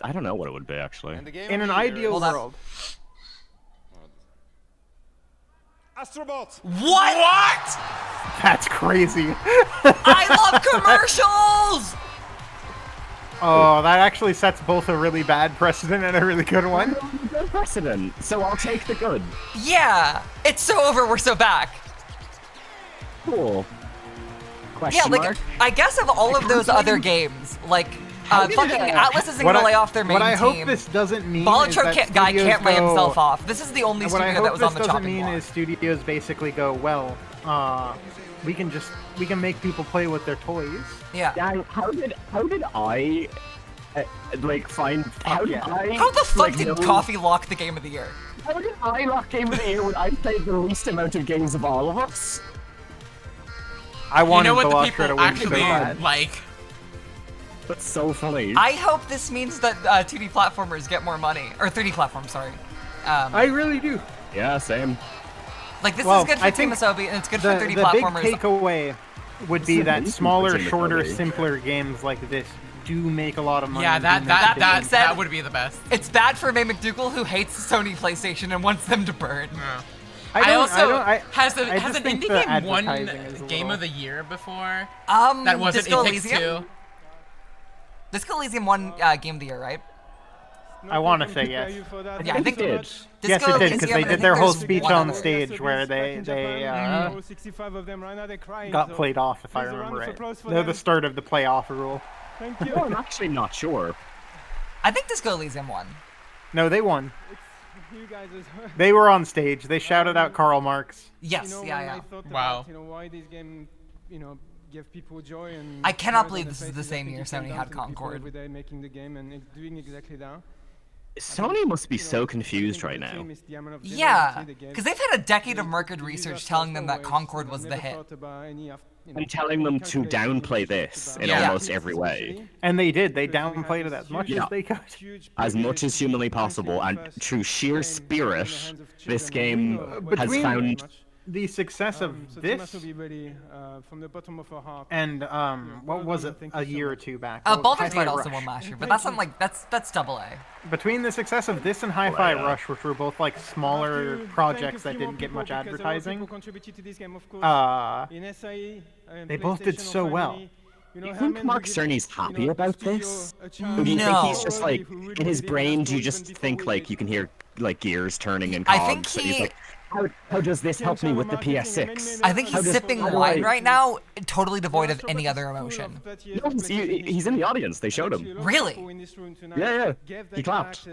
I don't know what it would be actually. In an ideal world. Astrobot. What? That's crazy. I love commercials. Oh, that actually sets both a really bad precedent and a really good one. Good precedent. So I'll take the good. Yeah, it's so over. We're so back. Cool. Yeah, like I guess of all of those other games, like fucking Atlas isn't gonna lay off their main team. What I hope this doesn't mean Balatro is that guy can't lay studios himself off. This is the only What I studio hope that was on this the doesn't chopping mean block. is studios basically go, well, we can make people play with their toys. Yeah. How did I like find how did I How the fuck like, did know- Coffee lock the Game of the Year? How did I lock Game of the Year when I played the least amount of games of all of us? I wanted You know what the Balatro people to win so actually bad. like? That's so funny. I hope this means that 2D platformers get more money, or 3D platforms. Sorry. I really do. Yeah, same. Like this Well, is good for I Team think Asobi, and it's good for 3D the platformers. big takeaway would be It's that amazing smaller, for shorter, Asobi. simpler games like this do make a lot of money. Yeah, and do make big games. that would be the best. It's bad for May McDougal, who hates Sony PlayStation and wants them to burn. Has I an just think indie the game won advertising is a Game little- of the Year before? That wasn't Disco It Takes Elysium? Two. Disco Elysium won Game of the Year, right? I want to say yes. Yeah, I think it did. Yes, Disco it did, because Elysium, they and I did think their whole there's speech one on other. stage where they 65 of them right now, they're crying. got so played off, if I please a round remember of right. applause for They're them. the start of the playoff rule. Thank No, you. I'm actually not sure. I think Disco Elysium won. No, they won. You guys is They were on stage. They shouted out Karl Marx. Yes, you know, yeah, when yeah. I thought Wow. about, why this game, give people joy and I cannot smiles on believe their this is the faces, I same think year it came Sony down had to the people Concord. every day making the game and doing exactly that. Sony must be so confused right now. Yeah, because they've had a decade of market research telling them that Concord was the hit. And telling them to downplay this in almost every way. And they did. They downplayed it as much as they could. As much as humanly possible, and through sheer spirit, this game has found... The success of this and what was it a year or two back? Baldur's Gate also won last year, but that's not like that's double A. Between the success of this and Hi-Fi Rush, which were both like smaller projects that didn't get much advertising, they both did so well. Do you think Mark Cerny's happy about this? Or do you think he's just like, in his brain, do you just think like you can hear like gears turning and cogs? I think he's like, how does this help me with the PS6? I think he's sipping wine right now, totally devoid of any other emotion. No, he's in the audience. They showed him. Really? Yeah. He clapped.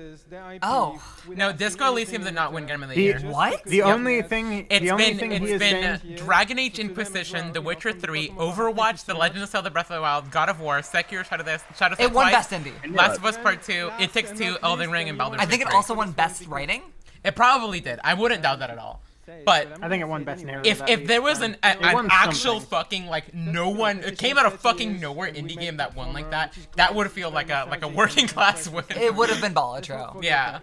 Oh. No, Disco Elysium did not win Game of the Year. What? The only thing it's he been Dragon Age Inquisition, The Witcher 3, Overwatch, The Legend of Zelda: Breath of the Wild, God of War, Sekiro, Shadow It won Best Indie. Last of Us Part 2, It Takes Two, Elden Ring, and Baldur's Gate. I think it also won Best Writing. It probably did. I wouldn't doubt that at all. But I think it won Best Narrative. If there was an actual fucking like no one, it came out of fucking nowhere indie game that won like that, that would feel like a working class win. It would have been Balatro. Yeah.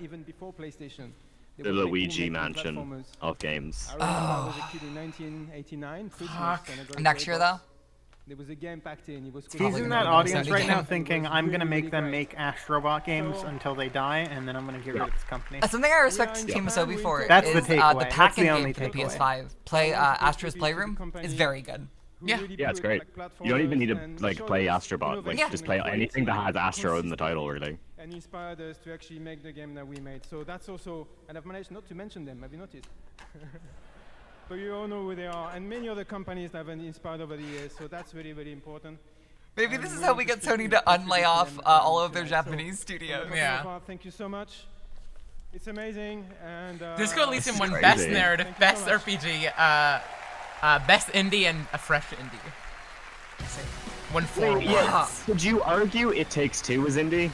The Luigi Mansion of games. Oh. Next year though. There was a game packed in. He was He's in that audience right now thinking, I'm going to make them make Astrobot games until they die, and then I'm going to get rid of this company. Something I respect Team Asobi for That's is the takeaway. the packing game for the PS5. Play Astro's Playroom is very good. Yeah, it's great. You don't even need to like play Astrobot. Like just play anything that has Astro in the title, really. And inspired us to actually make the game that we made. So that's also, and I've managed not to mention them. Have you noticed? But you all know who they are, and many other companies that have been inspired over the years, so that's really, really important. Maybe this is how we get Sony to unlay off all of their Japanese studios. Yeah. Thank you so much. It's amazing, and Disco Elysium won Best Narrative, Best RPG, Best Indie, and a Fresh Indie. Won 4 awards. Would you argue It Takes Two is indie?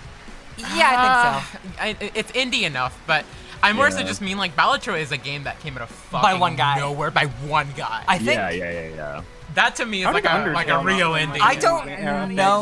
Yeah, I think so. It's indie enough, but I more so just mean like Balatro is a game that came out of fucking by one guy. nowhere by one guy. I think. Yeah. That to me is like a real indie. I don't know.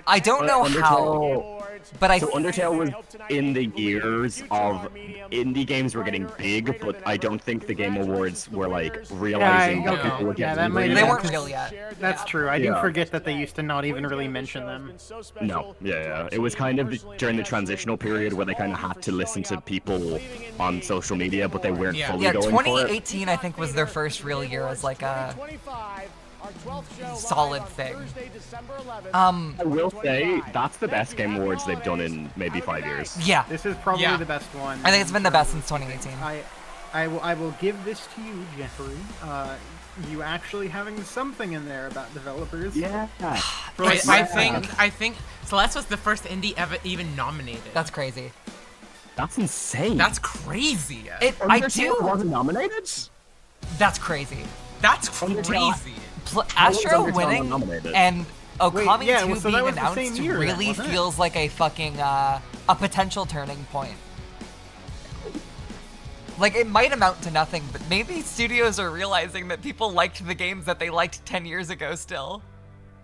I don't know how. But so Undertale was in the years of indie games were getting big, but I don't think the Game Awards were like realizing that people were getting they weren't real yet. That's true. I do forget that they used to not even really mention them. No, yeah. It was kind of during the transitional period where they kind of had to listen to people on social media, but they weren't fully going for it. 2018 I think was their first real year as like a solid thing. I will say that's the best Game Awards they've done in maybe 5 years. Yeah. This is probably the best one. I think it's been the best since 2018. I will give this to you, Jeffrey. You actually having something in there about developers. Yeah. I think Celeste was the first indie ever even nominated. That's crazy. That's insane. That's crazy. I do. Wasn't nominated? That's crazy. That's crazy. Astro winning and Okami 2 so being announced really feels like a fucking a potential turning point. Like, it might amount to nothing, but maybe studios are realizing that people liked the games that they liked 10 years ago still.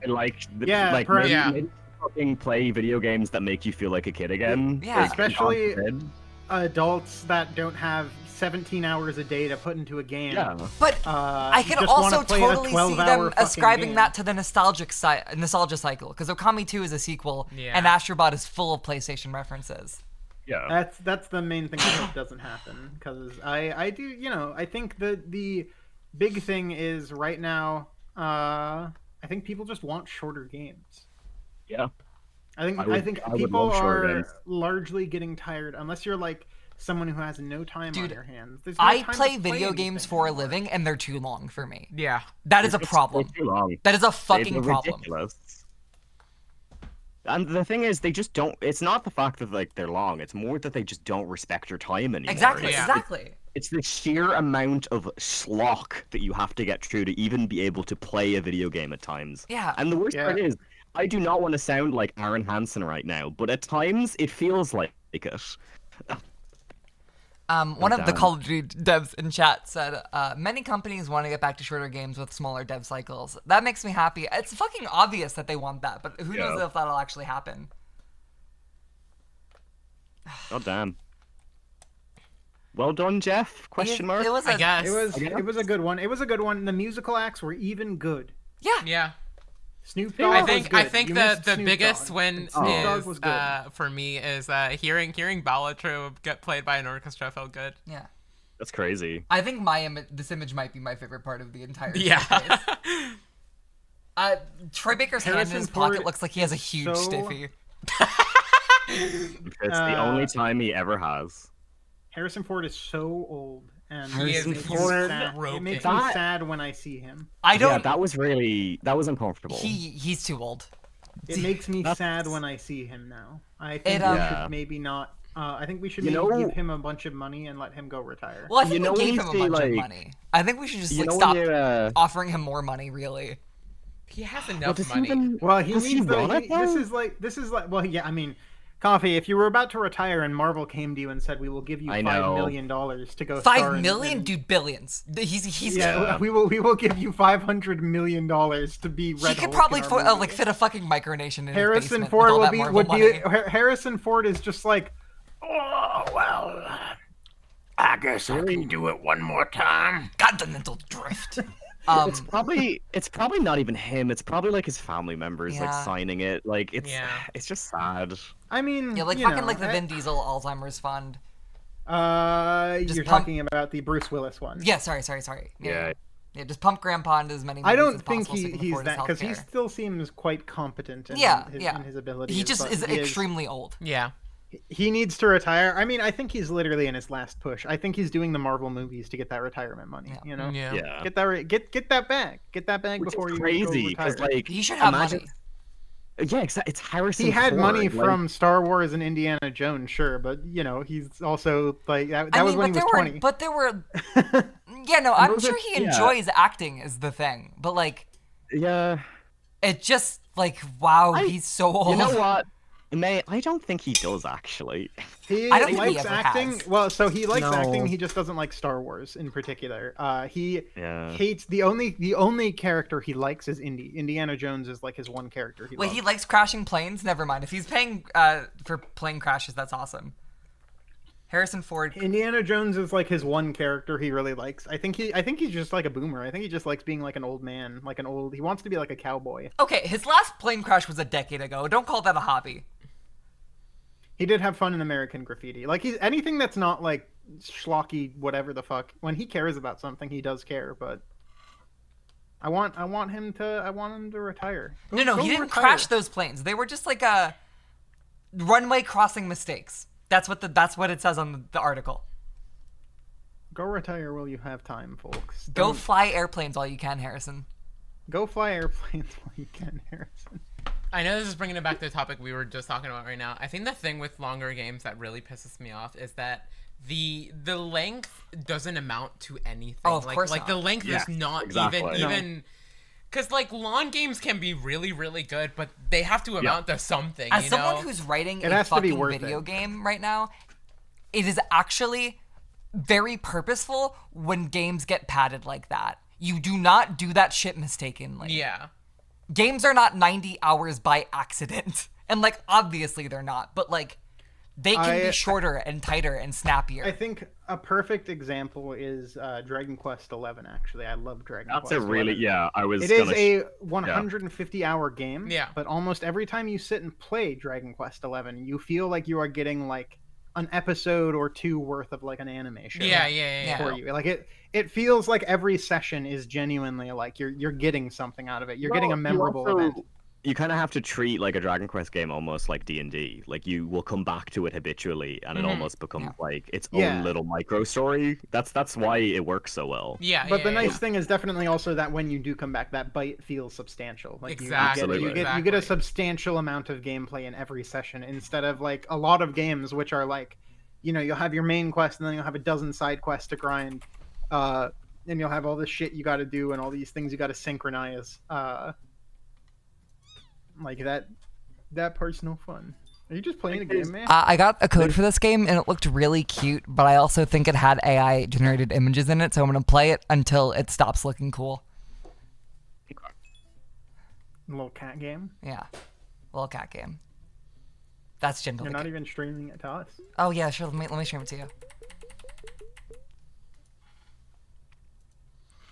Maybe fucking play video games that make you feel like a kid again. Yeah. Especially adults that don't have 17 hours a day to put into a game. Yeah. But I can also totally see them ascribing that to the nostalgia cycle, because Okami 2 is a sequel, and Astrobot is full of PlayStation references. Yeah. That's the main thing that doesn't happen, because I do, I think the big thing is right now, I think people just want shorter games. Yeah. I think people are largely getting tired, unless you're like someone who has no time on their hands. I play video games for a living, and they're too long for me. Yeah. That is a problem. Too long. That is a fucking problem. Ridiculous. And the thing is, they just don't. It's not the fact that like they're long. It's more that they just don't respect your time anymore. Exactly. It's the sheer amount of schlock that you have to get through to even be able to play a video game at times. Yeah. And the worst part is, I do not want to sound like Aaron Hansen right now, but at times it feels like take it. One of the damn. Call of Duty devs in chat said, many companies want to get back to shorter games with smaller dev cycles. That makes me happy. It's fucking obvious that they want that, but who knows if that'll actually happen. God damn. Well done, Jeff? Question mark? It was I guess. It was a good one. It was a good one. The musical acts were even good. Yeah. Snoop Dogg I think was good. You the missed Snoop biggest Dogg. win Snoop Dogg is was good. for me is hearing Balatro get played by an orchestra felt good. Yeah. That's crazy. I think this image might be my favorite part of the entire Yeah. showcase. Troy Baker's hand in Harrison his pocket Ford looks like he has a is huge so- stiffy. It's the only time he ever has. Harrison Ford is so old, and Harrison it makes me Ford. sad. It makes me That- sad when I see him. Yeah, that was uncomfortable. He's too old. It makes me sad when I see him now. I think It, we Yeah. should maybe not. I think we should You maybe know- give him a bunch of money and let him go retire. Well, I think we when gave you him a see, bunch of like- money. I think we should just You know stop when you're, offering him more money, really. He has Well, enough does he money. even- Well, he does needs want it, this though? is like. Well, yeah. I mean, Coffee. If you were about to retire and Marvel came to you and said, "We will give you I $5 know. million to go $5 star in- million, in- dude, billions. He's Yeah, we will give you $500 million to be Red he could Hulk probably in our movie. fit a fucking micronation in his Harrison basement Ford with all will that be Marvel money. Harrison Ford is just like, oh well, I guess I can do it one more time. Continental drift. it's probably not even him. It's probably like his family members like Yeah. signing it. Like it's just sad. I mean, Yeah, like you fucking know, like the Vin Diesel Alzheimer's fund. You're pump- talking about the Bruce Willis one. Yeah, sorry. Yeah. Yeah, just pump Grandpa into as many movies I don't as think possible so he can he's afford his that because he healthcare. still seems quite competent in, Yeah, his, yeah. in his abilities. He just but is he extremely old. Yeah. He needs to retire. I mean, I think he's literally in his last push. I think he's doing the Marvel movies to get that retirement money. You know, Yeah. get that get that bag. Get that bag Which before is you crazy go because retire. like He should have imagine- money. Yeah, exactly. It's Harrison. He had Ford, money like- from Star Wars and Indiana Jones, sure, but you know, he's also like that I was mean, when he was 20. But there were. Yeah, no, I'm those sure are- he yeah. enjoys acting is the thing, but like, Yeah. it just like wow, he's so old. You know what? May I don't think he does actually. He I don't think he likes ever acting. has. Well, so he likes No. acting. He just doesn't like Star Wars in particular. He Yeah. hates the only character he likes is Indiana Jones is like his one character he Wait, loves. he likes crashing planes? Never mind. If he's paying for plane crashes, that's awesome. Harrison Ford. Indiana Jones is like his one character he really likes. I think he's just like a boomer. I think he just likes being like an old man, he wants to be like a cowboy. Okay, his last plane crash was a decade ago. Don't call that a hobby. He did have fun in American Graffiti. Like he's anything that's not like schlocky whatever the fuck. When he cares about something, he does care, but I want him to retire. No, Go he didn't retire. crash those planes. They were just like runway crossing mistakes. That's what it says on the article. Go retire while you have time, folks. Go Don't- fly airplanes while you can, Harrison. Go fly airplanes while you can, Harrison. I know this is bringing it back to the topic we were just talking about right now. I think the thing with longer games that really pisses me off is that the length doesn't amount to anything. Oh, of course like not. the length Yeah, is not exactly. even because like long games can be really really good, but they have to amount to something. As you someone know? who's writing It a has to be fucking worth video it. game right now, it is actually very purposeful when games get padded like that. You do not do that shit mistakenly. Yeah. Games are not 90 hours by accident. And like obviously they're not, but like they can be shorter and tighter and snappier. I think a perfect example is Dragon Quest XI. Actually, I love Dragon That's Quest. a really 11. I was. It is gonna a 150-hour game. Yeah. But almost every time you sit and play Dragon Quest XI, you feel like you are getting like an episode or two worth of like an anime show. Yeah. For you, like it feels like every session is genuinely like you're getting something out of it. You're getting a memorable event. You kind of have to treat like a Dragon Quest game almost like D&D. Like you will come back to it habitually, and it almost becomes like its own little micro story. That's why it works so well. Yeah. But the nice thing is definitely also that when you do come back, that bite feels substantial. Like Exactly. you get a substantial amount of gameplay in every session instead of like a lot of games which are like, you know, you'll have your main quest and then you'll have a dozen side quests to grind, and you'll have all this shit you got to do and all these things you got to synchronize. Like that part's no fun. Are you just playing a game, man? I got a code for this game, and it looked really cute, but I also think it had AI-generated images in it, so I'm going to play it until it stops looking cool. Little cat game? Yeah. Little cat game. That's gentle. You're not even streaming it to us? Oh, yeah, sure. Let me stream it to you.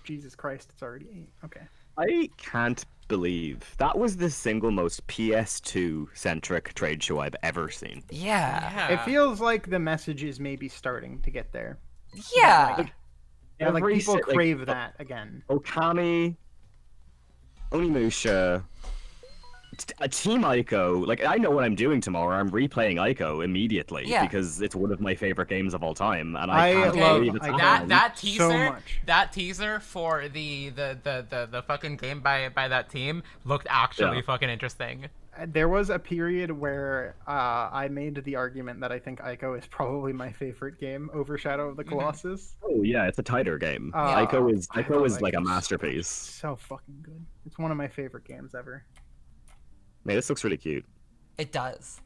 Jesus Christ, it's already 8. Okay. I can't believe that was the single most PS2-centric trade show I've ever seen. Yeah. It feels like the message is maybe starting to get there. Yeah. Like people like, crave that again. Okami, Onimusha, Team Ico. Like, I know what I'm doing tomorrow. I'm replaying Ico immediately because it's one of my favorite games of all time, and I can't believe it's happening. that teaser. So much. That teaser for the fucking game by that team looked actually fucking interesting. There was a period where I made the argument that I think Ico is probably my favorite game over Shadow of the Colossus. Oh yeah, it's a tighter game. Ico is like a masterpiece. So fucking good. It's one of my favorite games ever. Man, this looks really cute. It does.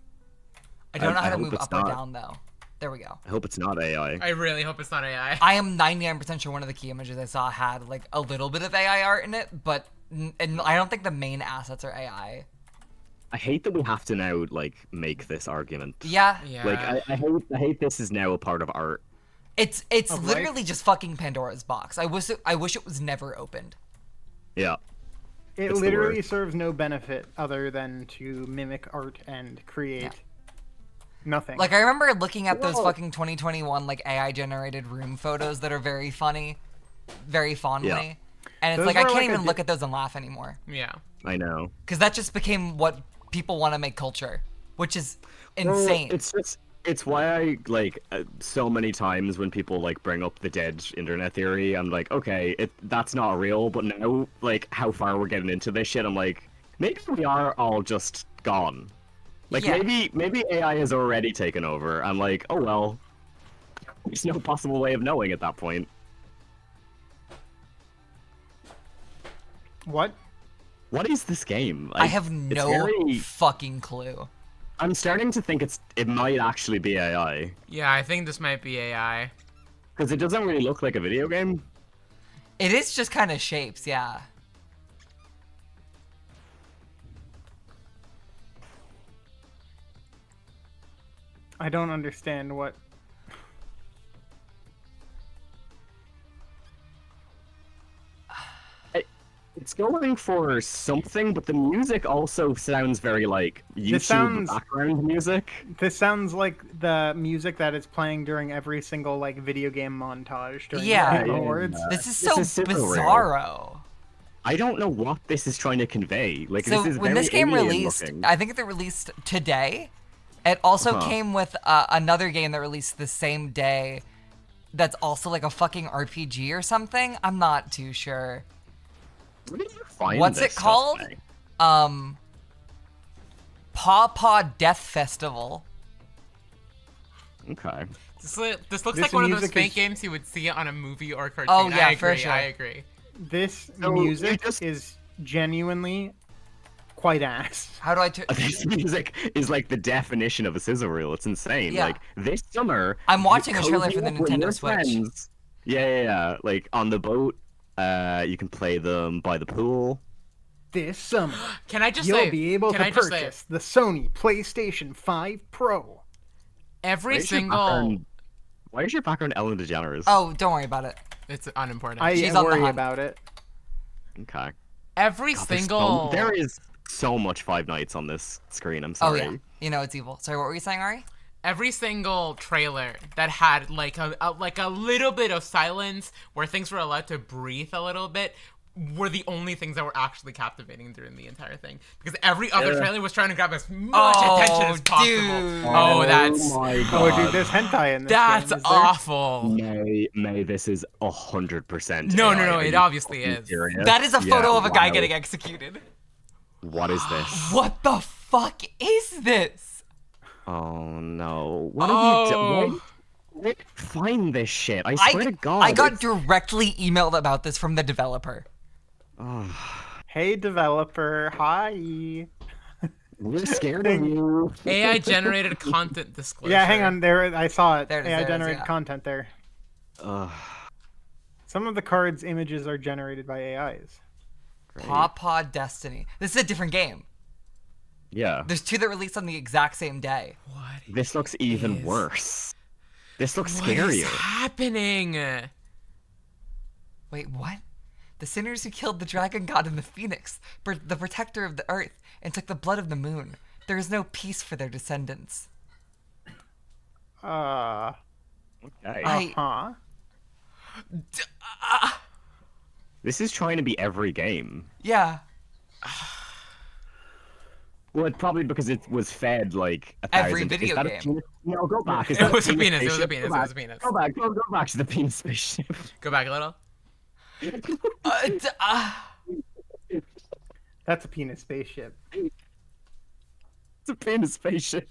I don't know how to move up or down, though. There we go. I hope it's not AI. I really hope it's not AI. I am 99% sure one of the key images I saw had, like, a little bit of AI art in it, but and I don't think the main assets are AI. I hate that we have to now, like, make this argument. Yeah. Like, I hate this is now a part of art. It's literally just fucking Pandora's box. I wish it was never opened. Yeah. It literally serves no benefit other than to mimic art and create nothing. Like, I remember looking at those fucking 2021, like, AI-generated room photos that are very funny, very fondly. Yeah. And it's Those like, I were can't like even look at those and laugh anymore. Yeah. I know. Because that just became what people want to make culture, which is insane. Well, it's why I, like, so many times when people, like, bring up the dead internet theory, I'm like, okay, that's not real, but now, like, how far we're getting into this shit, I'm like, maybe we are all just gone. Like, maybe AI has already taken over. I'm like, oh well, there's no possible way of knowing at that point. What? What is this game? I have no fucking clue. I'm starting to think it might actually be AI. Yeah, I think this might be AI. Because it doesn't really look like a video game. It is just kind of shapes, yeah. I don't understand what... It's going for something, but the music also sounds very like YouTube background music. This sounds like the music that is playing during every single like video game montage during the Game Awards. This is so bizarro. I don't know what this is trying to convey. Like, so this is when very this game alien released, looking. I think it released today. It also came with another game that released the same day. That's also like a fucking RPG or something. I'm not too sure. Where did you find What's this it called? stuff, Paw Paw Death Festival. Okay. This looks like one of those fake games you would see on a movie or cartoon. Oh yeah, I agree, for sure. I agree. This music is genuinely quite ass. How do I? This music is like the definition of a sizzle reel. It's insane. Yeah. Like this summer, I'm watching a trailer cozy for the up with Nintendo your Switch. friends. Yeah. Like on the boat, you can play them by the pool. This summer, can I just you'll say, be able to purchase the Sony PlayStation 5 Pro. Every single. Why is your background Ellen DeGeneres? Oh, don't worry about it. It's unimportant. I worry about it. Okay. Every single. There is so much Five Nights on this screen. I'm sorry. Oh yeah. You know it's evil. Sorry, what were you saying, Ari? Every single trailer that had like a little bit of silence where things were allowed to breathe a little bit were the only things that were actually captivating during the entire thing, because every other trailer was trying to grab as much attention as possible. Dude. That's my God. Oh, dude, there's hentai in this that's game, awful. May, this is 100%. No, it obviously is. Serious? That is a photo of a guy wow. getting executed. What is this? What the fuck is this? Oh no! What have you done? Where did you find this shit? I swear to God. I got directly emailed about this from the developer. Hey, developer. Hi. We're scared of you. AI generated content disclosure. Yeah, hang on. There, I saw it. There it is, AI there it is, generated yeah. content there. Some of the cards' images are generated by AIs. Paw Destiny. This is a different game. Yeah. There's 2 that released on the exact same day. This looks even worse. This looks What is scarier. happening? Wait, what? The sinners who killed the dragon god and the phoenix, the protector of the earth, and took the blood of the moon. There is no peace for their descendants. Okay. This is trying to be every game. Yeah. Well, it's probably because it was fed like Every 1,000. video Is that game. A penis? No, go back. Is It that was a penis. spaceship? It was a penis. Go It was back. a penis. Go back. Go back to the penis spaceship. Go back a little. That's a penis spaceship. It's a penis spaceship.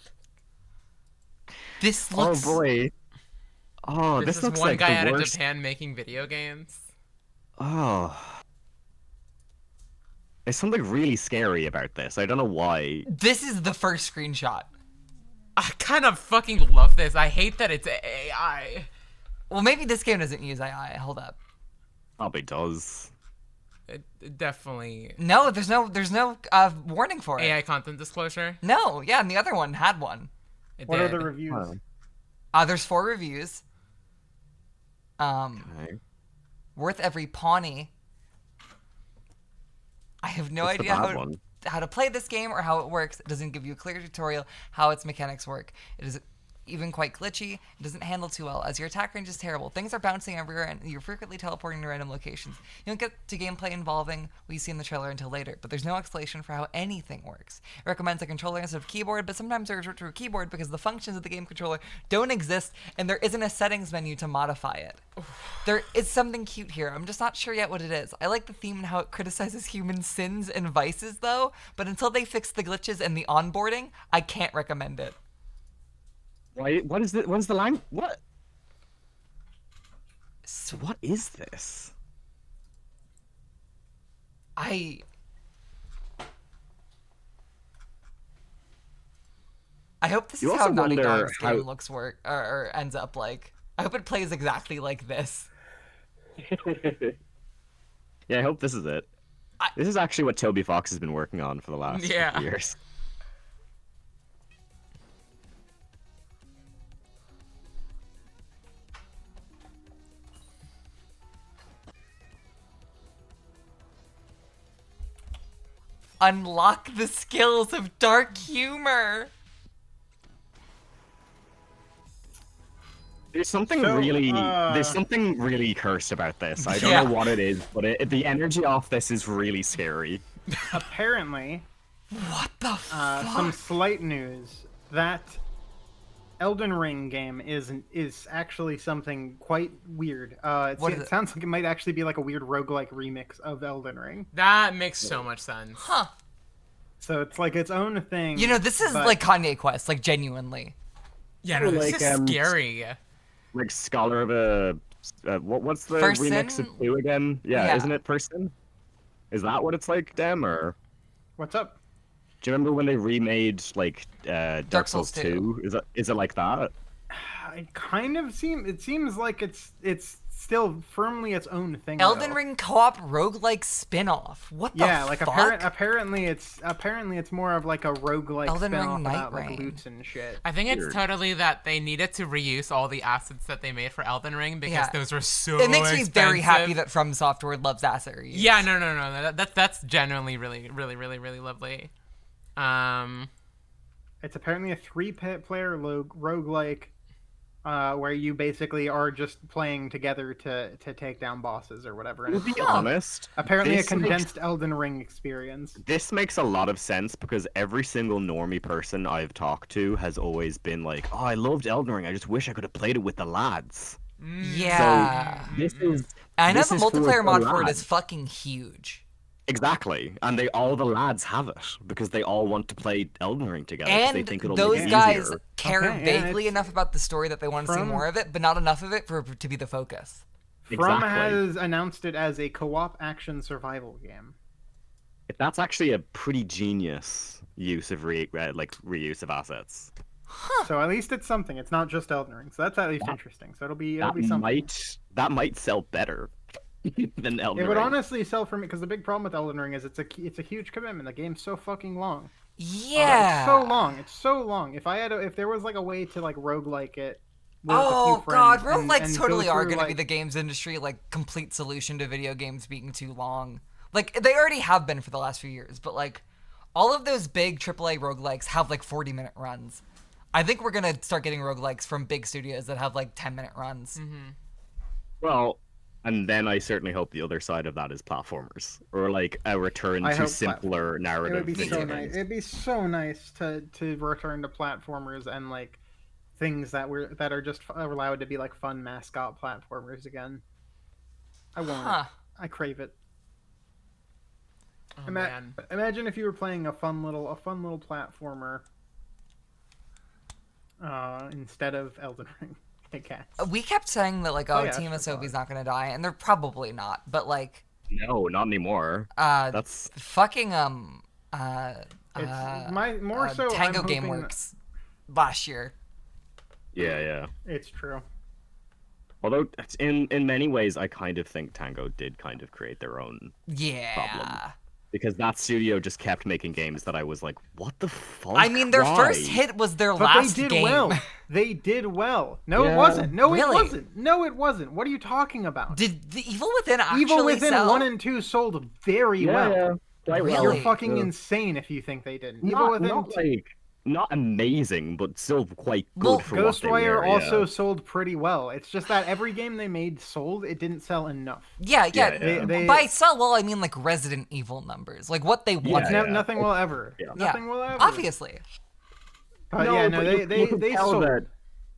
This looks. Oh boy. Oh, This this is looks one like guy the out of worst. Japan making video games. Oh. There's something really scary about this. I don't know why. This is the first screenshot. I kind of fucking love this. I hate that it's AI. Well, maybe this game doesn't use AI. Hold up. Probably does. It definitely. No, there's no warning for it. AI content disclosure. No, yeah, and the other one had one. It What are did. the reviews? There's 4 reviews. Worth every pawnee. I have no What's the idea bad how to play this game or how it works. It doesn't give you a clear tutorial how its mechanics work. It is even quite glitchy. It doesn't handle too well, as your attack range is terrible. Things are bouncing everywhere, and you're frequently teleporting to random locations. You don't get to gameplay involving what you see in the trailer until later, but there's no explanation for how anything works. It recommends a controller instead of keyboard, but sometimes they resort to a keyboard because the functions of the game controller don't exist, and there isn't a settings menu to modify it. There is something cute here. I'm just not sure yet what it is. I like the theme and how it criticizes human sins and vices, though, but until they fix the glitches and the onboarding, I can't recommend it. Why? What is the? What is the line? What? So what is this? I hope this You is how also Naughty wonder Dog's how- game looks or ends up like. I hope it plays exactly like this. Yeah, I hope this is it. This is actually what Toby Fox has been working on for the last Yeah. years. Unlock the skills of dark humor. There's something there's something really cursed about this. I don't Yeah. know what it is, but the energy off this is really scary. Apparently, what the fuck? Some slight news that Elden Ring game is actually something quite weird. It sounds like it might actually be like a weird roguelike remix of Elden Ring. That makes so much sense. Huh. So it's like its own thing. You know, this is but- like Kanye Quest, like genuinely. Yeah, no, this Like, is scary. Like Scholar of a what's the First remix Sin? of 2 again? Yeah, Yeah. isn't it Person? Is that what it's like, Dem, or What's up? do you remember when they remade like Dark Souls 2? Is it like that? It kind of seems like it's still firmly its own thing. Elden though. Ring co-op roguelike spin-off. What the Yeah, like fuck? apparently it's more of like a roguelike Elden Ring spin-off Night about like Rain. loots and shit. I think it's totally that they needed to reuse all the assets that they made for Elden Ring because Yeah. those were so It makes me very happy expensive. that From Software loves asset reuse. Yeah, no. That's genuinely really lovely. It's apparently a 3-player roguelike where you basically are just playing together to take down bosses or whatever. And To be it's honest, apparently a this makes- condensed Elden Ring experience. This makes a lot of sense because every single normie person I've talked to has always been like, "Oh, I loved Elden Ring. I just wish I could have played it with the lads." Yeah. So this is. I know this the is for multiplayer mod the for it lads. is fucking huge. Exactly, and all the lads have it because they all want to play Elden Ring together. 'Cause they And think it'll those make it guys easier. care Okay, yeah, vaguely it's enough about the story that they want to see from- more of it, but not enough of it for it to be the focus. From has announced it as a co-op action survival game. That's actually a pretty genius use of reuse of assets. So at least it's something. It's not just Elden Ring. So that's at least interesting. So it'll be something. That might sell better than Elden Ring. It would honestly sell for me because the big problem with Elden Ring is it's a huge commitment. The game's so fucking long. Yeah. It's so long. It's so long. If there was like a way to like roguelike it. With Oh a few god, friends roguelikes and totally go are through, going to be like- the games industry like complete solution to video games being too long. Like they already have been for the last few years, but like all of those big AAA roguelikes have like 40-minute runs. I think we're going to start getting roguelikes from big studios that have like 10-minute runs. Well, and then I certainly hope the other side of that is platformers, or like a return I to hope simpler narrative. It would be video so games. nice. It'd be so nice to return to platformers and like things that are just allowed to be like fun mascot platformers again. I want it. I crave it. Oh, man. Imagine if you were playing a fun little platformer instead of Elden Ring. I guess. We kept saying that like, yeah, Team sure, Asobi's not going to die, and they're probably not, but like No, not anymore. That's fucking More so Tango I'm hoping GameWorks last year. yeah. It's true. Although in many ways, I kind of think Tango did kind of create their own problem. Because that studio just kept making games that I was like, what the fuck? I mean, their Why? first hit was their But last they did game. well. They did well. No, Yeah. it wasn't. No, Really? it wasn't. No, it wasn't. What are you talking about? Did the Evil Within actually Evil Within sell? 1 and 2 sold very well. Yeah, quite well. You're Really? fucking Yeah. insane if you think they didn't. Evil Within Not amazing, but still quite good Well, for what they Ghostwire were. also sold pretty well. It's just that every game they made sold. It didn't sell enough. Yeah. They- By sell well, I mean like Resident Evil numbers, like what they wanted. Nothing will ever. Yeah. Nothing will ever. Obviously. But you could they tell sold. that.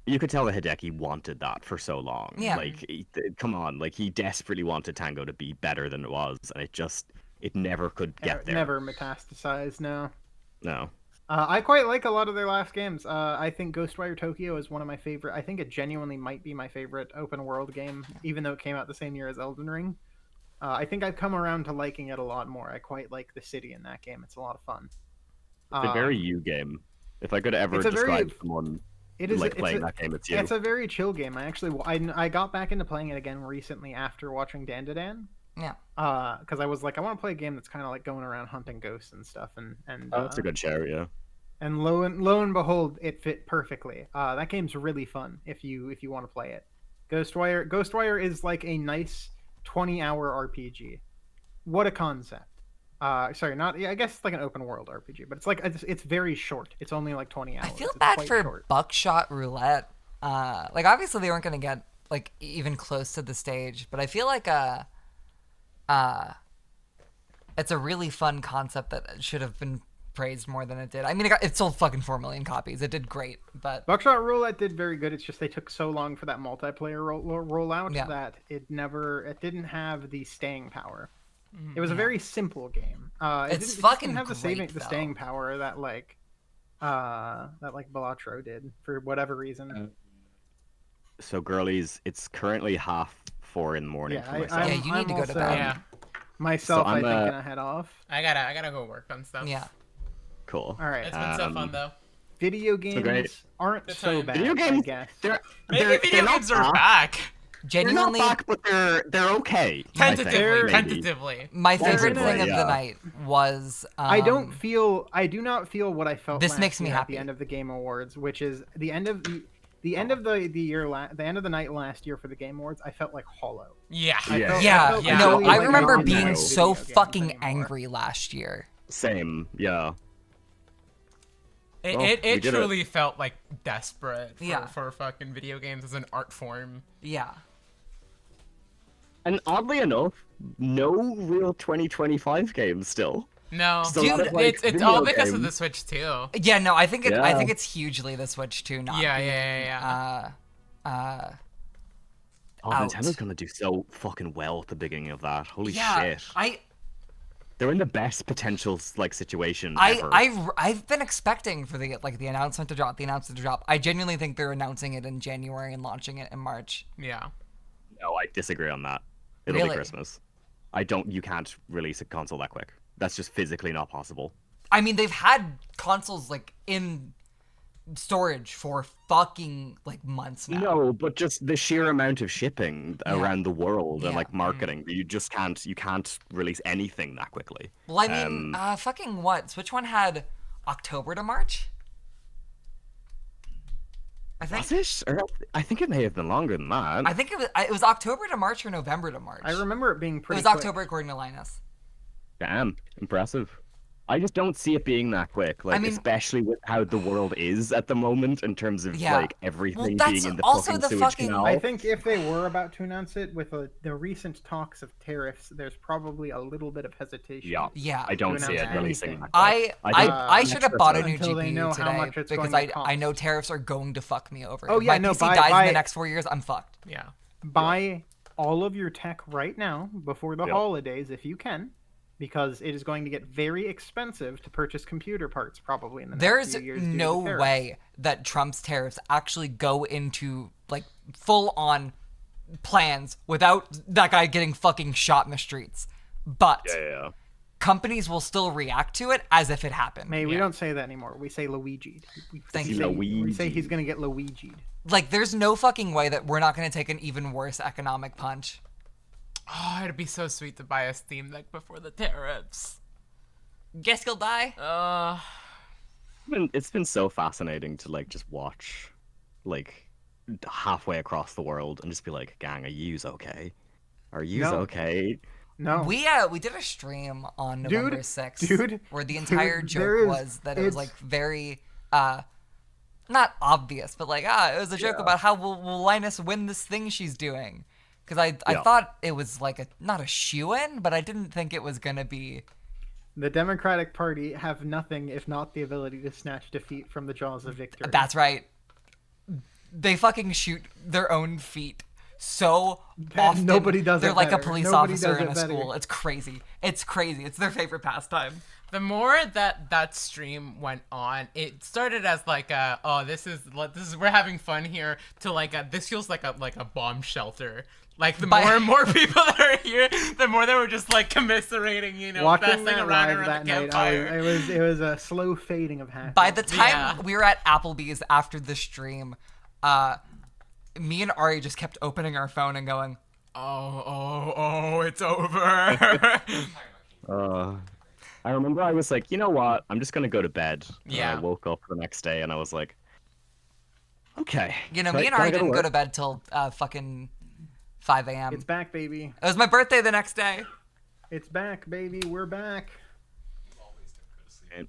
You could tell that Hideki wanted that for so long. Yeah. Like, come on, like he desperately wanted Tango to be better than it was, and it never could get there. Never metastasized. No. No. I quite like a lot of their last games. I think Ghostwire Tokyo is one of my favorite. I think it genuinely might be my favorite open world game, even though it came out the same year as Elden Ring. I think I've come around to liking it a lot more. I quite like the city in that game. It's a lot of fun. It's a very you game. If I could ever it's a describe very- someone It is like playing that game, it's you. It's a very chill game. I got back into playing it again recently after watching Dan. Yeah. Because I was like, I want to play a game that's kind of like going around hunting ghosts and stuff, and Oh, that's a good show, yeah. And lo and behold, it fit perfectly. That game's really fun if you want to play it. Ghostwire is like a nice 20-hour RPG. What a concept. Sorry, not. Yeah, I guess it's like an open world RPG, but it's very short. It's only like 20 hours. I feel It's bad quite for short. Buckshot Roulette. Like obviously they weren't gonna get like even close to the stage, but I feel like it's a really fun concept that should have been praised more than it did. I mean, it sold fucking 4 million copies. It did great, but Buckshot Roulette did very good. It's just they took so long for that multiplayer rollout Yeah. that it didn't have the staying power. It was a very simple game. It It's didn't fucking have the great, the though. staying power that Balatro did for whatever reason. So, girlies, it's currently 3:30 in the morning for myself. you need to go to also- bed. Yeah. Myself, So I I'm, think, gonna head off. I gotta go work on stuff. Yeah. Cool. All right. It's been so fun though. Video games great. aren't Good so time. bad. Video I games, guess. Maybe video games are back. Genuinely, They're not back, but they're okay. I think, maybe. Tentatively. my favorite They're thing of yeah. the night was I do not feel what I felt. This last makes me year happy. At the end of the Game Awards, which is the end of the end of the year, the end of the night last year for the Game Awards. I felt like hollow. Yeah. I felt No, really I like remember didn't being know so video games fucking anymore. angry last year. Same, yeah. It, Well, it, we it did it. truly felt like desperate Yeah. for fucking video games as an art form. Yeah. And oddly enough, no real 2025 games still. No, Just a lot Dude, of, like, it's video all because of the games. Switch too. Yeah, no, I think Yeah. it's hugely the Switch too, not Yeah, being, yeah. Oh, out. Nintendo's gonna do so fucking well at the beginning of that. Holy yeah, shit. They're in the best potential situation ever. I've been expecting for the announcement to drop, I genuinely think they're announcing it in January and launching it in March. Yeah. No, I disagree on that. It'll Really? be Christmas. You can't release a console that quick. that's just physically not possible. I mean, they've had consoles like in storage for fucking like months now. No, but just the sheer amount of shipping around the world and Yeah. like marketing, you can't release anything that quickly. Well, I mean, fucking what? Switch One had October to March. I think. Was it? Or I think it may have been longer than that. I think it was October to March or November to March. I remember it being pretty. It was October according to Linus. Damn, impressive. I just don't see it being that quick. Like, I mean, especially with how the world is at the moment in terms of like everything being in the fucking Suez Canal. I think if they were about to announce it with the recent talks of tariffs, there's probably a little bit of hesitation. Yeah. I don't see it releasing that I should have bought a new Until they know GPU how today much it's because going to I know tariffs are going to fuck me over. Oh, If yeah, my no, PC buy- dies in buy- the next 4 years, I'm fucked. Yeah. Buy all of your tech right now before the holidays if you can, because it is going to get very expensive to purchase computer parts probably in the next There's few years. due to no tariffs. way that Trump's tariffs actually go into like full on plans without that guy getting fucking shot in the streets. But companies will still react to it as if it happened. We don't say that anymore. We say Luigi. Thank We you. say he's going to get Luigi'd. Like, there's no fucking way that we're not going to take an even worse economic punch. Oh, it'd be so sweet to buy a Steam Deck before the tariffs. Guess he'll die. It's been so fascinating to like just watch, like halfway across the world and just be like, "Gang, are yous okay? Are yous okay?" No. We did a stream on November 6th, dude, where the entire there joke is- was that it was like very not obvious, but like it was a joke about how will Linus win this thing she's doing. Because I thought it was like not a shoo-in, but I didn't think it was gonna be. The Democratic Party have nothing if not the ability to snatch defeat from the jaws of victory. That's right. They fucking shoot their own feet so often. Nobody does They're it like a better. police Nobody officer does in it a better. school. It's crazy. It's crazy. It's their favorite pastime. The more that stream went on, it started as like this is we're having fun here to like this feels like a bomb shelter. Like the more and more people that are here, the more they were just like commiserating, Watching messing that around live around that the night, campfire. it was a slow fading of happiness. By the time we were at Applebee's after the stream, me and Ari just kept opening our phone and going, Oh, it's over. I remember I was like, you know what? I'm just gonna go to bed. Yeah. And I woke up the next day and I was like, okay. me and Ari didn't go to bed till fucking 5 a.m. It's back, baby. It was my birthday the next day. It's back, baby. We're back.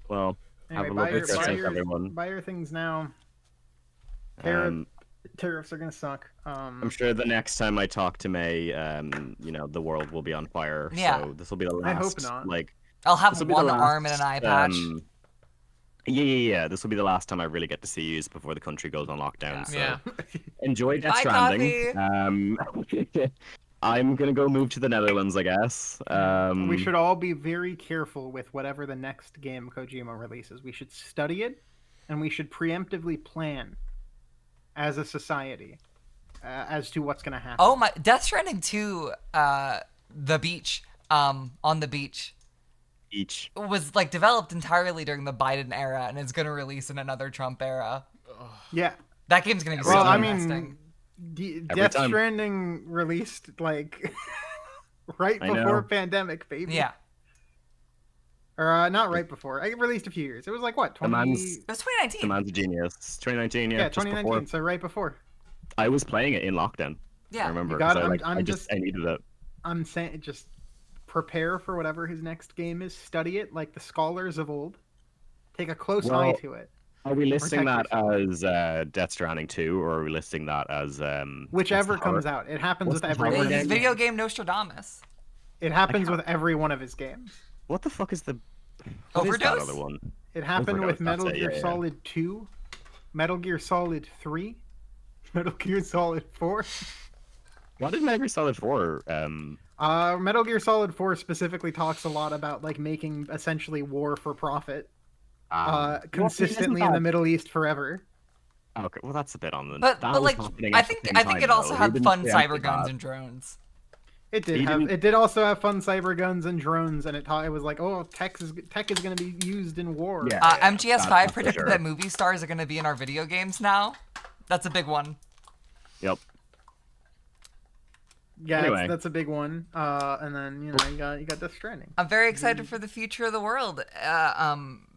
Well, have a lovely Christmas, everyone. Buy your things now. Tariffs are gonna suck. I'm sure the next time I talk to May, the world will be on fire. Yeah. So this will be the last. I hope not. Like, I'll have this will be the one last, arm and an eye patch. Yeah. This will be the last time I really get to see you before the country goes on lockdown. So Yeah. enjoy Death Bye, Stranding. I'm gonna go move to the Netherlands, I guess. We should all be very careful with whatever the next game Kojima releases. We should study it, and we should preemptively plan as a society as to what's gonna happen. Oh my! Death Stranding 2, the beach, on the beach. Was like developed entirely during the Biden era, and it's gonna release in another Trump era. Yeah. That game's gonna be so Well, I interesting. mean, Death Stranding released like right before pandemic, baby. Yeah. Or not right before. It released a few years. It was like what? It was 2019. The man's a genius. 2019, yeah. Yeah, just 2019. before. So right before. I was playing it in lockdown. Yeah. I remember. You got 'cause it. I needed it. I'm saying just prepare for whatever his next game is. Study it like the scholars of old. Take a close eye to it. Are we listing Protect that yourself. as Death Stranding 2, or are we listing that as Whichever comes out? It happens with every one of His his video games. game Nostradamus. It happens with every one of his games. What the fuck is the Overdose? That other one? It happened Overdose, with Metal that's it, Gear yeah. Solid 2, Metal Gear Solid 3, Metal Gear Solid 4. What did Metal Gear Solid 4? Metal Gear Solid 4 specifically talks a lot about like making essentially war for profit. Consistently in the Middle East forever. Okay, well that's a bit on the. But that was like happening I at the think same I think time, it also though. had We didn't fun preempt cyber guns that. and drones. It did also have fun cyber guns and drones, and it was like, oh, tech is going to be used in war. Yeah. MGS5 predicted that movie stars are going to be in our video games now. That's a big one. Yep. Yeah, Anyway. that's a big one. And then you got Death Stranding. I'm very excited for the future of the world.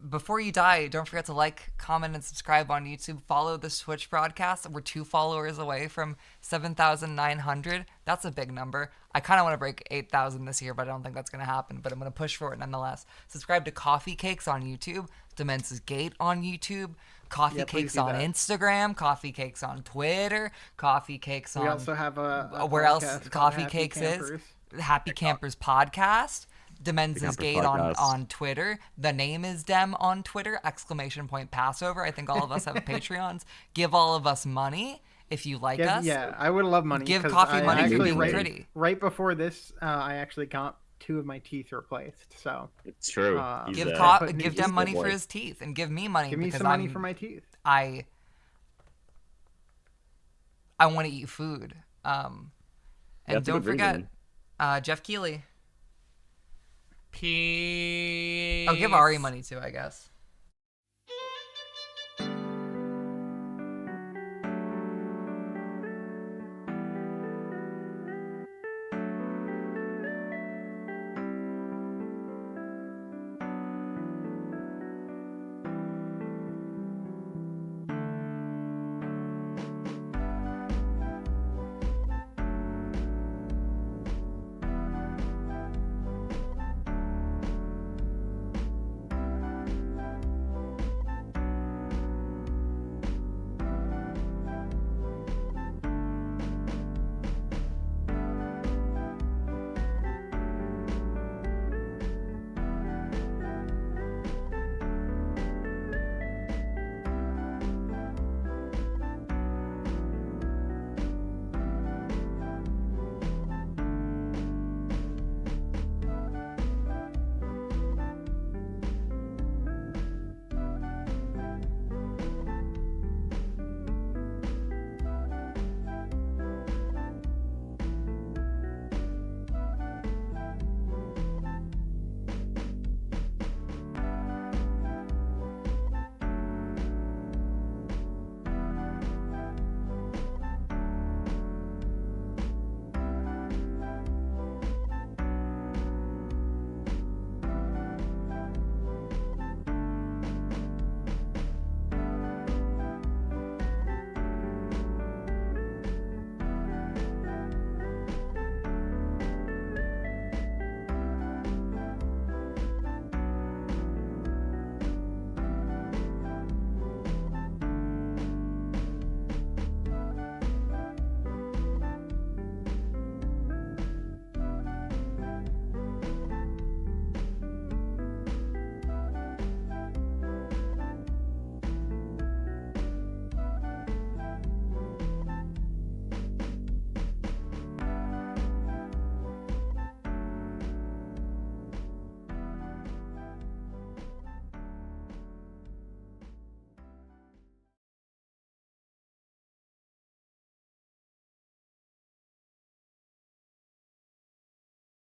Before you die, don't forget to like, comment, and subscribe on YouTube. Follow the Twitch broadcast. We're 2 followers away from 7,900. That's a big number. I kind of want to break 8,000 this year, but I don't think that's going to happen. But I'm going to push for it nonetheless. Subscribe to Coffee Cakes on YouTube. Demence's Gate on YouTube. Coffee Cakes on Instagram, Coffee Cakes on Twitter, Coffee Cakes on... We also have a where else podcast Coffee Happy Cakes Campers. is. Happy Campers Podcast. Demence's Gate on Twitter. The Name is Dem on Twitter. ! Passover. I think all of us have Patreons. Give all of us money if you like us. Yeah, I would love money. Give Coffee money for being pretty. Right before this, I actually got 2 of my teeth replaced. So it's true. Give them money for his teeth, and give me money. Give me some money for my teeth. I want to eat food. And don't forget, Jeff Keighley. Peace. I'll give Ari money too, I guess.